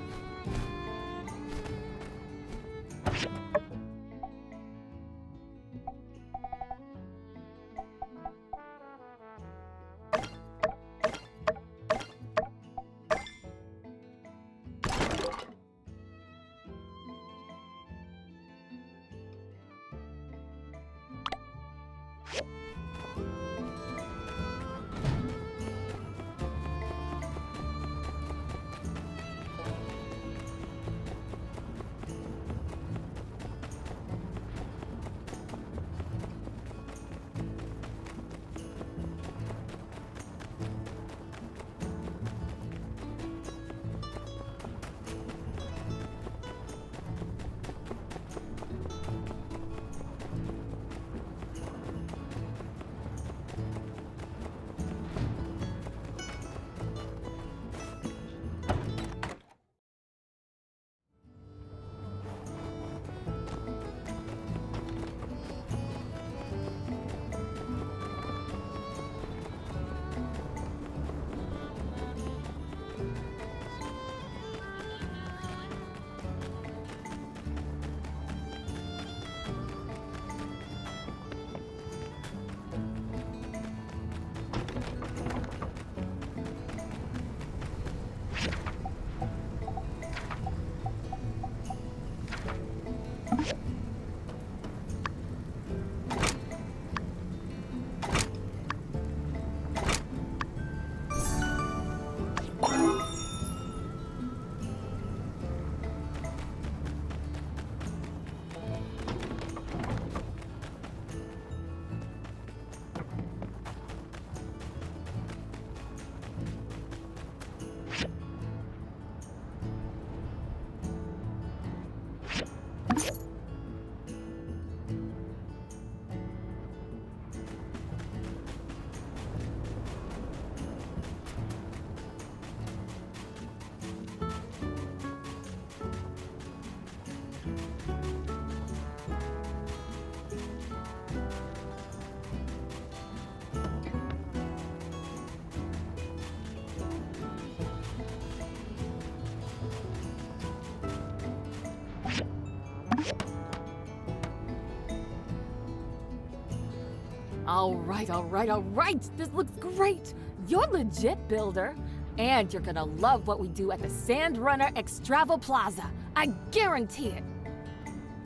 [SPEAKER 17] All right, all right, all right. This looks great. You're legit, builder. And you're gonna love what we do at the Sandrunner Extravel Plaza. I guarantee it.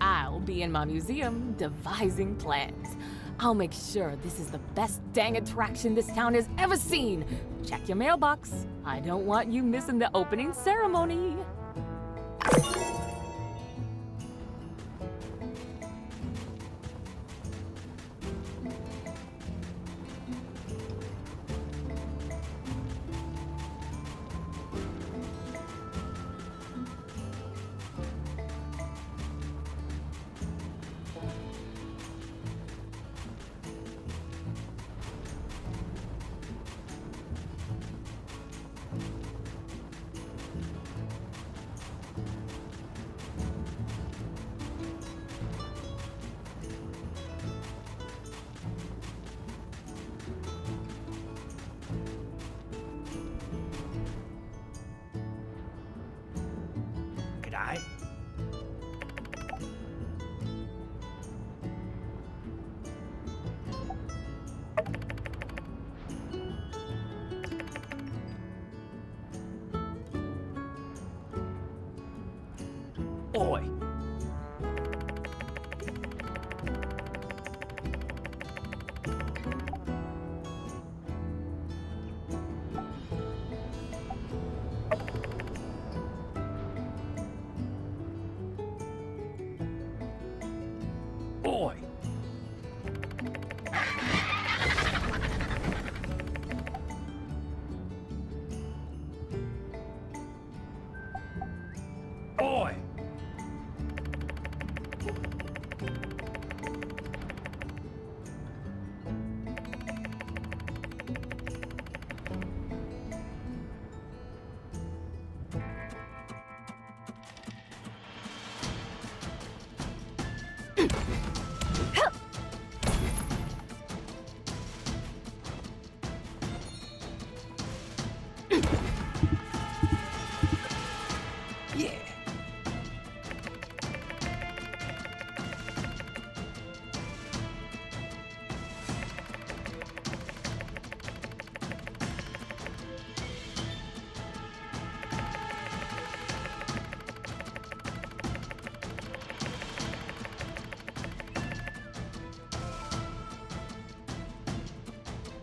[SPEAKER 17] I'll be in my museum devising plans. I'll make sure this is the best dang attraction this town has ever seen. Check your mailbox. I don't want you missing the opening ceremony.
[SPEAKER 20] G'day. Oi. Oi. Oi. Yeah.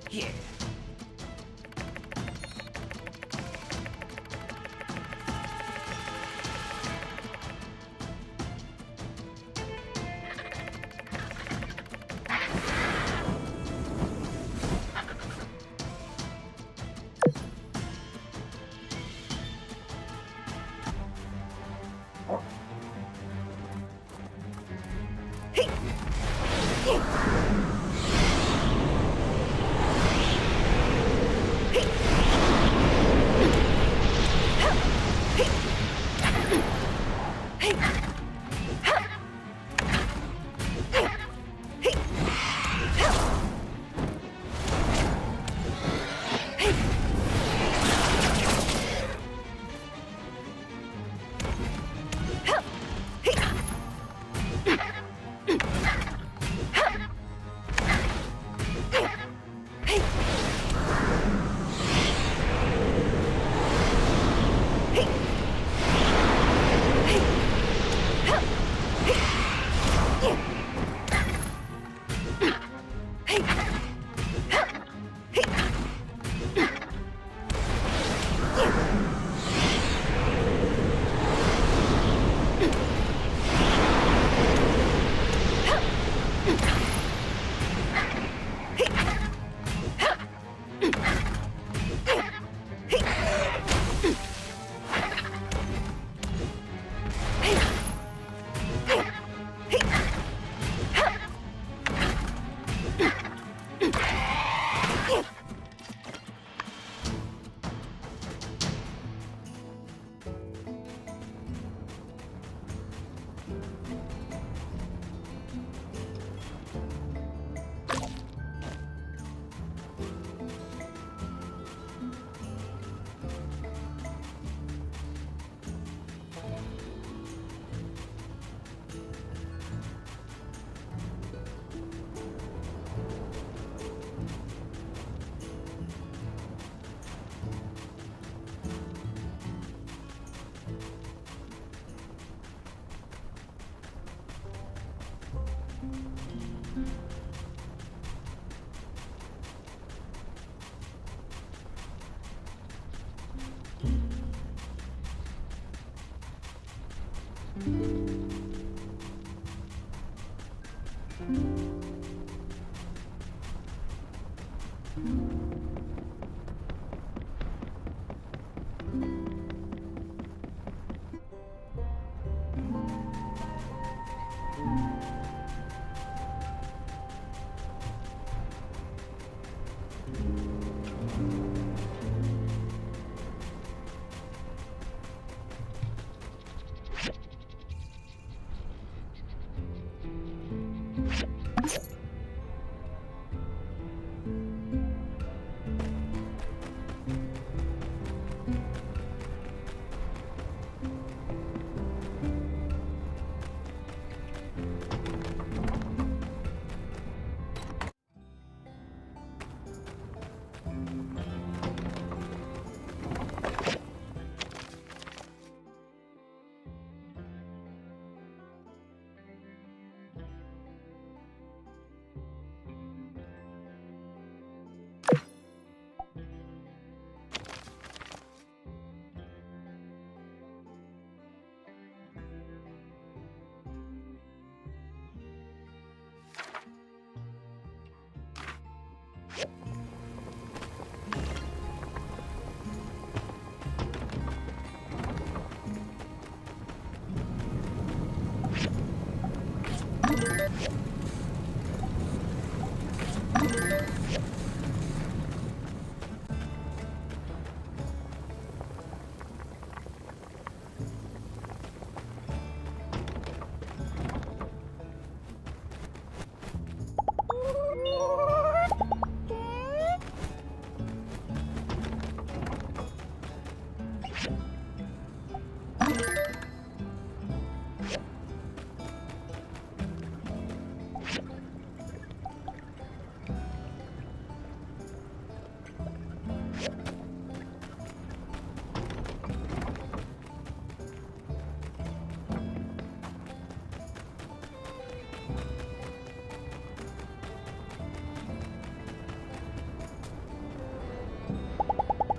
[SPEAKER 20] Yeah.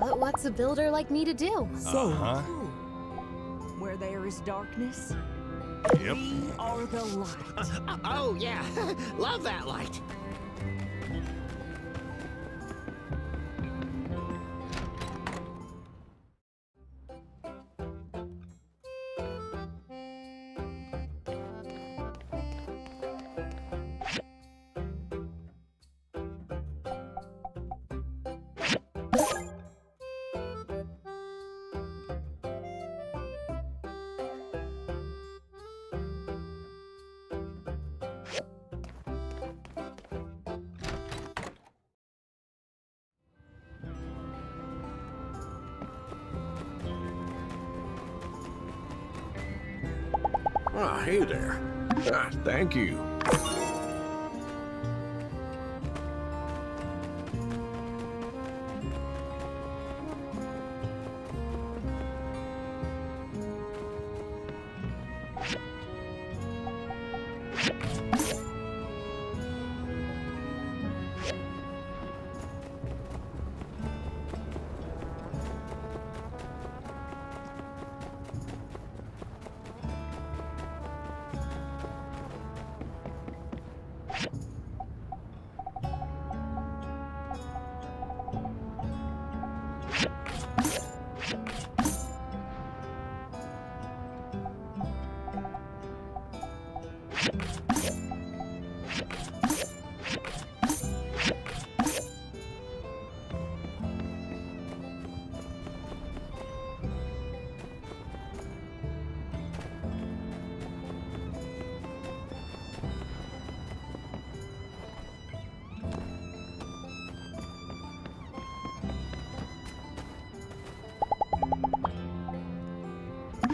[SPEAKER 21] But what's a builder like me to do?
[SPEAKER 4] So,
[SPEAKER 9] Where there is darkness,
[SPEAKER 6] Yep.
[SPEAKER 9] we are the light.
[SPEAKER 19] Oh, yeah. Love that light.
[SPEAKER 6] Ah, hey there. Ah, thank you.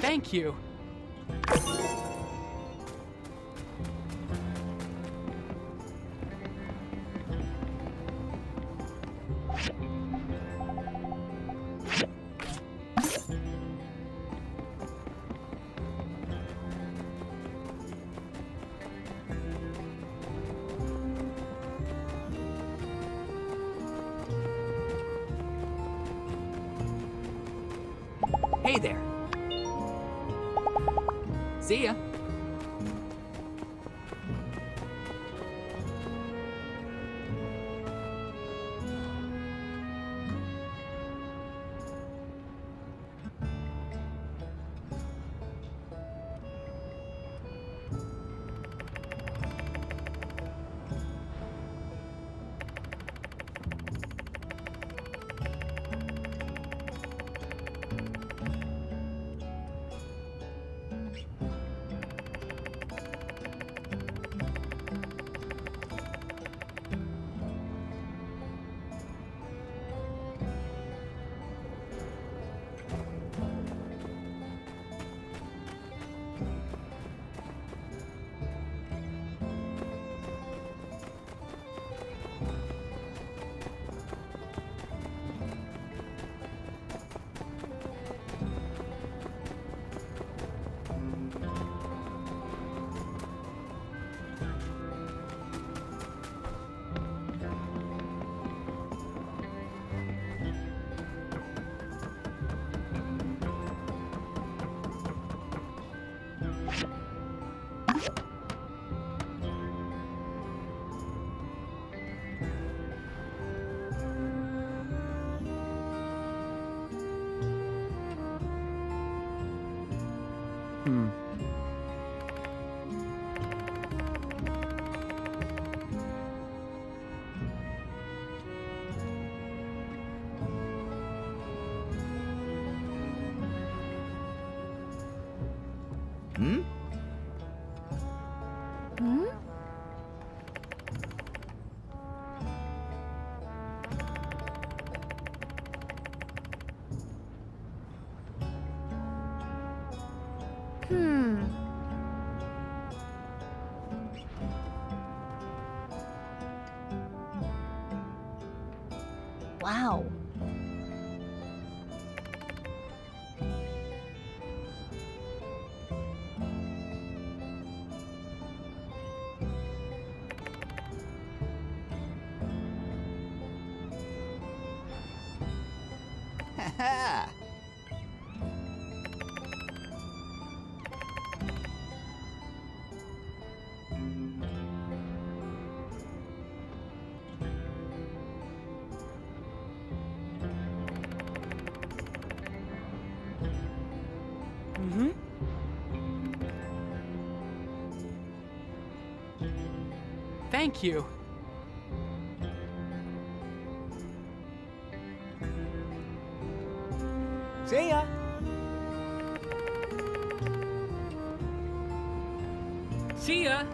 [SPEAKER 18] Thank you.
[SPEAKER 7] Hey there. See ya.
[SPEAKER 11] Hmm?
[SPEAKER 3] Hmm? Hmm. Wow.
[SPEAKER 11] Ha
[SPEAKER 2] Mm-hmm. Thank you. See ya. See ya.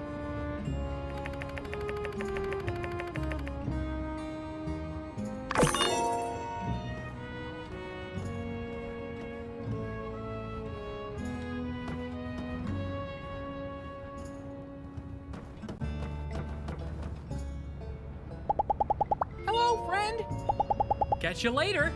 [SPEAKER 19] Hello, friend.
[SPEAKER 18] Catch you later.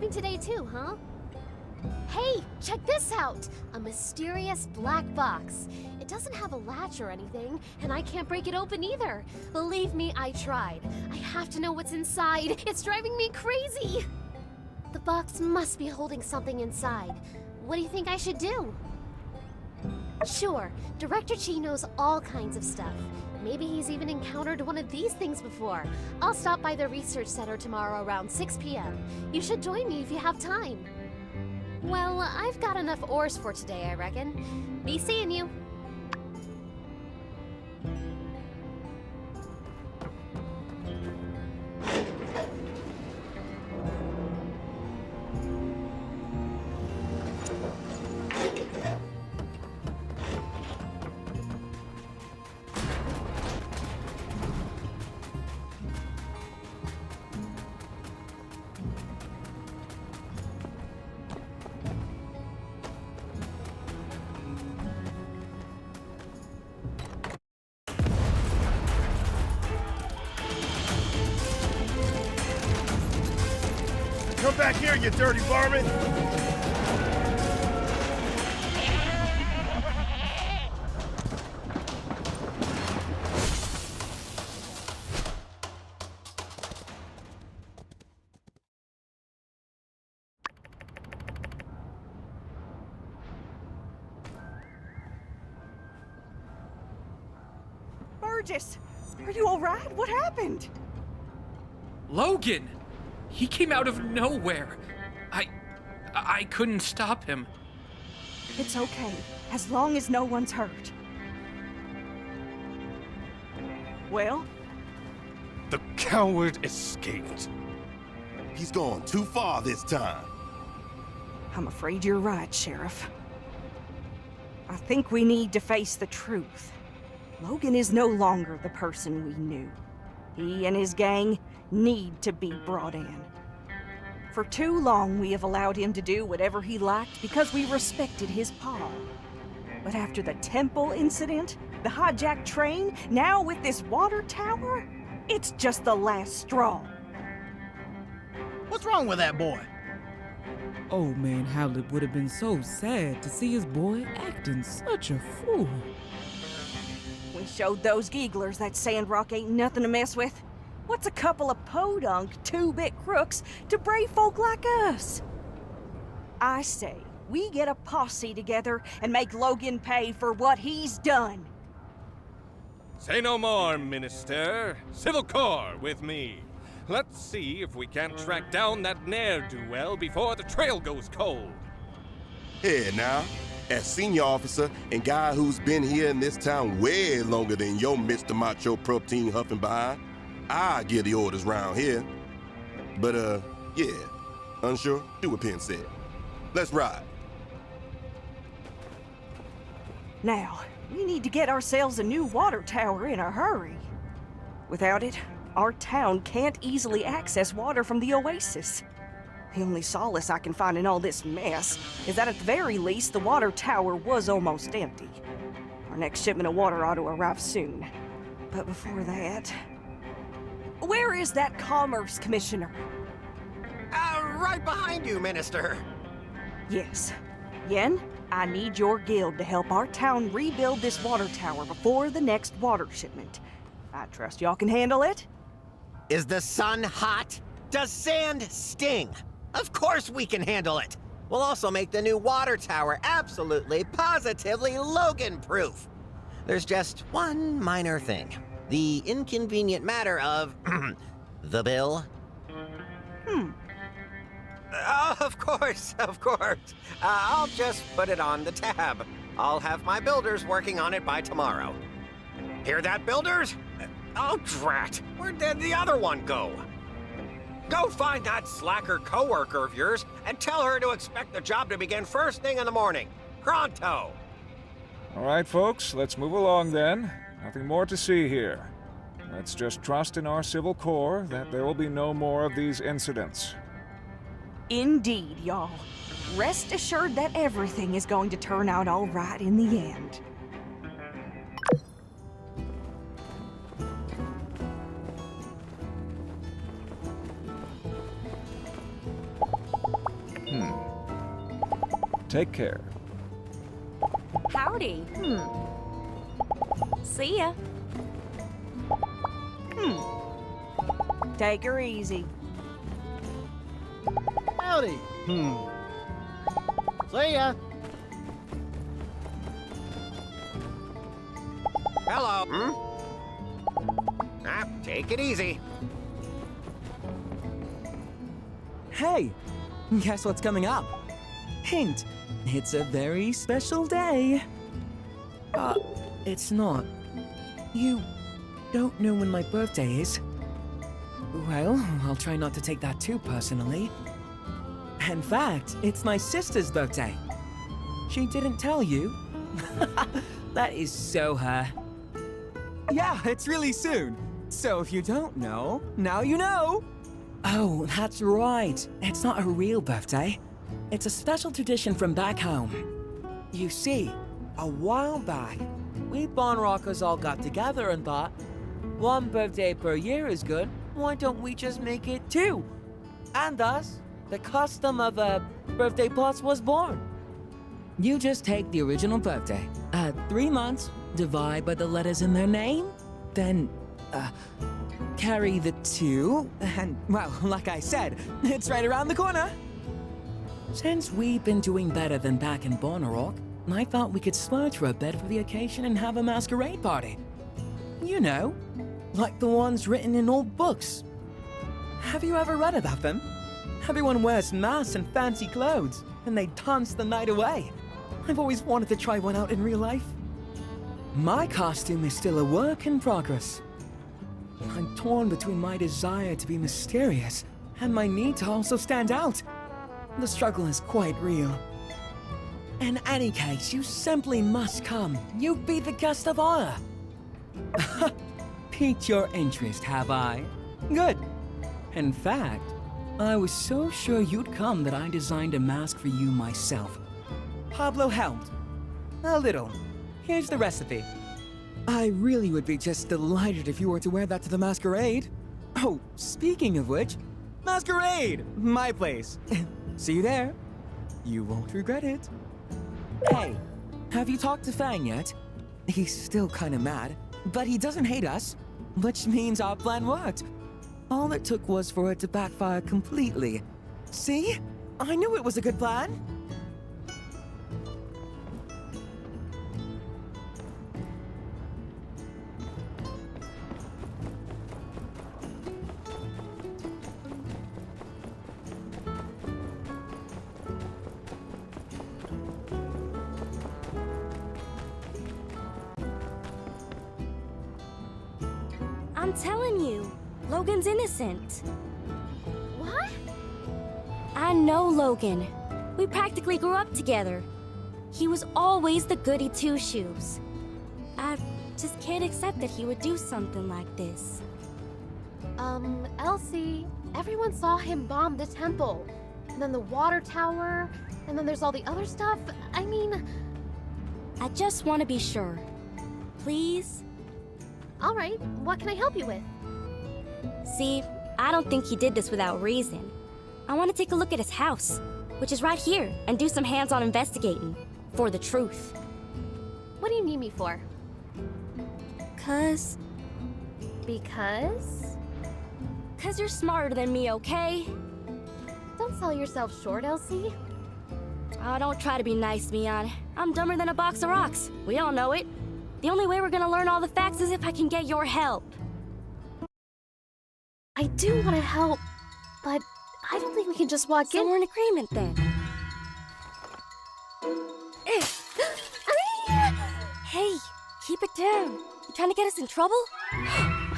[SPEAKER 1] driving today too, huh? Hey, check this out! A mysterious black box. It doesn't have a latch or anything, and I can't break it open either. Believe me, I tried. I have to know what's inside. It's driving me crazy! The box must be holding something inside. What do you think I should do? Sure, Director Chi knows all kinds of stuff. Maybe he's even encountered one of these things before. I'll stop by the research center tomorrow around 6 p.m. You should join me if you have time. Well, I've got enough ores for today, I reckon. Be seeing you.
[SPEAKER 12] Come back here, you dirty varmint!
[SPEAKER 9] Burgess, are you all right? What happened?
[SPEAKER 18] Logan! He came out of nowhere. I couldn't stop him.
[SPEAKER 9] It's okay, as long as no one's hurt. Well?
[SPEAKER 12] The coward escaped.
[SPEAKER 22] He's gone too far this time.
[SPEAKER 9] I'm afraid you're right, Sheriff. I think we need to face the truth. Logan is no longer the person we knew. He and his gang need to be brought in. For too long, we have allowed him to do whatever he liked because we respected his paw. But after the temple incident, the hijacked train, now with this water tower, it's just the last straw.
[SPEAKER 15] What's wrong with that boy?
[SPEAKER 24] Old man Howlett would have been so sad to see his boy acting such a fool.
[SPEAKER 9] We showed those gigglers that Sandrock ain't nothing to mess with. What's a couple of podunk, two-bit crooks to brave folk like us? I say, we get a posse together and make Logan pay for what he's done.
[SPEAKER 12] Say no more, Minister. Civil Corps with me. Let's see if we can't track down that ne'er-do-well before the trail goes cold.
[SPEAKER 22] Here now, as senior officer and guy who's been here in this town way longer than your Mr. Macho protein huffing behind, I give the orders round here. But, yeah, unsure? Do what Penn said. Let's ride.
[SPEAKER 9] Now, we need to get ourselves a new water tower in a hurry. Without it, our town can't easily access water from the oasis. The only solace I can find in all this mess is that at the very least, the water tower was almost empty. Our next shipment of water ought to arrive soon. But before that... Where is that Commerce Commissioner?
[SPEAKER 11] Right behind you, Minister.
[SPEAKER 9] Yes. Yen, I need your guild to help our town rebuild this water tower before the next water shipment. I trust y'all can handle it?
[SPEAKER 11] Is the sun hot? Does sand sting? Of course we can handle it. We'll also make the new water tower absolutely, positively Logan-proof. There's just one minor thing. The inconvenient matter of the bill. Of course. I'll just put it on the tab. I'll have my builders working on it by tomorrow. Hear that, builders? Oh, drat. Where'd the other one go? Go find that slacker coworker of yours and tell her to expect the job to begin first thing in the morning. Pronto!
[SPEAKER 10] All right, folks, let's move along then. Nothing more to see here. Let's just trust in our Civil Corps that there will be no more of these incidents.
[SPEAKER 9] Indeed, y'all. Rest assured that everything is going to turn out all right in the end.
[SPEAKER 10] Take care.
[SPEAKER 21] Howdy. See ya.
[SPEAKER 9] Take her easy.
[SPEAKER 15] Howdy. See ya.
[SPEAKER 11] Hello. Take it easy.
[SPEAKER 2] Hey, guess what's coming up? Hint, it's a very special day. It's not. You don't know when my birthday is. Well, I'll try not to take that too personally. In fact, it's my sister's birthday. She didn't tell you? That is so her. Yeah, it's really soon. So if you don't know, now you know. Oh, that's right. It's not a real birthday. It's a special tradition from back home. You see, a while back, we Barn Rockers all got together and thought, one birthday per year is good, why don't we just make it two? And thus, the custom of a birthday plus was born. You just take the original birthday, add 3 months, divide by the letters in their name, then, carry the 2, and, well, like I said, it's right around the corner. Since we've been doing better than back in Rock, I thought we could splurge for a bit for the occasion and have a masquerade party. You know, like the ones written in old books. Have you ever read about them? Everyone wears masks and fancy clothes, and they dance the night away. I've always wanted to try one out in real life. My costume is still a work in progress. I'm torn between my desire to be mysterious and my need to also stand out. The struggle is quite real. In any case, you simply must come. You be the guest of honor. Piqued your interest, have I? Good. In fact, I was so sure you'd come that I designed a mask for you myself. Pablo helped. A little. Here's the recipe. I really would be just delighted if you were to wear that to the masquerade. Oh, speaking of which, masquerade! My place. See you there. You won't regret it. Hey, have you talked to Fang yet? He's still kinda mad, but he doesn't hate us, which means our plan worked. All it took was for it to backfire completely. See? I knew it was a good plan.
[SPEAKER 21] I'm telling you, Logan's innocent.
[SPEAKER 1] What?
[SPEAKER 21] I know Logan. We practically grew up together. He was always the goody two-shoes. I just can't accept that he would do something like this.
[SPEAKER 1] Elsie, everyone saw him bomb the temple. And then the water tower, and then there's all the other stuff. I mean...
[SPEAKER 21] I just want to be sure. Please?
[SPEAKER 1] All right, what can I help you with?
[SPEAKER 21] See, I don't think he did this without reason. I want to take a look at his house, which is right here, and do some hands-on investigating. For the truth.
[SPEAKER 1] What do you need me for?
[SPEAKER 21] Because you're smarter than me, okay?
[SPEAKER 1] Don't sell yourself short, Elsie.
[SPEAKER 21] Oh, don't try to be nice, Mian. I'm dumber than a box of rocks. We all know it. The only way we're gonna learn all the facts is if I can get your help.
[SPEAKER 1] I do want to help, but I don't think we can just walk in.
[SPEAKER 21] So we're in agreement then. Hey, keep it down. You trying to get us in trouble?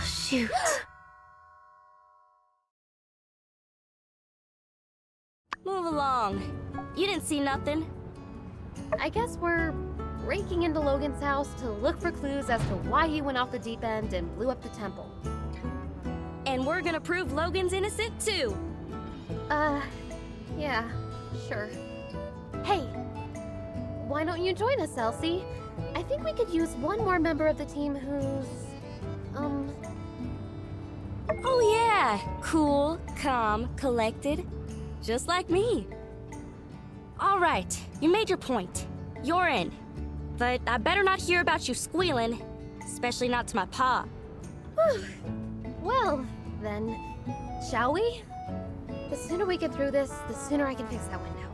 [SPEAKER 21] Shoot. Move along. You didn't see nothing.
[SPEAKER 1] I guess we're breaking into Logan's house to look for clues as to why he went off the deep end and blew up the temple.
[SPEAKER 21] And we're gonna prove Logan's innocent too.
[SPEAKER 1] Yeah, sure. Hey, why don't you join us, Elsie? I think we could use one more member of the team who's,
[SPEAKER 21] Oh yeah, cool, calm, collected, just like me. All right,
[SPEAKER 8] You made your point. You're in. But I better not hear about you squealing. Especially not to my pa.
[SPEAKER 1] Well, then, shall we? The sooner we get through this, the sooner I can fix that window.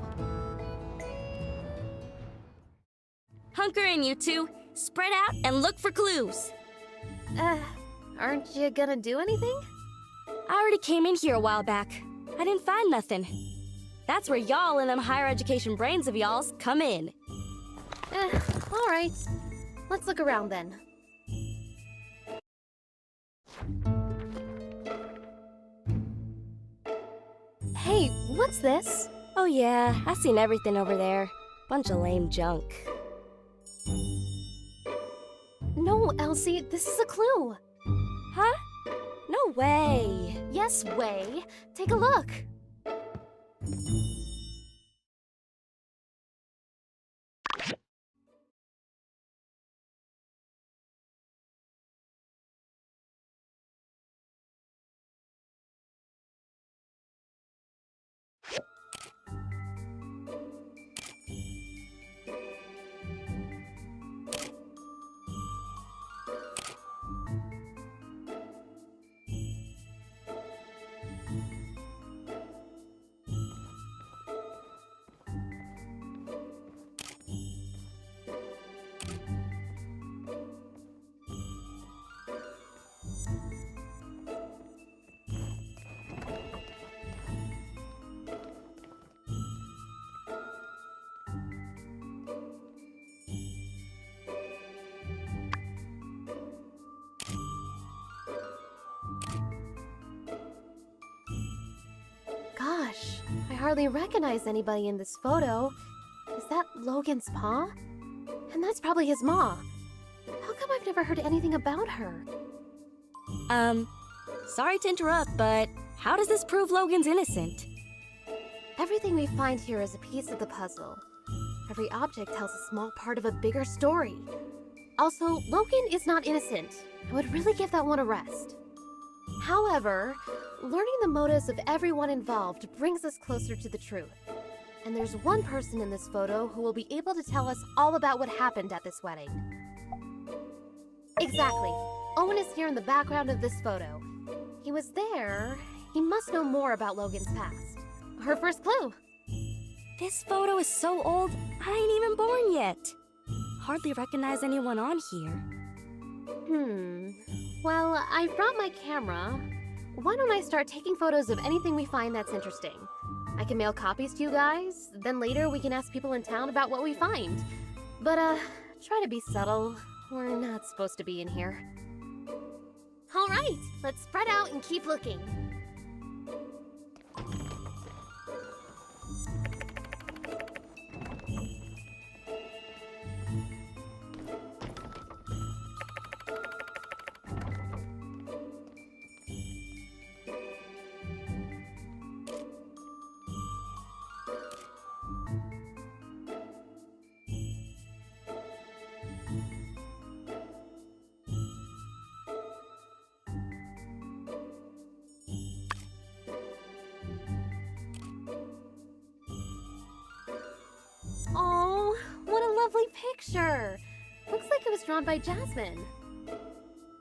[SPEAKER 8] Hunker in, you two. Spread out and look for clues.
[SPEAKER 1] Aren't you gonna do anything?
[SPEAKER 8] I already came in here a while back. I didn't find nothing. That's where y'all and them higher education brains of y'all's come in.
[SPEAKER 1] All right. Let's look around then. Hey, what's this?
[SPEAKER 8] Oh yeah, I seen everything over there. Bunch of lame junk.
[SPEAKER 1] No, Elsie, this is a clue.
[SPEAKER 8] Huh? No way.
[SPEAKER 1] Yes, way. Take a look. Gosh, I hardly recognize anybody in this photo. Is that Logan's pa? And that's probably his ma. How come I've never heard anything about her?
[SPEAKER 8] Sorry to interrupt, but how does this prove Logan's innocent?
[SPEAKER 1] Everything we find here is a piece of the puzzle. Every object tells a small part of a bigger story. Also, Logan is not innocent. I would really give that one a rest. However, learning the motives of everyone involved brings us closer to the truth. And there's one person in this photo who will be able to tell us all about what happened at this wedding. Exactly. Owen is here in the background of this photo. He was there. He must know more about Logan's past. Her first clue.
[SPEAKER 8] This photo is so old, I ain't even born yet. Hardly recognize anyone on here.
[SPEAKER 1] Well, I brought my camera. Why don't I start taking photos of anything we find that's interesting? I can mail copies to you guys, then later we can ask people in town about what we find. But, try to be subtle. We're not supposed to be in here. All right, let's spread out and keep looking. Oh, what a lovely picture! Looks like it was drawn by Jasmine.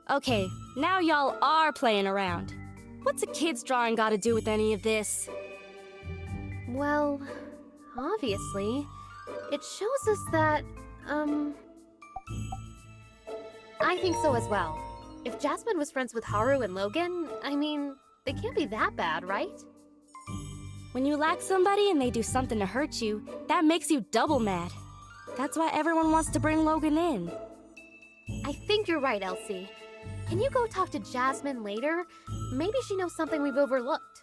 [SPEAKER 8] Okay, now y'all are playing around. What's a kid's drawing got to do with any of this?
[SPEAKER 1] Well, obviously, it shows us that, I think so as well. If Jasmine was friends with Haru and Logan, I mean, they can't be that bad, right?
[SPEAKER 8] When you like somebody and they do something to hurt you, that makes you double mad. That's why everyone wants to bring Logan in.
[SPEAKER 1] I think you're right, Elsie. Can you go talk to Jasmine later? Maybe she knows something we've overlooked.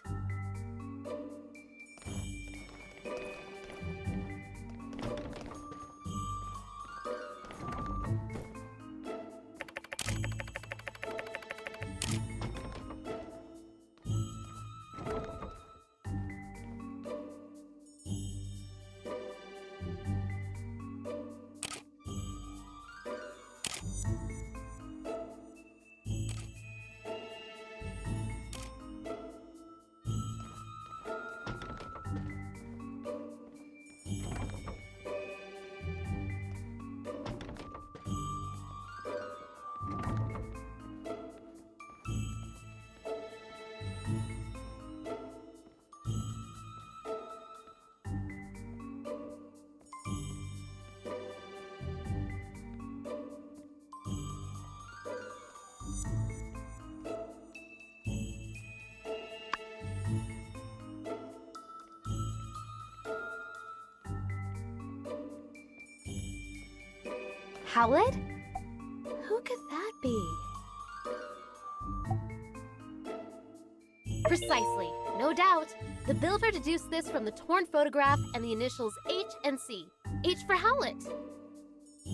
[SPEAKER 1] Howlett? Who could that be? Precisely. No doubt. The builder deduced this from the torn photograph and the initials H and C. H for Howlett.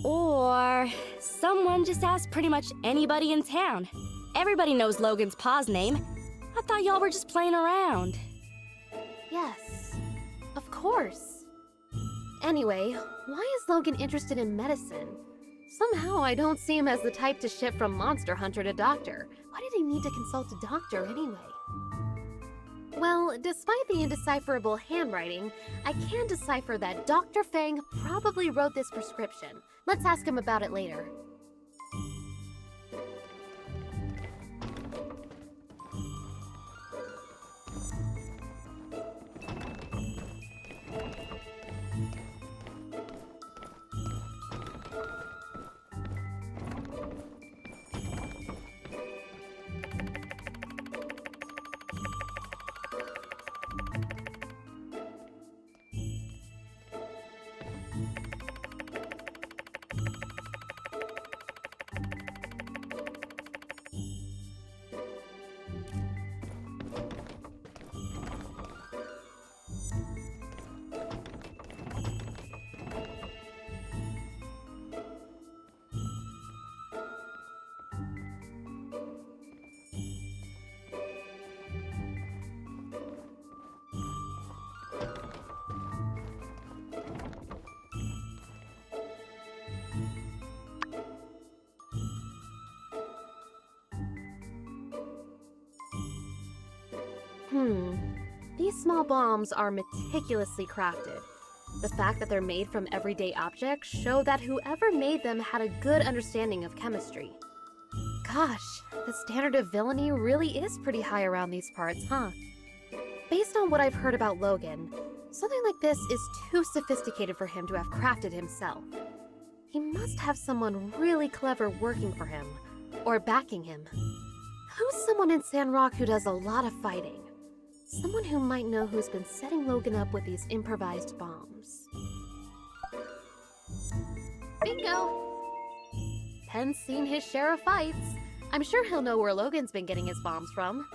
[SPEAKER 8] Or someone just asked pretty much anybody in town. Everybody knows Logan's pa's name. I thought y'all were just playing around.
[SPEAKER 1] Yes, of course. Anyway, why is Logan interested in medicine? Somehow I don't see him as the type to shift from monster hunter to doctor. Why did he need to consult a doctor anyway? Well, despite the indecipherable handwriting, I can decipher that Dr. Fang probably wrote this prescription. Let's ask him about it later. These small bombs are meticulously crafted. The fact that they're made from everyday objects show that whoever made them had a good understanding of chemistry. Gosh, the standard of villainy really is pretty high around these parts, huh? Based on what I've heard about Logan, something like this is too sophisticated for him to have crafted himself. He must have someone really clever working for him, or backing him. Who's someone in Sandrock who does a lot of fighting? Someone who might know who's been setting Logan up with these improvised bombs. Bingo! Penn's seen his share of fights. I'm sure he'll know where Logan's been getting his bombs from.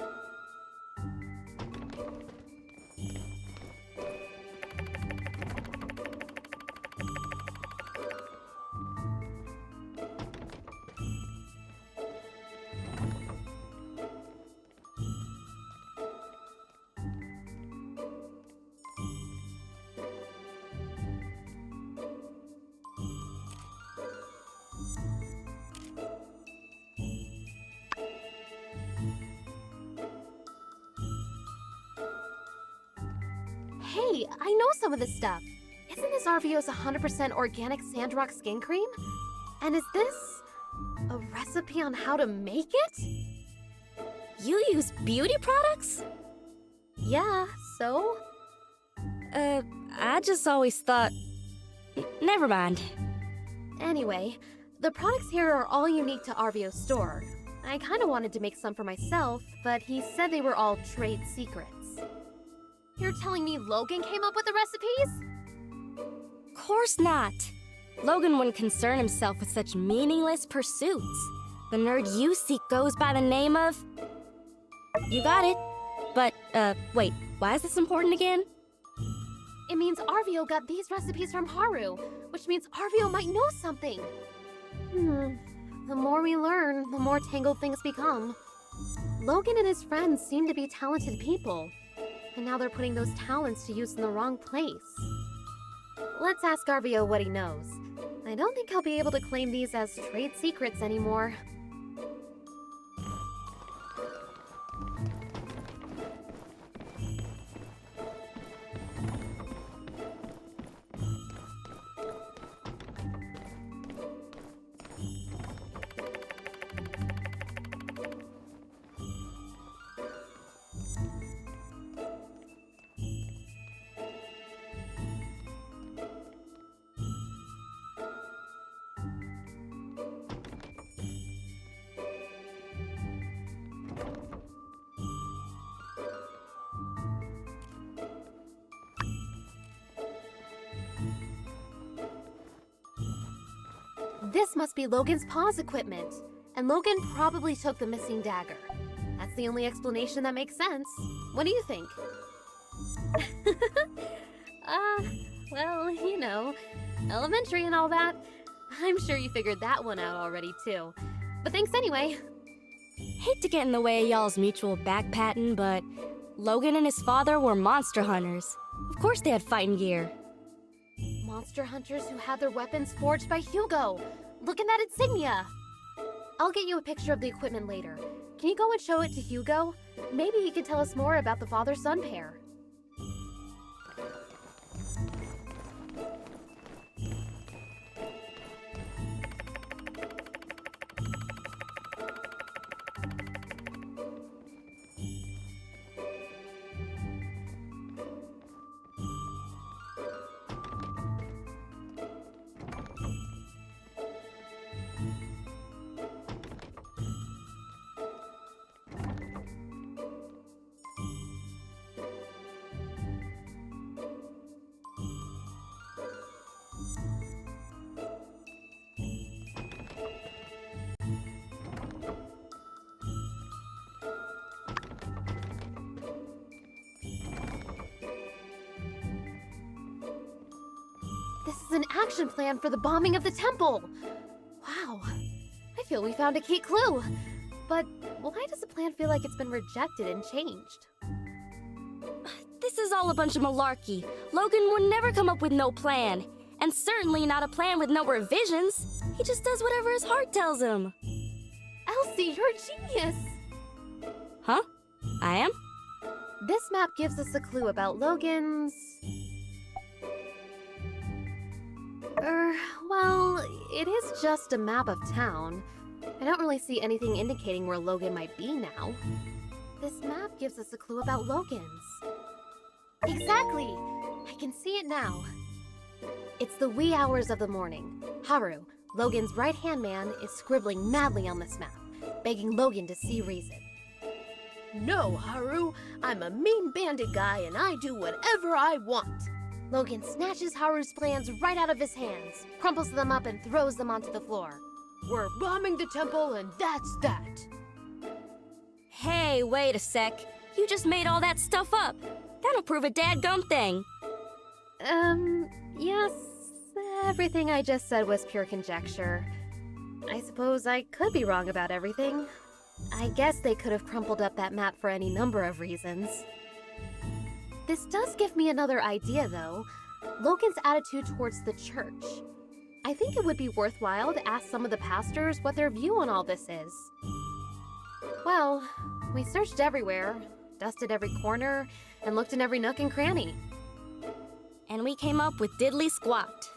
[SPEAKER 1] Hey, I know some of this stuff. Isn't this RVO's 100% organic Sandrock skin cream? And is this a recipe on how to make it?
[SPEAKER 8] You use beauty products?
[SPEAKER 1] Yeah, so?
[SPEAKER 8] I just always thought... Never mind.
[SPEAKER 1] Anyway, the products here are all unique to RVO's store. I kinda wanted to make some for myself, but he said they were all trade secrets. You're telling me Logan came up with the recipes?
[SPEAKER 8] Course not. Logan wouldn't concern himself with such meaningless pursuits. The nerd you seek goes by the name of... You got it. But, wait, why is this important again?
[SPEAKER 1] It means RVO got these recipes from Haru, which means RVO might know something. The more we learn, the more tangled things become. Logan and his friends seem to be talented people, and now they're putting those talents to use in the wrong place. Let's ask RVO what he knows. I don't think he'll be able to claim these as trade secrets anymore. This must be Logan's paw's equipment, and Logan probably took the missing dagger. That's the only explanation that makes sense. What do you think? Well, you know, elementary and all that. I'm sure you figured that one out already, too. But thanks anyway.
[SPEAKER 8] Hate to get in the way of y'all's mutual backpatting, but Logan and his father were monster hunters. Of course they had fighting gear.
[SPEAKER 1] Monster hunters who had their weapons forged by Hugo. Look at that insignia. I'll get you a picture of the equipment later. Can you go and show it to Hugo? Maybe he can tell us more about the father-son pair. This is an action plan for the bombing of the temple! Wow, I feel we found a key clue. But why does the plan feel like it's been rejected and changed?
[SPEAKER 8] This is all a bunch of malarkey. Logan would never come up with no plan. And certainly not a plan with no revisions. He just does whatever his heart tells him.
[SPEAKER 1] Elsie, you're a genius!
[SPEAKER 8] Huh? I am?
[SPEAKER 1] This map gives us a clue about Logan's... well, it is just a map of town. I don't really see anything indicating where Logan might be now. This map gives us a clue about Logan's. Exactly! I can see it now. It's the wee hours of the morning. Haru, Logan's right-hand man, is scribbling madly on this map, begging Logan to see reason.
[SPEAKER 5] No, Haru, I'm a mean bandit guy and I do whatever I want.
[SPEAKER 1] Logan snatches Haru's plans right out of his hands, crumples them up and throws them onto the floor.
[SPEAKER 5] We're bombing the temple and that's that.
[SPEAKER 8] Hey, wait a sec. You just made all that stuff up. That'll prove a dadgum thing.
[SPEAKER 1] Yes, everything I just said was pure conjecture. I suppose I could be wrong about everything. I guess they could have crumpled up that map for any number of reasons. This does give me another idea, though. Logan's attitude towards the church. I think it would be worthwhile to ask some of the pastors what their view on all this is. Well, we searched everywhere, dusted every corner, and looked in every nook and cranny.
[SPEAKER 8] And we came up with diddly squat.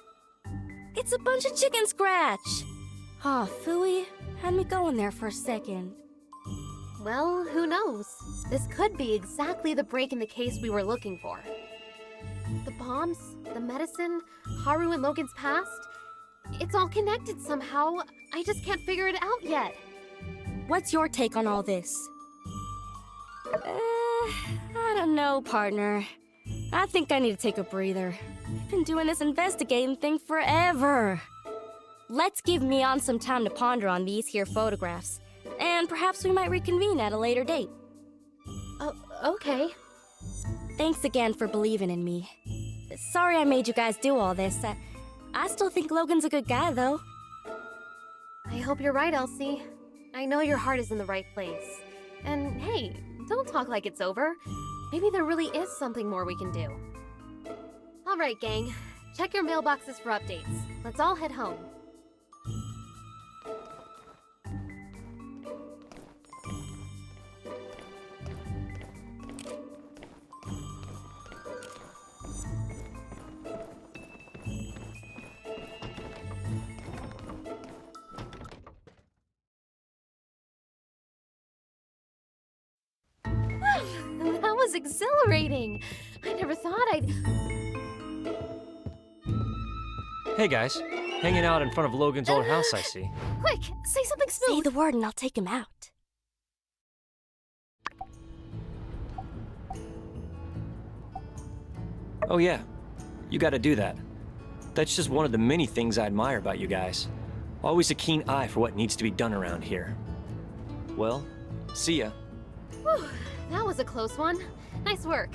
[SPEAKER 8] It's a bunch of chicken scratch! Aw, phooey, had me going there for a second.
[SPEAKER 1] Well, who knows? This could be exactly the break in the case we were looking for. The bombs, the medicine, Haru and Logan's past, it's all connected somehow. I just can't figure it out yet.
[SPEAKER 8] What's your take on all this? I don't know, partner. I think I need to take a breather. I've been doing this investigating thing forever. Let's give Mion some time to ponder on these here photographs, and perhaps we might reconvene at a later date.
[SPEAKER 1] Okay.
[SPEAKER 8] Thanks again for believing in me. Sorry I made you guys do all this. I still think Logan's a good guy, though.
[SPEAKER 1] I hope you're right, Elsie. I know your heart is in the right place. And hey, don't talk like it's over. Maybe there really is something more we can do. All right, gang. Check your mailboxes for updates. Let's all head home. That was exhilarating. I never thought I'd...
[SPEAKER 13] Hey guys, hanging out in front of Logan's old house, I see.
[SPEAKER 1] Quick, say something smooth.
[SPEAKER 8] Say the word and I'll take him out.
[SPEAKER 13] Oh yeah, you gotta do that. That's just one of the many things I admire about you guys. Always a keen eye for what needs to be done around here. Well, see ya.
[SPEAKER 1] Whew, that was a close one. Nice work.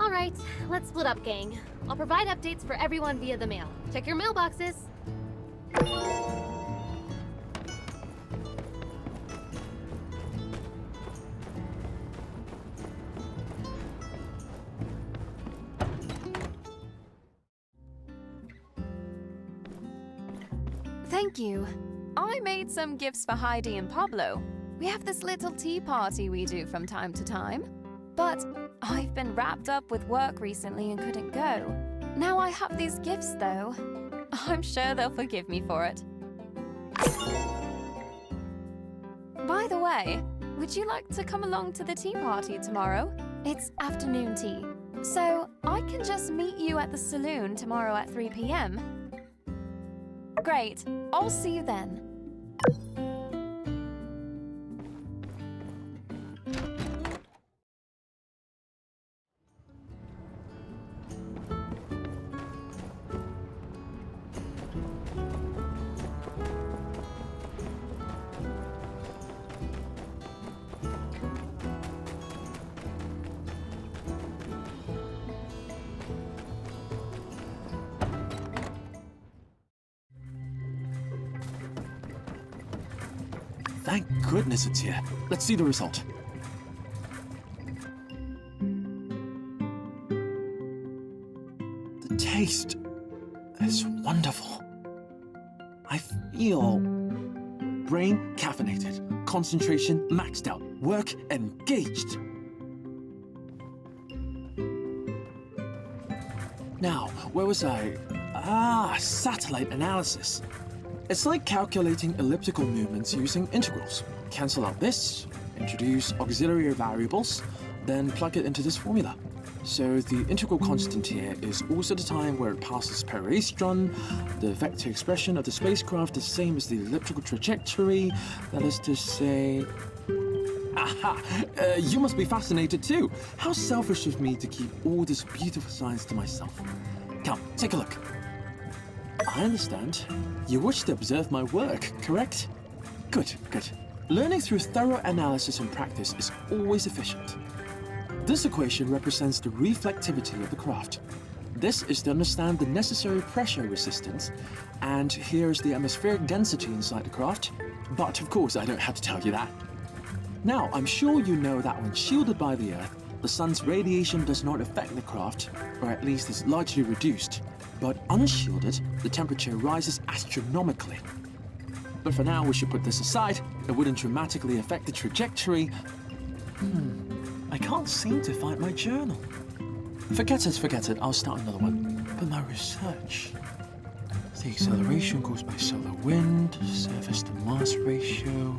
[SPEAKER 1] All right, let's split up, gang. I'll provide updates for everyone via the mail. Check your mailboxes.
[SPEAKER 14] Thank you. I made some gifts for Heidi and Pablo. We have this little tea party we do from time to time. But I've been wrapped up with work recently and couldn't go. Now I have these gifts, though. I'm sure they'll forgive me for it. By the way, would you like to come along to the tea party tomorrow? It's afternoon tea. So I can just meet you at the saloon tomorrow at 3 p.m. Great. I'll see you then.
[SPEAKER 4] Thank goodness it's here. Let's see the result. The taste is wonderful. I feel brain caffeinated, concentration maxed out, work engaged. Now, where was I? Satellite analysis. It's like calculating elliptical movements using integrals. Cancel out this, introduce auxiliary variables, then plug it into this formula. So the integral constant here is also the time where it passes periastron. The vector expression of the spacecraft is the same as the elliptical trajectory. That is to say... Aha! You must be fascinated too. How selfish of me to keep all this beautiful science to myself. Come, take a look. I understand. You wish to observe my work, correct? Good, good. Learning through thorough analysis and practice is always efficient. This equation represents the reflectivity of the craft. This is to understand the necessary pressure resistance, and here's the atmospheric density inside the craft. But of course, I don't have to tell you that. Now, I'm sure you know that when shielded by the Earth, the sun's radiation does not affect the craft, or at least is largely reduced. But unshielded, the temperature rises astronomically. But for now, we should put this aside. It wouldn't dramatically affect the trajectory. I can't seem to find my journal. Forget it. I'll start another one. But my research... The acceleration caused by solar wind, surface to mass ratio...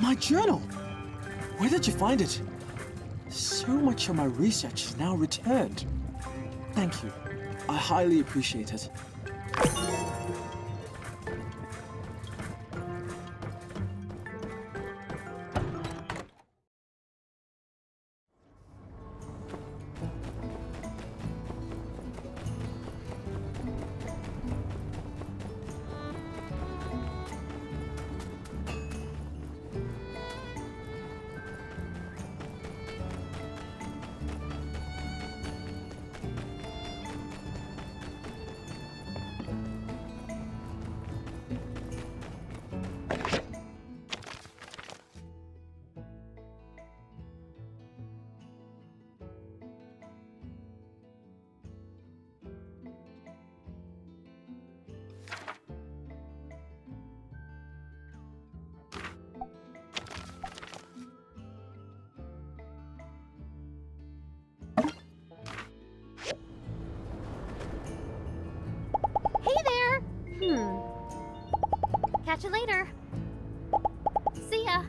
[SPEAKER 4] My journal! Where did you find it? So much of my research is now returned. Thank you. I highly appreciate it.
[SPEAKER 1] Catch you later. See ya.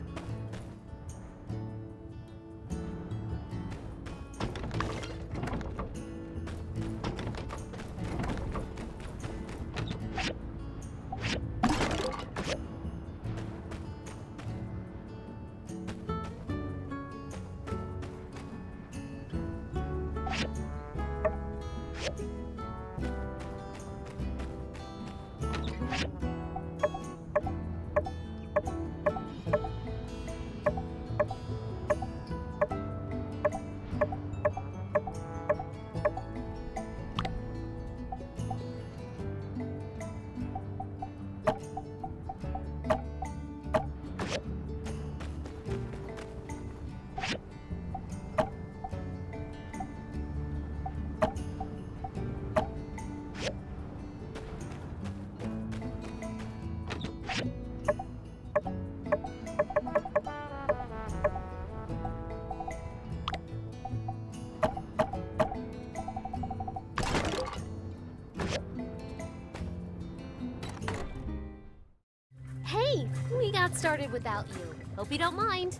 [SPEAKER 1] Hey, we got started without you. Hope you don't mind.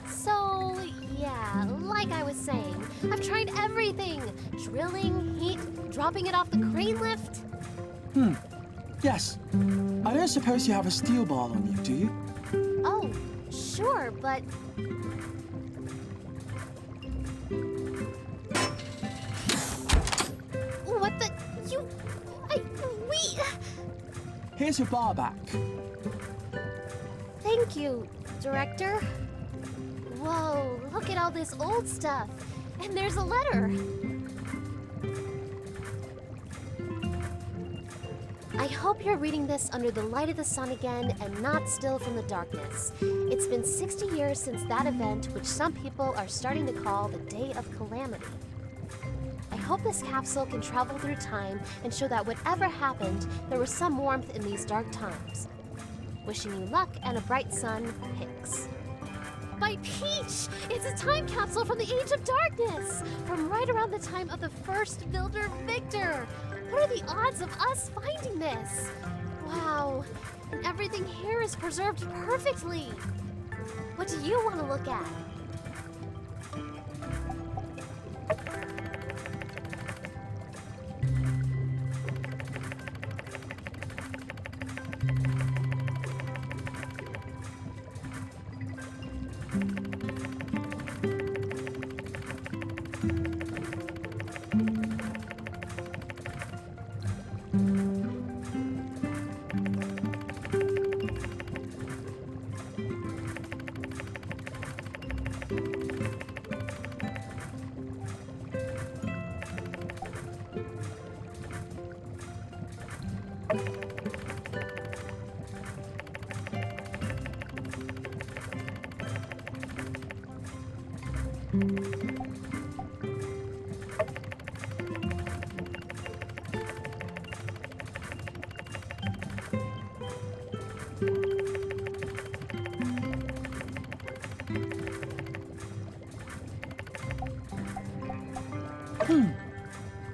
[SPEAKER 1] So, yeah, like I was saying, I've tried everything. Drilling, heat, dropping it off the crane lift.
[SPEAKER 4] Yes. I don't suppose you have a steel ball on you, do you?
[SPEAKER 1] Oh, sure, but... What the...
[SPEAKER 4] Here's your bar back.
[SPEAKER 1] Thank you, Director. Whoa, look at all this old stuff. And there's a letter. I hope you're reading this under the light of the sun again and not still from the darkness. It's been 60 years since that event, which some people are starting to call the Day of Calamity. I hope this capsule can travel through time and show that whatever happened, there was some warmth in these dark times. Wishing you luck and a bright sun, Hicks. By Peach! It's a time capsule from the Age of Darkness! From right around the time of the first builder, Victor! What are the odds of us finding this? Wow, and everything here is preserved perfectly! What do you want to look at?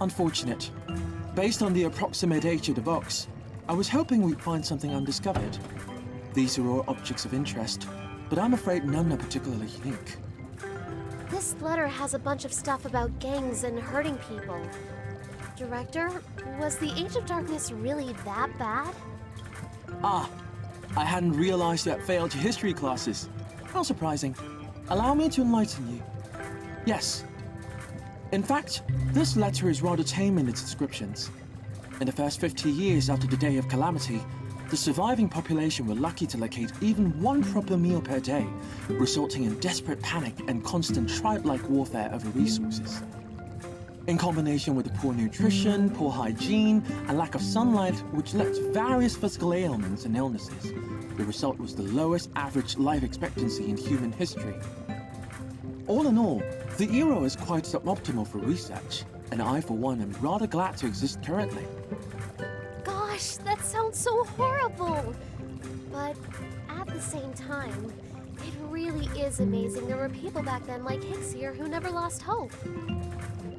[SPEAKER 4] Unfortunate. Based on the approximate age of the box, I was hoping we'd find something undiscovered. These are all objects of interest, but I'm afraid none are particularly unique.
[SPEAKER 1] This letter has a bunch of stuff about gangs and hurting people. Director, was the Age of Darkness really that bad?
[SPEAKER 4] Ah, I hadn't realized you had failed your history classes. How surprising. Allow me to enlighten you. Yes. In fact, this letter is rather tame in its descriptions. In the first 50 years after the Day of Calamity, the surviving population were lucky to locate even one proper meal per day, resulting in desperate panic and constant tribe-like warfare over resources. In combination with the poor nutrition, poor hygiene, and lack of sunlight, which led to various physical ailments and illnesses, the result was the lowest average life expectancy in human history. All in all, the era is quite suboptimal for research, and I, for one, am rather glad to exist currently.
[SPEAKER 1] Gosh, that sounds so horrible! But at the same time, it really is amazing there were people back then like Hicks here who never lost hope.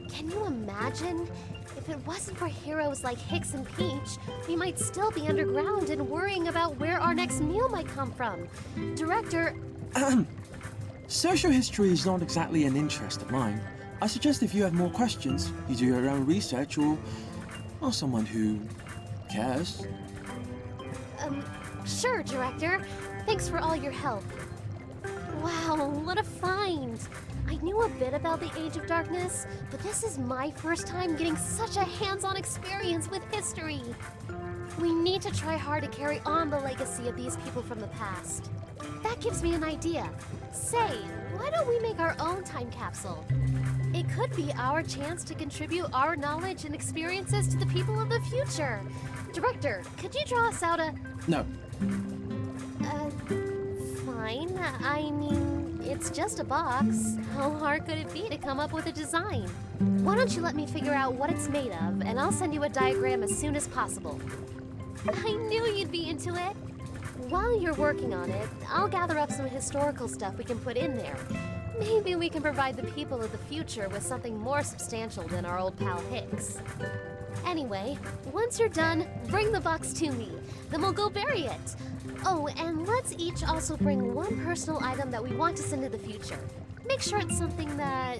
[SPEAKER 1] Can you imagine If it wasn't for heroes like Hicks and Peach, we might still be underground and worrying about where our next meal might come from. Director...
[SPEAKER 4] Social history is not exactly an interest of mine. I suggest if you have more questions, you do your own research or someone who cares.
[SPEAKER 1] Sure, Director. Thanks for all your help. Wow, what a find! I knew a bit about the Age of Darkness, but this is my first time getting such a hands-on experience with history. We need to try hard to carry on the legacy of these people from the past. That gives me an idea. Say, why don't we make our own time capsule? It could be our chance to contribute our knowledge and experiences to the people of the future. Director, could you draw us out a...
[SPEAKER 4] No.
[SPEAKER 1] Fine. I mean, it's just a box. How hard could it be to come up with a design? Why don't you let me figure out what it's made of, and I'll send you a diagram as soon as possible. I knew you'd be into it. While you're working on it, I'll gather up some historical stuff we can put in there. Maybe we can provide the people of the future with something more substantial than our old pal Hicks. Anyway, once you're done, bring the box to me. Then we'll go bury it. Oh, and let's each also bring one personal item that we want to send to the future. Make sure it's something that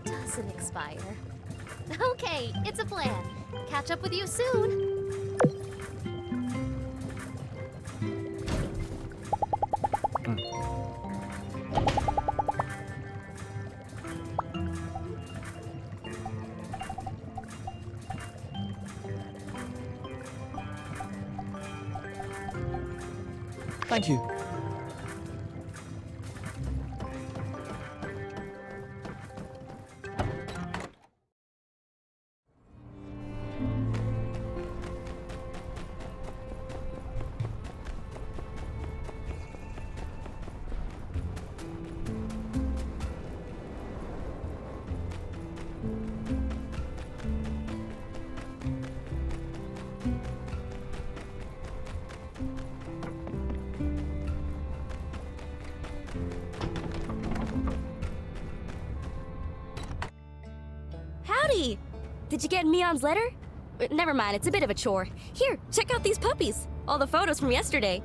[SPEAKER 1] doesn't expire. Okay, it's a plan. Catch up with you soon.
[SPEAKER 4] Thank you.
[SPEAKER 8] Howdy! Did you get Mion's letter? Never mind, it's a bit of a chore. Here, check out these puppies. All the photos from yesterday.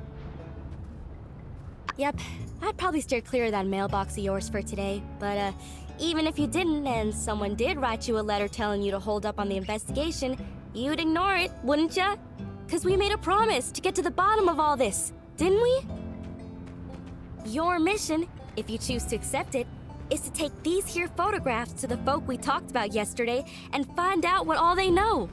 [SPEAKER 8] Yep, I'd probably steer clear of that mailbox of yours for today, but even if you didn't and someone did write you a letter telling you to hold up on the investigation, you'd ignore it, wouldn't ya? 'Cause we made a promise to get to the bottom of all this, didn't we? Your mission, if you choose to accept it, is to take these here photographs to the folk we talked about yesterday and find out what all they know.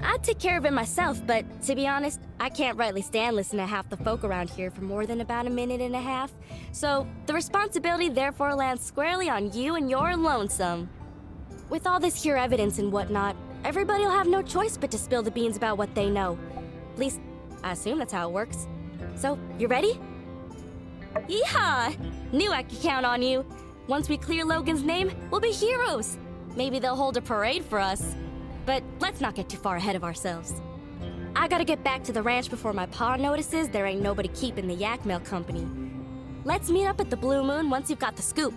[SPEAKER 8] I'd take care of it myself, but to be honest, I can't rightly stand listening to half the folk around here for more than about a minute and a half. So the responsibility therefore lands squarely on you and your lonesome. With all this here evidence and whatnot, everybody'll have no choice but to spill the beans about what they know. At least, I assume that's how it works. So, you ready? Yeehaw! Knew I could count on you. Once we clear Logan's name, we'll be heroes. Maybe they'll hold a parade for us. But let's not get too far ahead of ourselves. I gotta get back to the ranch before my pa notices there ain't nobody keeping the yak mail company. Let's meet up at the Blue Moon once you've got the scoop.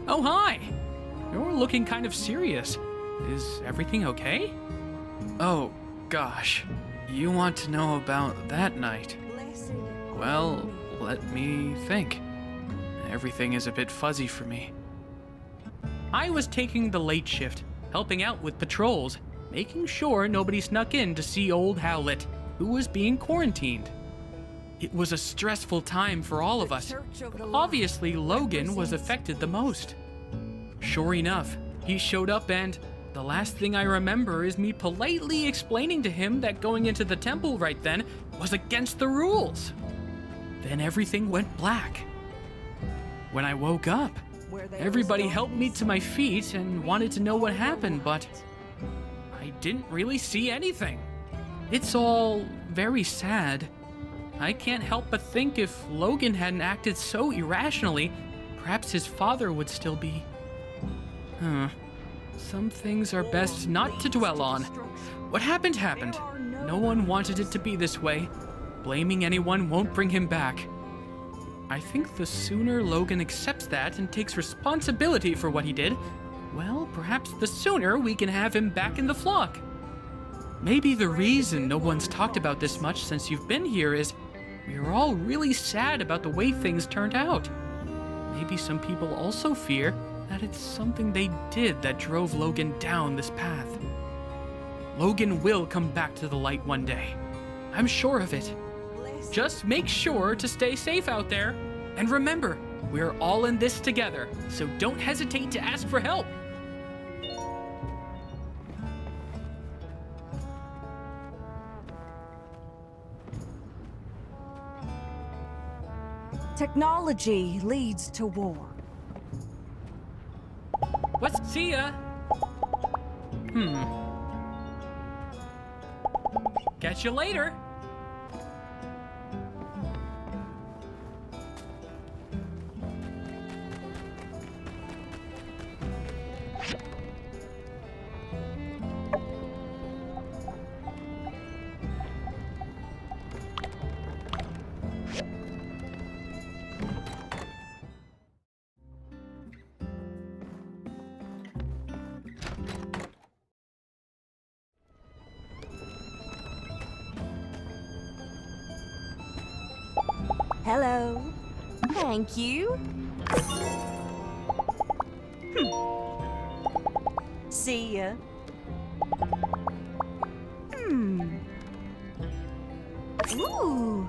[SPEAKER 18] Oh, hi! You're looking kind of serious. Is everything okay? Oh, gosh. You want to know about that night? Well, let me think. Everything is a bit fuzzy for me. I was taking the late shift, helping out with patrols, making sure nobody snuck in to see old Howlett, who was being quarantined. It was a stressful time for all of us. Obviously, Logan was affected the most. Sure enough, he showed up and the last thing I remember is me politely explaining to him that going into the temple right then was against the rules. Then everything went black. When I woke up, everybody helped me to my feet and wanted to know what happened, but I didn't really see anything. It's all very sad. I can't help but think if Logan hadn't acted so irrationally, perhaps his father would still be... Some things are best not to dwell on. What happened happened. No one wanted it to be this way. Blaming anyone won't bring him back. I think the sooner Logan accepts that and takes responsibility for what he did, well, perhaps the sooner we can have him back in the flock. Maybe the reason no one's talked about this much since you've been here is we're all really sad about the way things turned out. Maybe some people also fear that it's something they did that drove Logan down this path. Logan will come back to the light one day. I'm sure of it. Just make sure to stay safe out there. And remember, we're all in this together, so don't hesitate to ask for help.
[SPEAKER 9] Technology leads to war.
[SPEAKER 18] See ya. Catch you later.
[SPEAKER 9] Hello. Thank you. See ya. Ooh.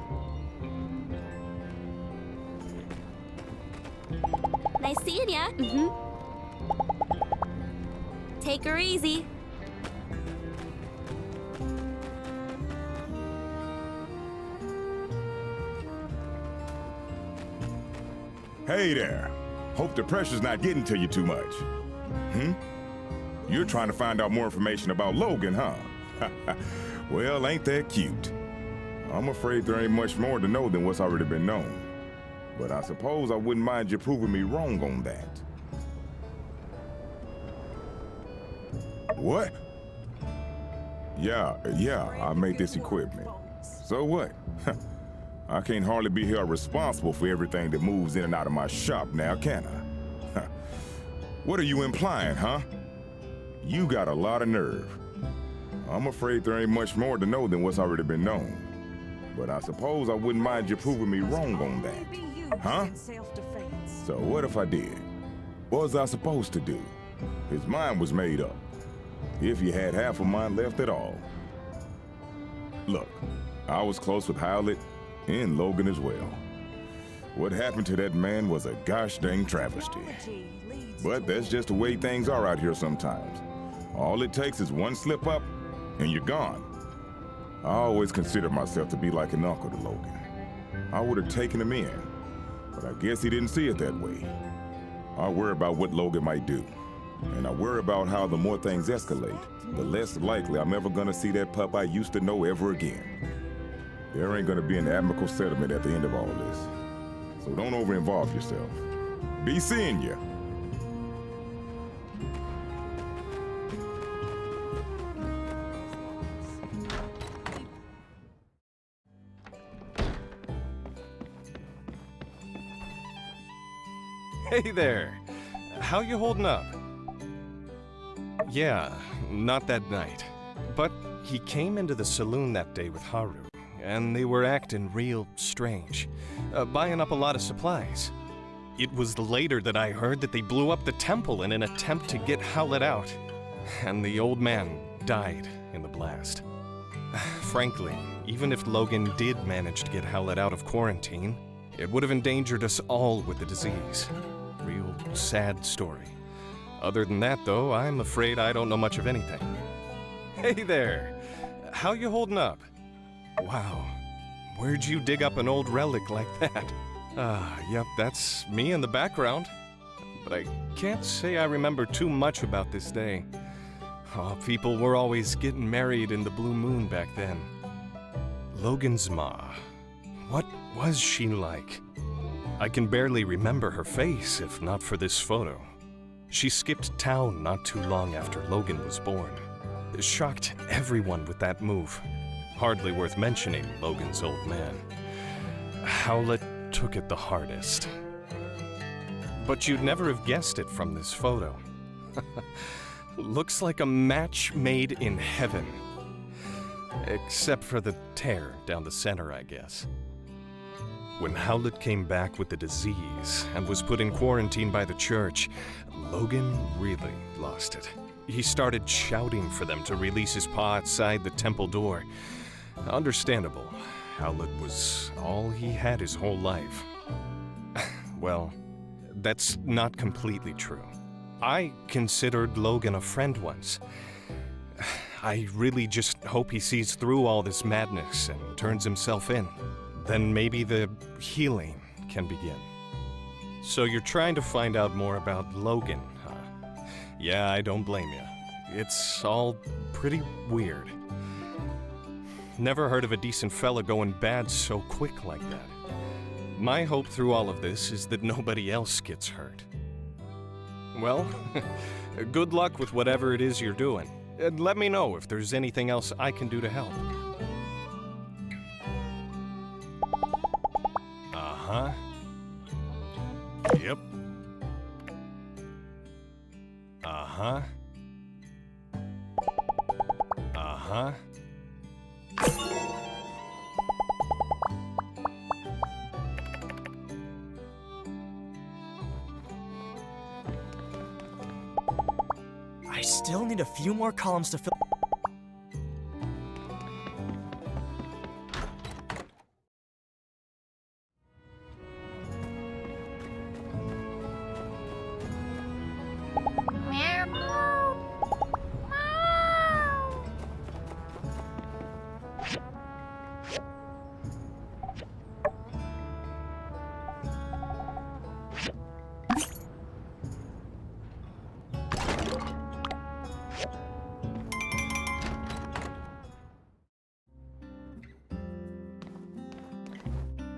[SPEAKER 8] Nice seeing ya. Take her easy.
[SPEAKER 16] Hey there. Hope the pressure's not getting to you too much. You're trying to find out more information about Logan, huh? Well, ain't that cute? I'm afraid there ain't much more to know than what's already been known. But I suppose I wouldn't mind you proving me wrong on that. What? Yeah, I made this equipment. So what? I can't hardly be held responsible for everything that moves in and out of my shop now, can I? What are you implying, huh? You got a lot of nerve. I'm afraid there ain't much more to know than what's already been known. But I suppose I wouldn't mind you proving me wrong on that. Huh? So what if I did? What was I supposed to do? His mind was made up. If he had half a mind left at all. Look, I was close with Howlett and Logan as well. What happened to that man was a gosh dang travesty. But that's just the way things are out here sometimes. All it takes is one slip up, and you're gone. I always considered myself to be like an uncle to Logan. I would have taken him in, but I guess he didn't see it that way. I worry about what Logan might do, and I worry about how the more things escalate, the less likely I'm ever gonna see that pup I used to know ever again. There ain't gonna be an amicable settlement at the end of all this. So don't over-involve yourself. Be seeing ya.
[SPEAKER 10] Hey there.
[SPEAKER 12] how you holding up? Yeah, not that night. But he came into the saloon that day with Haru, and they were acting real strange, buying up a lot of supplies. It was later that I heard that they blew up the temple in an attempt to get Howlett out, and the old man died in the blast. Frankly, even if Logan did manage to get Howlett out of quarantine, it would have endangered us all with the disease. Real sad story. Other than that, though, I'm afraid I don't know much of anything. Hey there! How you holding up? Wow, where'd you dig up an old relic like that? Yep, that's me in the background. But I can't say I remember too much about this day. Oh, people were always getting married in the blue moon back then. Logan's ma. What was she like? I can barely remember her face if not for this photo. She skipped town not too long after Logan was born. Shocked everyone with that move. Hardly worth mentioning Logan's old man. Howlett took it the hardest. But you'd never have guessed it from this photo. Looks like a match made in heaven. Except for the tear down the center, I guess. When Howlett came back with the disease and was put in quarantine by the church, Logan really lost it. He started shouting for them to release his paw outside the temple door. Understandable. Howlett was all he had his whole life. Well, that's not completely true. I considered Logan a friend once. I really just hope he sees through all this madness and turns himself in. Then maybe the healing can begin. So you're trying to find out more about Logan, huh? Yeah, I don't blame you. It's all pretty weird. Never heard of a decent fella going bad so quick like that. My hope through all of this is that nobody else gets hurt. Well, good luck with whatever it is you're doing. And let me know if there's anything else I can do to help. Uh-huh. Yep. Uh-huh. Uh-huh.
[SPEAKER 6] I still need a few more columns to fill.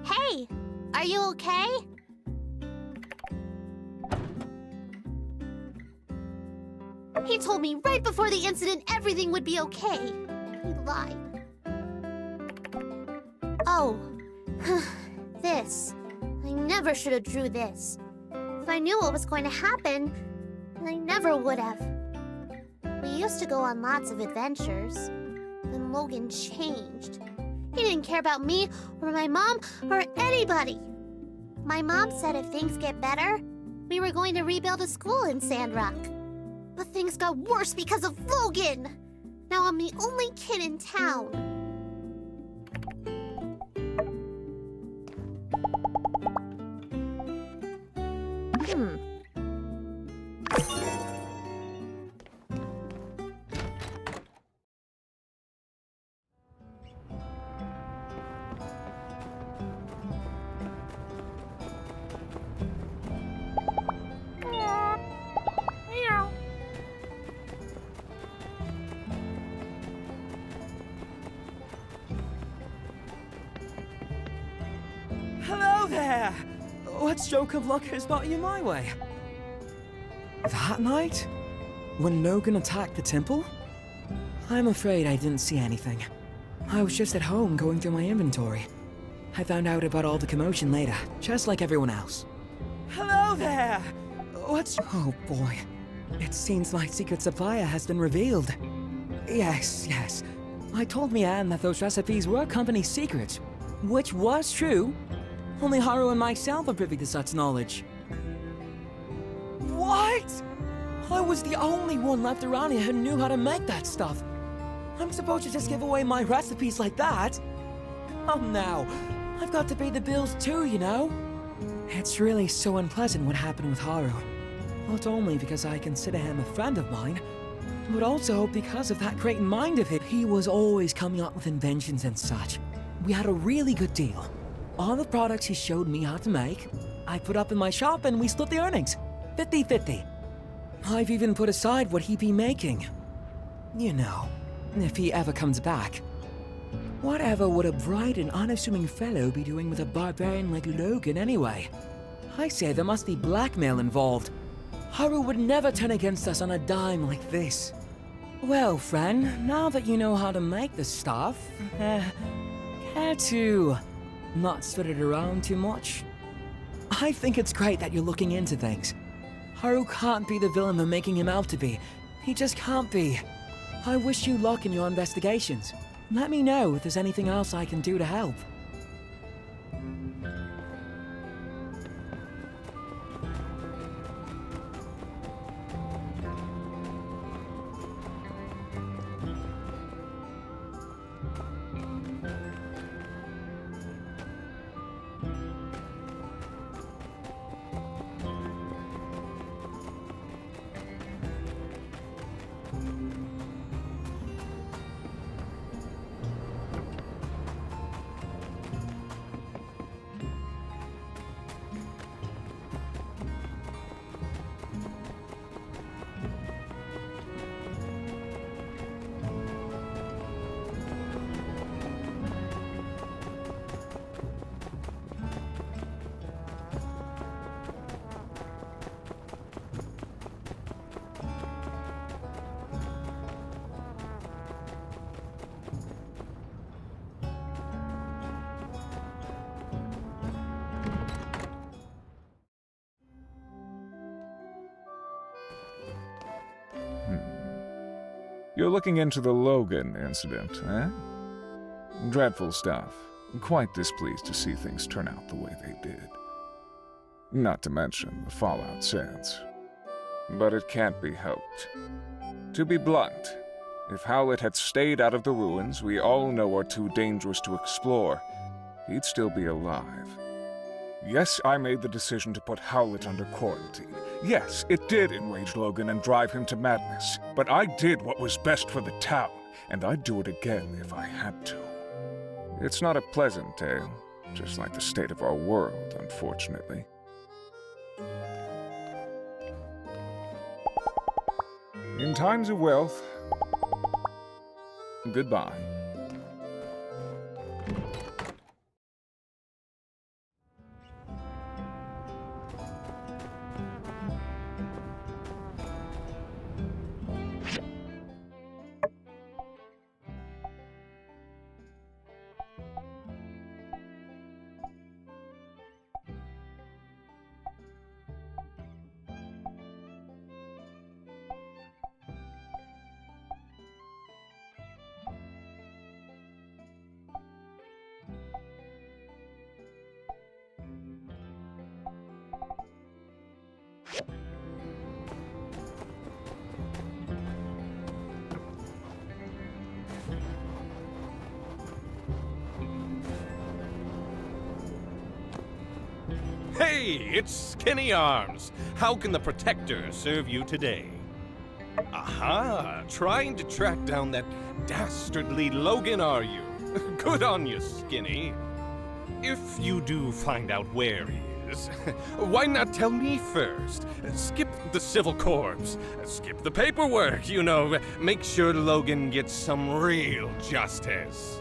[SPEAKER 1] Hey, are you okay? He told me right before the incident everything would be okay. He lied. Oh, this. I never should have drew this. If I knew what was going to happen, I never would have. We used to go on lots of adventures. Then Logan changed. He didn't care about me or my mom or anybody. My mom said if things get better, we were going to rebuild a school in Sandrock. But things got worse because of Logan. Now I'm the only kid in town.
[SPEAKER 2] Hello there! What stroke of luck has brought you my way? That night? When Logan attacked the temple? I'm afraid I didn't see anything. I was just at home going through my inventory. I found out about all the commotion later, just like everyone else. Hello there! What's... Oh boy. It seems my secret supplier has been revealed. Yes. I told Mian that those recipes were company secrets, which was true. Only Haru and myself are privy to such knowledge. What? I was the only one left around here who knew how to make that stuff. I'm supposed to just give away my recipes like that? Come now. I've got to pay the bills too, you know? It's really so unpleasant what happened with Haru. Not only because I consider him a friend of mine, but also because of that great mind of his. He was always coming up with inventions and such. We had a really good deal. All the products he showed me how to make, I put up in my shop and we split the earnings. 50-50. I've even put aside what he'd be making. You know, if he ever comes back. Whatever would a bright and unassuming fellow be doing with a barbarian like Logan anyway? I say there must be blackmail involved. Haru would never turn against us on a dime like this. Well, friend, now that you know how to make the stuff, care to not spread it around too much? I think it's great that you're looking into things. Haru can't be the villain they're making him out to be. He just can't be. I wish you luck in your investigations. Let me know if there's anything else I can do to help.
[SPEAKER 10] You're looking into the Logan incident, eh? Dreadful stuff. Quite displeased to see things turn out the way they did. Not to mention the fallout since. But it can't be helped. To be blunt, if Howlett had stayed out of the ruins we all know are too dangerous to explore, he'd still be alive. Yes, I made the decision to put Howlett under quarantine. Yes, it did enrage Logan and drive him to madness. But I did what was best for the town, and I'd do it again if I had to. It's not a pleasant tale, just like the state of our world, unfortunately. In times of wealth, goodbye.
[SPEAKER 12] Hey, it's Skinny Arms. How can the Protector serve you today? Aha, trying to track down that dastardly Logan, are you? Good on you, Skinny. If you do find out where he is, why not tell me first? Skip the civil corps, skip the paperwork, you know, make sure Logan gets some real justice.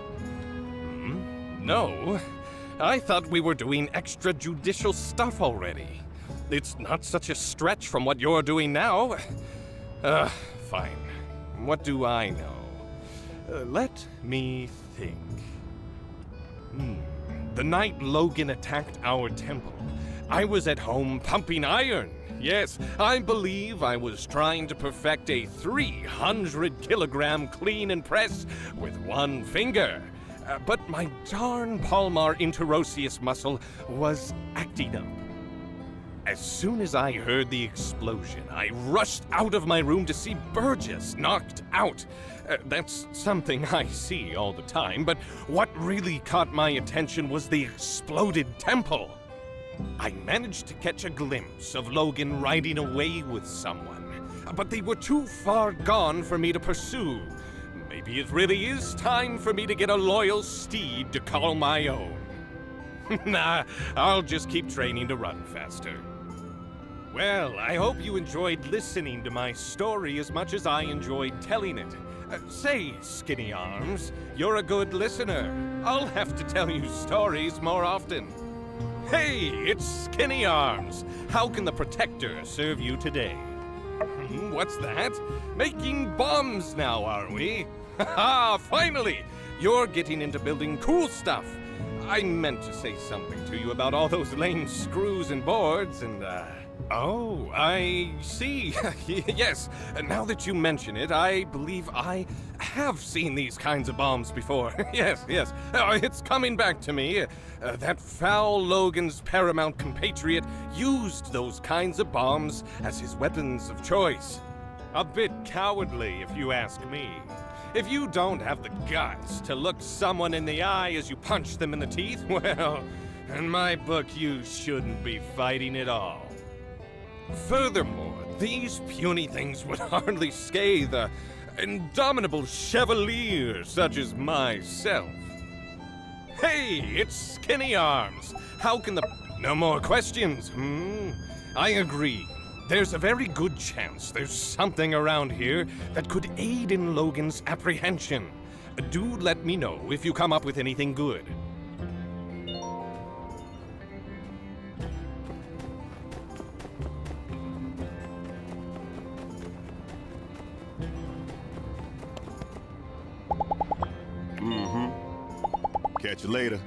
[SPEAKER 12] No? I thought we were doing extrajudicial stuff already. It's not such a stretch from what you're doing now. Fine. What do I know? Let me think. The night Logan attacked our temple, I was at home pumping iron. Yes, I believe I was trying to perfect a 300-kilogram clean and press with one finger. But my darn palmar interosseous muscle was acting up. As soon as I heard the explosion, I rushed out of my room to see Burgess knocked out. That's something I see all the time, but what really caught my attention was the exploded temple. I managed to catch a glimpse of Logan riding away with someone, but they were too far gone for me to pursue. Maybe it really is time for me to get a loyal steed to call my own. Nah, I'll just keep training to run faster. Well, I hope you enjoyed listening to my story as much as I enjoyed telling it. Say, Skinny Arms, you're a good listener. I'll have to tell you stories more often. Hey, it's Skinny Arms. How can the Protector serve you today? What's that? Making bombs now, are we? Haha, finally! You're getting into building cool stuff. I meant to say something to you about all those lame screws and boards and, Oh, I see. Yes, now that you mention it, I believe I have seen these kinds of bombs before. Yes. It's coming back to me. That foul Logan's paramount compatriot used those kinds of bombs as his weapons of choice. A bit cowardly, if you ask me. If you don't have the guts to look someone in the eye as you punch them in the teeth, well, in my book, you shouldn't be fighting at all. Furthermore, these puny things would hardly scathe an indomitable chevalier such as myself. Hey, it's Skinny Arms. How can the... No more questions, I agree. There's a very good chance there's something around here that could aid in Logan's apprehension. Do let me know if you come up with anything good.
[SPEAKER 22] Catch you later.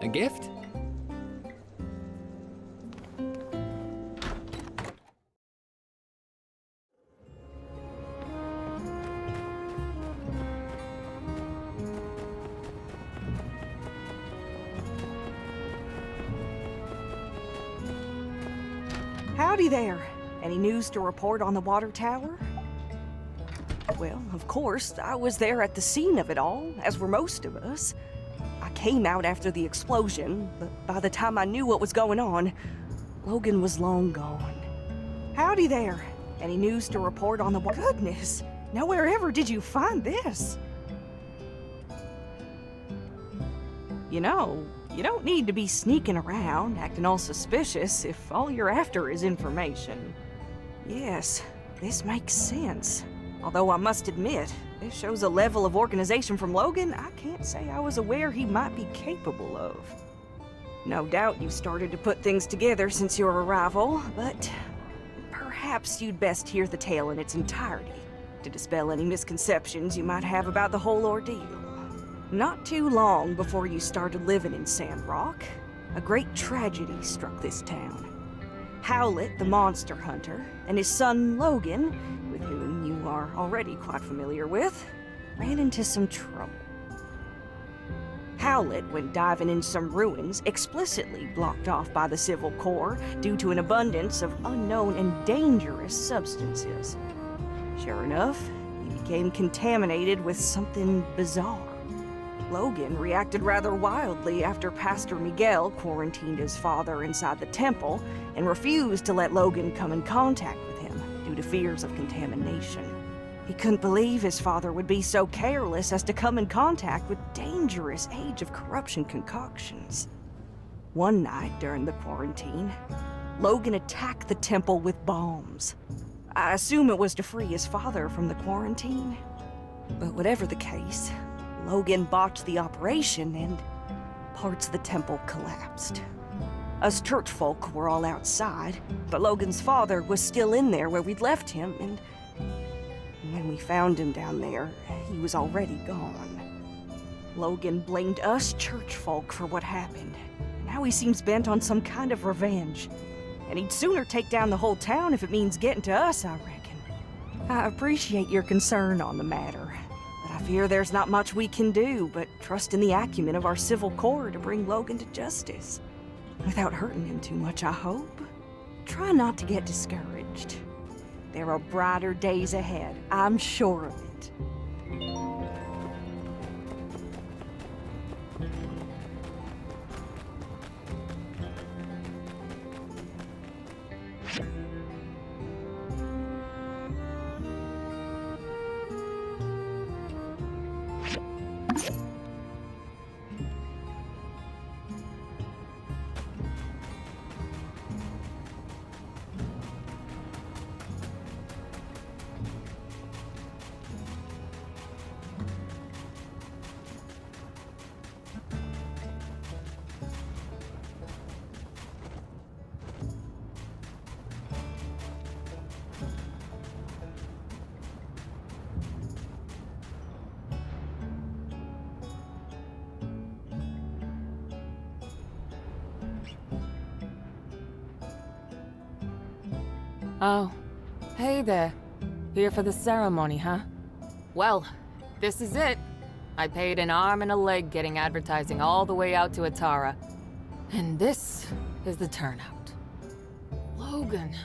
[SPEAKER 13] A gift?
[SPEAKER 9] Howdy there. Any news to report on the water tower? Well, of course, I was there at the scene of it all, as were most of us. I came out after the explosion, but by the time I knew what was going on, Logan was long gone. Howdy there. Any news to report on the water? Goodness, nowhere ever did you find this. You know, you don't need to be sneaking around, acting all suspicious if all you're after is information. Yes, this makes sense. Although I must admit, this shows a level of organization from Logan I can't say I was aware he might be capable of. No doubt you started to put things together since your arrival, but perhaps you'd best hear the tale in its entirety to dispel any misconceptions you might have about the whole ordeal. Not too long before you started living in Sandrock, a great tragedy struck this town. Howlett, the monster hunter, and his son Logan, with whom you are already quite familiar with, ran into some trouble. Howlett went diving in some ruins explicitly blocked off by the Civil Corps due to an abundance of unknown and dangerous substances. Sure enough, he became contaminated with something bizarre. Logan reacted rather wildly after Pastor Miguel quarantined his father inside the temple and refused to let Logan come in contact with him due to fears of contamination. He couldn't believe his father would be so careless as to come in contact with dangerous Age of Corruption concoctions. One night during the quarantine, Logan attacked the temple with bombs. I assume it was to free his father from the quarantine. But whatever the case, Logan botched the operation and parts of the temple collapsed. Us church folk were all outside, but Logan's father was still in there where we'd left him, and when we found him down there, he was already gone. Logan blamed us church folk for what happened. Now he seems bent on some kind of revenge. And he'd sooner take down the whole town if it means getting to us, I reckon. I appreciate your concern on the matter, but I fear there's not much we can do but trust in the acumen of our civil corps to bring Logan to justice. Without hurting him too much, I hope. Try not to get discouraged. There are brighter days ahead, I'm sure of it.
[SPEAKER 7] Oh, hey there. Here for the ceremony, huh? Well, this is it. I paid an arm and a leg getting advertising all the way out to Atara. And this is the turnout. Logan.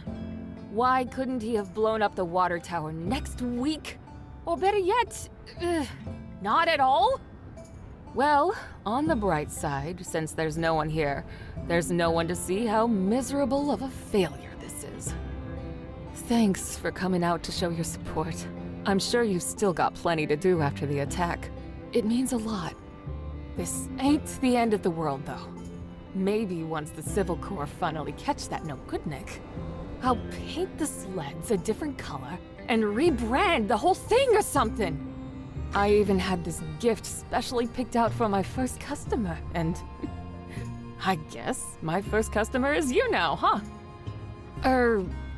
[SPEAKER 7] Why couldn't he have blown up the water tower next week? Or better yet, not at all? Well, on the bright side, since there's no one here, there's no one to see how miserable of a failure this is. Thanks for coming out to show your support. I'm sure you've still got plenty to do after the attack. It means a lot. This ain't the end of the world, though. Maybe once the Civil Corps finally catch that no-good-Nick, I'll paint the sleds a different color and rebrand the whole thing or something. I even had this gift specially picked out for my first customer, and I guess my first customer is you now, huh?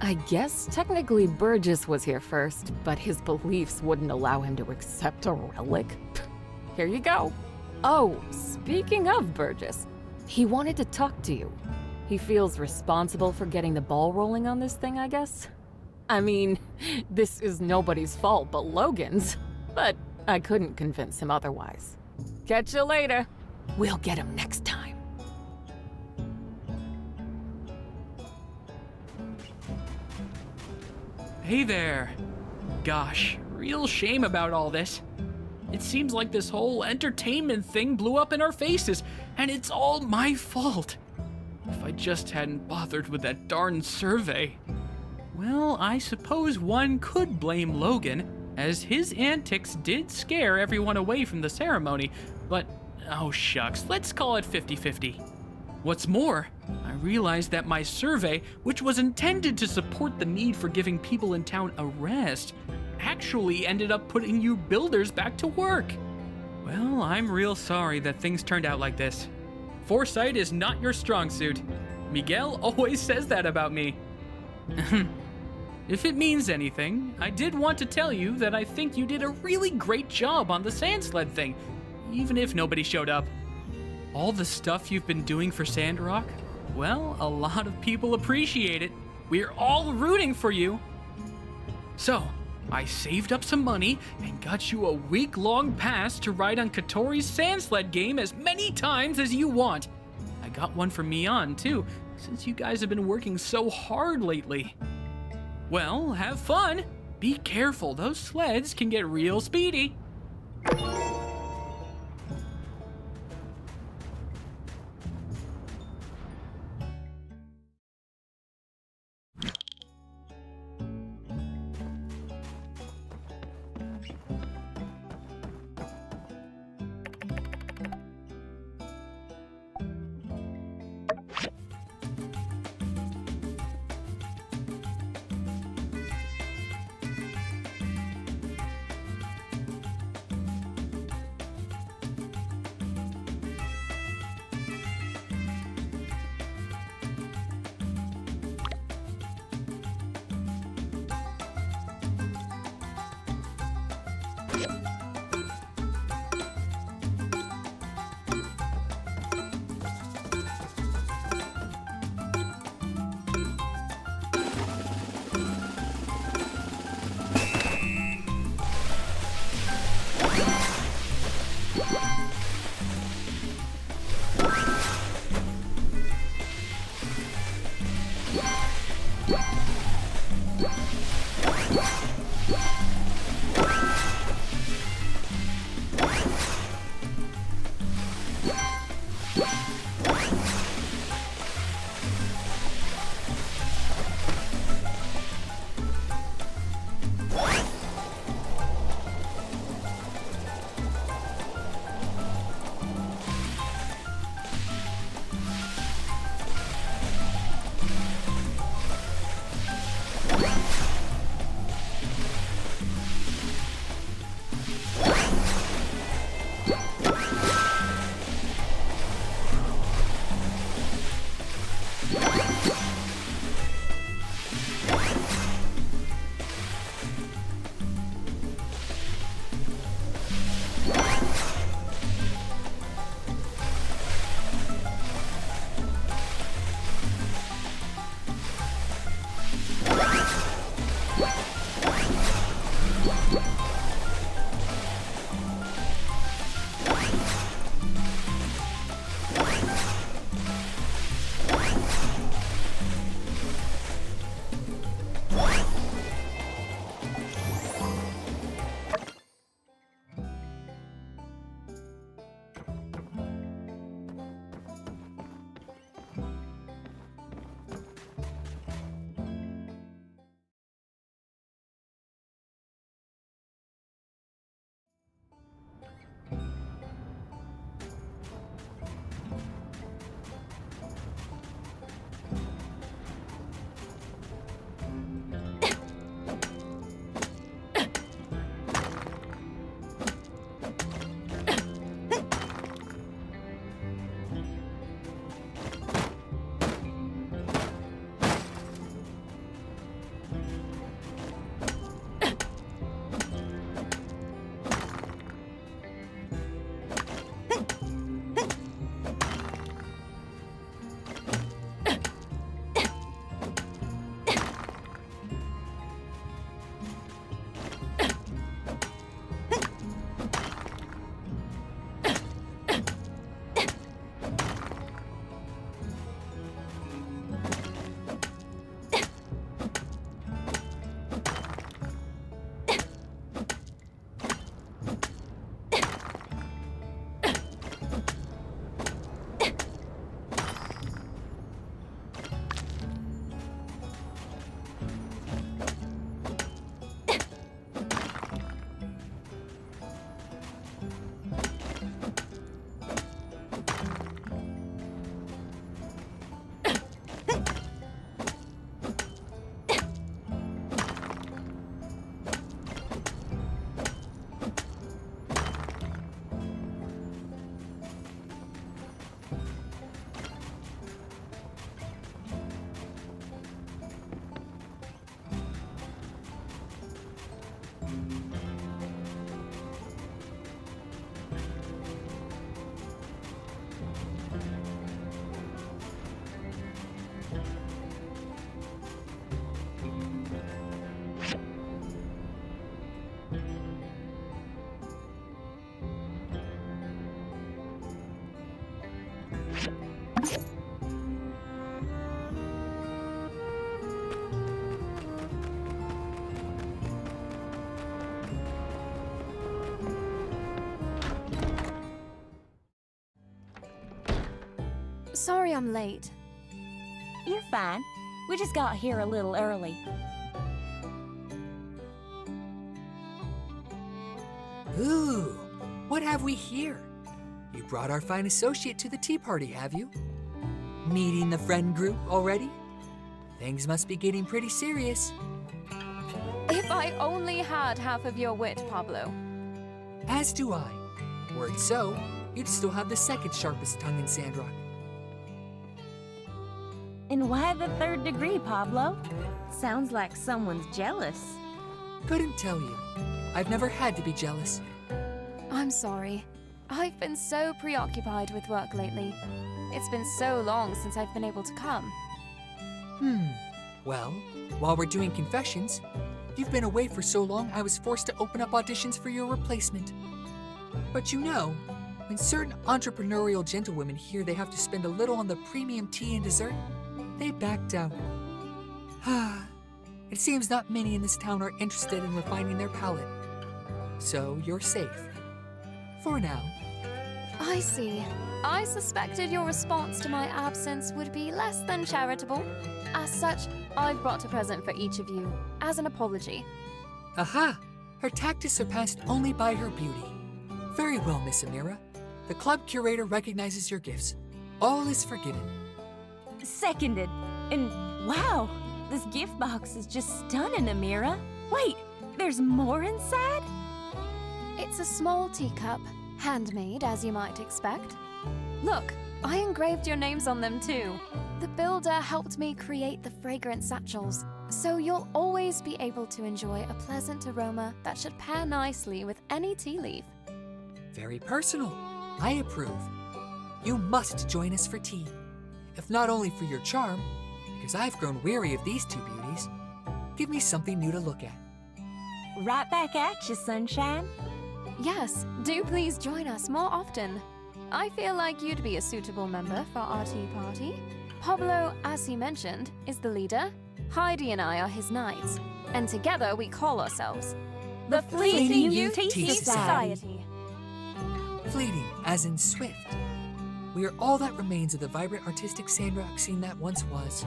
[SPEAKER 7] I guess technically Burgess was here first, but his beliefs wouldn't allow him to accept a relic. Here you go. Oh, speaking of Burgess, he wanted to talk to you. He feels responsible for getting the ball rolling on this thing, I guess. I mean, this is nobody's fault but Logan's, but I couldn't convince him otherwise. Catch you later. We'll get him next time.
[SPEAKER 18] Hey there. Gosh, real shame about all this. It seems like this whole entertainment thing blew up in our faces, and it's all my fault. If I just hadn't bothered with that darn survey. Well, I suppose one could blame Logan, as his antics did scare everyone away from the ceremony, but oh shucks, let's call it 50-50. What's more, I realized that my survey, which was intended to support the need for giving people in town a rest, actually ended up putting you builders back to work. Well, I'm real sorry that things turned out like this. Foresight is not your strong suit. Miguel always says that about me. If it means anything, I did want to tell you that I think you did a really great job on the sand sled thing, even if nobody showed up. All the stuff you've been doing for Sandrock, well, a lot of people appreciate it. We're all rooting for you. So, I saved up some money and got you a week-long pass to ride on Katori's sand sled game as many times as you want. I got one for Mian, too, since you guys have been working so hard lately. Well, have fun. Be careful, those sleds can get real speedy.
[SPEAKER 14] Sorry I'm late.
[SPEAKER 21] You're fine. We just got here a little early.
[SPEAKER 3] Ooh, what have we here? You brought our fine associate to the tea party, have you? Meeting the friend group already? Things must be getting pretty serious.
[SPEAKER 14] If I only had half of your wit, Pablo.
[SPEAKER 3] As do I. Were it so, you'd still have the second sharpest tongue in Sandrock.
[SPEAKER 21] And why the third degree, Pablo? Sounds like someone's jealous.
[SPEAKER 3] Couldn't tell you. I've never had to be jealous.
[SPEAKER 14] I'm sorry. I've been so preoccupied with work lately. It's been so long since I've been able to come.
[SPEAKER 3] Well, while we're doing confessions, you've been away for so long I was forced to open up auditions for your replacement. But you know, when certain entrepreneurial gentlewomen hear they have to spend a little on the premium tea and dessert, they backed out. It seems not many in this town are interested in refining their palate. So you're safe. For now.
[SPEAKER 14] I see. I suspected your response to my absence would be less than charitable. As such, I've brought a present for each of you, as an apology.
[SPEAKER 3] Aha! Her tact is surpassed only by her beauty. Very well, Miss Amira. The club curator recognizes your gifts. All is forgiven.
[SPEAKER 21] Seconded. And wow, this gift box is just stunning, Amira. Wait, there's more inside?
[SPEAKER 14] It's a small teacup, handmade as you might expect. Look, I engraved your names on them too. The builder helped me create the fragrant satchels, so you'll always be able to enjoy a pleasant aroma that should pair nicely with any tea leaf.
[SPEAKER 3] Very personal. I approve. You must join us for tea. If not only for your charm, because I've grown weary of these two beauties. Give me something new to look at.
[SPEAKER 21] Right back at you, sunshine.
[SPEAKER 14] Yes, do please join us more often. I feel like you'd be a suitable member for our tea party. Pablo, as he mentioned, is the leader. Heidi and I are his knights. And together we call ourselves
[SPEAKER 21] the Fleeting Youth Tea Society.
[SPEAKER 3] Fleeting, as in swift. We are all that remains of the vibrant artistic Sandrock scene that once was.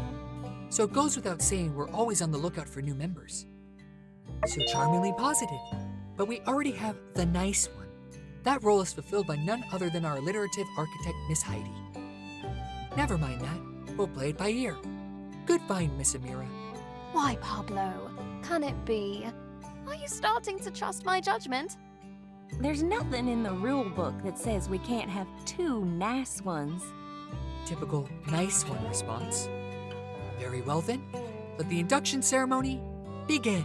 [SPEAKER 3] So it goes without saying we're always on the lookout for new members. So charmingly positive. But we already have the nice one. That role is fulfilled by none other than our alliterative architect, Miss Heidi. Never mind that. We'll play it by ear. Good find, Miss Amira.
[SPEAKER 14] Why, Pablo? Can it be? Are you starting to trust my judgment?
[SPEAKER 21] There's nothing in the rule book that says we can't have two nice ones.
[SPEAKER 3] Typical nice one response. Very well then, let the induction ceremony begin.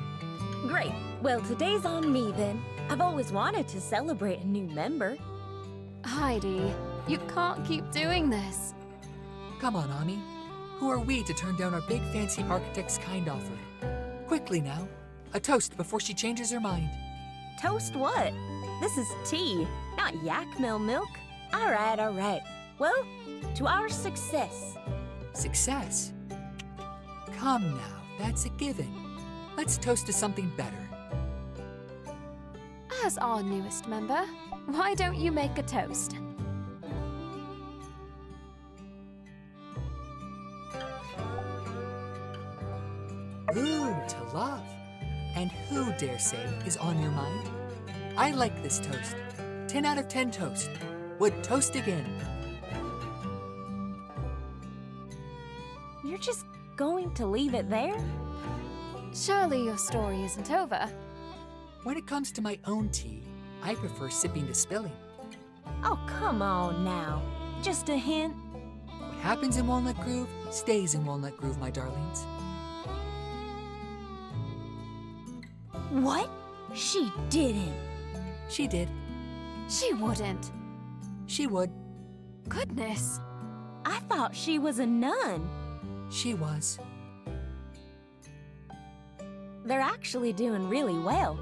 [SPEAKER 21] Great. Well, today's on me then. I've always wanted to celebrate a new member.
[SPEAKER 14] Heidi, you can't keep doing this.
[SPEAKER 3] Come on, Ami. Who are we to turn down our big fancy architect's kind offer? Quickly now, a toast before she changes her mind.
[SPEAKER 21] Toast what? This is tea, not yak mill milk. All right. Well, to our success.
[SPEAKER 3] Success? Come now, that's a given. Let's toast to something better.
[SPEAKER 14] As our newest member, why don't you make a toast?
[SPEAKER 3] Ooh, to love. And who, dare say, is on your mind? I like this toast. 10 out of 10 toast. Would toast again.
[SPEAKER 21] You're just going to leave it there?
[SPEAKER 14] Surely your story isn't over.
[SPEAKER 3] When it comes to my own tea, I prefer sipping to spilling.
[SPEAKER 21] Oh, come on now. Just a hint.
[SPEAKER 3] What happens in Walnut Grove stays in Walnut Grove, my darlings.
[SPEAKER 21] What? She didn't.
[SPEAKER 3] She did.
[SPEAKER 14] She wouldn't.
[SPEAKER 3] She would.
[SPEAKER 14] Goodness.
[SPEAKER 21] I thought she was a nun.
[SPEAKER 3] She was.
[SPEAKER 21] They're actually doing really well.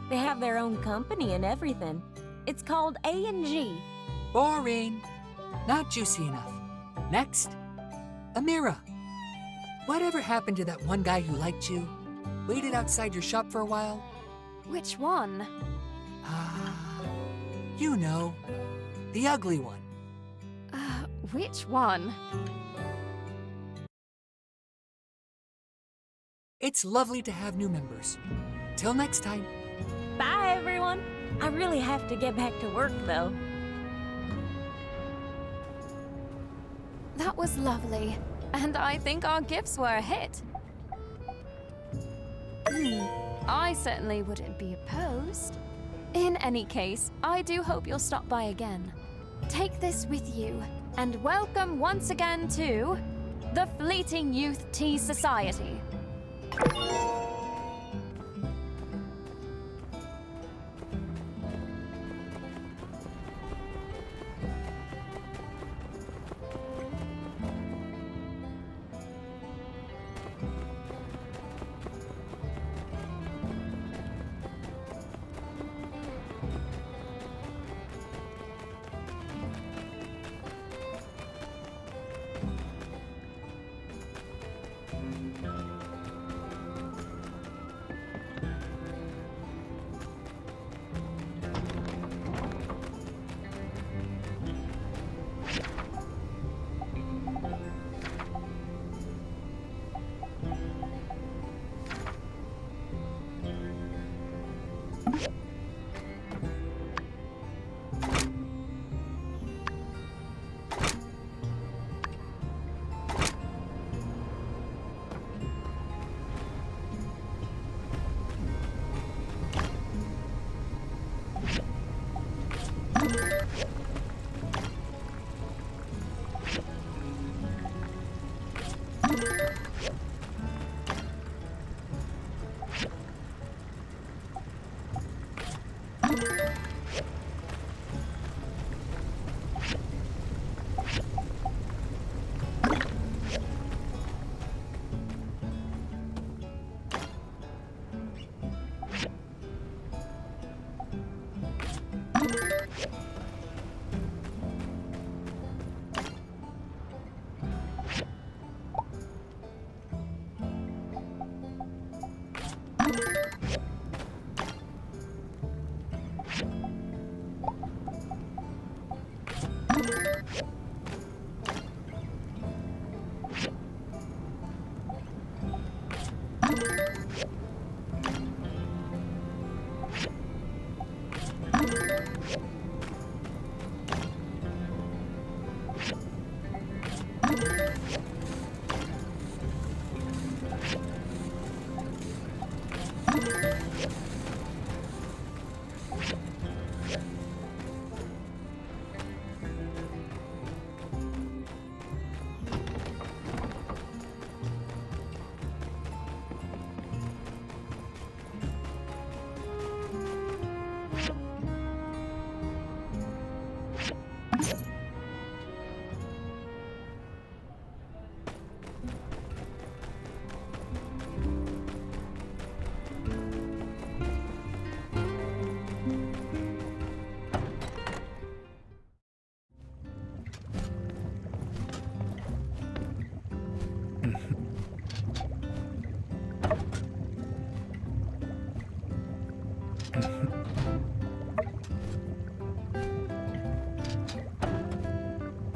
[SPEAKER 21] They have their own company and everything. It's called A&G.
[SPEAKER 3] Boring. Not juicy enough. Next, Amira. Whatever happened to that one guy who liked you? Waited outside your shop for a while?
[SPEAKER 14] Which one?
[SPEAKER 3] You know, the ugly one.
[SPEAKER 14] Which one?
[SPEAKER 3] It's lovely to have new members. Till next time.
[SPEAKER 21] Bye, everyone. I really have to get back to work, though.
[SPEAKER 14] That was lovely. And I think our gifts were a hit. I certainly wouldn't be opposed. In any case, I do hope you'll stop by again. Take this with you, and welcome once again to the Fleeting Youth Tea Society.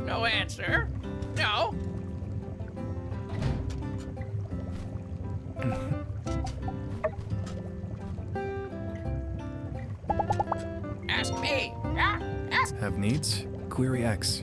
[SPEAKER 17] No answer? No? Ask me. Ask.
[SPEAKER 19] Have needs? Query X.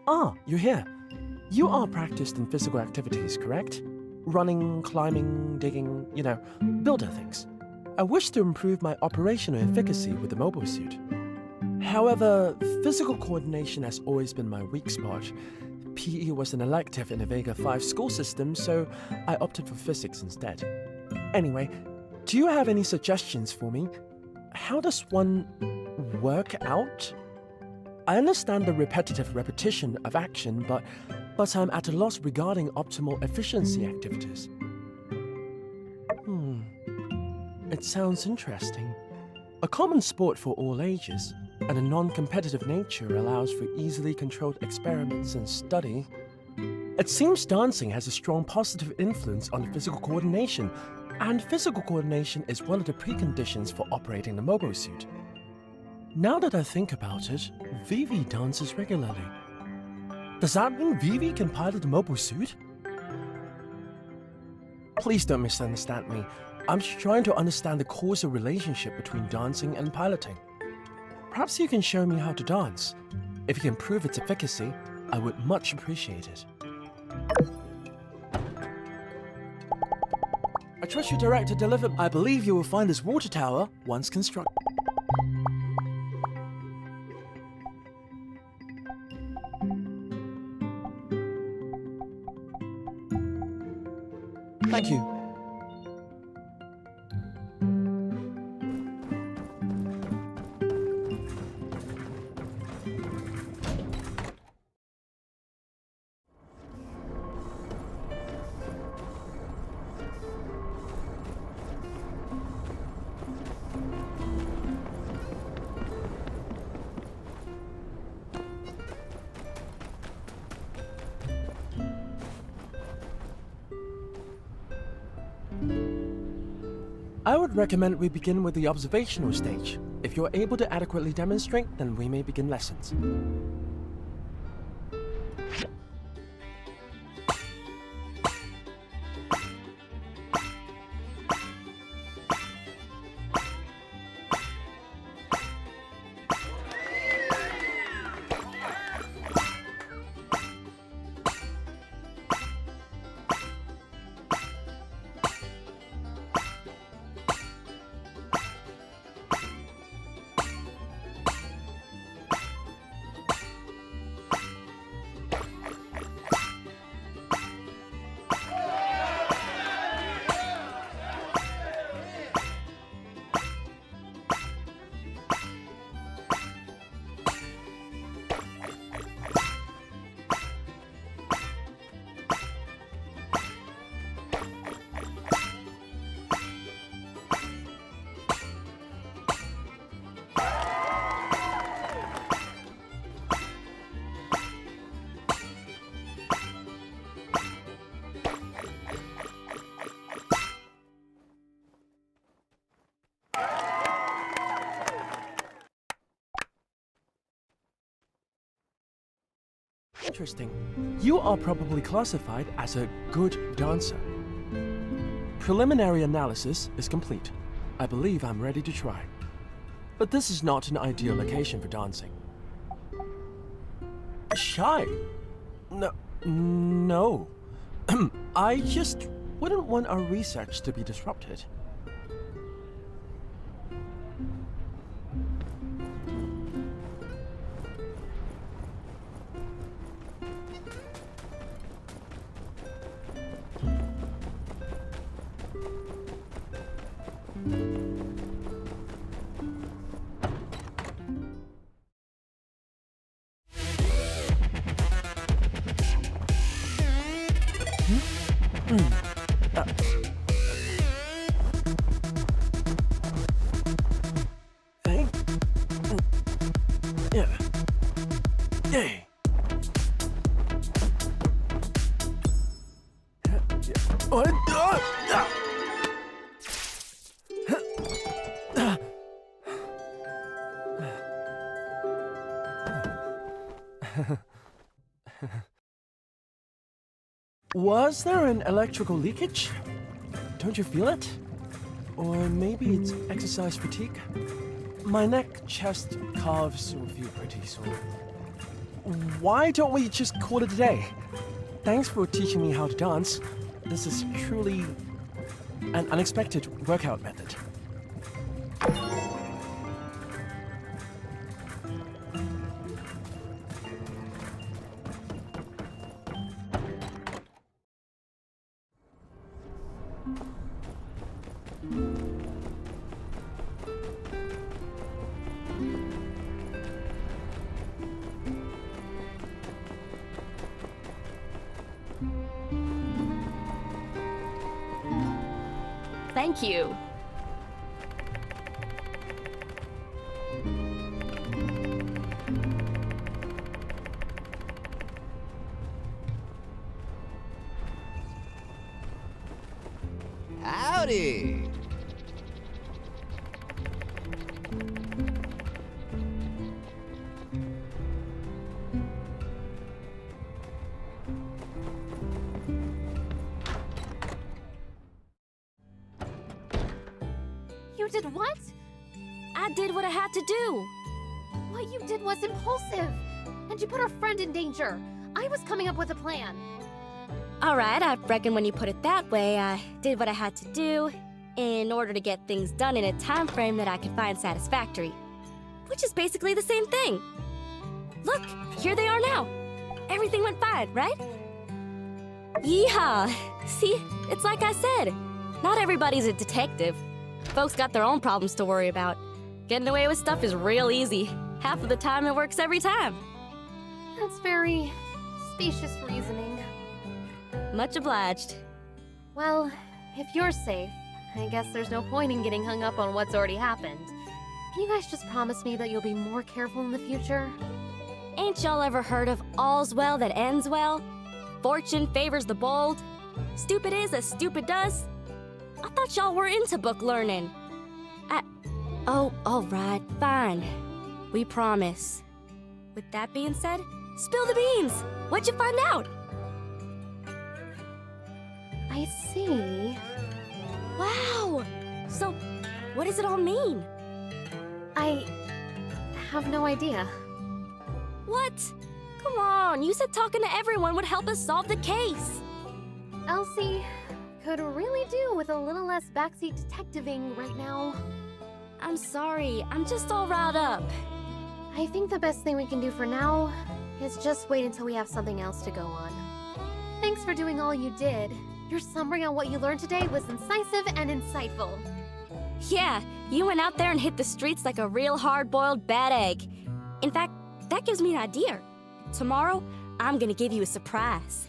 [SPEAKER 4] Ah, you're here. You are practiced in physical activities, correct? Running, climbing, digging, builder things. I wish to improve my operational efficacy with the mobile suit. However, physical coordination has always been my weak spot. PE was an elective in the Vega 5 school system, so I opted for physics instead. Anyway, do you have any suggestions for me? How does one work out? I understand the repetitive repetition of action, but I'm at a loss regarding optimal efficiency activities. It sounds interesting. A common sport for all ages, and a non-competitive nature allows for easily controlled experiments and study. It seems dancing has a strong positive influence on physical coordination, and physical coordination is one of the preconditions for operating the mobile suit. Now that I think about it, Vivi dances regularly. Does that mean Vivi can pilot the mobile suit? Please don't misunderstand me. I'm just trying to understand the causal relationship between dancing and piloting. Perhaps you can show me how to dance. If you can prove its efficacy, I would much appreciate it. I trust your director delivered. I believe you will find this water tower once constructed. Thank you. I would recommend we begin with the observational stage. If you're able to adequately demonstrate, then we may begin lessons. Interesting. You are probably classified as a good dancer. Preliminary analysis is complete. I believe I'm ready to try. But this is not an ideal location for dancing. Shy? No. I just wouldn't want our research to be disrupted. Was there an electrical leakage? Don't you feel it? Or maybe it's exercise fatigue? My neck, chest, calves all feel pretty sore. why don't we just call it a day? Thanks for teaching me how to dance. This is truly an unexpected workout method.
[SPEAKER 21] Thank you.
[SPEAKER 15] Howdy!
[SPEAKER 1] You did what?
[SPEAKER 21] I did what I had to do.
[SPEAKER 1] What you did was impulsive. And you put our friend in danger. I was coming up with a plan.
[SPEAKER 21] Alright, I reckon when you put it that way, I did what I had to do in order to get things done in a time frame that I could find satisfactory. Which is basically the same thing. Look, here they are now. Everything went fine, right? Yeehaw! See, it's like I said. Not everybody's a detective. Folks got their own problems to worry about. Getting away with stuff is real easy. Half of the time it works every time.
[SPEAKER 1] That's very specious reasoning.
[SPEAKER 21] Much obliged.
[SPEAKER 1] Well, if you're safe, I guess there's no point in getting hung up on what's already happened. Can you guys just promise me that you'll be more careful in the future?
[SPEAKER 21] Ain't y'all ever heard of all's well that ends well? Fortune favors the bold. Stupid is as stupid does. I thought y'all were into book learning. Oh, alright, fine. We promise. With that being said, spill the beans! What'd you find out?
[SPEAKER 1] I see.
[SPEAKER 21] Wow! So, what does it all mean?
[SPEAKER 1] I have no idea.
[SPEAKER 21] What? Come on, you said talking to everyone would help us solve the case.
[SPEAKER 1] Elsie could really do with a little less backseat detectiving right now.
[SPEAKER 21] I'm sorry, I'm just all riled up.
[SPEAKER 1] I think the best thing we can do for now is just wait until we have something else to go on. Thanks for doing all you did. Your summary on what you learned today was incisive and insightful.
[SPEAKER 21] Yeah, you went out there and hit the streets like a real hard-boiled bad egg. In fact, that gives me an idea. Tomorrow, I'm gonna give you a surprise.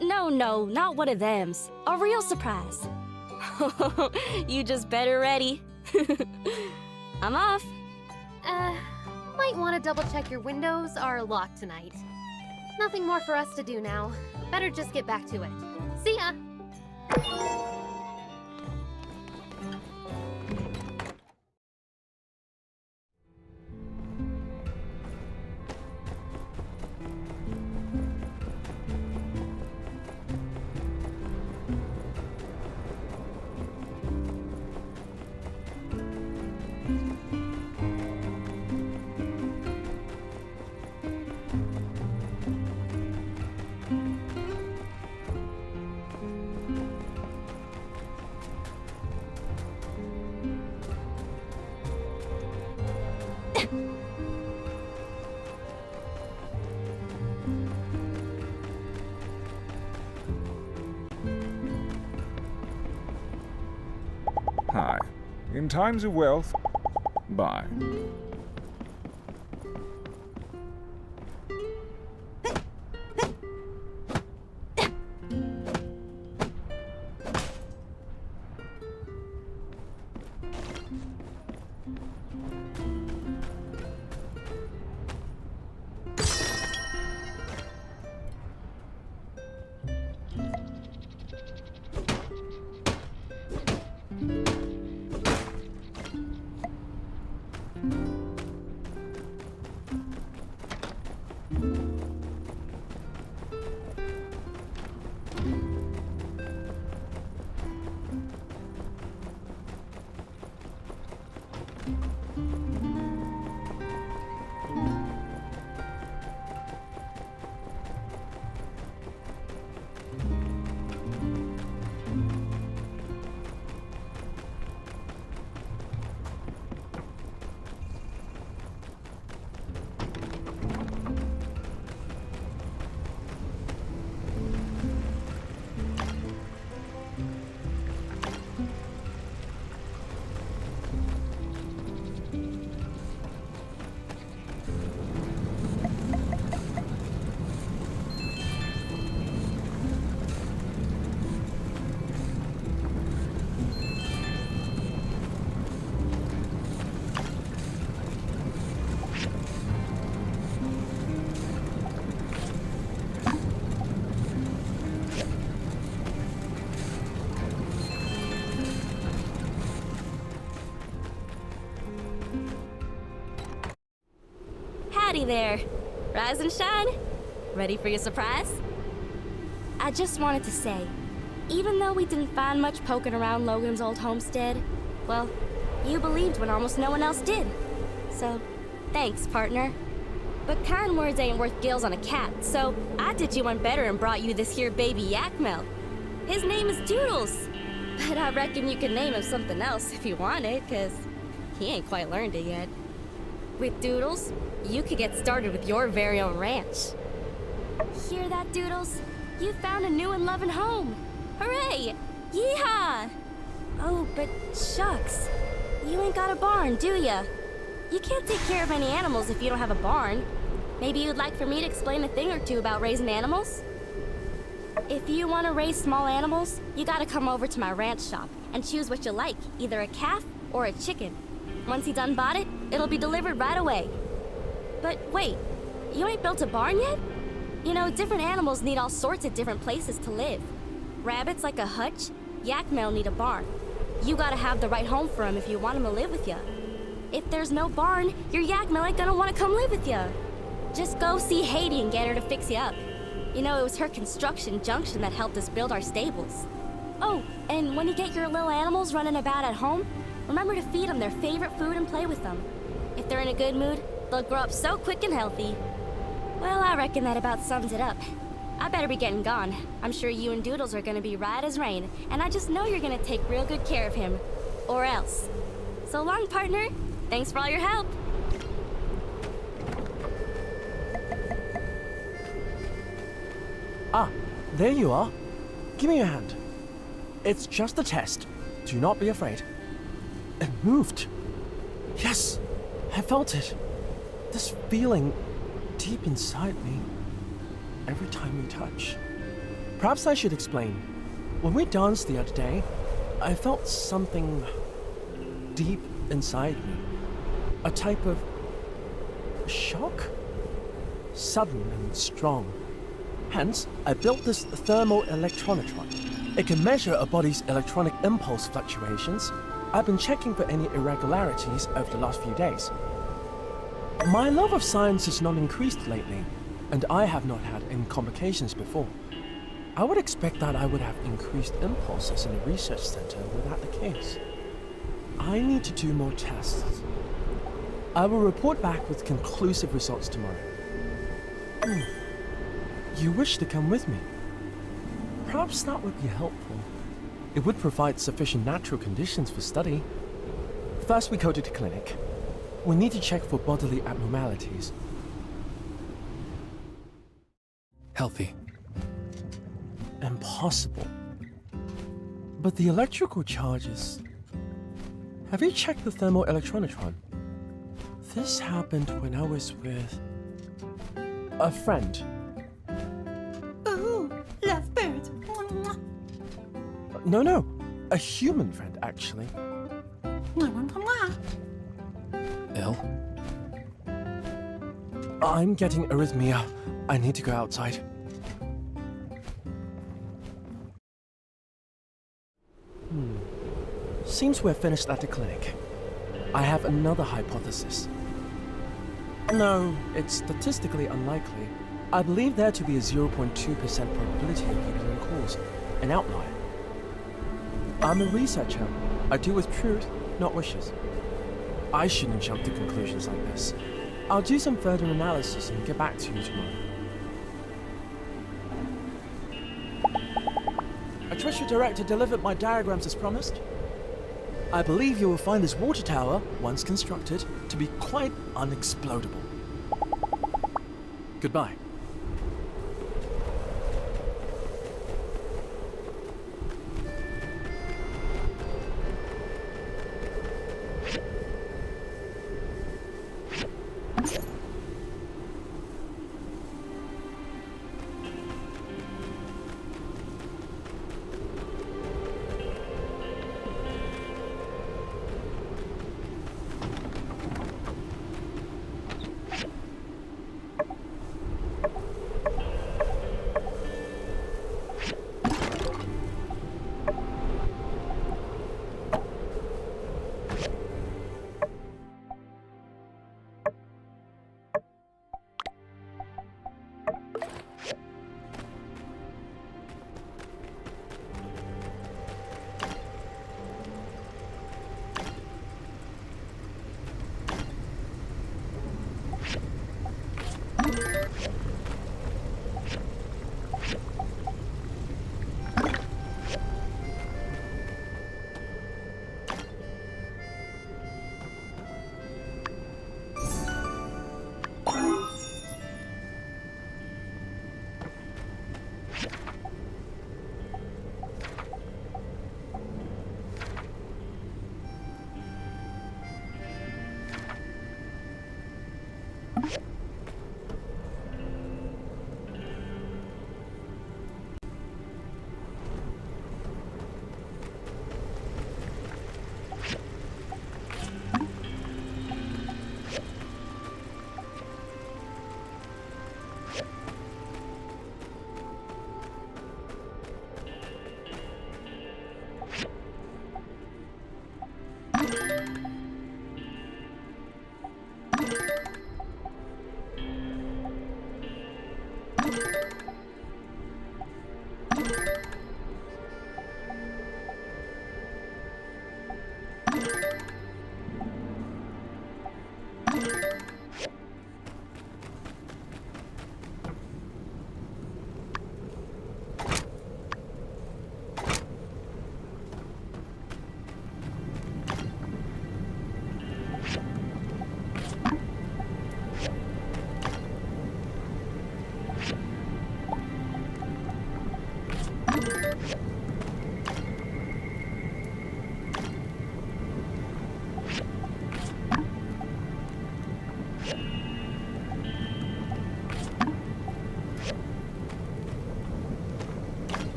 [SPEAKER 21] No, not one of thems. A real surprise. You just better ready. I'm off.
[SPEAKER 1] Might want to double check your windows are locked tonight. Nothing more for us to do now. Better just get back to it. See ya!
[SPEAKER 10] Hi. In times of wealth, bye.
[SPEAKER 8] Howdy there. Rise and shine. Ready for your surprise? I just wanted to say, even though we didn't find much poking around Logan's old homestead, well, you believed when almost no one else did. So, thanks, partner. But kind words ain't worth gills on a cat, so I did you one better and brought you this here baby yak milk. His name is Doodles, but I reckon you can name him something else if you want it, 'cause he ain't quite learned it yet. With Doodles, you could get started with your very own ranch. Hear that, Doodles? You found a new and loving home. Hooray! Yeehaw! Oh, but shucks. You ain't got a barn, do ya? You can't take care of any animals if you don't have a barn. Maybe you'd like for me to explain a thing or two about raising animals? If you want to raise small animals, you gotta come over to my ranch shop and choose what you like, either a calf or a chicken. Once you done bought it, it'll be delivered right away. But wait, you ain't built a barn yet? You know, different animals need all sorts of different places to live. Rabbits like a hutch, yak male need a barn. You gotta have the right home for them if you want them to live with ya. If there's no barn, your yak male ain't gonna want to come live with ya. Just go see Haiti and get her to fix you up. You know, it was her construction junction that helped us build our stables. Oh, and when you get your little animals running about at home, remember to feed them their favorite food and play with them. If they're in a good mood, they'll grow up so quick and healthy. Well, I reckon that about sums it up. I better be getting gone. I'm sure you and Doodles are gonna be right as rain, and I just know you're gonna take real good care of him. Or else. So long, partner. Thanks for all your help.
[SPEAKER 4] Ah, there you are. Give me your hand. It's just a test. Do not be afraid. It moved. Yes, I felt it. This feeling deep inside me every time we touch. Perhaps I should explain. When we danced the other day, I felt something deep inside me. A type of shock? Sudden and strong. Hence, I built this thermoelectronotron. It can measure a body's electronic impulse fluctuations. I've been checking for any irregularities over the last few days. My love of science has not increased lately, and I have not had any complications before. I would expect that I would have increased impulses in a research center were that the case. I need to do more tests. I will report back with conclusive results tomorrow. You wish to come with me? Perhaps that would be helpful. It would provide sufficient natural conditions for study. First, we go to the clinic. We need to check for bodily abnormalities.
[SPEAKER 19] Healthy.
[SPEAKER 4] Impossible. But the electrical charges... Have you checked the thermoelectronotron? This happened when I was with... a friend.
[SPEAKER 15] Ooh, lovebirds.
[SPEAKER 4] No, a human friend, actually.
[SPEAKER 19] Ill?
[SPEAKER 4] I'm getting arrhythmia. I need to go outside. Seems we're finished at the clinic. I have another hypothesis. No, it's statistically unlikely. I believe there to be a 0.2% probability of getting a cause, an outlier. I'm a researcher. I deal with truth, not wishes. I shouldn't jump to conclusions like this. I'll do some further analysis and get back to you tomorrow. I trust your director delivered my diagrams as promised. I believe you will find this water tower, once constructed, to be quite unexplodable. Goodbye.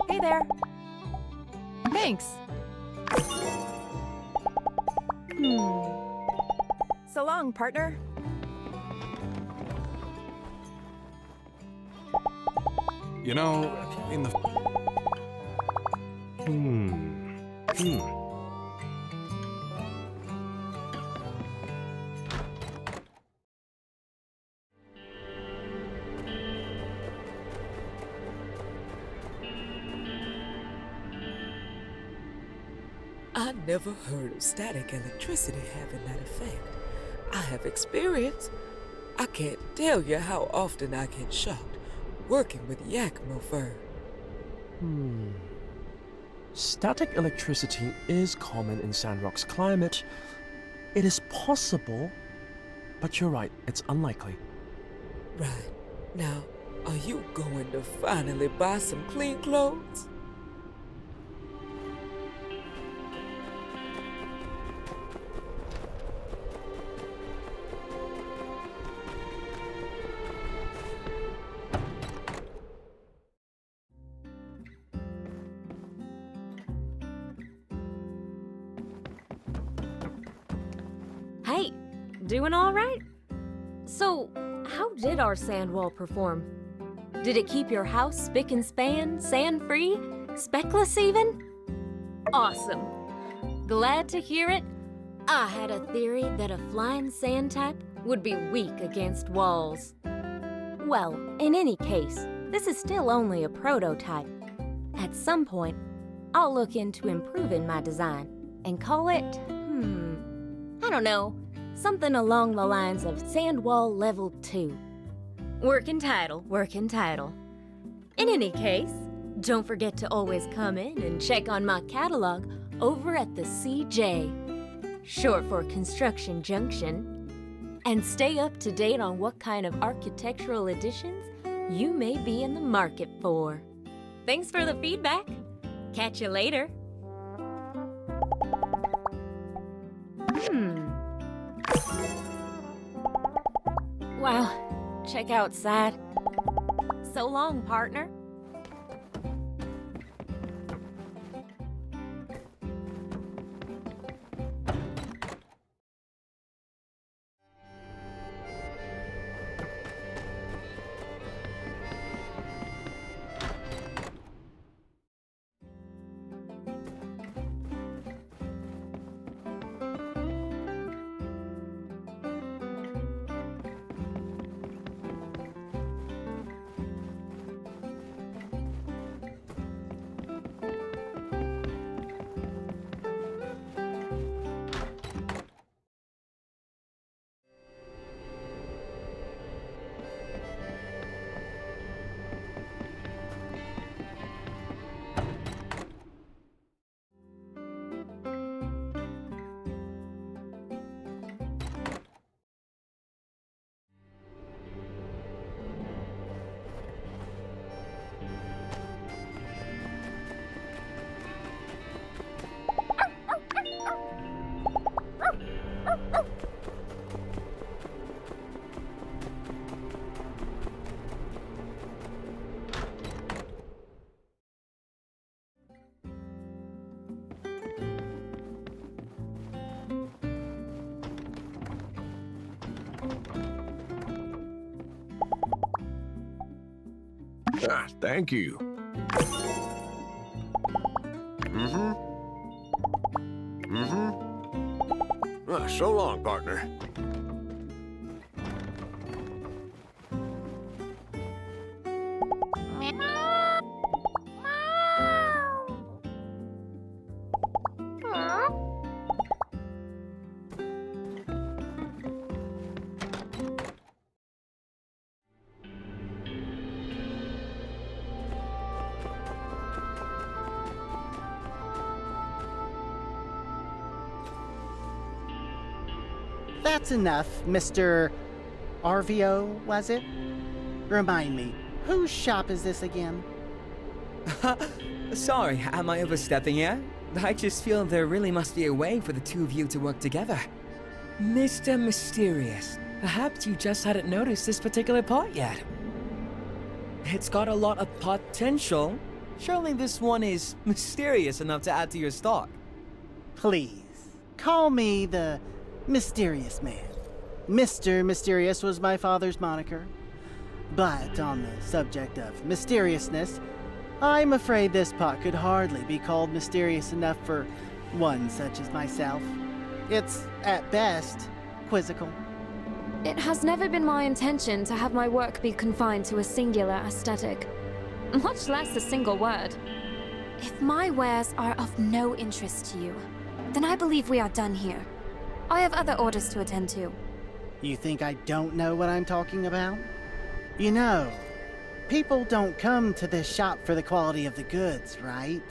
[SPEAKER 15] Hey there.
[SPEAKER 14] Thanks.
[SPEAKER 15] So long, partner.
[SPEAKER 12] You know, in the...
[SPEAKER 20] I never heard of static electricity having that effect. I have experience. I can't tell you how often I get shocked working with Yakima fur.
[SPEAKER 4] Static electricity is common in Sandrock's climate. It is possible, but you're right, it's unlikely.
[SPEAKER 20] Right. Now, are you going to finally buy some clean clothes?
[SPEAKER 21] Hey, doing all right? So, how did our sand wall perform? Did it keep your house spick and span, sand-free, speckless even? Awesome. Glad to hear it. I had a theory that a flying sand type would be weak against walls. Well, in any case, this is still only a prototype. At some point, I'll look into improving my design and call it, I don't know, something along the lines of Sand Wall Level 2. Working title, working title. In any case, don't forget to always come in and check on my catalog over at the CJ, short for Construction Junction, and stay up to date on what kind of architectural additions you may be in the market for. Thanks for the feedback. Catch you later. Wow, check outside. So long, partner.
[SPEAKER 5] Ah, thank you. So long, partner.
[SPEAKER 11] That's enough, Mr. RVO, was it? Remind me, whose shop is this again?
[SPEAKER 2] Sorry, am I overstepping here? I just feel there really must be a way for the two of you to work together. Mr. Mysterious, perhaps you just hadn't noticed this particular part yet. It's got a lot of potential. Surely this one is mysterious enough to add to your stock.
[SPEAKER 11] Please, call me the Mysterious Man. Mr. Mysterious was my father's moniker. But on the subject of mysteriousness, I'm afraid this pot could hardly be called mysterious enough for one such as myself. It's, at best, quizzical.
[SPEAKER 14] It has never been my intention to have my work be confined to a singular aesthetic, much less a single word. If my wares are of no interest to you, then I believe we are done here. I have other orders to attend to.
[SPEAKER 11] You think I don't know what I'm talking about? You know, people don't come to this shop for the quality of the goods, right?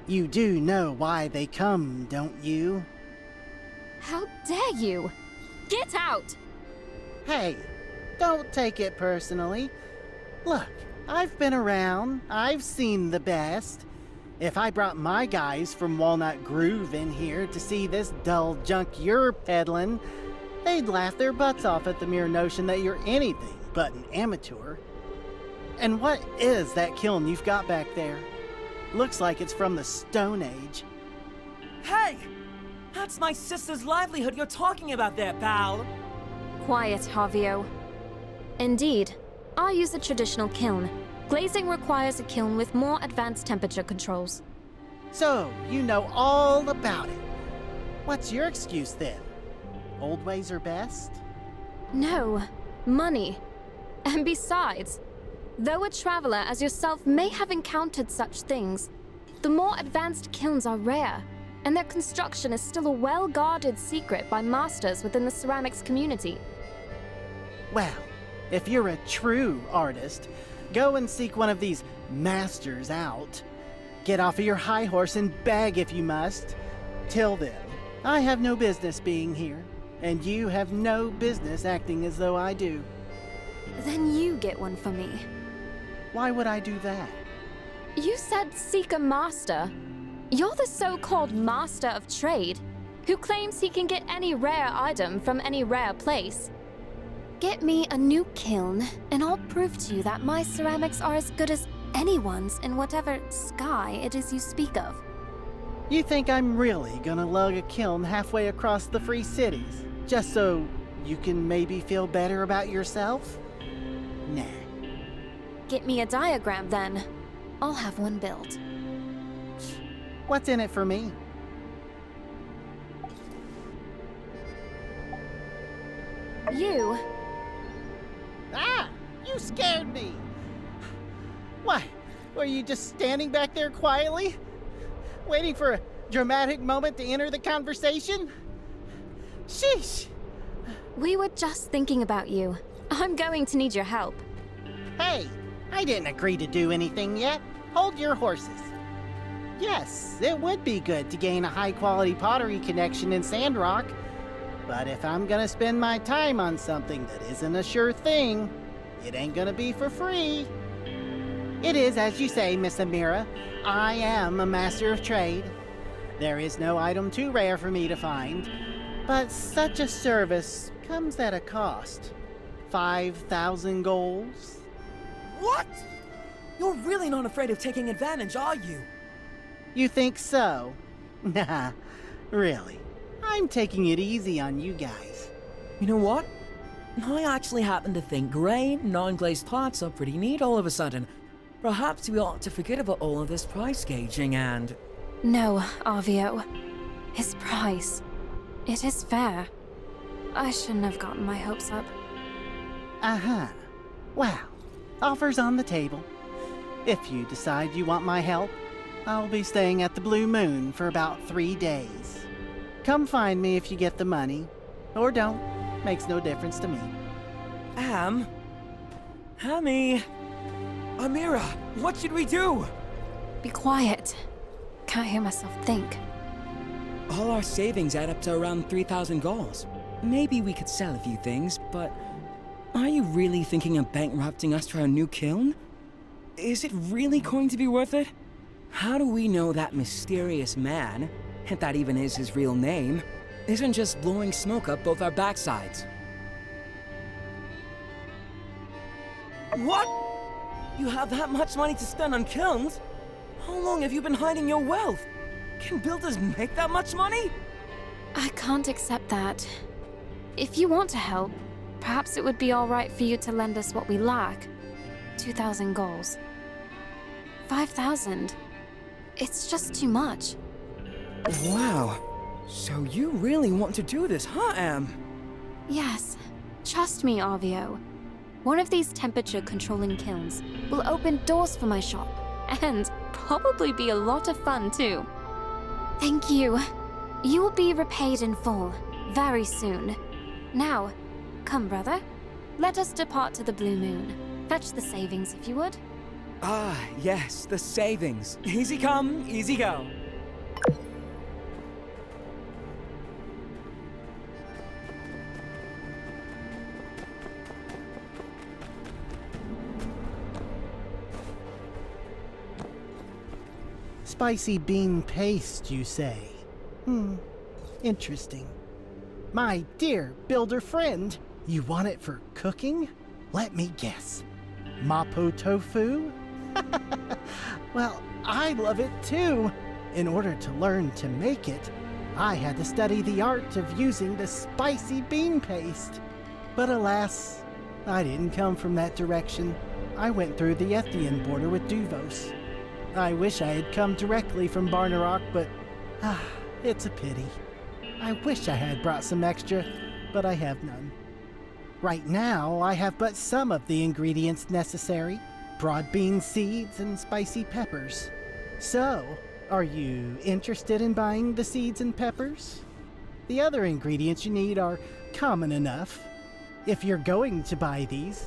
[SPEAKER 11] You do know why they come, don't you?
[SPEAKER 14] How dare you! Get out!
[SPEAKER 11] Hey, don't take it personally. Look, I've been around, I've seen the best. If I brought my guys from Walnut Groove in here to see this dull junk you're peddling, they'd laugh their butts off at the mere notion that you're anything but an amateur. And what is that kiln you've got back there? Looks like it's from the Stone Age.
[SPEAKER 2] Hey! That's my sister's livelihood you're talking about there, pal!
[SPEAKER 14] Quiet, Javio. Indeed, I use a traditional kiln. Glazing requires a kiln with more advanced temperature controls.
[SPEAKER 11] So, you know all about it. What's your excuse then? Old ways are best?
[SPEAKER 14] No, money. And besides, though a traveler as yourself may have encountered such things, the more advanced kilns are rare, and their construction is still a well-guarded secret by masters within the ceramics community.
[SPEAKER 11] Well, if you're a true artist, Go and seek one of these masters out. Get off of your high horse and beg if you must. Till then, I have no business being here, and you have no business acting as though I do.
[SPEAKER 14] Then you get one for me.
[SPEAKER 11] Why would I do that?
[SPEAKER 14] You said seek a master. You're the so-called master of trade, who claims he can get any rare item from any rare place. Get me a new kiln, and I'll prove to you that my ceramics are as good as anyone's in whatever sky it is you speak of.
[SPEAKER 11] You think I'm really gonna lug a kiln halfway across the Free Cities, just so you can maybe feel better about yourself? Nah.
[SPEAKER 14] Get me a diagram then. I'll have one built.
[SPEAKER 11] What's in it for me?
[SPEAKER 14] You.
[SPEAKER 11] Ah! You scared me! Why? Were you just standing back there quietly? Waiting for a dramatic moment to enter the conversation? Sheesh!
[SPEAKER 14] We were just thinking about you. I'm going to need your help.
[SPEAKER 11] Hey, I didn't agree to do anything yet. Hold your horses. Yes, it would be good to gain a high-quality pottery connection in Sandrock. But if I'm gonna spend my time on something that isn't a sure thing, it ain't gonna be for free. It is as you say, Miss Amira. I am a master of trade. There is no item too rare for me to find. But such a service comes at a cost. 5,000 golds.
[SPEAKER 2] What? You're really not afraid of taking advantage, are you?
[SPEAKER 11] You think so? Nah, really. I'm taking it easy on you guys.
[SPEAKER 2] You know what? I actually happen to think grey, non-glazed parts are pretty neat all of a sudden. Perhaps we ought to forget about all of this price gauging and...
[SPEAKER 14] No, Arvio. His price. It is fair. I shouldn't have gotten my hopes up.
[SPEAKER 11] Uh-huh. Well, offers on the table. If you decide you want my help, I'll be staying at the Blue Moon for about 3 days. Come find me if you get the money. Or don't. Makes no difference to me.
[SPEAKER 2] Hammy! Amira, what should we do?
[SPEAKER 14] Be quiet. Can't hear myself think.
[SPEAKER 2] All our savings add up to around 3,000 golds. Maybe we could sell a few things, but... Are you really thinking of bankrupting us for our new kiln? Is it really going to be worth it? How do we know that mysterious man, if that even is his real name, isn't just blowing smoke up both our backsides? What? You have that much money to spend on kilns? How long have you been hiding your wealth? Can builders make that much money?
[SPEAKER 14] I can't accept that. If you want to help, perhaps it would be alright for you to lend us what we lack. 2,000 golds. 5,000. It's just too much.
[SPEAKER 2] Wow. So you really want to do this, huh, Am?
[SPEAKER 14] Yes. Trust me, Arvio. One of these temperature-controlling kilns will open doors for my shop, and probably be a lot of fun, too. Thank you. You will be repaid in full, very soon. Now, come, brother. Let us depart to the Blue Moon. Fetch the savings, if you would.
[SPEAKER 2] Ah, yes, the savings. Easy come, easy go.
[SPEAKER 11] Spicy bean paste, you say? Interesting. My dear builder friend, you want it for cooking? Let me guess. Mapo tofu? Well, I love it too. In order to learn to make it, I had to study the art of using the spicy bean paste. But alas, I didn't come from that direction. I went through the Ethian border with Duvos. I wish I had come directly from Barnarock, but it's a pity. I wish I had brought some extra, but I have none. Right now, I have but some of the ingredients necessary: broad bean seeds and spicy peppers. So, are you interested in buying the seeds and peppers? The other ingredients you need are common enough. If you're going to buy these,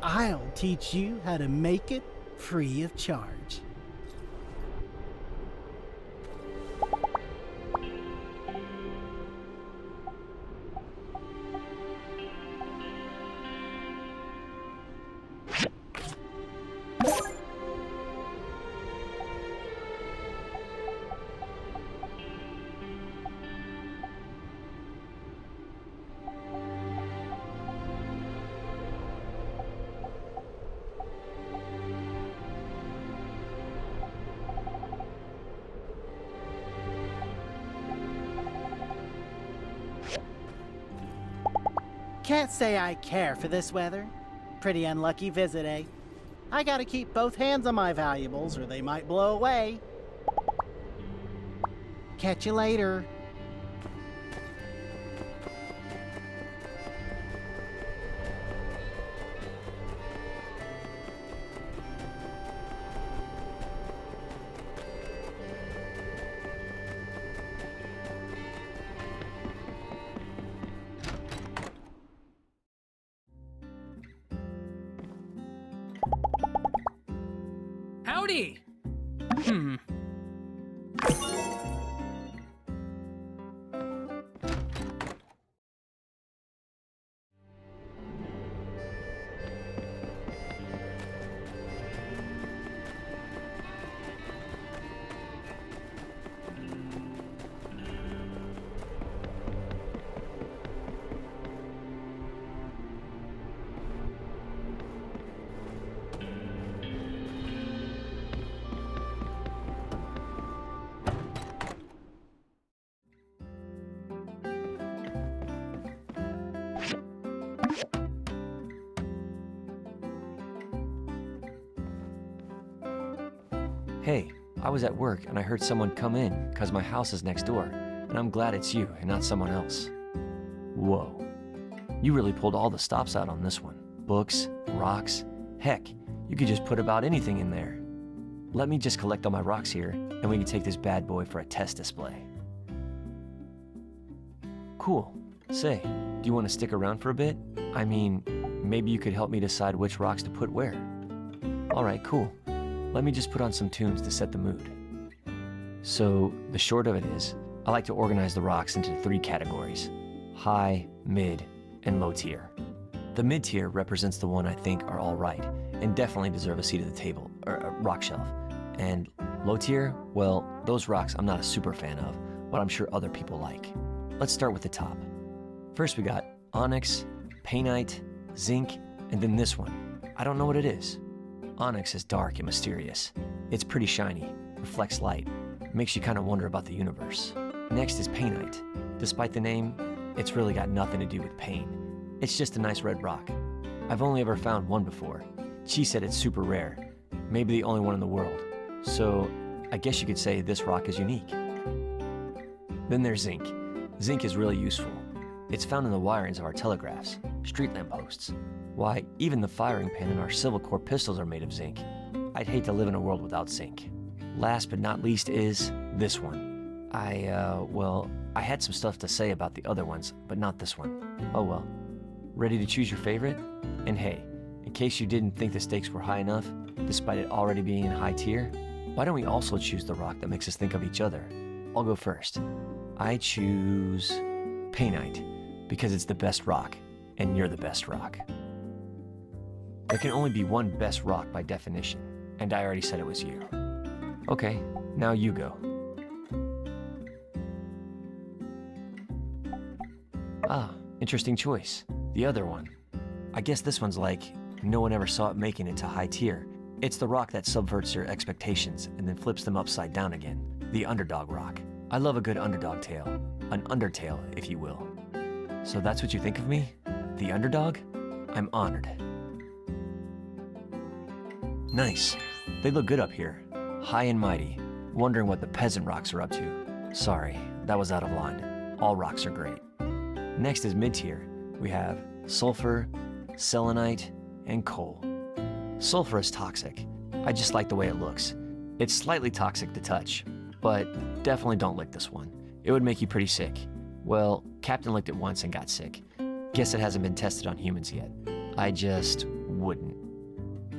[SPEAKER 11] I'll teach you how to make it free of charge. Can't say I care for this weather. Pretty unlucky visit, eh? I gotta keep both hands on my valuables or they might blow away. Catch you later.
[SPEAKER 18] Howdy!
[SPEAKER 13] Hey, I was at work and I heard someone come in because my house is next door, and I'm glad it's you and not someone else. Whoa. You really pulled all the stops out on this one. Books, rocks, heck, you could just put about anything in there. Let me just collect all my rocks here, and we can take this bad boy for a test display. Cool. Say, do you want to stick around for a bit? I mean, maybe you could help me decide which rocks to put where. Alright, cool. Let me just put on some tunes to set the mood. So, the short of it is, I like to organize the rocks into 3 categories: high, mid, and low tier. The mid tier represents the one I think are all right, and definitely deserve a seat at the table, or a rock shelf. And low tier, well, those rocks I'm not a super fan of, but I'm sure other people like. Let's start with the top. First we got onyx, painite, zinc, and then this one. I don't know what it is. Onyx is dark and mysterious. It's pretty shiny, reflects light, makes you kind of wonder about the universe. Next is painite. Despite the name, it's really got nothing to do with pain. It's just a nice red rock. I've only ever found one before. She said it's super rare, maybe the only one in the world. So I guess you could say this rock is unique. Then there's zinc. Zinc is really useful. It's found in the wirings of our telegraphs, street lamp posts. Why, even the firing pin in our Civil Corps pistols are made of zinc. I'd hate to live in a world without zinc. Last but not least is this one. I had some stuff to say about the other ones, but not this one. Oh well. Ready to choose your favorite? And hey, in case you didn't think the stakes were high enough, despite it already being in high tier, why don't we also choose the rock that makes us think of each other? I'll go first. I choose painite, because it's the best rock, and you're the best rock. There can only be one best rock by definition, and I already said it was you. Okay, now you go. Ah, interesting choice. The other one. I guess this one's like, no one ever saw it making it to high tier. It's the rock that subverts your expectations and then flips them upside down again. The underdog rock. I love a good underdog tale. An undertale, if you will. So that's what you think of me? The underdog? I'm honored. Nice. They look good up here. High and mighty. Wondering what the peasant rocks are up to. Sorry, that was out of line. All rocks are great. Next is mid-tier. We have sulfur, selenite, and coal. Sulfur is toxic. I just like the way it looks. It's slightly toxic to touch, but definitely don't lick this one. It would make you pretty sick. Well, Captain licked it once and got sick. Guess it hasn't been tested on humans yet. I just wouldn't.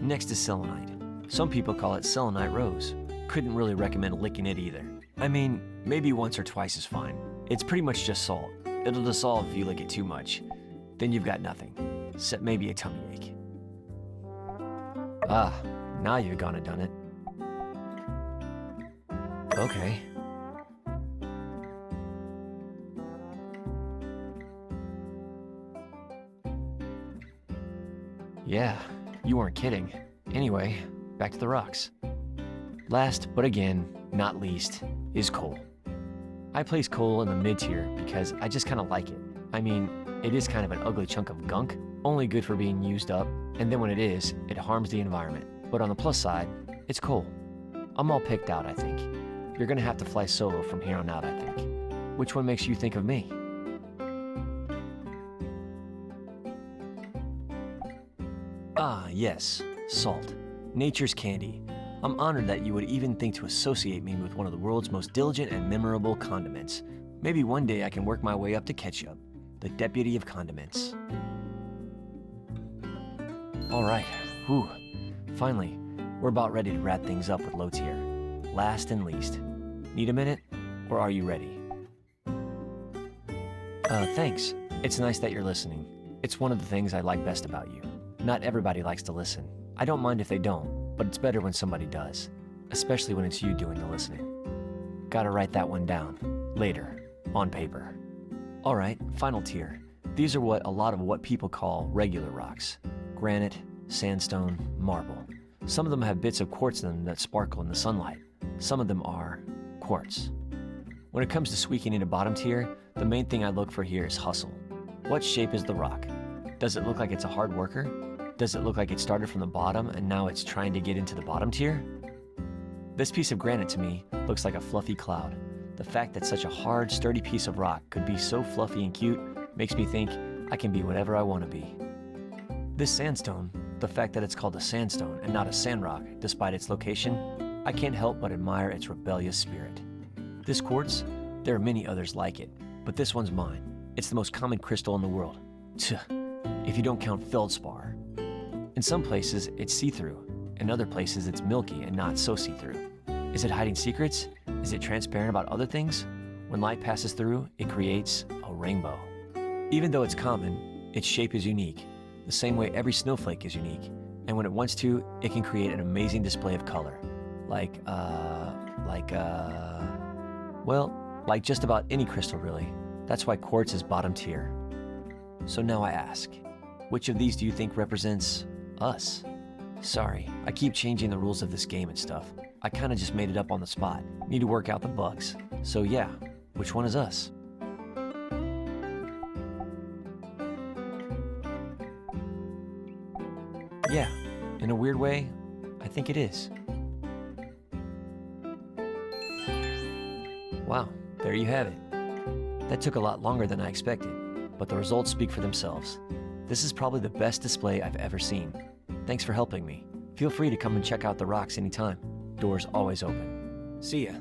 [SPEAKER 13] next to selenite. Some people call it selenite rose. Couldn't really recommend licking it either. I mean, maybe once or twice is fine. It's pretty much just salt. It'll dissolve if you lick it too much. Then you've got nothing, except maybe a tummy ache. Ah, now you've gone and done it. Okay. Yeah, you weren't kidding. Anyway, back to the rocks. Last, but again, not least, is coal. I place coal in the mid-tier because I just kind of like it. I mean, it is kind of an ugly chunk of gunk, only good for being used up, and then when it is, it harms the environment. But on the plus side, it's coal. I'm all picked out, I think. You're gonna have to fly solo from here on out, I think. Which one makes you think of me? Ah, yes, salt. Nature's candy. I'm honored that you would even think to associate me with one of the world's most diligent and memorable condiments. Maybe one day I can work my way up to ketchup, the deputy of condiments. All right, whew. Finally, we're about ready to wrap things up with low tier. Last and least. Need a minute, or are you ready? Thanks. It's nice that you're listening. It's one of the things I like best about you. Not everybody likes to listen. I don't mind if they don't, but it's better when somebody does, especially when it's you doing the listening. Gotta write that one down. Later. On paper. Alright, final tier. These are what people call regular rocks. Granite, sandstone, marble. Some of them have bits of quartz in them that sparkle in the sunlight. Some of them are quartz. When it comes to squeaking into bottom tier, the main thing I look for here is hustle. What shape is the rock? Does it look like it's a hard worker? Does it look like it started from the bottom and now it's trying to get into the bottom tier? This piece of granite to me looks like a fluffy cloud. The fact that such a hard, sturdy piece of rock could be so fluffy and cute makes me think I can be whatever I want to be. This sandstone, the fact that it's called a sandstone and not a sandrock, despite its location, I can't help but admire its rebellious spirit. This quartz, there are many others like it, but this one's mine. It's the most common crystal in the world. If you don't count feldspar. In some places, it's see-through. In other places, it's milky and not so see-through. Is it hiding secrets? Is it transparent about other things? When light passes through, it creates a rainbow. Even though it's common, its shape is unique, the same way every snowflake is unique. And when it wants to, it can create an amazing display of color. Like just about any crystal, really. That's why quartz is bottom tier. So now I ask, which of these do you think represents us? Sorry, I keep changing the rules of this game and stuff. I kinda just made it up on the spot. Need to work out the bugs. So yeah, which one is us? Yeah, in a weird way, I think it is. Wow, there you have it. That took a lot longer than I expected, but the results speak for themselves. This is probably the best display I've ever seen. Thanks for helping me. Feel free to come and check out the rocks anytime. Doors always open. See ya.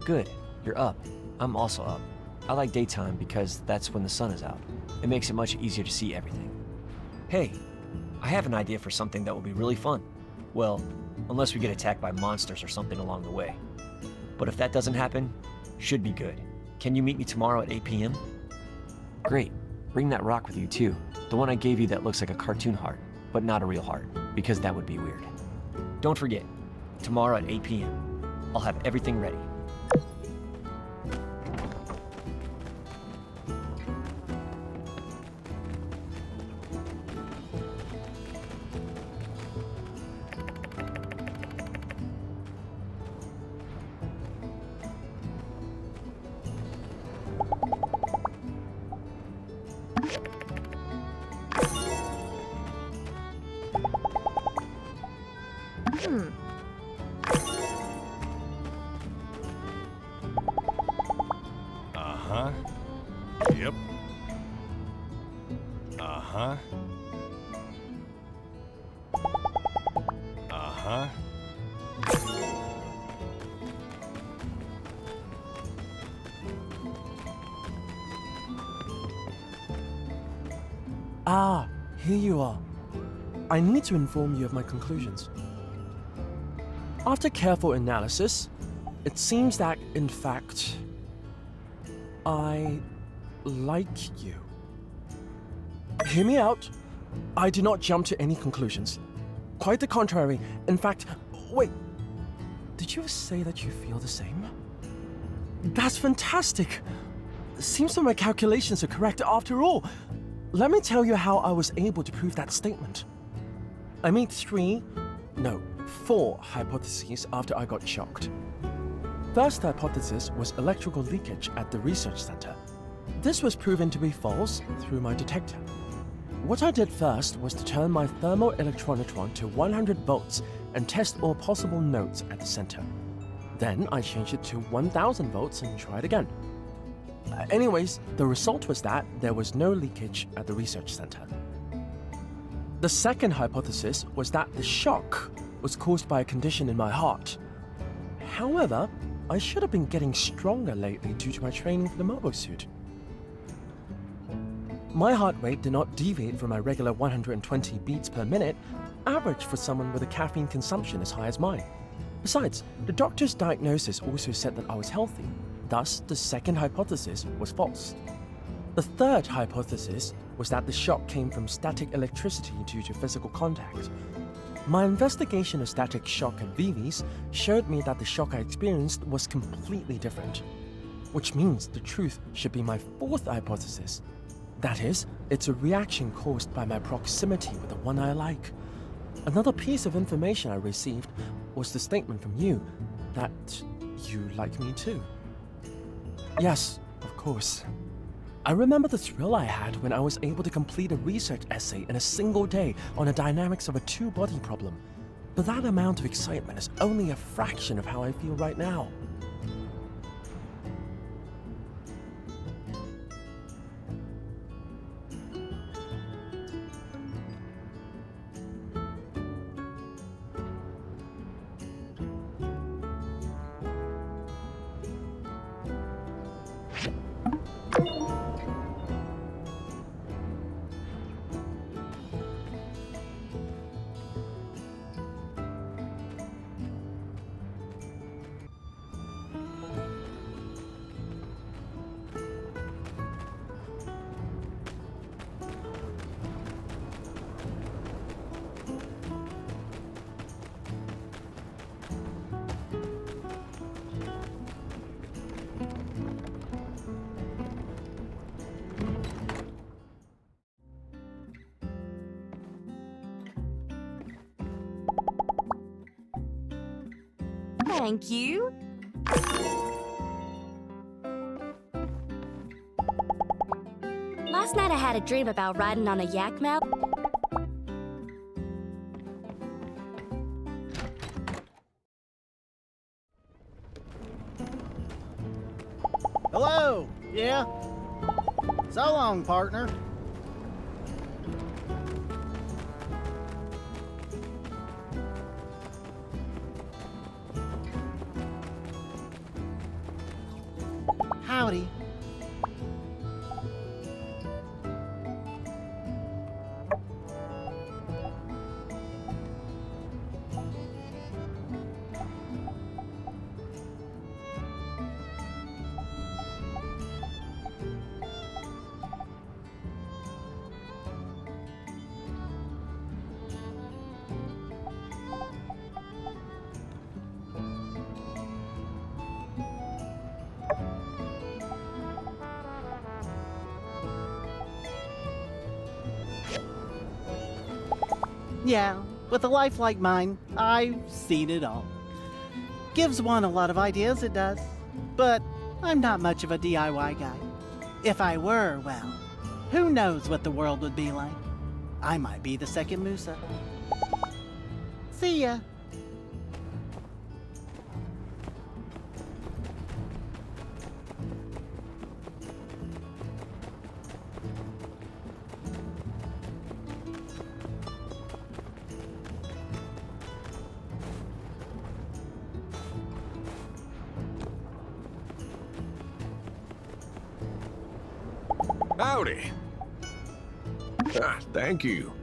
[SPEAKER 13] Good, you're up. I'm also up. I like daytime because that's when the sun is out. It makes it much easier to see everything. Hey, I have an idea for something that will be really fun. Well, unless we get attacked by monsters or something along the way. But if that doesn't happen, should be good. Can you meet me tomorrow at 8 p.m.? Great. Bring that rock with you too. The one I gave you that looks like a cartoon heart, but not a real heart, because that would be weird. Don't forget, tomorrow at 8 p.m. I'll have everything ready.
[SPEAKER 12] Uh-huh. Yep. Uh-huh. Uh-huh.
[SPEAKER 4] Ah, here you are. I need to inform you of my conclusions. After careful analysis, it seems that, in fact, I like you. Hear me out. I do not jump to any conclusions. Quite the contrary. In fact, wait. Did you say that you feel the same? That's fantastic. Seems that my calculations are correct after all. Let me tell you how I was able to prove that statement. I made 4 hypotheses after I got shocked. First hypothesis was electrical leakage at the research center. This was proven to be false through my detector. What I did first was to turn my thermoelectronitron to 100 volts and test all possible nodes at the center. Then I changed it to 1000 volts and tried again. Anyways, the result was that there was no leakage at the research center. The second hypothesis was that the shock was caused by a condition in my heart. However, I should have been getting stronger lately due to my training for the mobile suit. My heart rate did not deviate from my regular 120 beats per minute, average for someone with a caffeine consumption as high as mine. Besides, the doctor's diagnosis also said that I was healthy. Thus, the second hypothesis was false. The third hypothesis was that the shock came from static electricity due to physical contact. My investigation of static shock at Vivi's showed me that the shock I experienced was completely different, which means the truth should be my fourth hypothesis. That is, it's a reaction caused by my proximity with the one I like. Another piece of information I received was the statement from you that you like me too. Yes, of course. I remember the thrill I had when I was able to complete a research essay in a single day on the dynamics of a two-body problem. But that amount of excitement is only a fraction of how I feel right now.
[SPEAKER 8] Thank you. Last night I had a dream about riding on a yak mount.
[SPEAKER 11] Hello? Yeah? So long, partner. Howdy. Yeah, with a life like mine, I've seen it all. Gives one a lot of ideas, it does. But I'm not much of a DIY guy. If I were, well, who knows what the world would be like. I might be the second Musa. See ya.
[SPEAKER 5] Howdy. Thank you.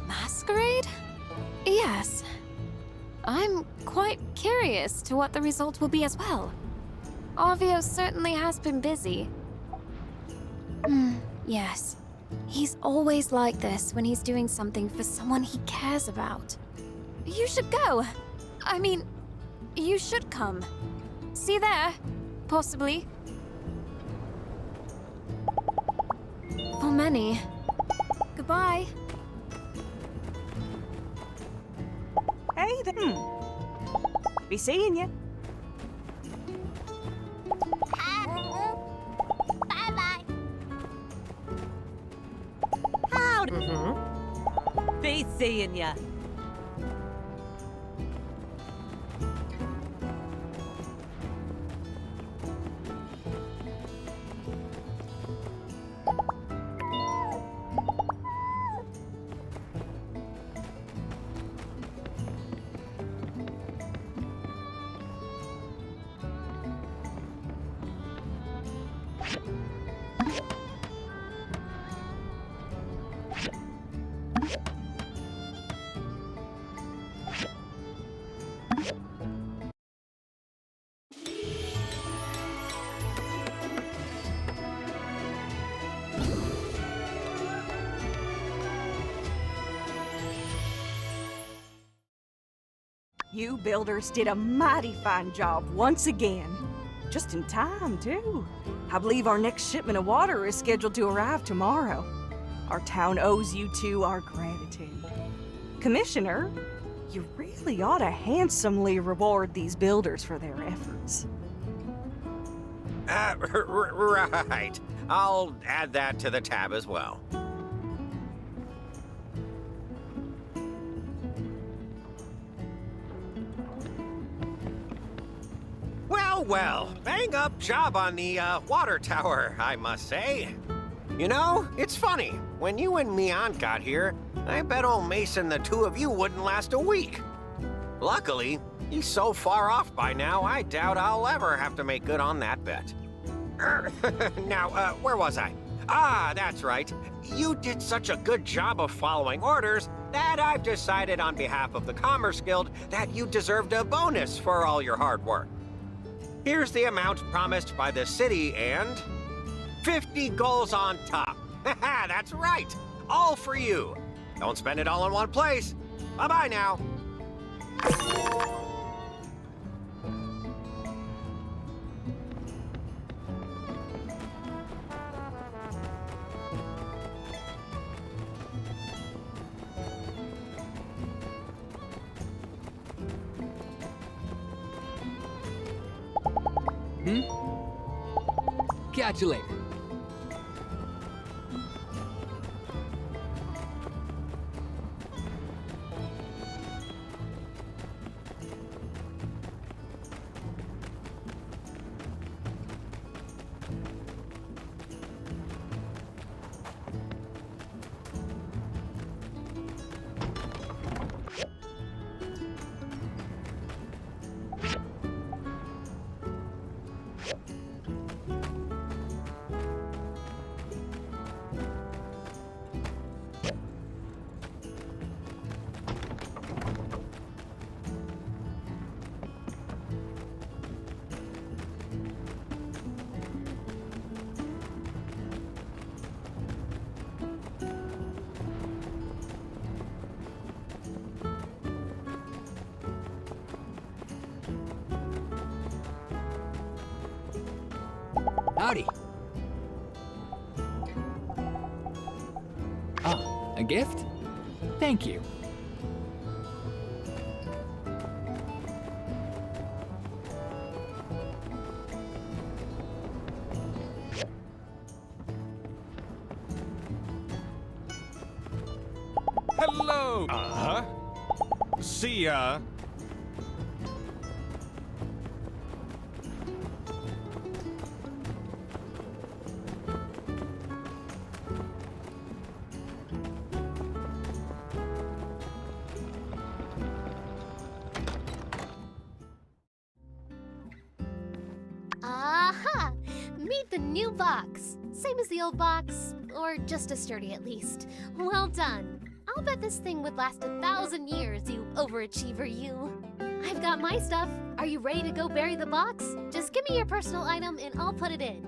[SPEAKER 14] Masquerade? Yes. I'm quite curious to what the result will be as well. Arvio certainly has been busy. Yes. He's always like this when he's doing something for someone he cares about. You should go. I mean, you should come. See there? Possibly. For many. Goodbye.
[SPEAKER 9] Hey there. Be seeing you.
[SPEAKER 21] Bye-bye.
[SPEAKER 6] Howdy. Be seeing ya.
[SPEAKER 9] You builders did a mighty fine job once again. Just in time, too. I believe our next shipment of water is scheduled to arrive tomorrow. Our town owes you two our gratitude. Commissioner, you really ought to handsomely reward these builders for their efforts.
[SPEAKER 5] Right. I'll add that to the tab as well. Well, bang up job on the water tower, I must say. You know, it's funny. When you and Mian got here, I bet old Mason the two of you wouldn't last a week. Luckily, he's so far off by now, I doubt I'll ever have to make good on that bet. Now, where was I? Ah, that's right. You did such a good job of following orders that I've decided on behalf of the Commerce Guild that you deserved a bonus for all your hard work. Here's the amount promised by the city and 50 goals on top. Haha, that's right. All for you. Don't spend it all in one place. Bye-bye now.
[SPEAKER 3] Catch you later. Howdy. Ah, a gift? Thank you.
[SPEAKER 12] Hello! Uh-huh. See ya.
[SPEAKER 1] Aha! Meet the new box. Same as the old box, or just as sturdy at least. Well done. I'll bet this thing would last 1,000 years, you overachiever you. I've got my stuff. Are you ready to go bury the box? Just give me your personal item and I'll put it in.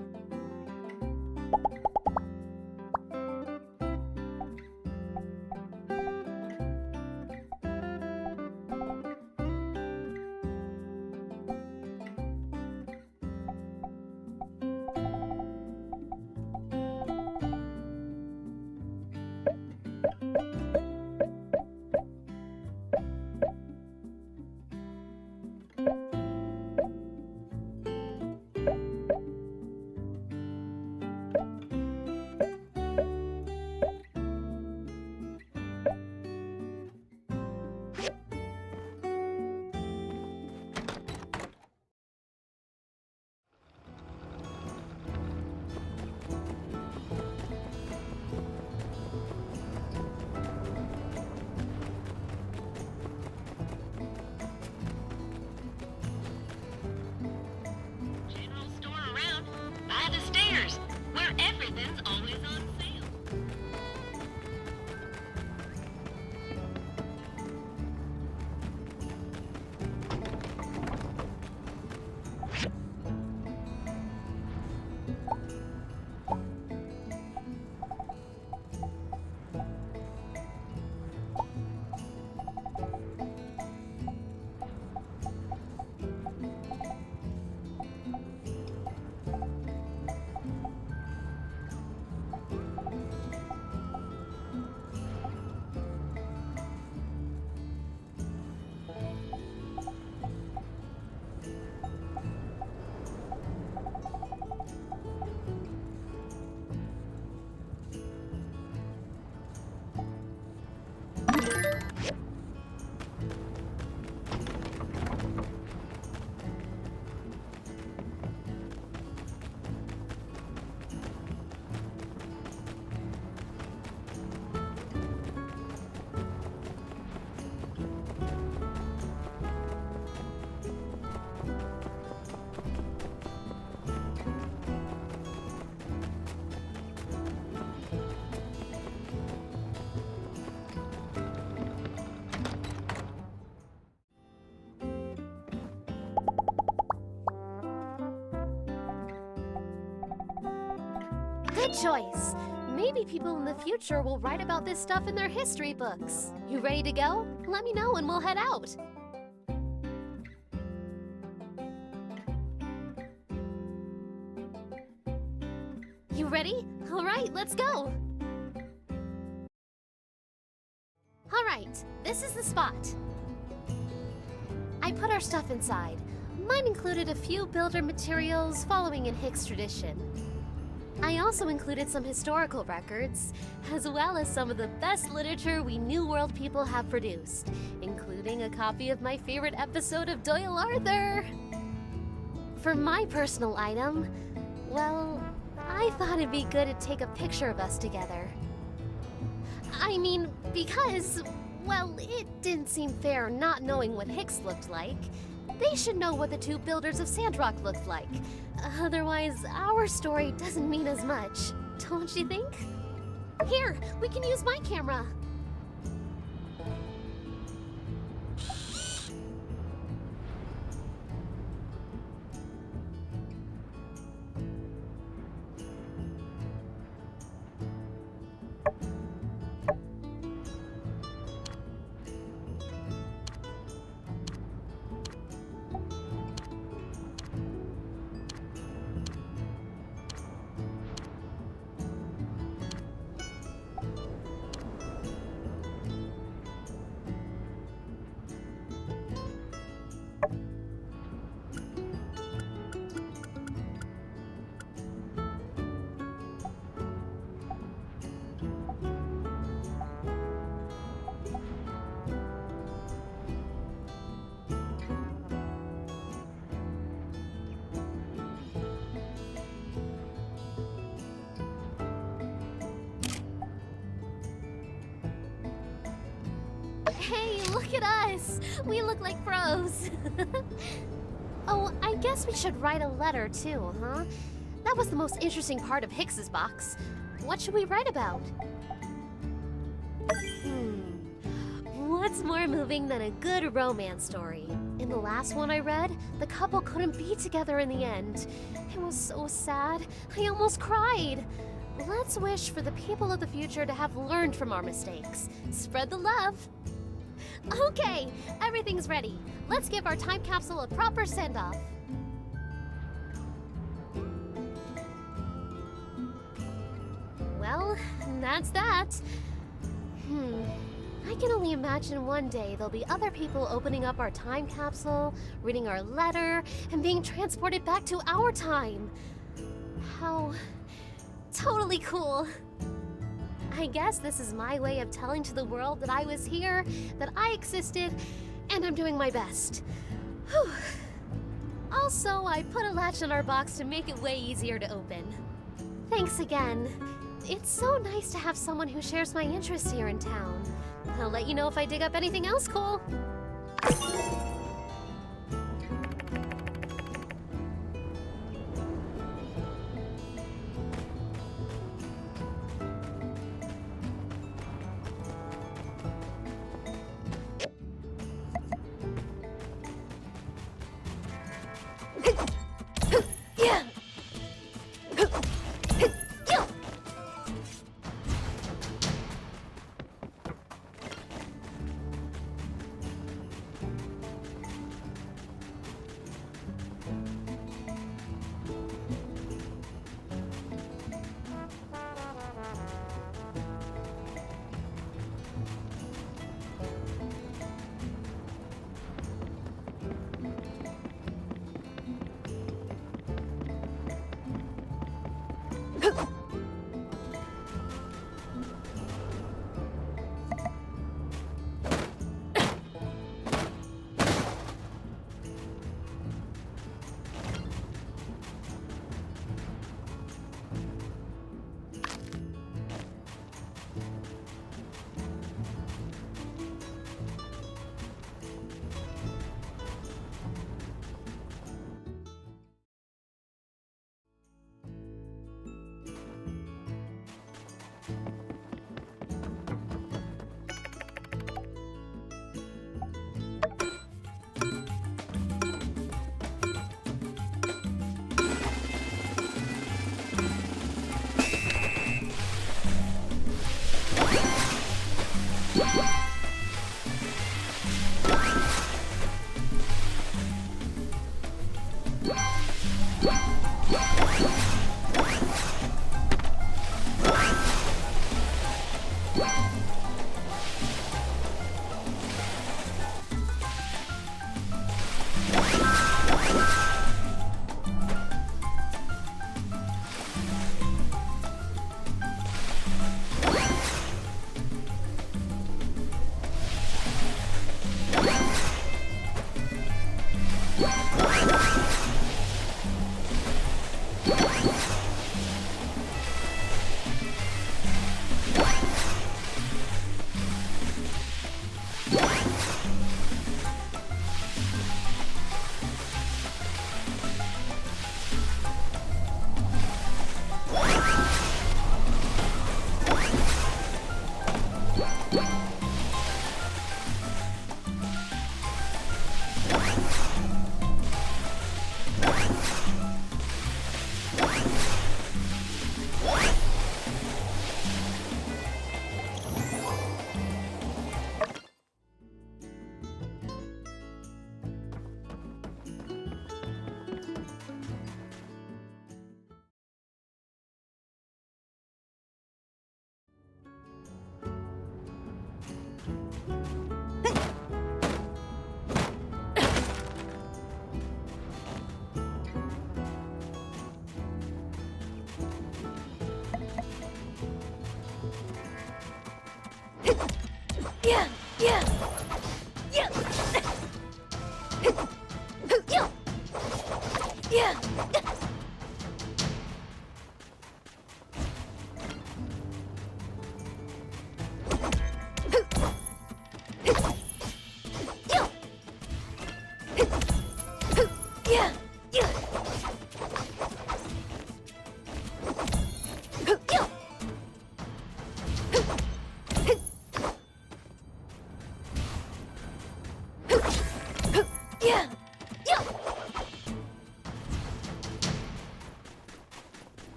[SPEAKER 1] Good choice. Maybe people in the future will write about this stuff in their history books. You ready to go? Let me know and we'll head out. You ready? All right, let's go. All right, this is the spot. I put our stuff inside. Mine included a few builder materials following in Hicks tradition. I also included some historical records, as well as some of the best literature we New World people have produced, including a copy of my favorite episode of Doyle Arthur. For my personal item, well, I thought it'd be good to take a picture of us together. I mean, because, well, it didn't seem fair not knowing what Hicks looked like. They should know what the two builders of Sandrock looked like. Otherwise, our story doesn't mean as much, don't you think? Here, we can use my camera. Hey, look at us! We look like pros! Oh, I guess we should write a letter too, huh? That was the most interesting part of Hicks's box. What should we write about? What's more moving than a good romance story? In the last one I read, the couple couldn't be together in the end. It was so sad, I almost cried. Let's wish for the people of the future to have learned from our mistakes. Spread the love. Okay, everything's ready. Let's give our time capsule a proper send-off. Well, that's that. I can only imagine one day there'll be other people opening up our time capsule, reading our letter, and being transported back to our time. How totally cool. I guess this is my way of telling to the world that I was here, that I existed, and I'm doing my best. Whew. Also, I put a latch on our box to make it way easier to open. Thanks again. It's so nice to have someone who shares my interests here in town. I'll let you know if I dig up anything else cool.
[SPEAKER 21] Yeah, yeah, yeah, yeah.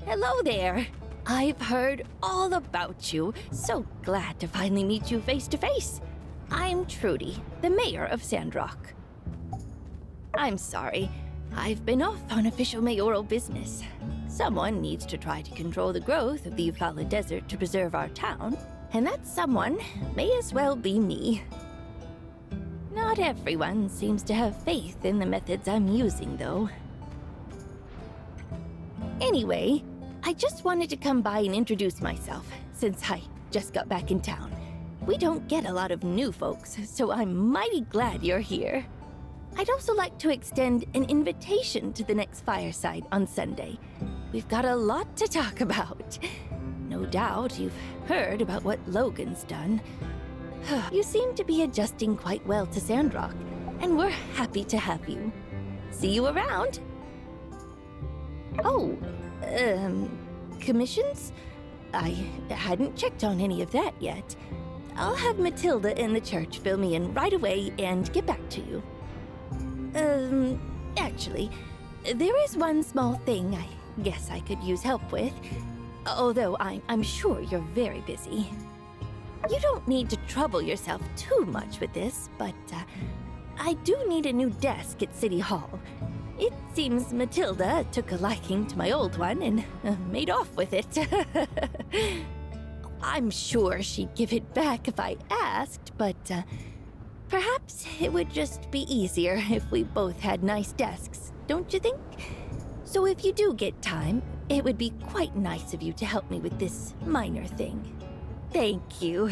[SPEAKER 16] Hello there. I've heard all about you. So glad to finally meet you face to face. I'm Trudy, the mayor of Sandrock. I'm sorry. I've been off on official mayoral business. Someone needs to try to control the growth of the Eufaula Desert to preserve our town, and that someone may as well be me. Not everyone seems to have faith in the methods I'm using, though. Anyway, I just wanted to come by and introduce myself, since I just got back in town. We don't get a lot of new folks, so I'm mighty glad you're here. I'd also like to extend an invitation to the next fireside on Sunday. We've got a lot to talk about. No doubt you've heard about what Logan's done. You seem to be adjusting quite well to Sandrock, and we're happy to have you. See you around. Oh, commissions? I hadn't checked on any of that yet. I'll have Matilda in the church fill me in right away and get back to you. Actually, there is one small thing I guess I could use help with, although I'm sure you're very busy. You don't need to trouble yourself too much with this, but I do need a new desk at City Hall. It seems Matilda took a liking to my old one and made off with it. I'm sure she'd give it back if I asked, but perhaps it would just be easier if we both had nice desks, don't you think? So if you do get time, it would be quite nice of you to help me with this minor thing. Thank you.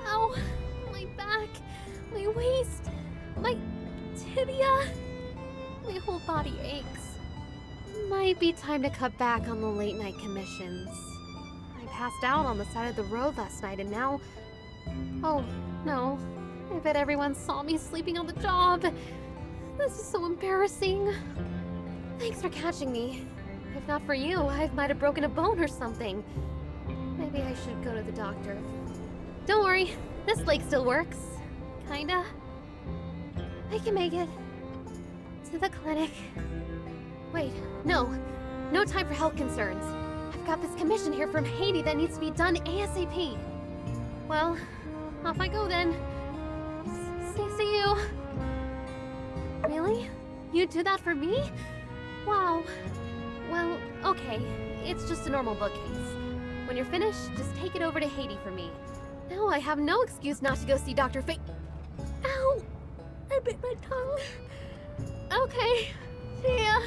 [SPEAKER 1] Ow! My back, my waist, my tibia. My whole body aches. Might be time to cut back on the late night commissions. I passed out on the side of the road last night and now... Oh, no. I bet everyone saw me sleeping on the job. This is so embarrassing. Thanks for catching me. If not for you, I might have broken a bone or something. Maybe I should go to the doctor. Don't worry, This lake still works. Kinda. I can make it. To the clinic. Wait, no. No time for health concerns. I've got this commission here from Haiti that needs to be done ASAP. Well, off I go then. See you. Really? You'd do that for me? Wow. Well, okay. It's just a normal bookcase. When you're finished, just take it over to Haiti for me. Now I have no excuse not to go see Dr. Ow! I bit my tongue. Okay. See ya.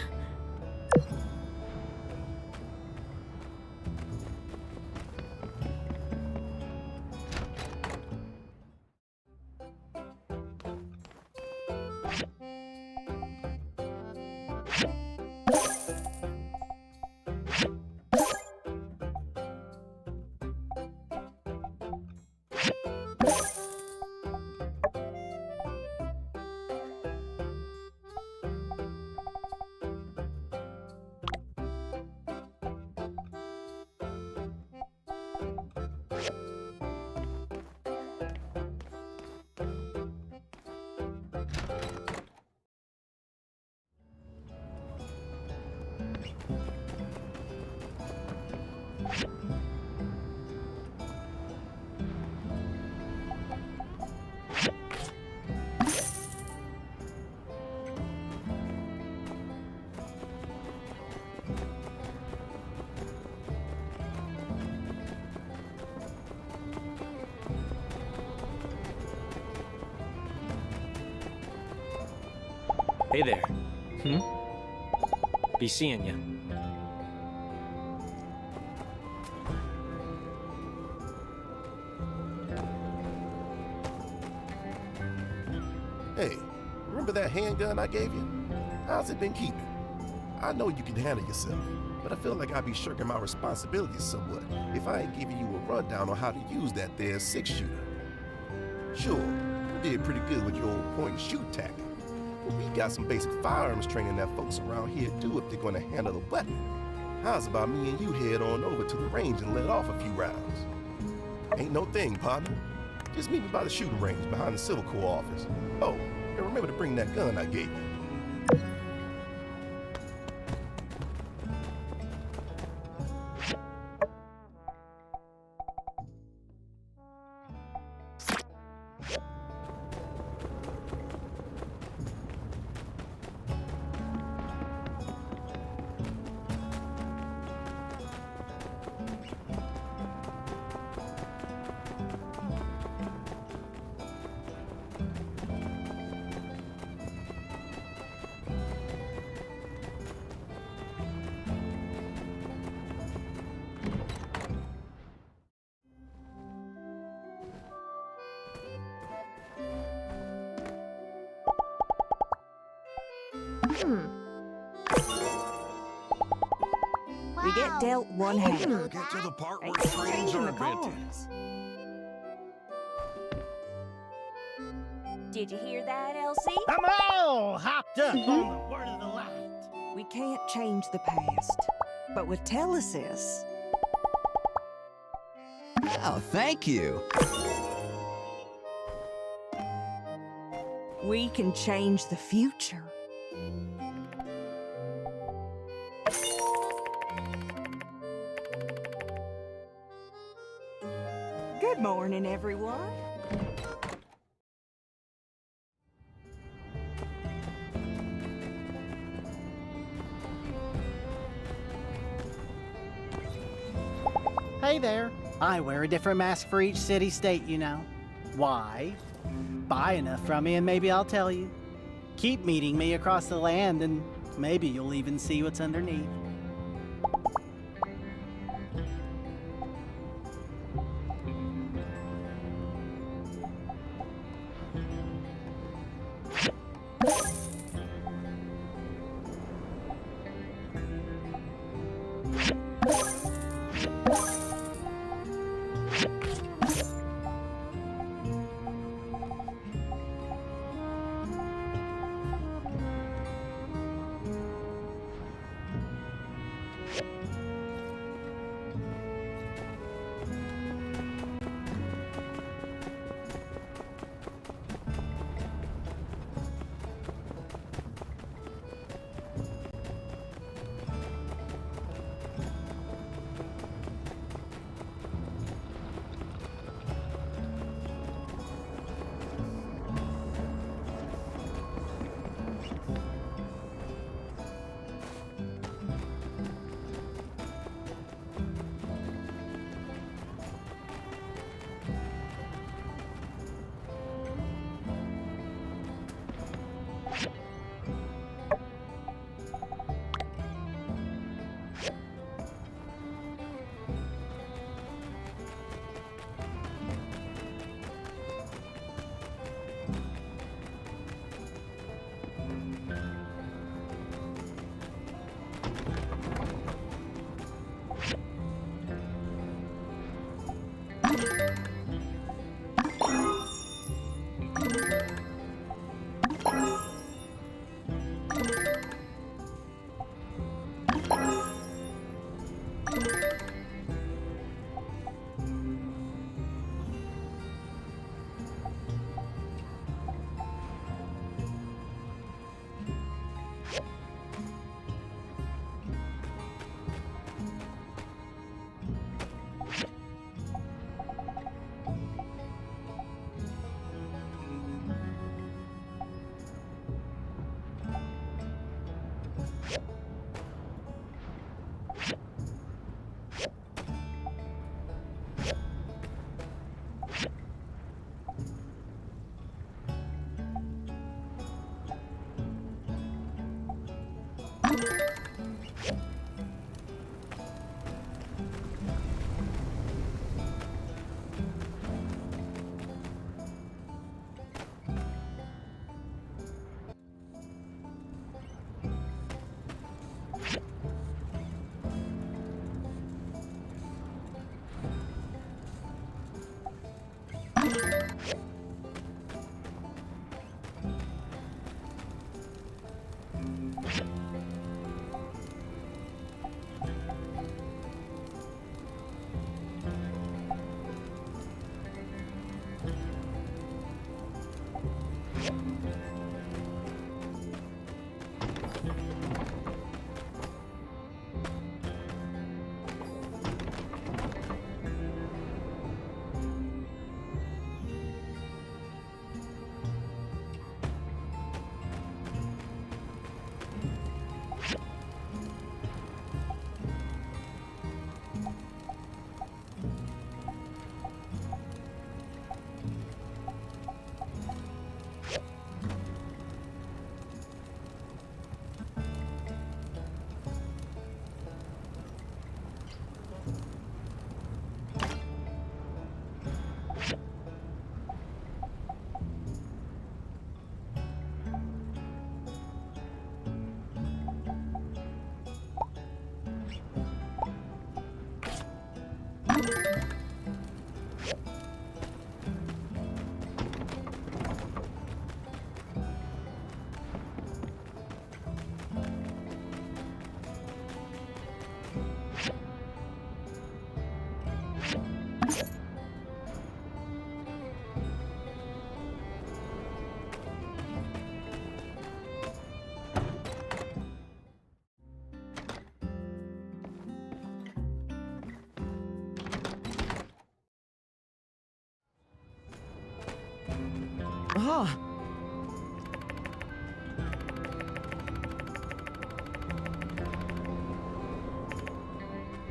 [SPEAKER 13] Hey there. Be seeing ya.
[SPEAKER 7] Hey, remember that handgun I gave you? How's it been keeping? I know you can handle yourself, but I feel like I'd be shirking my responsibilities somewhat if I ain't giving you a rundown on how to use that there 6-shooter. Sure, you did pretty good with your old point-and-shoot tactic, but we got some basic firearms training that folks around here do if they're gonna handle a weapon. How's about me and you head on over to the range and let off a few rounds? Ain't no thing, partner. Just meet me by the shooting range behind the Civil Corps office. Oh, and remember to bring that gun I gave you.
[SPEAKER 9] We get dealt one hand.
[SPEAKER 22] Get to the part where
[SPEAKER 9] Ain't
[SPEAKER 22] trains
[SPEAKER 9] changing
[SPEAKER 22] are
[SPEAKER 9] the
[SPEAKER 22] invented.
[SPEAKER 9] cars. Did you hear that, Elsie?
[SPEAKER 11] I'm all hopped up on the word of the light.
[SPEAKER 9] We can't change the past, but with Telesis,
[SPEAKER 23] Oh, thank you.
[SPEAKER 9] we can change the future. Good morning, everyone.
[SPEAKER 11] Hey there. I wear a different mask for each city-state, you know. Why? Buy enough from me and maybe I'll tell you. Keep meeting me across the land and maybe you'll even see what's underneath.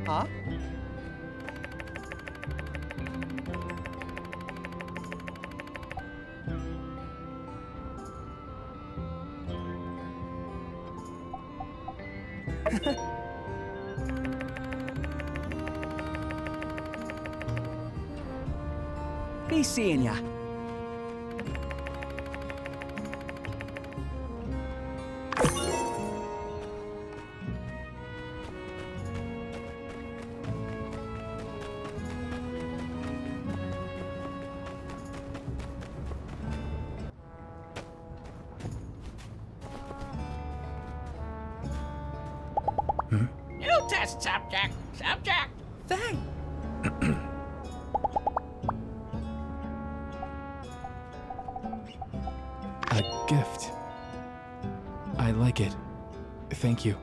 [SPEAKER 10] Huh?
[SPEAKER 2] Be seeing ya.
[SPEAKER 17] New test subject. Subject.
[SPEAKER 20] Thank.
[SPEAKER 19] A gift. I like it. Thank you.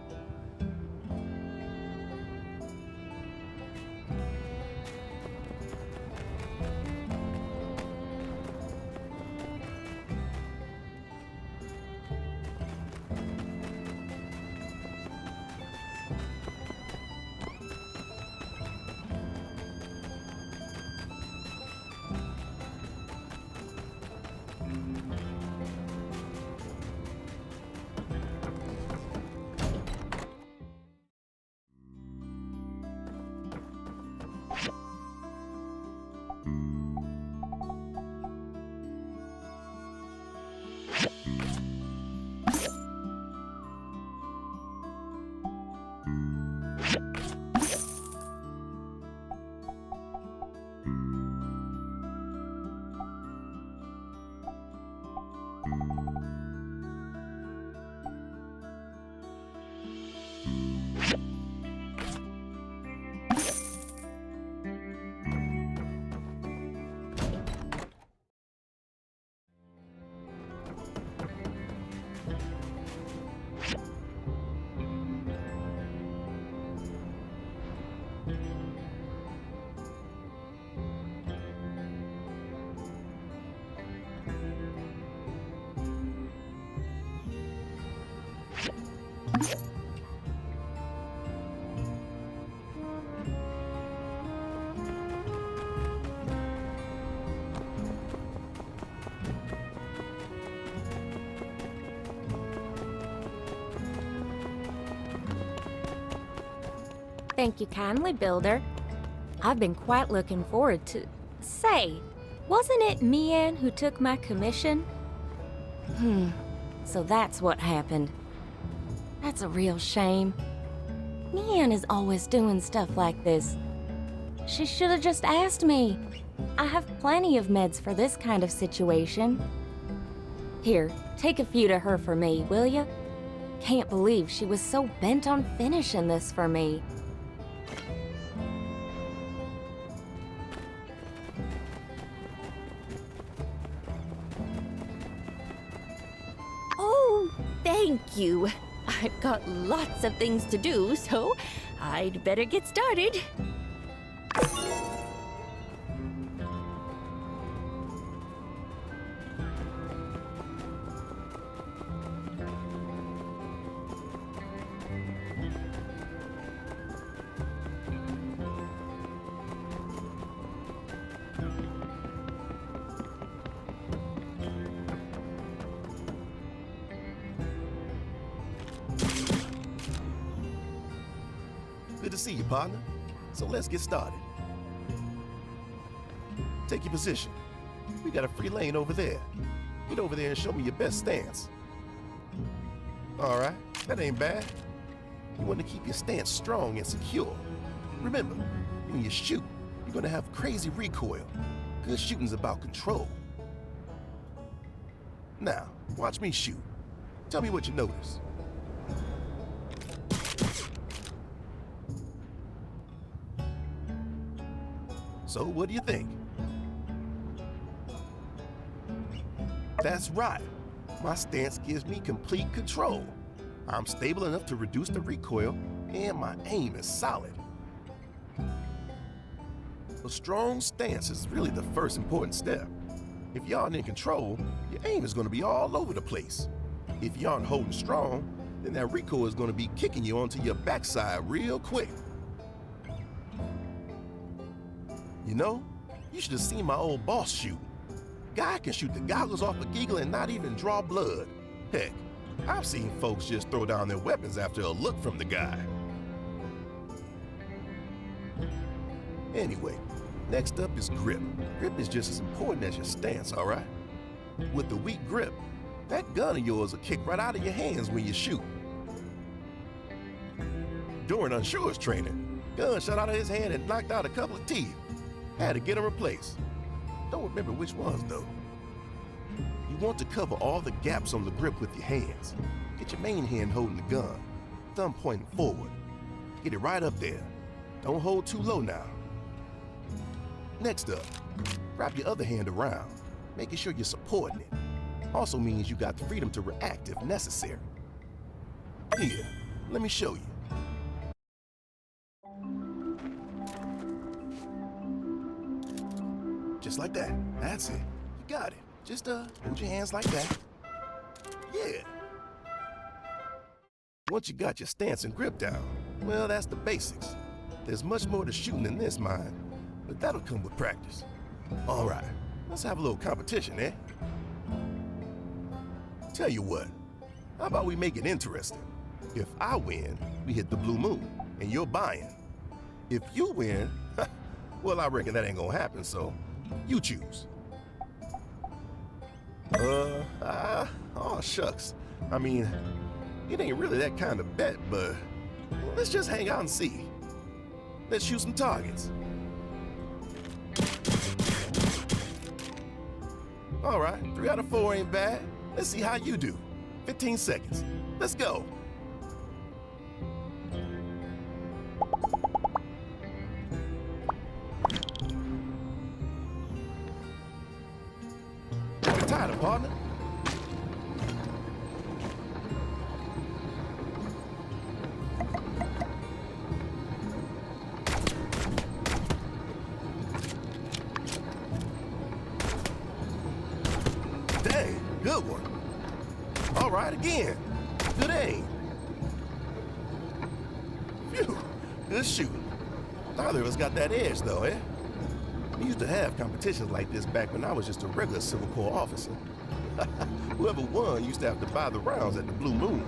[SPEAKER 21] Thank you kindly, Builder. I've been quite looking forward to... Say, wasn't it Mian who took my commission? So that's what happened. That's a real shame. Mian is always doing stuff like this. She should have just asked me. I have plenty of meds for this kind of situation. Here, take a few to her for me, will ya? Can't believe she was so bent on finishing this for me.
[SPEAKER 16] Oh, thank you. I've got lots of things to do, so I'd better get started.
[SPEAKER 7] Good to see you, partner. So let's get started. Take your position. We got a free lane over there. Get over there and show me your best stance. All right, that ain't bad. You want to keep your stance strong and secure. Remember, when you shoot, you're gonna have crazy recoil. Good shooting's about control. Now, watch me shoot. Tell me what you notice. So what do you think? That's right. My stance gives me complete control. I'm stable enough to reduce the recoil, and my aim is solid. A strong stance is really the first important step. If you aren't in control, your aim is going to be all over the place. If you aren't holding strong, then that recoil is going to be kicking you onto your backside real quick. You know, you should have seen my old boss shoot. Guy can shoot the goggles off a giggle and not even draw blood. Heck, I've seen folks just throw down their weapons after a look from the guy. Anyway, next up is grip. Grip is just as important as your stance, all right? With the weak grip, that gun of yours will kick right out of your hands when you shoot. During Unsure's training, gun shot out of his hand and knocked out a couple of teeth. Had to get them replaced. Don't remember which ones, though. You want to cover all the gaps on the grip with your hands. Get your main hand holding the gun, thumb pointing forward. Get it right up there. Don't hold too low now. Next up, wrap your other hand around, making sure you're supporting it. Also means you got the freedom to react if necessary. Here, let me show you. Just like that. That's it. You got it. Just hold your hands like that. Yeah. Once you got your stance and grip down, well, that's the basics. There's much more to shooting than this, mind, but that'll come with practice. All right, let's have a little competition, eh? Tell you what, how about we make it interesting? If I win, we hit the blue moon, and you're buying. If you win, well, I reckon that ain't gonna happen, so you choose. Oh, shucks. I mean, it ain't really that kind of bet, but let's just hang out and see. Let's shoot some targets. All right, 3 out of 4 ain't bad. Let's see how you do. 15 seconds. Let's go. Get tired, partner. Dang, good one. All right, again. Good aim. Phew, good shooting. Neither of us got that edge, though, eh? We used to have competitions like this back when I was just a regular Civil Corps officer. Whoever won used to have to buy the rounds at the Blue Moon.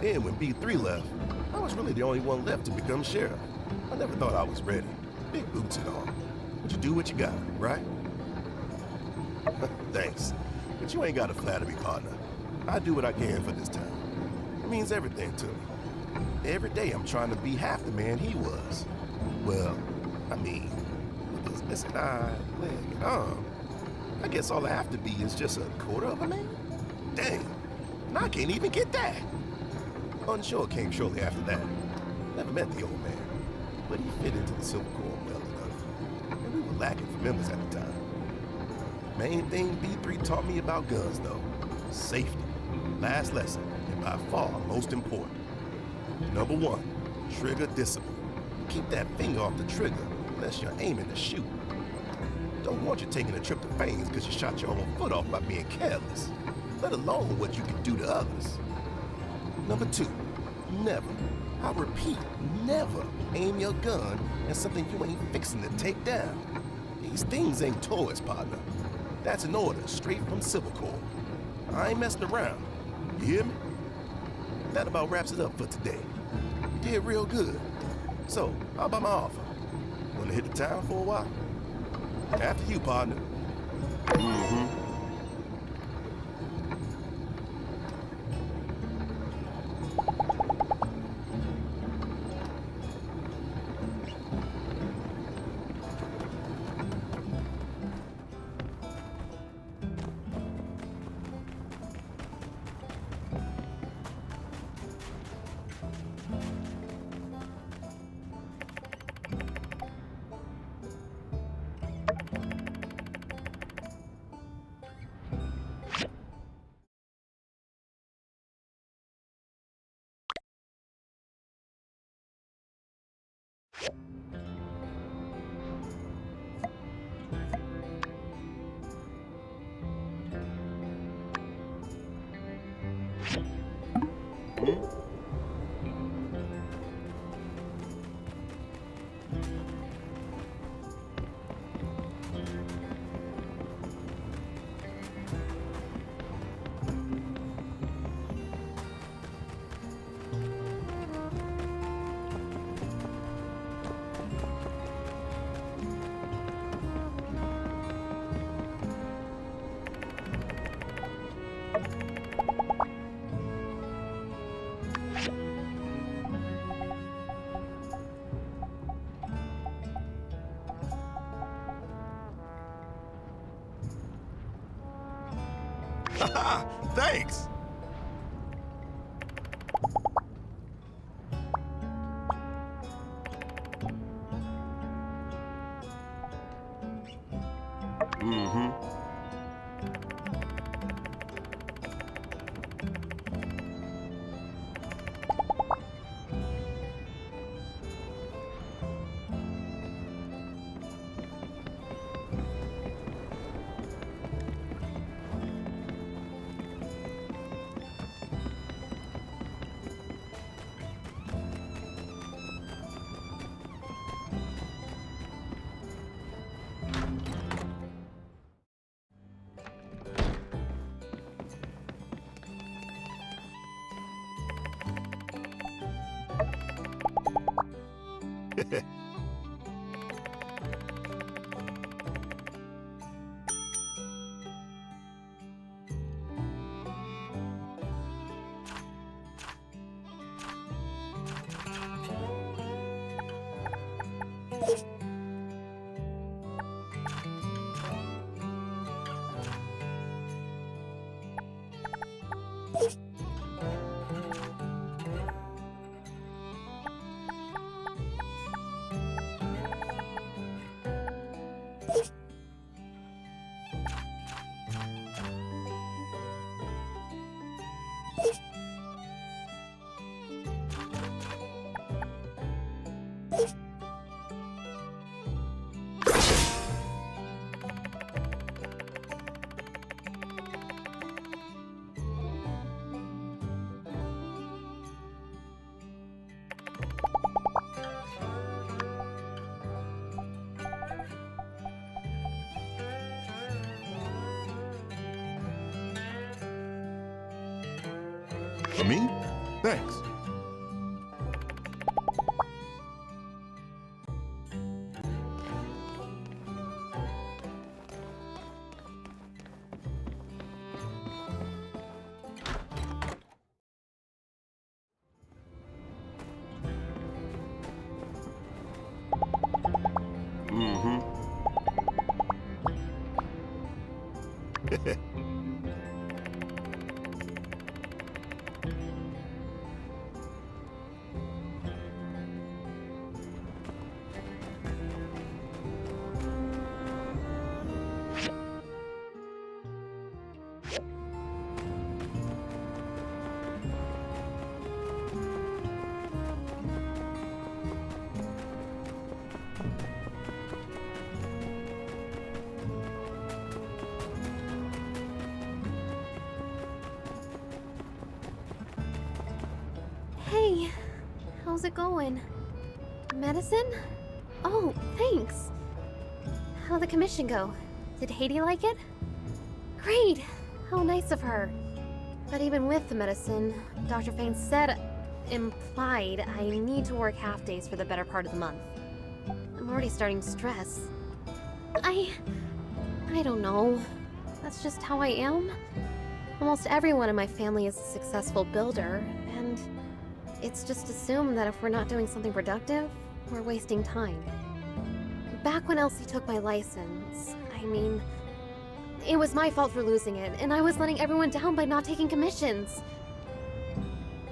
[SPEAKER 7] Then when B3 left, I was really the only one left to become sheriff. I never thought I was ready. Big boots and all. But you do what you got, right? Thanks. But you ain't got to flatter me, partner. I do what I can for this town. It means everything to me. Every day I'm trying to be half the man he was. Well, I mean, with his missing eye, leg, and arm, I guess all I have to be is just a quarter of a man? Dang, and I can't even get that. Unsure came shortly after that. Never met the old man, but he fit into the Civil Corps well enough. And we were lacking for members at the time. Main thing B3 taught me about guns, though, safety. Last lesson, and by far most important. Number 1, trigger discipline. Keep that finger off the trigger unless you're aiming to shoot. Don't want you taking a trip to Fanes because you shot your own foot off by being careless, let alone what you can do to others. Number 2, never, I repeat, never aim your gun at something you ain't fixing to take down. These things ain't toys, partner. That's an order straight from Civil Corps. I ain't messing around. You hear me? That about wraps it up for today. You did real good. So, how about my offer? Wanna hit the town for a while? After you, partner. Mm-hmm. Thanks! Mm-hmm. For me? Thanks. Mm-hmm.
[SPEAKER 1] Hey, how's it going? Medicine? Oh, thanks. How'd the commission go? Did Haiti like it? Great! How nice of her. But even with the medicine, Dr. Fain implied I need to work half days for the better part of the month. I'm already starting to stress. I don't know. That's just how I am. Almost everyone in my family is a successful builder, and it's just assumed that if we're not doing something productive, we're wasting time. Back when Elsie took my license, it was my fault for losing it, and I was letting everyone down by not taking commissions.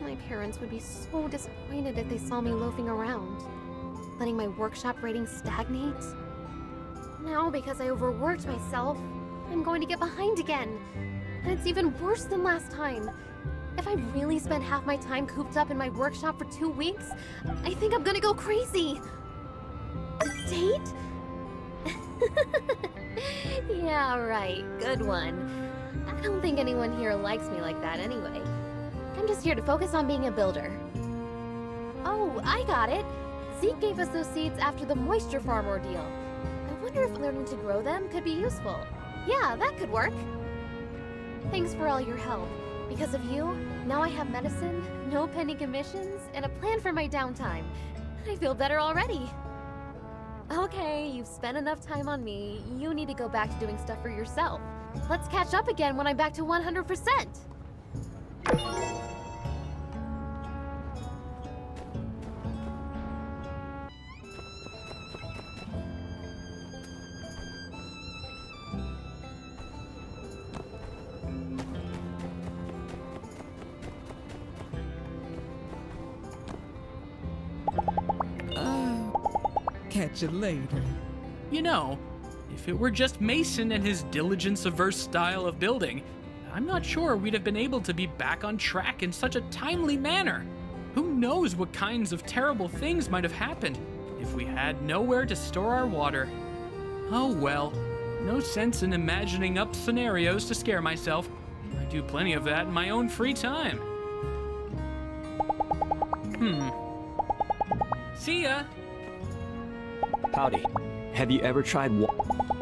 [SPEAKER 1] My parents would be so disappointed if they saw me loafing around, letting my workshop ratings stagnate. Now, because I overworked myself, I'm going to get behind again. And it's even worse than last time. If I really spend half my time cooped up in my workshop for 2 weeks, I think I'm gonna go crazy. Date? Yeah, right. Good one. I don't think anyone here likes me like that anyway. I'm just here to focus on being a builder. Oh, I got it. Zeke gave us those seeds after the moisture farm ordeal. I wonder if learning to grow them could be useful. Yeah, that could work. Thanks for all your help. Because of you, now I have medicine, no pending commissions, and a plan for my downtime. I feel better already. Okay, you've spent enough time on me. You need to go back to doing stuff for yourself. Let's catch up again when I'm back to 100%.
[SPEAKER 20] catch you later.
[SPEAKER 18] You know, if it were just Mason and his diligence-averse style of building, I'm not sure we'd have been able to be back on track in such a timely manner. Who knows what kinds of terrible things might have happened if we had nowhere to store our water. Oh well, no sense in imagining up scenarios to scare myself. I do plenty of that in my own free time. See ya!
[SPEAKER 13] Howdy. Have you ever tried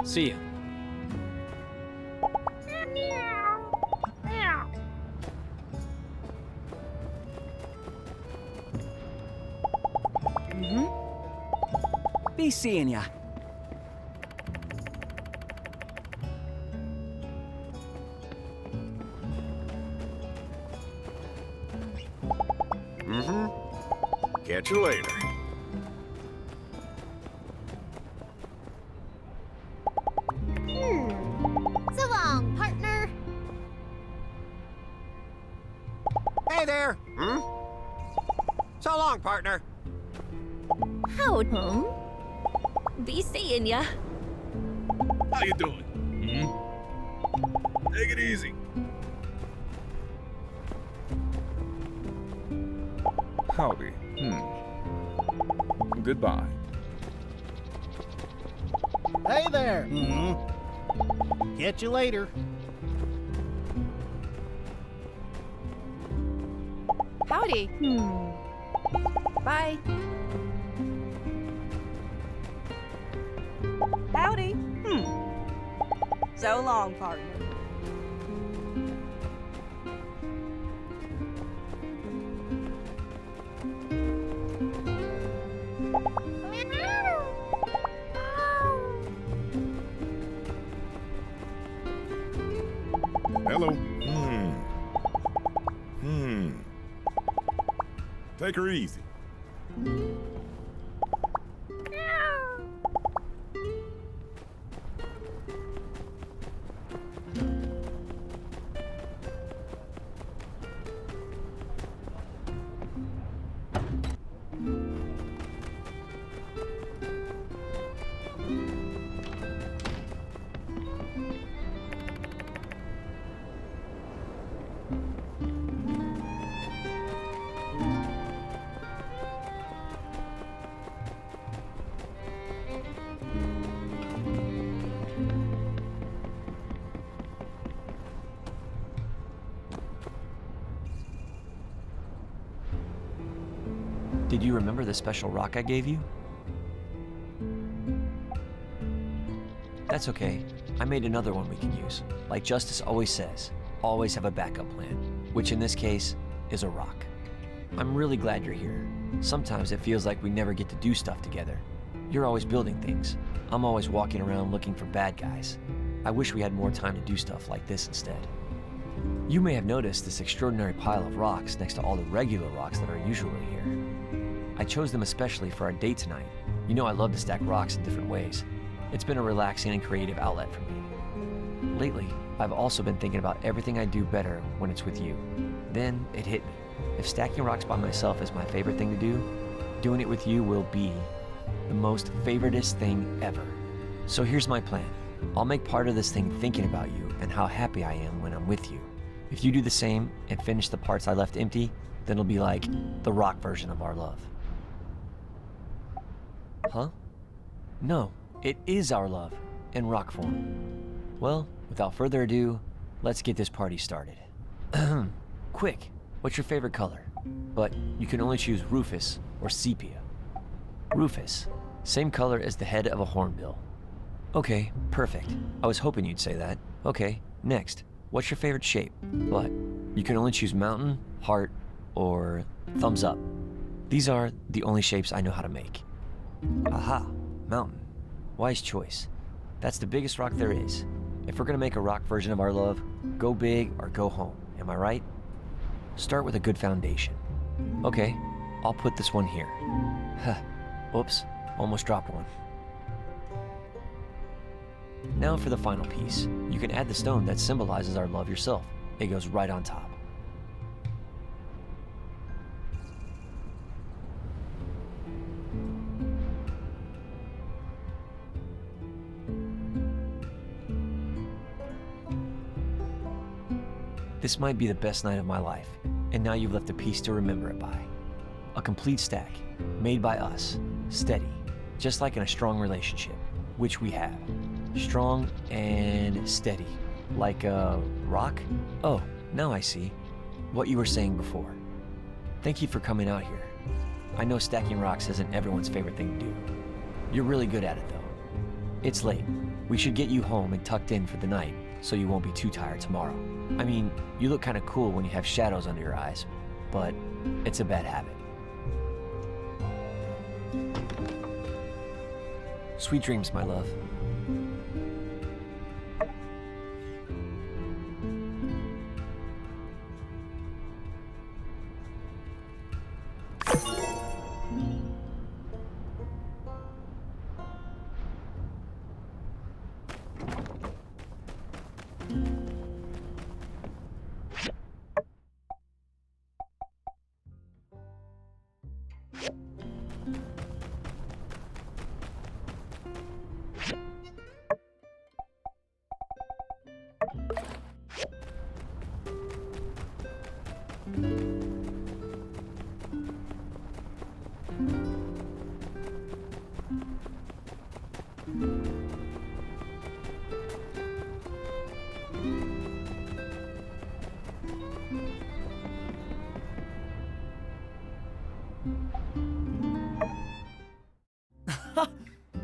[SPEAKER 13] See ya.
[SPEAKER 2] Be seeing ya.
[SPEAKER 5] Catch you later.
[SPEAKER 1] So long, partner.
[SPEAKER 5] Hey there. So long, partner.
[SPEAKER 16] Howdy. Be seeing ya.
[SPEAKER 10] How you doing? Take it easy.
[SPEAKER 15] Howdy. Goodbye.
[SPEAKER 11] Hey there. Catch you later.
[SPEAKER 14] Howdy. Bye.
[SPEAKER 9] Howdy. So long, partner.
[SPEAKER 10] Hello. Take her easy.
[SPEAKER 13] Did you remember the special rock I gave you? That's okay. I made another one we can use. Like Justice always says, always have a backup plan, which in this case is a rock. I'm really glad you're here. Sometimes it feels like we never get to do stuff together. You're always building things. I'm always walking around looking for bad guys. I wish we had more time to do stuff like this instead. You may have noticed this extraordinary pile of rocks next to all the regular rocks that are usually here. I chose them especially for our date tonight. You know I love to stack rocks in different ways. It's been a relaxing and creative outlet for me. Lately, I've also been thinking about everything I do better when it's with you. Then it hit me. If stacking rocks by myself is my favorite thing to do, doing it with you will be the most favoritist thing ever. So here's my plan. I'll make part of this thing thinking about you and how happy I am when I'm with you. If you do the same and finish the parts I left empty, then it'll be like the rock version of our love. Huh? No, it is our love in rock form. Well, without further ado, let's get this party started. Quick, what's your favorite color? But you can only choose Rufus or Sepia. Rufus, same color as the head of a hornbill. Okay, perfect. I was hoping you'd say that. Okay, next, what's your favorite shape? But you can only choose mountain, heart, or thumbs up. These are the only shapes I know how to make. Aha, mountain. Wise choice. That's the biggest rock there is. If we're gonna make a rock version of our love, go big or go home, am I right? Start with a good foundation. Okay, I'll put this one here. Oops, almost dropped one. Now for the final piece. You can add the stone that symbolizes our love yourself. It goes right on top. This might be the best night of my life, and now you've left a piece to remember it by. A complete stack, made by us, steady, just like in a strong relationship, which we have. Strong and steady, like a rock? Oh, now I see. What you were saying before. Thank you for coming out here. I know stacking rocks isn't everyone's favorite thing to do. You're really good at it, though. It's late. We should get you home and tucked in for the night, so you won't be too tired tomorrow. I mean, you look kind of cool when you have shadows under your eyes, but it's a bad habit. Sweet dreams, my love.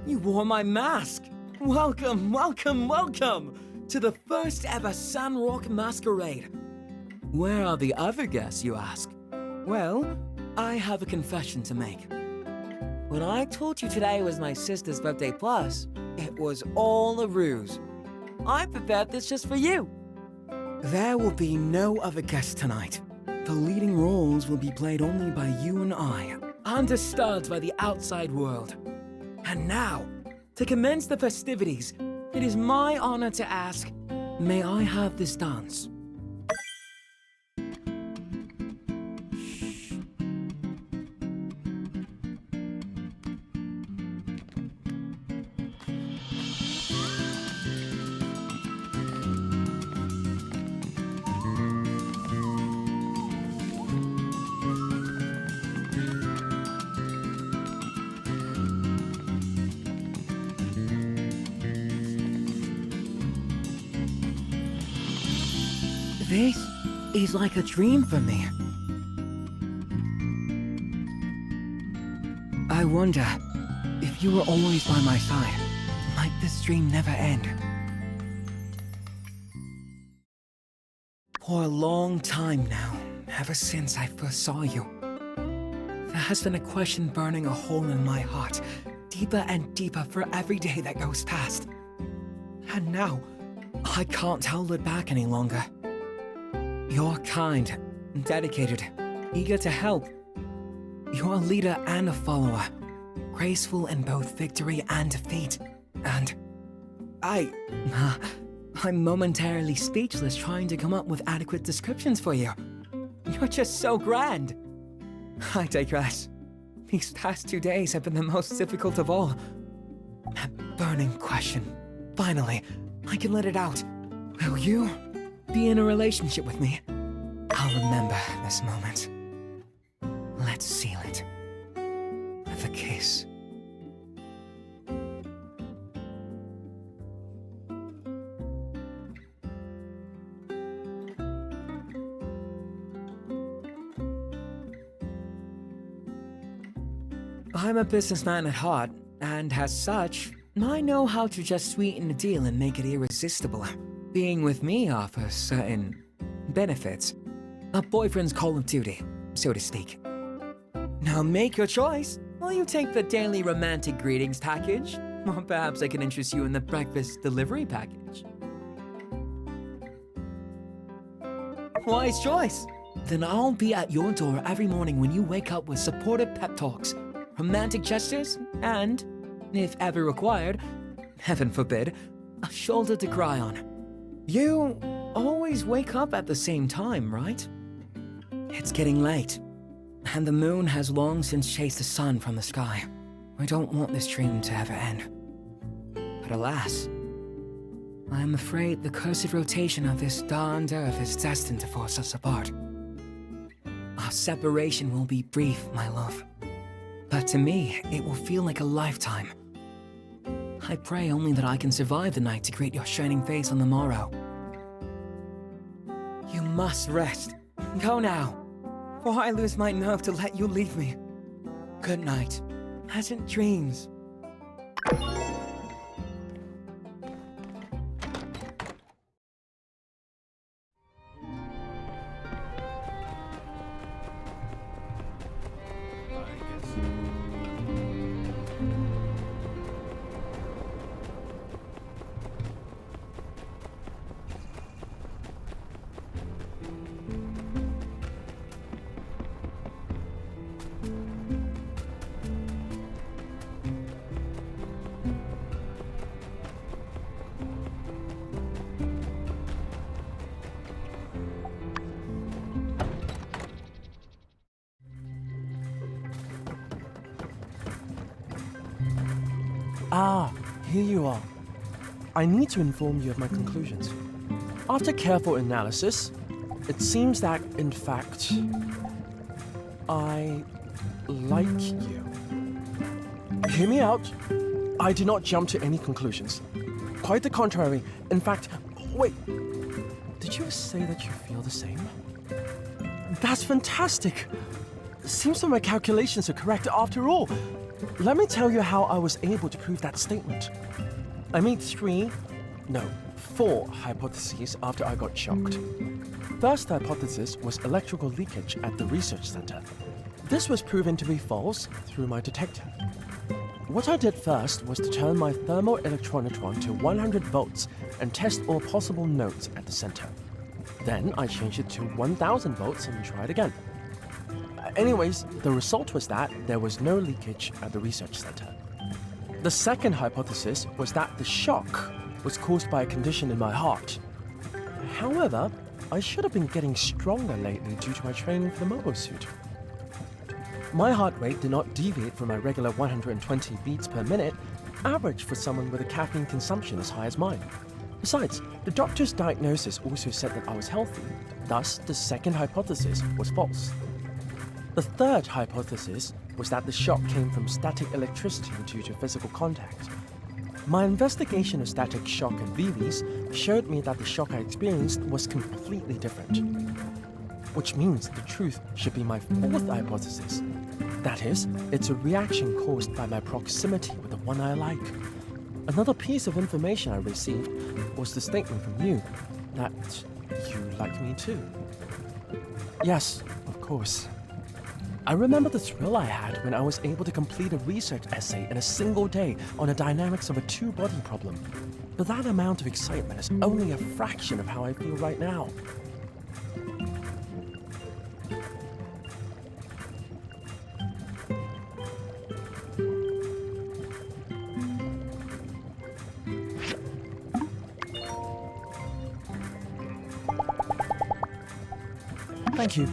[SPEAKER 2] You wore my mask! Welcome, welcome, welcome to the first ever Sandrock masquerade. Where are the other guests, you ask? Well, I have a confession to make. When I told you today was my sister's birthday plus, it was all a ruse. I prepared this just for you. There will be no other guests tonight. The leading roles will be played only by you and I, undisturbed by the outside world. And now, to commence the festivities, it is my honor to ask, may I have this dance? This is like a dream for me. I wonder, if you were always by my side, might this dream never end? For a long time now, ever since I first saw you, there has been a question burning a hole in my heart, deeper and deeper for every day that goes past. And now, I can't hold it back any longer. You're kind, dedicated, eager to help. You're a leader and a follower, graceful in both victory and defeat. And I'm momentarily speechless trying to come up with adequate descriptions for you. You're just so grand. I digress. These past 2 days have been the most difficult of all. That burning question. Finally, I can let it out. Will you be in a relationship with me? I'll remember this moment. Let's seal it with a kiss. I'm a businessman at heart, and as such, I know how to just sweeten a deal and make it irresistible. Being with me offers certain benefits. A boyfriend's Call of Duty, so to speak. Now make your choice. Will you take the daily romantic greetings package? Or perhaps I can interest you in the breakfast delivery package. Wise choice. Then I'll be at your door every morning when you wake up with supportive pep talks, romantic gestures, and, if ever required, heaven forbid, a shoulder to cry on. You always wake up at the same time, right? It's getting late, and the moon has long since chased the sun from the sky. I don't want this dream to ever end. But alas, I'm afraid the cursed rotation of this darned Earth is destined to force us apart. Our separation will be brief, my love. But to me, it will feel like a lifetime. I pray only that I can survive the night to greet your shining face on the morrow. You must rest. Go now, or I lose my nerve to let you leave me. Good night. Pleasant dreams.
[SPEAKER 4] Ah, here you are. I need to inform you of my conclusions. After careful analysis, it seems that, in fact, I like you. Hear me out. I did not jump to any conclusions. Quite the contrary. In fact, wait, did you say that you feel the same? That's fantastic. Seems that my calculations are correct after all. Let me tell you how I was able to prove that statement. I made 4 hypotheses after I got shocked. First hypothesis was electrical leakage at the research center. This was proven to be false through my detector. What I did first was to turn my thermal electronitron to 100 volts and test all possible nodes at the center. Then I changed it to 1000 volts and tried again. Anyways, the result was that there was no leakage at the research center. The second hypothesis was that the shock was caused by a condition in my heart. However, I should have been getting stronger lately due to my training for the mobile suit. My heart rate did not deviate from my regular 120 beats per minute, average for someone with a caffeine consumption as high as mine. Besides, the doctor's diagnosis also said that I was healthy, thus the second hypothesis was false. The third hypothesis was that the shock came from static electricity due to physical contact. My investigation of static shock and VVs showed me that the shock I experienced was completely different. Which means the truth should be my fourth hypothesis. That is, it's a reaction caused by my proximity with the one I like. Another piece of information I received was the statement from you that you like me too. Yes, of course. I remember the thrill I had when I was able to complete a research essay in a single day on the dynamics of a two-body problem. But that amount of excitement is only a fraction of how I feel right now. Thank you.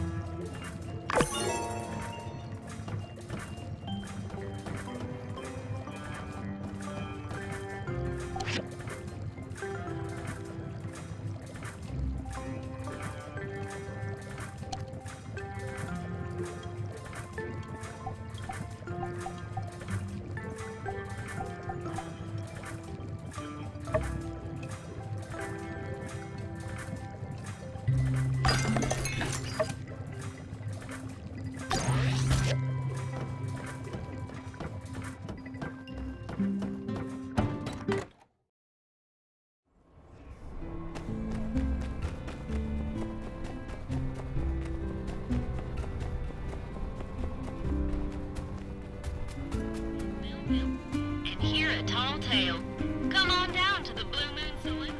[SPEAKER 15] And hear a tall tale. Come on down to the Blue Moon Saloon.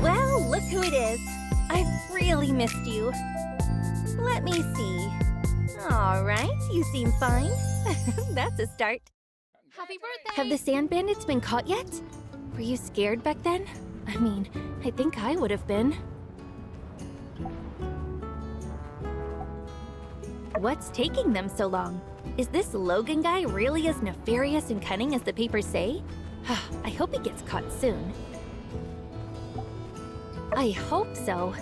[SPEAKER 8] Well, look who it is. I've really missed you. Let me see. All right, you seem fine. That's a start.
[SPEAKER 1] Happy birthday!
[SPEAKER 8] Have the sand bandits been caught yet? Were you scared back then? I mean, I think I would have been. What's taking them so long? Is this Logan guy really as nefarious and cunning as the papers say? I hope he gets caught soon. I hope so.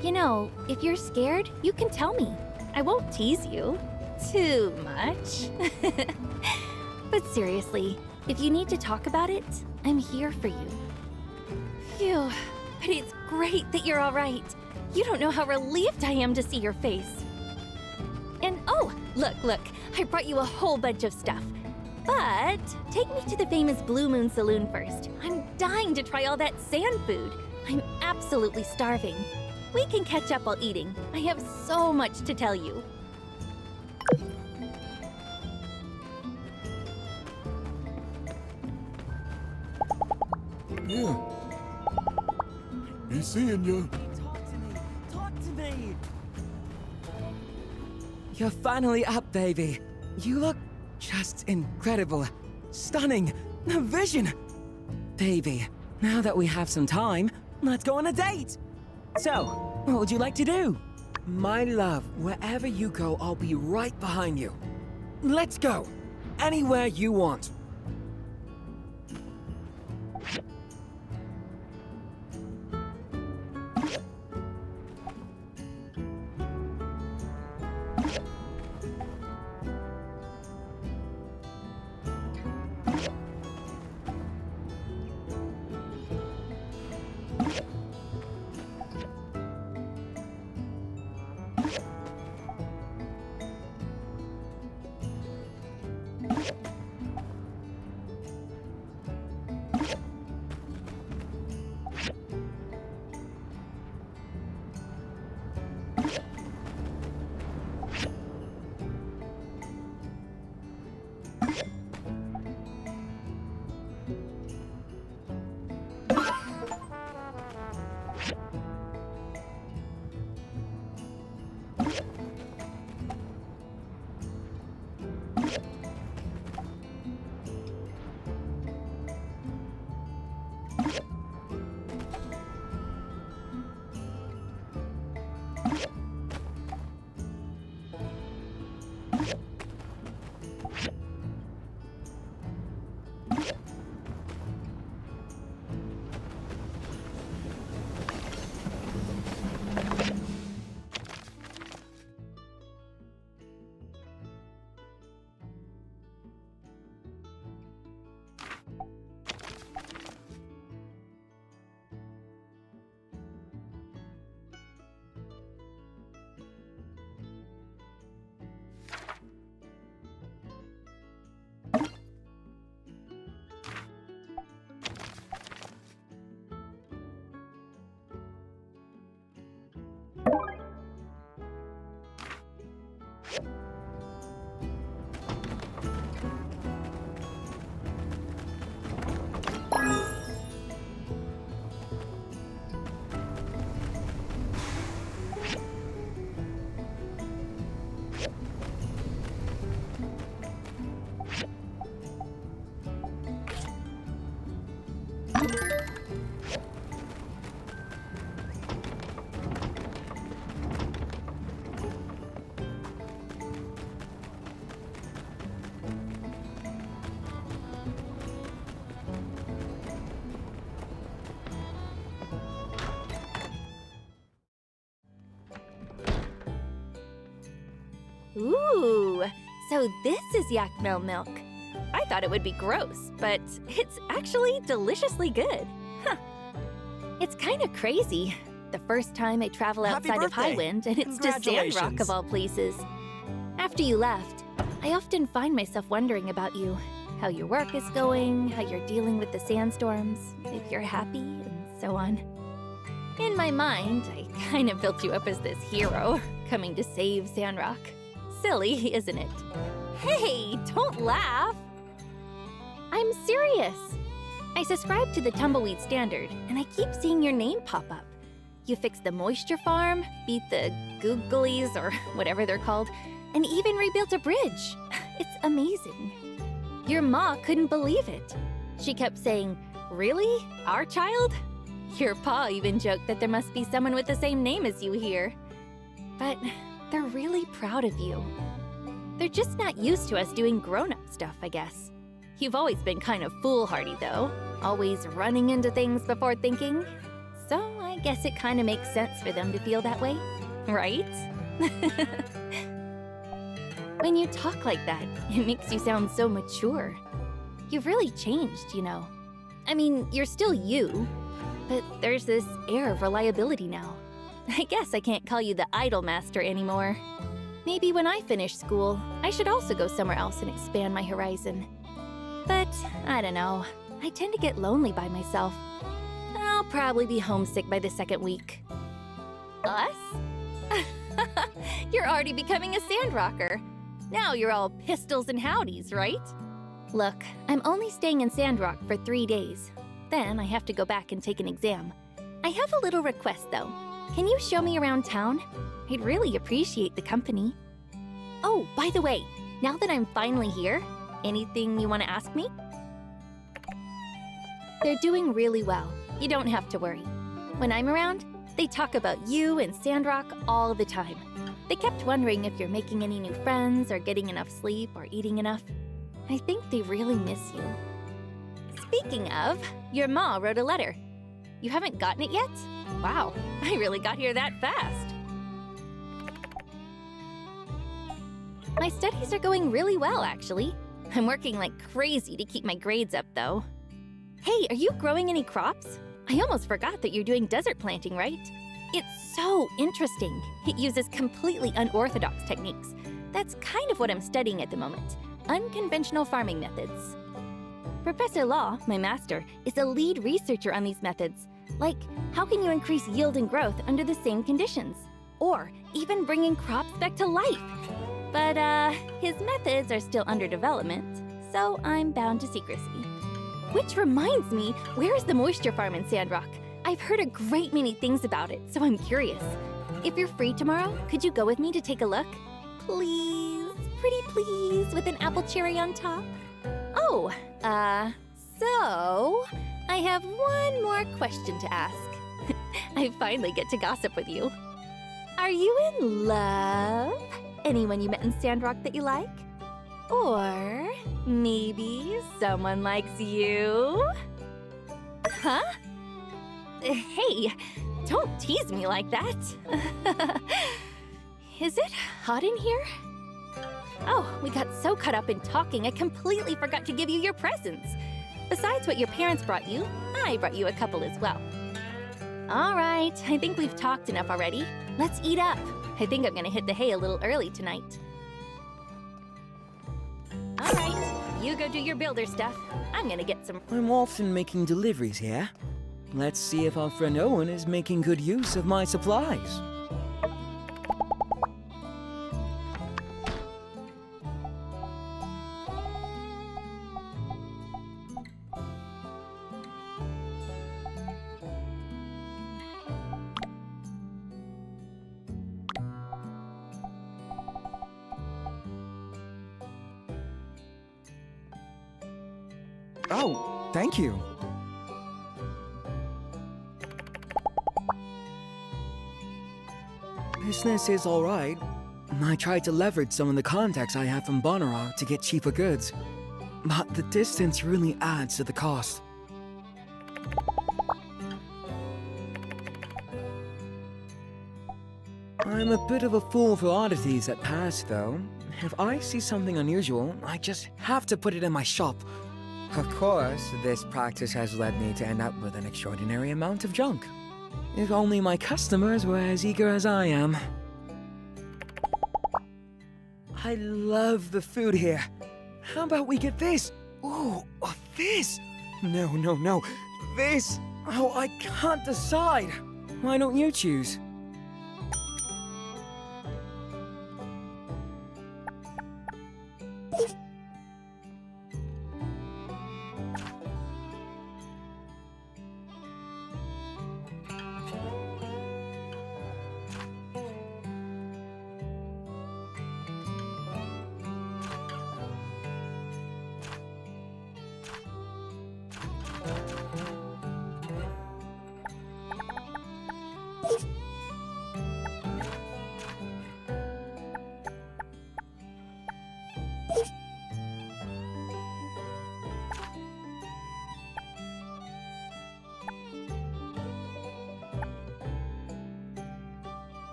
[SPEAKER 8] You know, if you're scared, you can tell me. I won't tease you too much. But seriously, if you need to talk about it, I'm here for you. Phew, but it's great that you're all right. You don't know how relieved I am to see your face. And oh, look, I brought you a whole bunch of stuff. But take me to the famous Blue Moon Saloon first. I'm dying to try all that sand food. I'm absolutely starving. We can catch up while eating. I have so much to tell you.
[SPEAKER 10] Yeah. Be seeing you.
[SPEAKER 2] Talk to me! You're finally up, baby. You look just incredible. Stunning. The vision. Baby, now that we have some time, let's go on a date. So, what would you like to do? My love, wherever you go, I'll be right behind you. Let's go. Anywhere you want.
[SPEAKER 8] Ooh, so this is yak milk. I thought it would be gross, but it's actually deliciously good. Huh. It's kind of crazy. The first time I travel outside of Highwind, and it's to Sandrock of all places. After you left, I often find myself wondering about you. How your work is going, how you're dealing with the sandstorms, if you're happy, and so on. In my mind, I kind of built you up as this hero, coming to save Sandrock. Silly, isn't it? Hey, don't laugh! I'm serious. I subscribe to the Tumbleweed Standard, and I keep seeing your name pop up. You fixed the moisture farm, beat the googlies, or whatever they're called, and even rebuilt a bridge. It's amazing.
[SPEAKER 16] Your ma couldn't believe it. She kept saying, "Really? Our child?" Your pa even joked that there must be someone with the same name as you here. But they're really proud of you. They're just not used to us doing grown-up stuff, I guess. You've always been kind of foolhardy, though, always running into things before thinking. So I guess it kind of makes sense for them to feel that way, right? When you talk like that, it makes you sound so mature. You've really changed, you know. I mean, you're still you, but there's this air of reliability now. I guess I can't call you the idol master anymore. Maybe when I finish school, I should also go somewhere else and expand my horizon. But I don't know, I tend to get lonely by myself. I'll probably be homesick by the second week. Us? You're already becoming a Sandrocker. Now you're all pistols and howdies, right? Look, I'm only staying in Sandrock for 3 days. Then I have to go back and take an exam. I have a little request, though. Can you show me around town? I'd really appreciate the company. Oh, by the way, now that I'm finally here, anything you want to ask me? They're doing really well. You don't have to worry. When I'm around, they talk about you and Sandrock all the time. They kept wondering if you're making any new friends or getting enough sleep or eating enough. I think they really miss you. Speaking of, your ma wrote a letter. You haven't gotten it yet? Wow, I really got here that fast. My studies are going really well, actually. I'm working like crazy to keep my grades up, though. Hey, are you growing any crops? I almost forgot that you're doing desert planting, right? It's so interesting. It uses completely unorthodox techniques. That's kind of what I'm studying at the moment. Unconventional farming methods. Professor Law, my master, is a lead researcher on these methods. Like, how can you increase yield and growth under the same conditions? Or even bringing crops back to life. But, his methods are still under development, so I'm bound to secrecy. Which reminds me, where is the moisture farm in Sandrock? I've heard a great many things about it, so I'm curious. If you're free tomorrow, could you go with me to take a look? Please, pretty please, with an apple cherry on top? Oh, so I have one more question to ask. I finally get to gossip with you. Are you in love? Anyone you met in Sandrock that you like? Or maybe someone likes you? Huh? Hey, don't tease me like that. Is it hot in here? Oh, we got so caught up in talking, I completely forgot to give you your presents. Besides what your parents brought you, I brought you a couple as well. All right, I think we've talked enough already. Let's eat up. I think I'm gonna hit the hay a little early tonight. All right, you go do your builder stuff. I'm gonna get some...
[SPEAKER 2] I'm often making deliveries here. Let's see if our friend Owen is making good use of my supplies. Oh, thank you. Business is all right. I tried to leverage some of the contacts I have from Bonnarok to get cheaper goods. But the distance really adds to the cost. I'm a bit of a fool for oddities that pass, though. If I see something unusual, I just have to put it in my shop. Of course, this practice has led me to end up with an extraordinary amount of junk. If only my customers were as eager as I am. I love the food here. How about we get this? Ooh, this! No. This! Oh, I can't decide. Why don't you choose?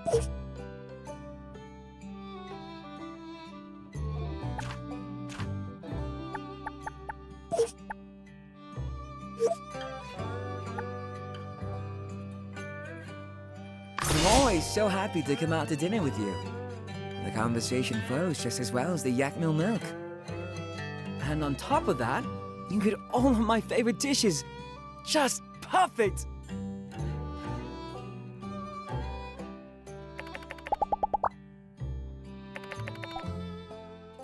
[SPEAKER 2] I'm always so happy to come out to dinner with you. The conversation flows just as well as the yak mill milk. And on top of that, you get all of my favorite dishes. Just perfect!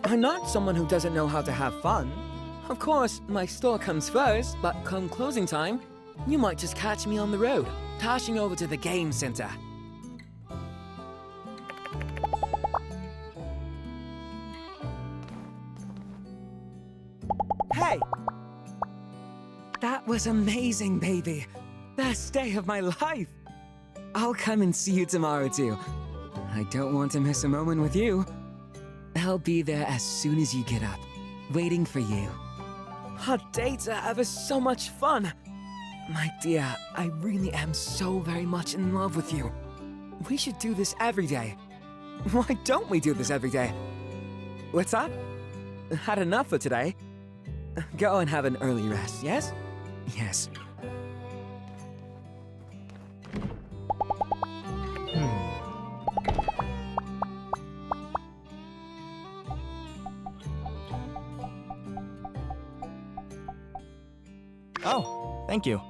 [SPEAKER 2] I'm not someone who doesn't know how to have fun. Of course, my store comes first, but come closing time, you might just catch me on the road, dashing over to the game center. Hey! That was amazing, baby. Best day of my life. I'll come and see you tomorrow, too. I don't want to miss a moment with you. I'll be there as soon as you get up, waiting for you. Our dates are ever so much fun. My dear, I really am so very much in love with you. We should do this every day. Why don't we do this every day? What's up? Had enough for today? Go and have an early rest, yes? Yes.
[SPEAKER 3] Oh, thank you.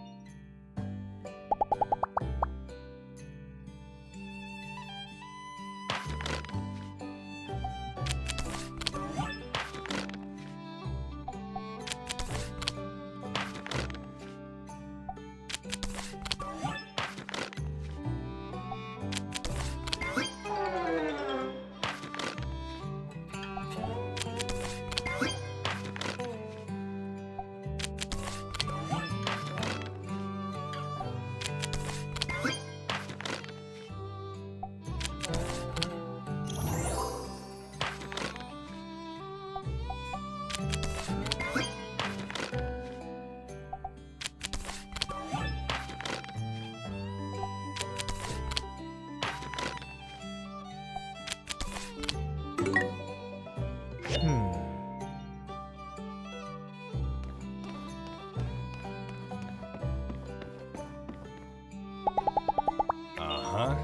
[SPEAKER 12] Uh-huh.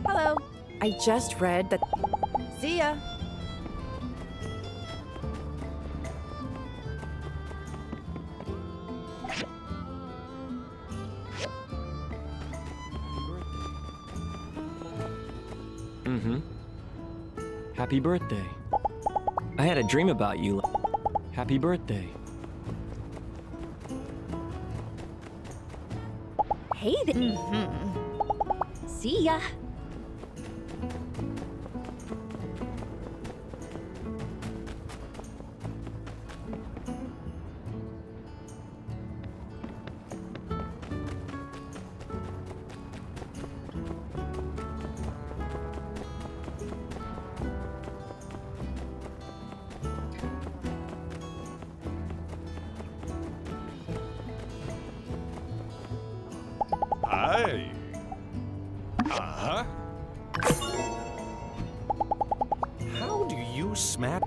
[SPEAKER 9] Hello. I just read that. See ya.
[SPEAKER 13] Mm-hmm. Happy birthday. I had a dream about you. Happy birthday.
[SPEAKER 8] Hey there. See ya.
[SPEAKER 12] Hi. Uh-huh. How do you smack?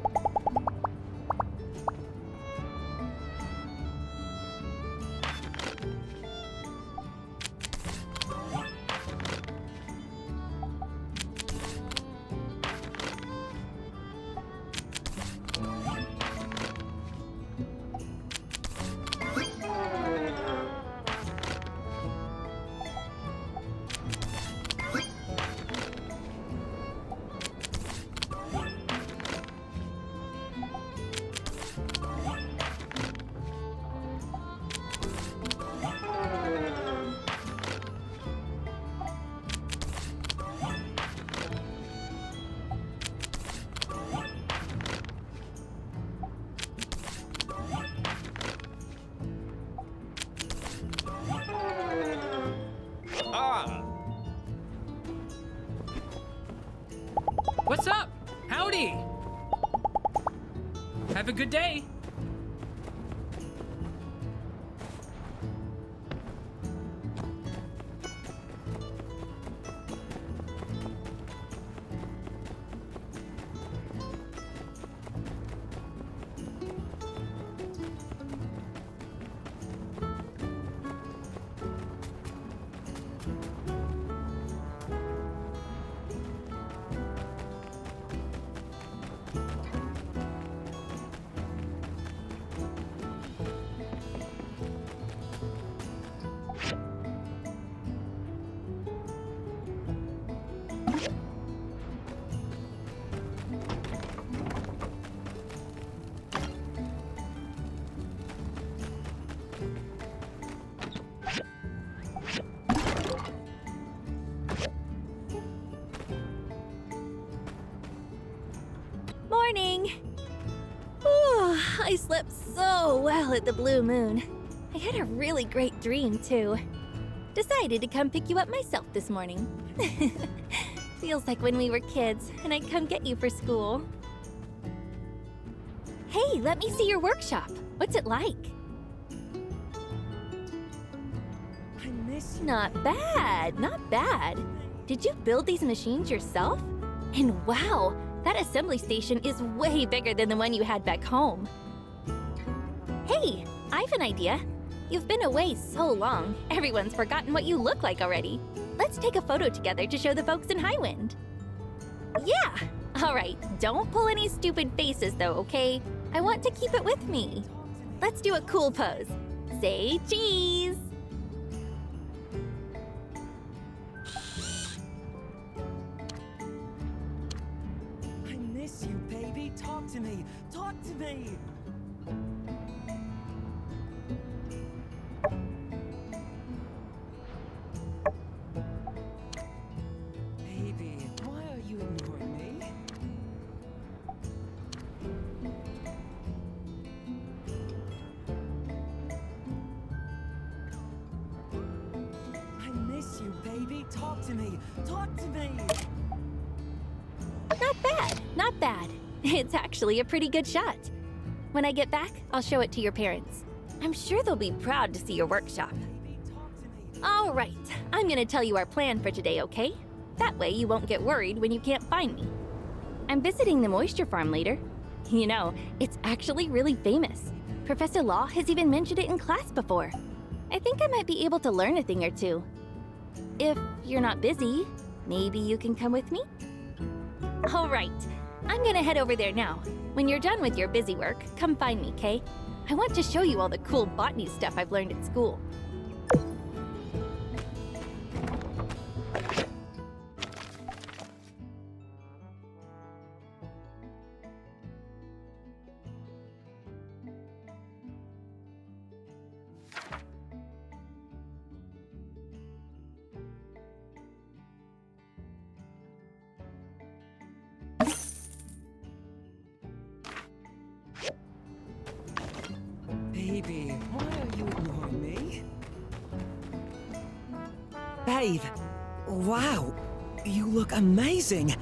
[SPEAKER 18] What's up? Howdy! Have a good day.
[SPEAKER 16] Morning! Ooh, I slept so well at the Blue Moon. I had a really great dream, too. Decided to come pick you up myself this morning. Feels like when we were kids, and I'd come get you for school. Hey, let me see your workshop. What's it like?
[SPEAKER 2] I miss you.
[SPEAKER 16] Not bad, not bad. Did you build these machines yourself? And wow, that assembly station is way bigger than the one you had back home. Hey, I've an idea. You've been away so long, everyone's forgotten what you look like already. Let's take a photo together to show the folks in Highwind. Yeah! All right, don't pull any stupid faces though, okay? I want to keep it with me. Let's do a cool pose. Say cheese!
[SPEAKER 2] I miss you, baby. Talk to me. Talk to me. Baby, why are you ignoring me? I miss you, baby. Talk to me. Talk to me.
[SPEAKER 16] Not bad, not bad. It's actually a pretty good shot. When I get back, I'll show it to your parents. I'm sure they'll be proud to see your workshop. All right, I'm gonna tell you our plan for today, okay? That way you won't get worried when you can't find me. I'm visiting the moisture farm later. You know, it's actually really famous. Professor Law has even mentioned it in class before. I think I might be able to learn a thing or two. If you're not busy, maybe you can come with me? All right, I'm gonna head over there now. When you're done with your busy work, come find me, Kay? I want to show you all the cool botany stuff I've learned at school.
[SPEAKER 2] Baby, why are you ignoring me? Babe, wow, you look amazing.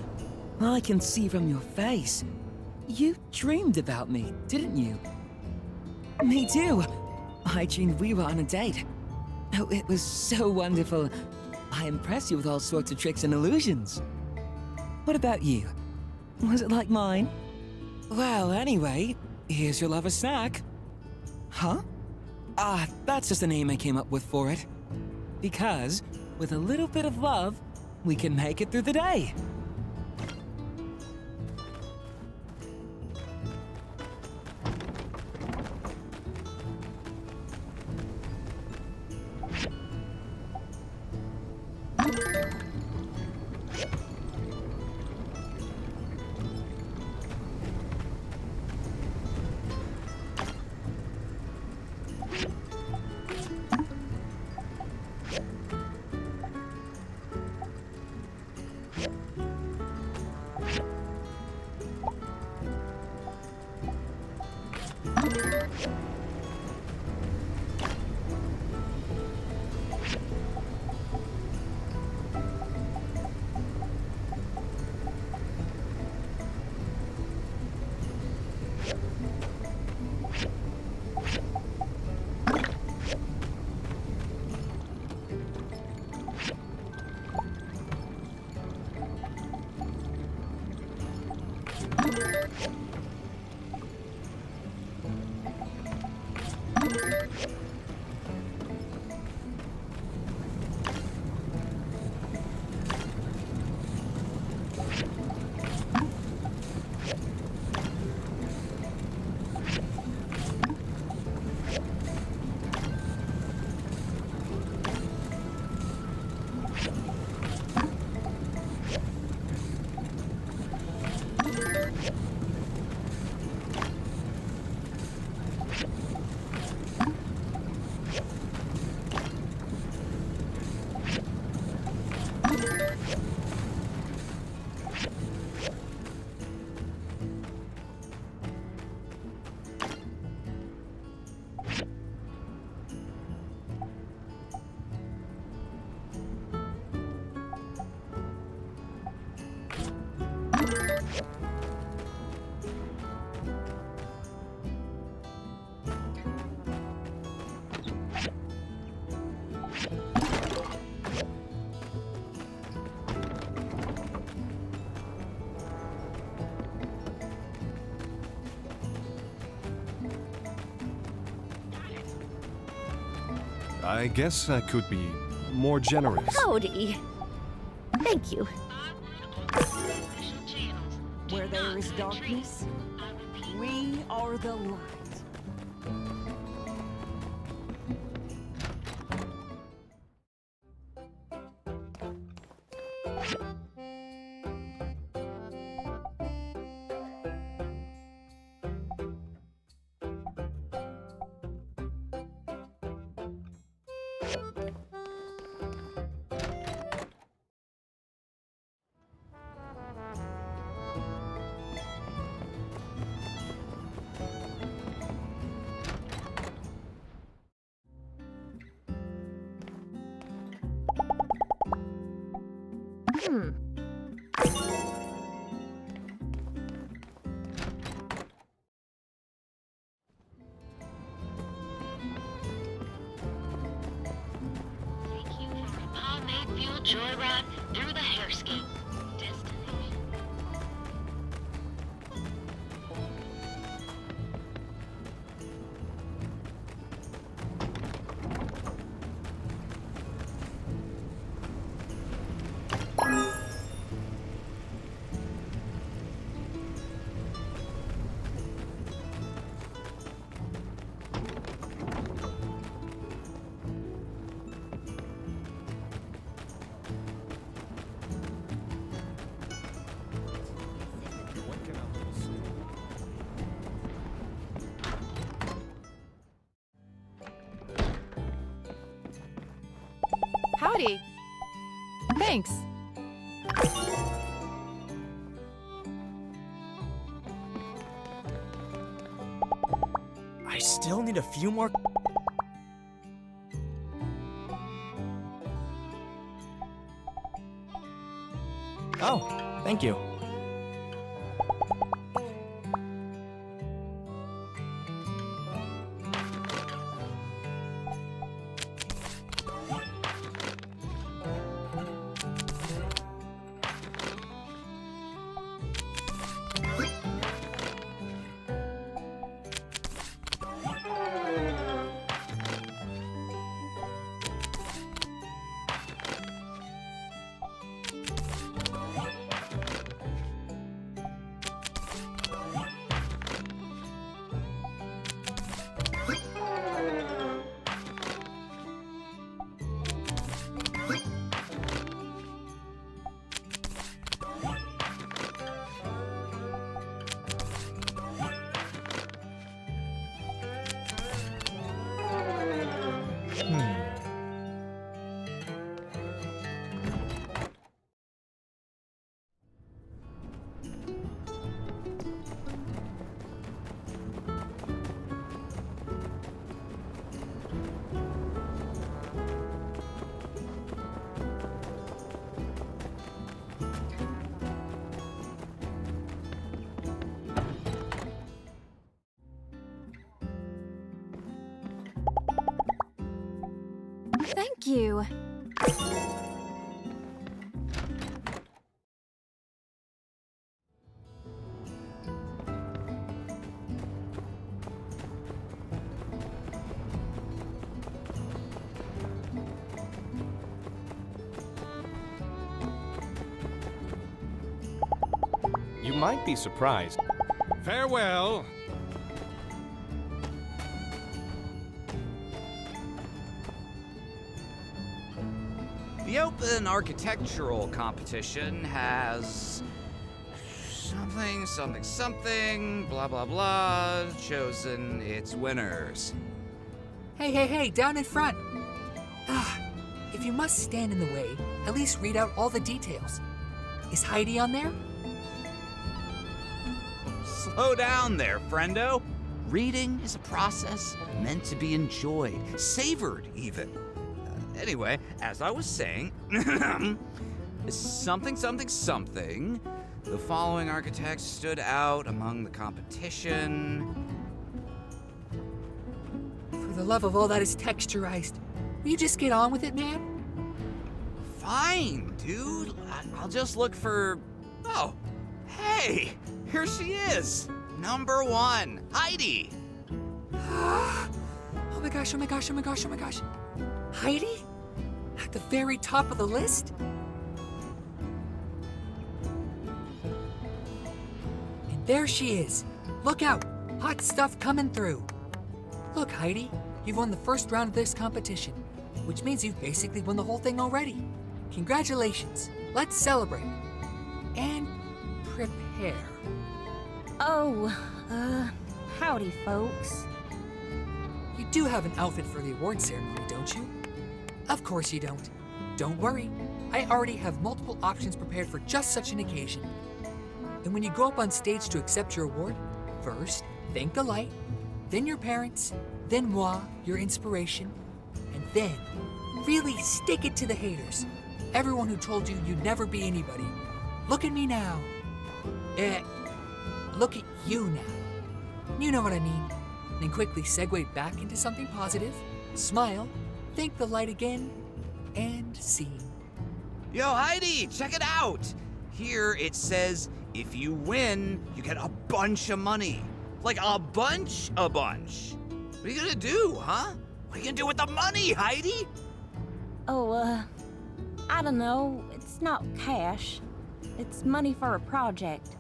[SPEAKER 2] I can see from your face. You dreamed about me, didn't you? Me too. I dreamed we were on a date. Oh, it was so wonderful. I impressed you with all sorts of tricks and illusions. What about you? Was it like mine? Well, anyway, here's your lover's snack. Huh? Ah, that's just a name I came up with for it. Because, with a little bit of love, we can make it through the day.
[SPEAKER 12] I guess I could be more generous.
[SPEAKER 16] Howdy. Thank you.
[SPEAKER 9] Where there is darkness, we are the light.
[SPEAKER 15] Pomade fuel joyride through the hairscape. Destination.
[SPEAKER 14] Howdy. Thanks.
[SPEAKER 3] I still need a few more. Oh, thank you.
[SPEAKER 14] Thank you.
[SPEAKER 12] You might be surprised. Farewell!
[SPEAKER 6] The Open Architectural Competition has something, blah, blah, blah, chosen its winners.
[SPEAKER 17] Hey, down in front. If you must stand in the way, at least read out all the details. Is Heidi on there?
[SPEAKER 6] Slow down there, friendo. Reading is a process meant to be enjoyed, savored even. Anyway, as I was saying, something. The following architects stood out among the competition.
[SPEAKER 17] For the love of all that is texturized, will you just get on with it, man?
[SPEAKER 6] Fine, dude. I'll just look for... Oh, hey, here she is. Number 1, Heidi.
[SPEAKER 17] Oh my gosh. Heidi? At the very top of the list? And there she is. Look out, hot stuff coming through. Look, Heidi, you've won the first round of this competition, which means you've basically won the whole thing already. Congratulations. Let's celebrate. And prepare.
[SPEAKER 9] Oh, howdy, folks.
[SPEAKER 17] You do have an outfit for the award ceremony, don't you? Of course you don't. Don't worry. I already have multiple options prepared for just such an occasion. And when you go up on stage to accept your award, first, thank the light, then your parents, then moi, your inspiration, and then really stick it to the haters. Everyone who told you you'd never be anybody. Look at me now. Look at you now. You know what I mean. Then quickly segue back into something positive, smile, thank the light again, and scene.
[SPEAKER 6] Yo, Heidi, check it out. Here it says, if you win, you get a bunch of money. Like a bunch. What are you gonna do, huh? What are you gonna do with the money, Heidi?
[SPEAKER 9] Oh, I don't know. It's not cash. It's money for a project.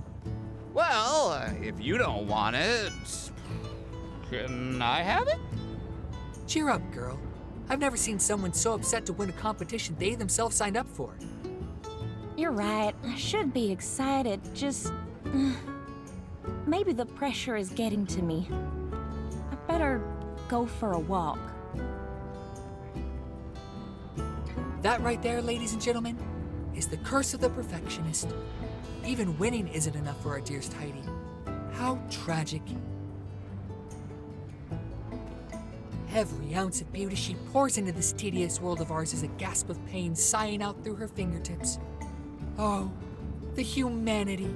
[SPEAKER 6] Well, if you don't want it, can I have it?
[SPEAKER 17] Cheer up, girl. I've never seen someone so upset to win a competition they themselves signed up for.
[SPEAKER 9] You're right. I should be excited. Just... maybe the pressure is getting to me. I better go for a walk.
[SPEAKER 17] That right there, ladies and gentlemen, is the curse of the perfectionist. Even winning isn't enough for our dearest Heidi. How tragic. Every ounce of beauty she pours into this tedious world of ours is a gasp of pain sighing out through her fingertips. Oh, the humanity.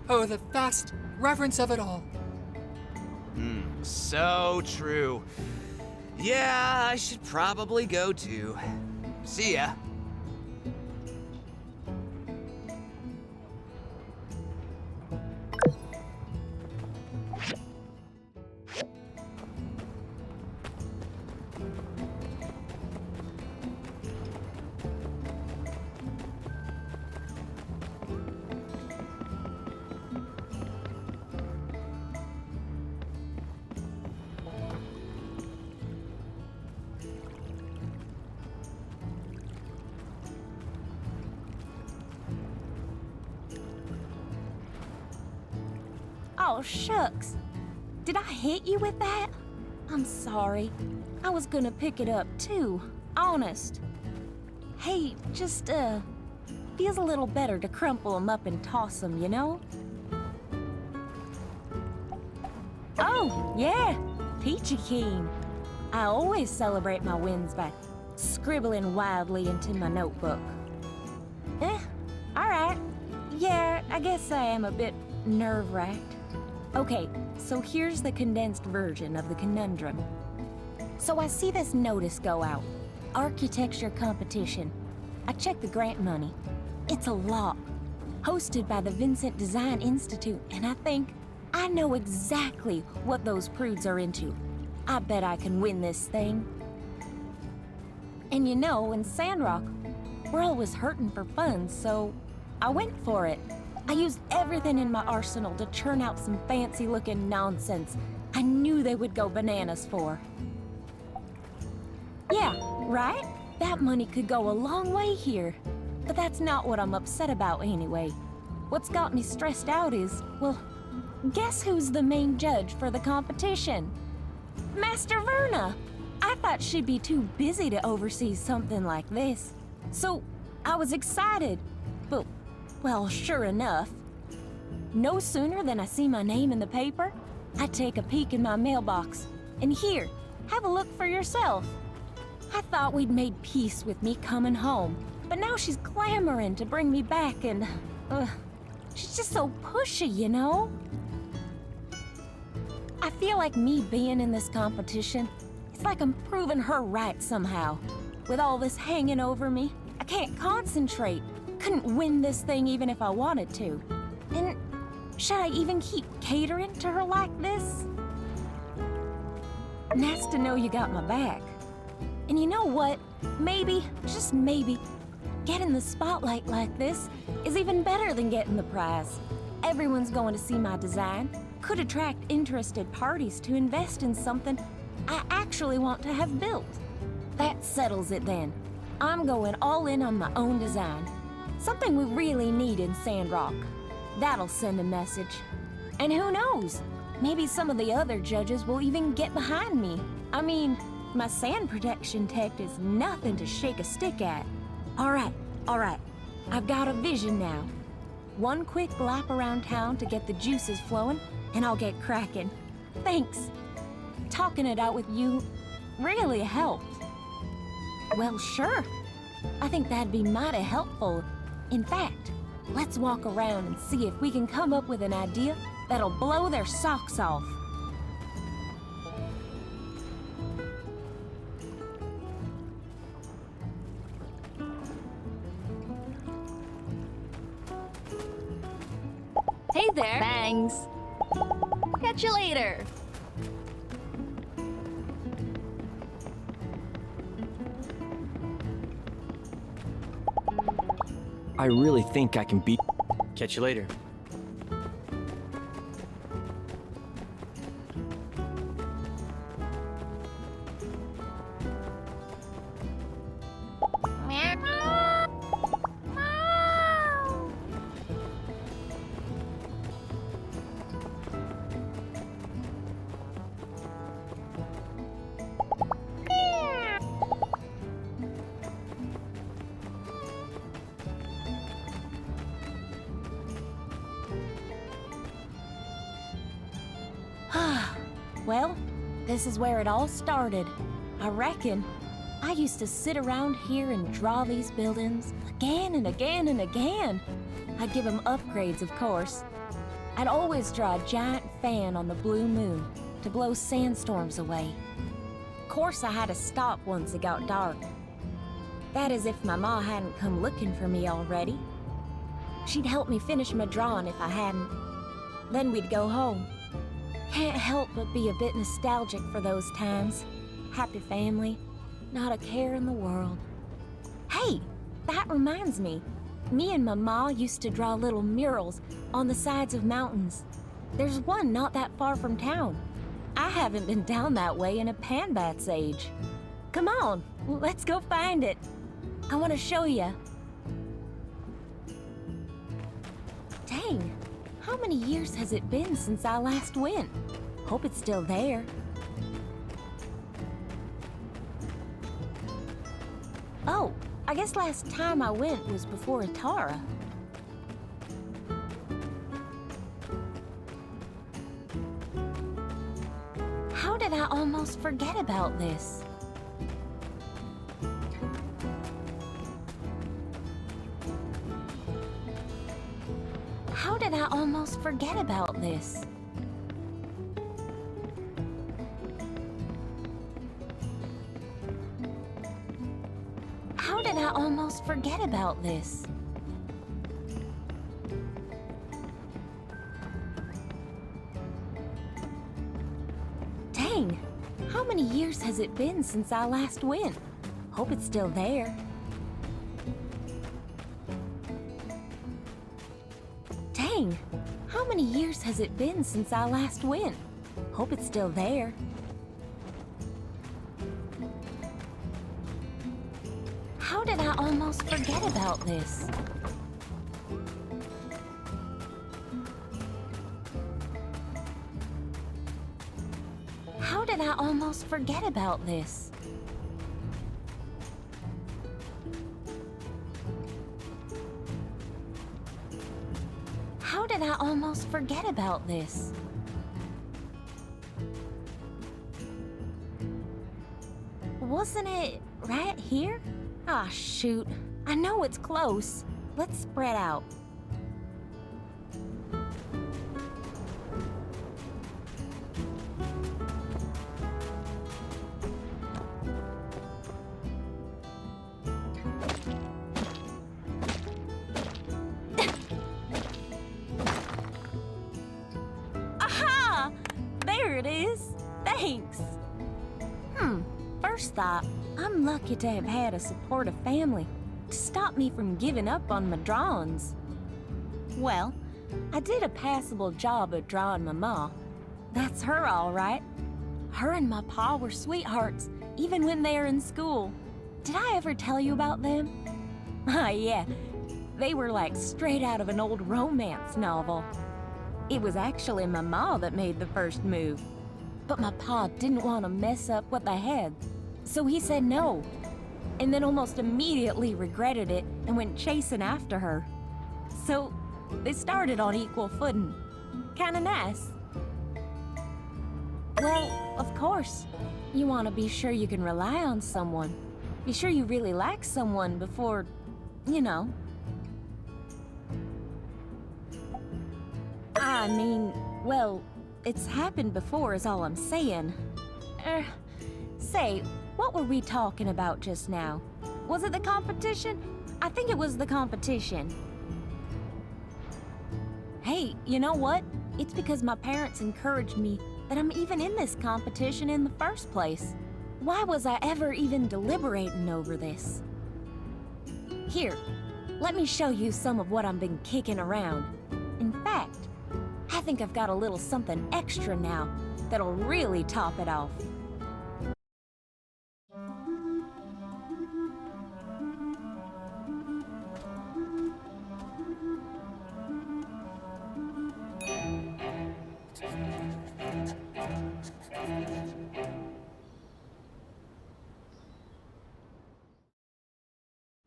[SPEAKER 17] Oh, the vast reverence of it all.
[SPEAKER 6] So true. Yeah, I should probably go too. See ya.
[SPEAKER 9] Oh, shucks. Did I hit you with that? I'm sorry. I was gonna pick it up too, honest. Hey, just, feels a little better to crumple them up and toss them, you know? Oh, yeah, peachy keen. I always celebrate my wins by scribbling wildly into my notebook. All right. Yeah, I guess I am a bit nerve-wracked. Okay, so here's the condensed version of the conundrum. So I see this notice go out. Architecture competition. I check the grant money. It's a lot. Hosted by the Vincent Design Institute, and I think I know exactly what those prudes are into. I bet I can win this thing. And you know, in Sandrock, we're always hurting for funds, so I went for it. I used everything in my arsenal to churn out some fancy-looking nonsense I knew they would go bananas for. Yeah, right? That money could go a long way here. But that's not what I'm upset about anyway. What's got me stressed out is, well, guess who's the main judge for the competition? Master Verna! I thought she'd be too busy to oversee something like this. So, I was excited. But, well, sure enough, no sooner than I see my name in the paper, I take a peek in my mailbox. And here, have a look for yourself. I thought we'd made peace with me coming home, but now she's clamoring to bring me back and, she's just so pushy, you know? I feel like me being in this competition, it's like I'm proving her right somehow. With all this hanging over me, I can't concentrate. Couldn't win this thing even if I wanted to. And should I even keep catering to her like this? Nice to know you got my back.
[SPEAKER 21] And you know what? Maybe, just maybe, getting the spotlight like this is even better than getting the prize. Everyone's going to see my design. Could attract interested parties to invest in something I actually want to have built. That settles it then. I'm going all in on my own design. Something we really need in Sandrock. That'll send a message. And who knows? Maybe some of the other judges will even get behind me. I mean, my sand protection tech is nothing to shake a stick at. All right. I've got a vision now. One quick lap around town to get the juices flowing, and I'll get cracking. Thanks. Talking it out with you really helped. Well, sure. I think that'd be mighty helpful. In fact, let's walk around and see if we can come up with an idea that'll blow their socks off.
[SPEAKER 14] Hey there. Thanks. Catch you later.
[SPEAKER 13] I really think I can beat. Catch you later.
[SPEAKER 21] Well, this is where it all started. I reckon. I used to sit around here and draw these buildings again and again and again. I'd give them upgrades, of course. I'd always draw a giant fan on the blue moon to blow sandstorms away. Of course, I had to stop once it got dark. That is if my ma hadn't come looking for me already. She'd help me finish my drawing if I hadn't. Then we'd go home. Can't help but be a bit nostalgic for those times. Happy family, not a care in the world. Hey, that reminds me. Me and my ma used to draw little murals on the sides of mountains. There's one not that far from town. I haven't been down that way in a Panbat's age. Come on, let's go find it. I want to show you. Dang. How many years has it been since I last went? Hope it's still there. Oh, I guess last time I went was before Atara. How did I almost forget about this? How did I almost forget about this? How did I almost forget about this? Dang, how many years has it been since I last went? Hope it's still there. Dang, how many years has it been since I last went? Hope it's still there. How did I almost forget about this? How did I almost forget about this? How did I almost forget about this? Wasn't it right here? Ah, shoot. I know it's close. Let's spread out. Aha! There it is. Thanks. First thought, I'm lucky to have had a supportive family to stop me from giving up on my drawings. Well, I did a passable job of drawing my ma. That's her, all right. Her and my pa were sweethearts, even when they were in school. Did I ever tell you about them? Ah, yeah. They were like straight out of an old romance novel. It was actually my ma that made the first move. But my pa didn't want to mess up what they had, so he said no. And then almost immediately regretted it and went chasing after her. So they started on equal footing. Kinda nice. Well, of course, you want to be sure you can rely on someone. Be sure you really like someone before, you know. I mean, well, it's happened before is all I'm saying. Say, what were we talking about just now? Was it the competition? I think it was the competition. Hey, you know what? It's because my parents encouraged me that I'm even in this competition in the first place. Why was I ever even deliberating over this? Here, let me show you some of what I've been kicking around. In fact, I think I've got a little something extra now that'll really top it off.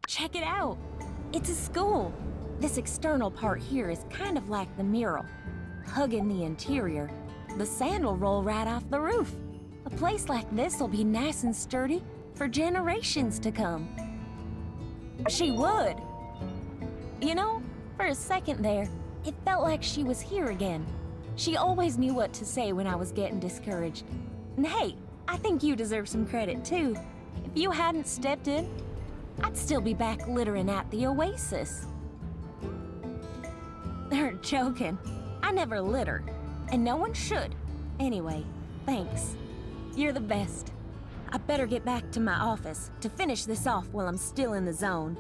[SPEAKER 21] Check it out! It's a school. This external part here is kind of like the mural, hugging the interior. The sand will roll right off the roof. A place like this will be nice and sturdy for generations to come. She would. You know, for a second there, it felt like she was here again. She always knew what to say when I was getting discouraged. And hey, I think you deserve some credit too. If you hadn't stepped in, I'd still be back littering at the oasis. They're joking. I never litter, and no one should. Anyway, thanks. You're the best. I better get back to my office to finish this off while I'm still in the zone.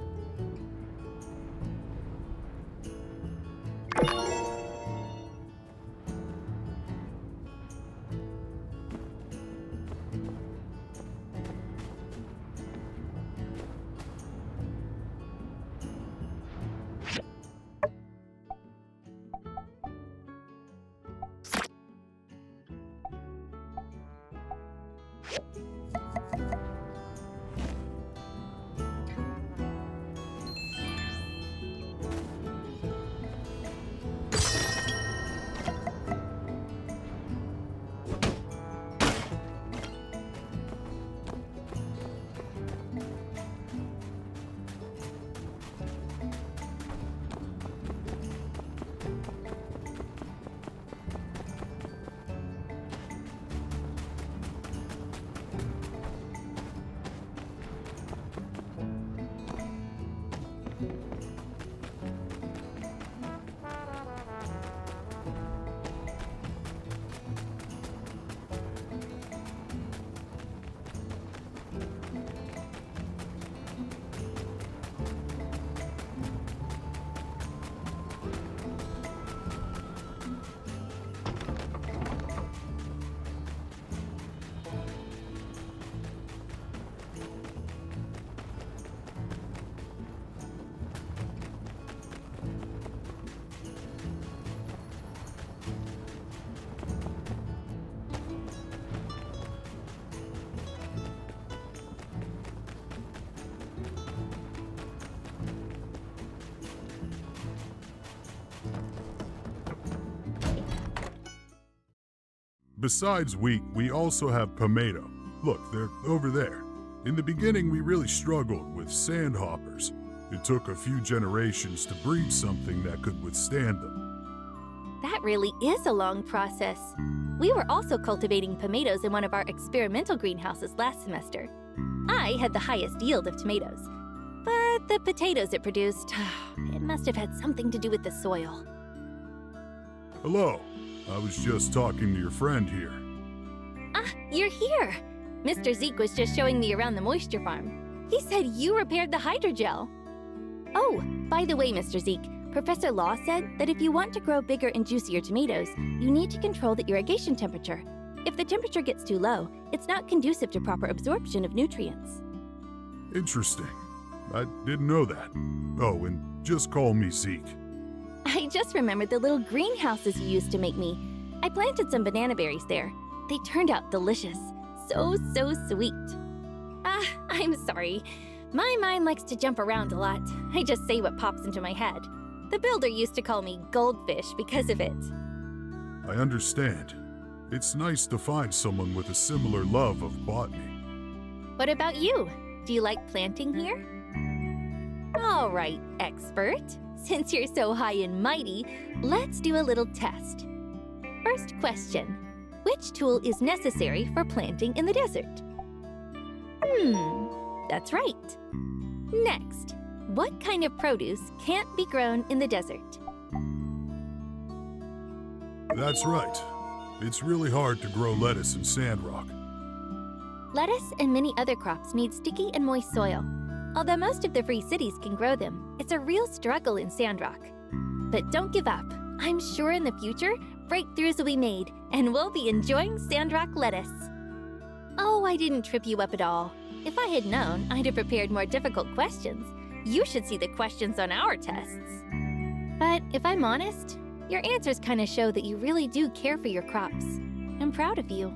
[SPEAKER 10] Besides wheat, we also have pomato. Look, they're over there. In the beginning, we really struggled with sandhoppers. It took a few generations to breed something that could withstand them.
[SPEAKER 19] That really is a long process. We were also cultivating tomatoes in one of our experimental greenhouses last semester. I had the highest yield of tomatoes, but the potatoes it produced, it must have had something to do with the soil.
[SPEAKER 10] Hello. I was just talking to your friend here.
[SPEAKER 19] Ah, you're here. Mr. Zeke was just showing me around the moisture farm. He said you repaired the hydrogel. Oh, by the way, Mr. Zeke, Professor Law said that if you want to grow bigger and juicier tomatoes, you need to control the irrigation temperature. If the temperature gets too low, it's not conducive to proper absorption of nutrients.
[SPEAKER 10] Interesting. I didn't know that. Oh, and just call me Zeke.
[SPEAKER 19] I just remembered the little greenhouses you used to make me. I planted some banana berries there. They turned out delicious. So sweet. I'm sorry. My mind likes to jump around a lot. I just say what pops into my head. The builder used to call me Goldfish because of it.
[SPEAKER 10] I understand. It's nice to find someone with a similar love of botany.
[SPEAKER 19] What about you? Do you like planting here? All right, expert. Since you're so high and mighty, let's do a little test. First question. Which tool is necessary for planting in the desert? That's right. Next, what kind of produce can't be grown in the desert?
[SPEAKER 10] That's right. It's really hard to grow lettuce in Sandrock.
[SPEAKER 19] Lettuce and many other crops need sticky and moist soil. Although most of the free cities can grow them, it's a real struggle in Sandrock. But don't give up. I'm sure in the future, breakthroughs will be made, and we'll be enjoying Sandrock lettuce. Oh, I didn't trip you up at all. If I had known, I'd have prepared more difficult questions. You should see the questions on our tests. But if I'm honest, your answers kind of show that you really do care for your crops. I'm proud of you.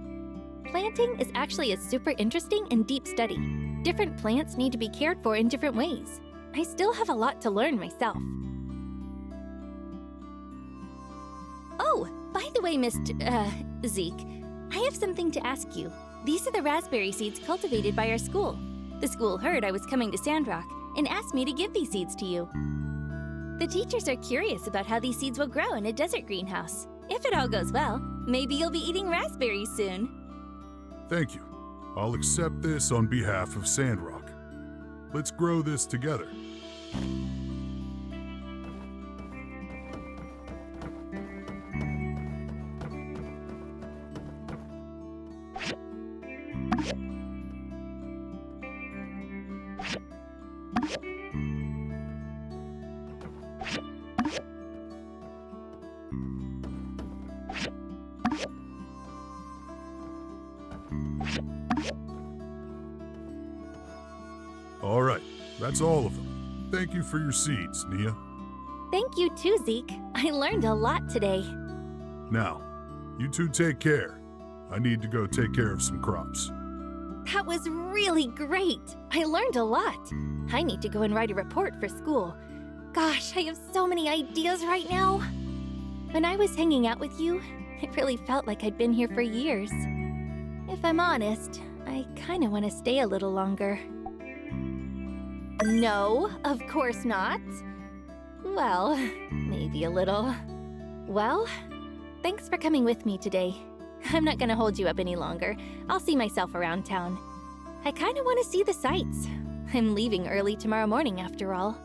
[SPEAKER 19] Planting is actually a super interesting and deep study. Different plants need to be cared for in different ways. I still have a lot to learn myself. Oh, by the way, Mr. Zeke, I have something to ask you. These are the raspberry seeds cultivated by our school. The school heard I was coming to Sandrock and asked me to give these seeds to you. The teachers are curious about how these seeds will grow in a desert greenhouse. If it all goes well, maybe you'll be eating raspberries soon.
[SPEAKER 10] Thank you. I'll accept this on behalf of Sandrock. Let's grow this together. All right, that's all of them. Thank you for your seeds, Nia.
[SPEAKER 19] Thank you too, Zeke. I learned a lot today.
[SPEAKER 10] Now, you two take care. I need to go take care of some crops.
[SPEAKER 19] That was really great. I learned a lot. I need to go and write a report for school. Gosh, I have so many ideas right now. When I was hanging out with you, it really felt like I'd been here for years. If I'm honest, I kind of want to stay a little longer. No, of course not. Well, maybe a little. Well, thanks for coming with me today. I'm not gonna hold you up any longer. I'll see myself around town. I kind of want to see the sights. I'm leaving early tomorrow morning after all.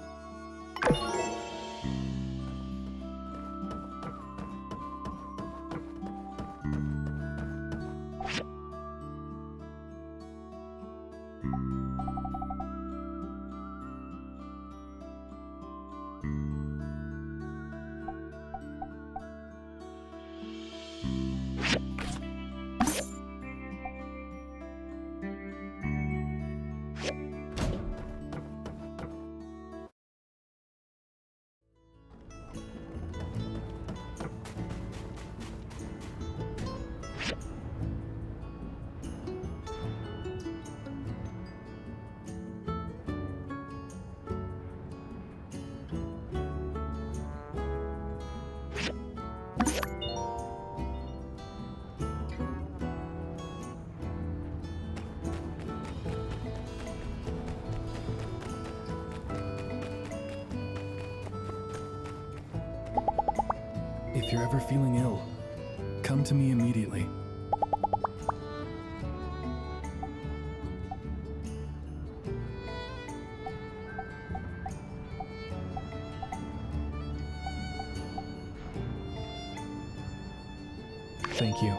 [SPEAKER 7] If you're ever feeling ill, come to me immediately. Thank you.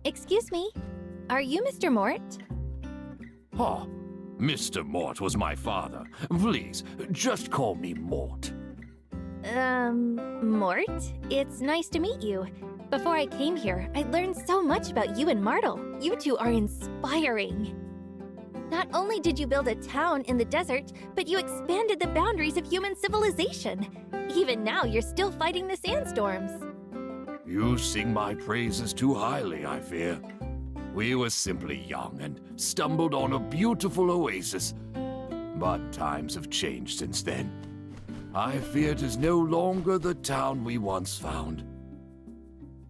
[SPEAKER 19] Excuse me, are you Mr. Mort?
[SPEAKER 20] Oh, Mr. Mort was my father. Please, just call me Mort.
[SPEAKER 19] Mort? It's nice to meet you. Before I came here, I learned so much about you and Martle. You two are inspiring. Not only did you build a town in the desert, but you expanded the boundaries of human civilization. Even now, you're still fighting the sandstorms.
[SPEAKER 20] You sing my praises too highly, I fear. We were simply young and stumbled on a beautiful oasis. But times have changed since then. I fear it is no longer the town we once found.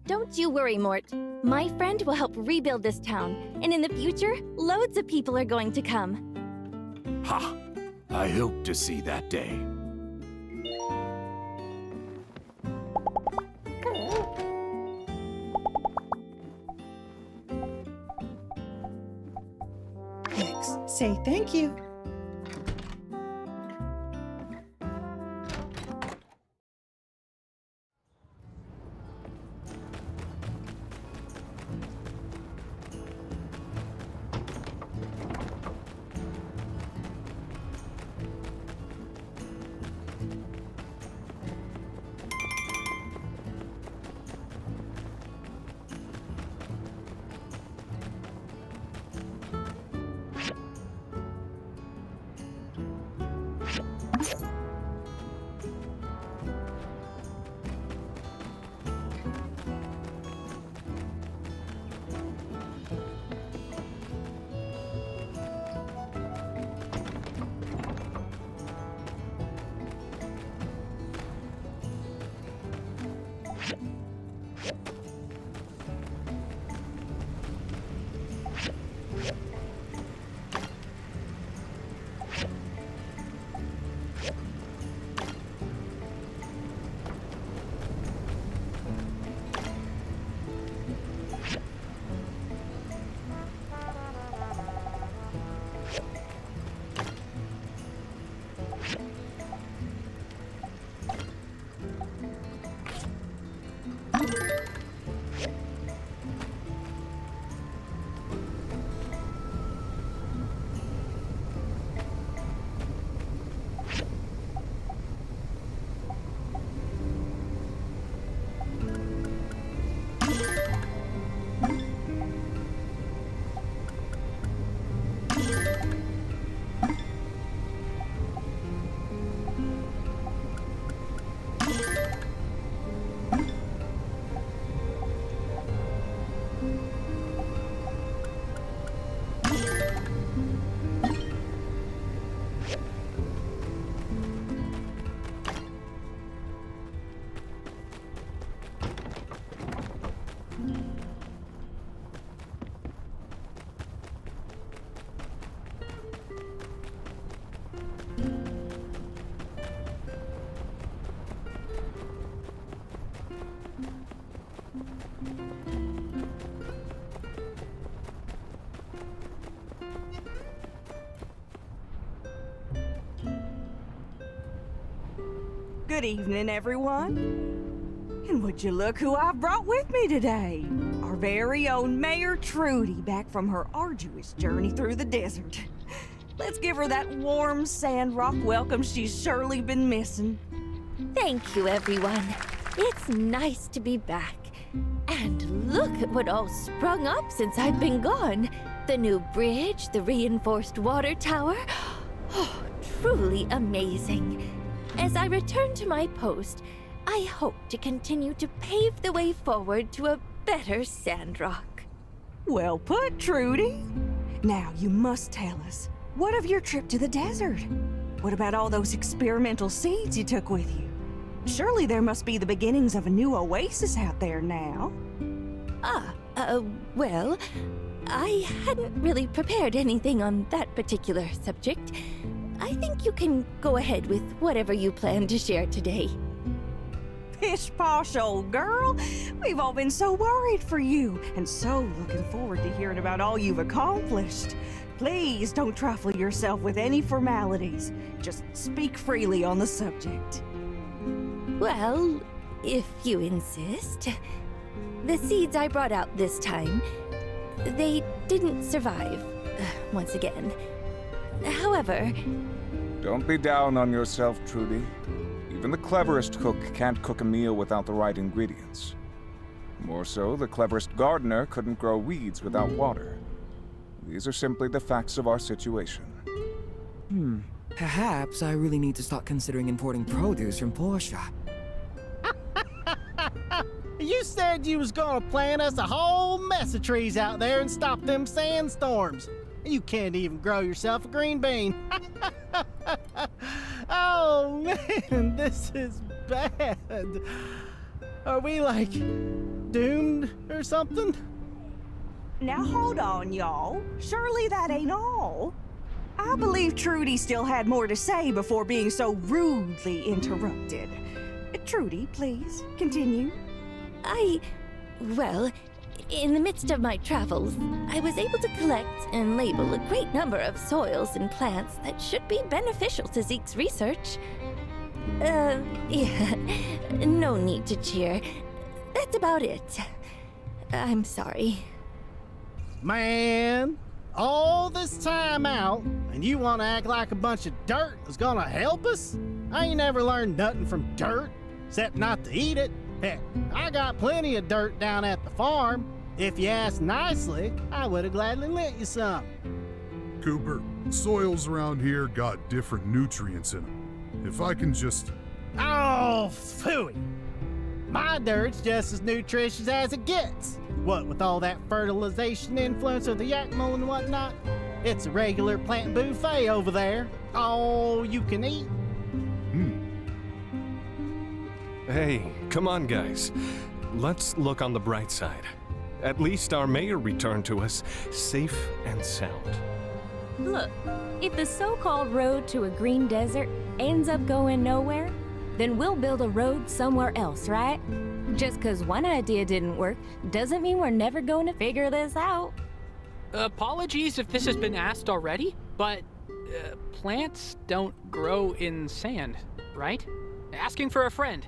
[SPEAKER 19] Don't you worry, Mort. My friend will help rebuild this town, and in the future, loads of people are going to come.
[SPEAKER 20] Ha! I hope to see that day.
[SPEAKER 22] X, say thank you.
[SPEAKER 9] Good evening, everyone. And would you look who I've brought with me today? Our very own Mayor Trudy, back from her arduous journey through the desert. Let's give her that warm Sandrock welcome she's surely been missing.
[SPEAKER 19] Thank you, everyone. It's nice to be back. And look at what all sprung up since I've been gone. The new bridge, the reinforced water tower. Oh, truly amazing. As I return to my post, I hope to continue to pave the way forward to a better Sandrock.
[SPEAKER 9] Well put, Trudy. Now you must tell us, what of your trip to the desert? What about all those experimental seeds you took with you? Surely there must be the beginnings of a new oasis out there now.
[SPEAKER 19] Well, I hadn't really prepared anything on that particular subject. I think you can go ahead with whatever you plan to share today.
[SPEAKER 9] Pish-posh, old girl. We've all been so worried for you, and so looking forward to hearing about all you've accomplished. Please don't trifle yourself with any formalities. Just speak freely on the subject.
[SPEAKER 19] Well, if you insist. The seeds I brought out this time
[SPEAKER 16] they didn't survive, once again. However...
[SPEAKER 5] Don't be down on yourself, Trudy. Even the cleverest cook can't cook a meal without the right ingredients. More so, the cleverest gardener couldn't grow weeds without water. These are simply the facts of our situation.
[SPEAKER 2] Perhaps I really need to start considering importing produce from Portia.
[SPEAKER 11] You said you was gonna plant us a whole mess of trees out there and stop them sandstorms. You can't even grow yourself a green bean. Oh man, this is bad. Are we like doomed or something?
[SPEAKER 9] Now hold on, y'all. Surely that ain't all. I believe Trudy still had more to say before being so rudely interrupted. Trudy, please, continue.
[SPEAKER 16] Well, in the midst of my travels, I was able to collect and label a great number of soils and plants that should be beneficial to Zeke's research. Yeah, no need to cheer. That's about it. I'm sorry.
[SPEAKER 11] Man, all this time out, and you want to act like a bunch of dirt is gonna help us? I ain't never learned nothing from dirt, except not to eat it. Heck, I got plenty of dirt down at the farm. If you asked nicely, I would have gladly lent you some.
[SPEAKER 10] Cooper, soils around here got different nutrients in them. If I can just...
[SPEAKER 11] Oh, phooey! My dirt's just as nutritious as it gets. What with all that fertilization influence of the Yakimo and whatnot? It's a regular plant buffet over there. All you can eat.
[SPEAKER 12] Hey, come on, guys. Let's look on the bright side. At least our mayor returned to us safe and sound.
[SPEAKER 21] Look, if the so-called road to a green desert ends up going nowhere, then we'll build a road somewhere else, right? Just 'cause one idea didn't work doesn't mean we're never going to figure this out.
[SPEAKER 18] Apologies if this has been asked already, but plants don't grow in sand, right? Asking for a friend.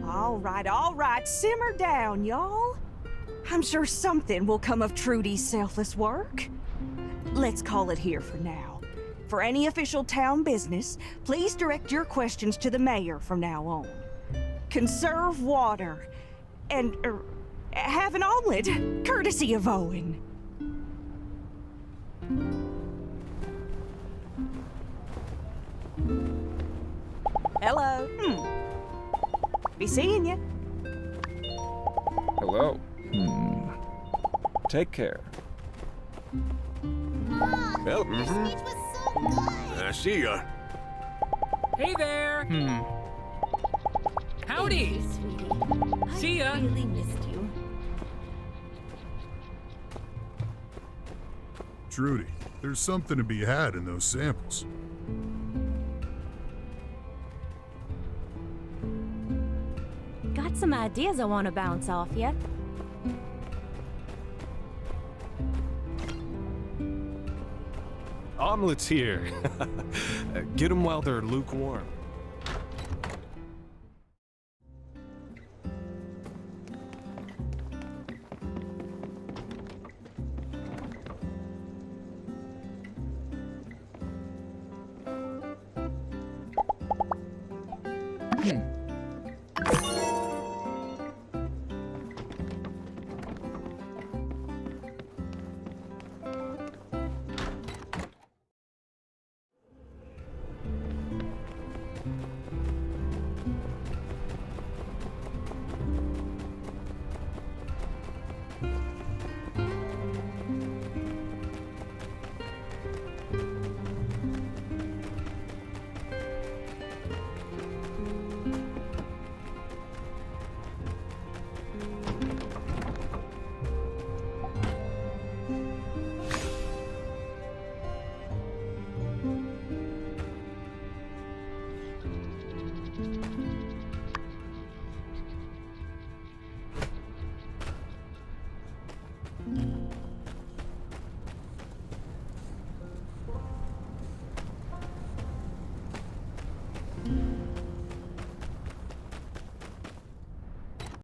[SPEAKER 9] All right, simmer down, y'all. I'm sure something will come of Trudy's selfless work. Let's call it here for now. For any official town business, please direct your questions to the mayor from now on. Conserve water and have an omelet, courtesy of Owen. Hello. Be seeing you.
[SPEAKER 5] Hello. Take care.
[SPEAKER 15] Well, your speech was so good.
[SPEAKER 20] See ya.
[SPEAKER 18] Hey there! Howdy!
[SPEAKER 16] Sweetie.
[SPEAKER 18] See ya!
[SPEAKER 16] I really missed you.
[SPEAKER 10] Trudy, there's something to be had in those samples.
[SPEAKER 21] Got some ideas I want to bounce off ya.
[SPEAKER 12] Omelets here. Get them while they're lukewarm.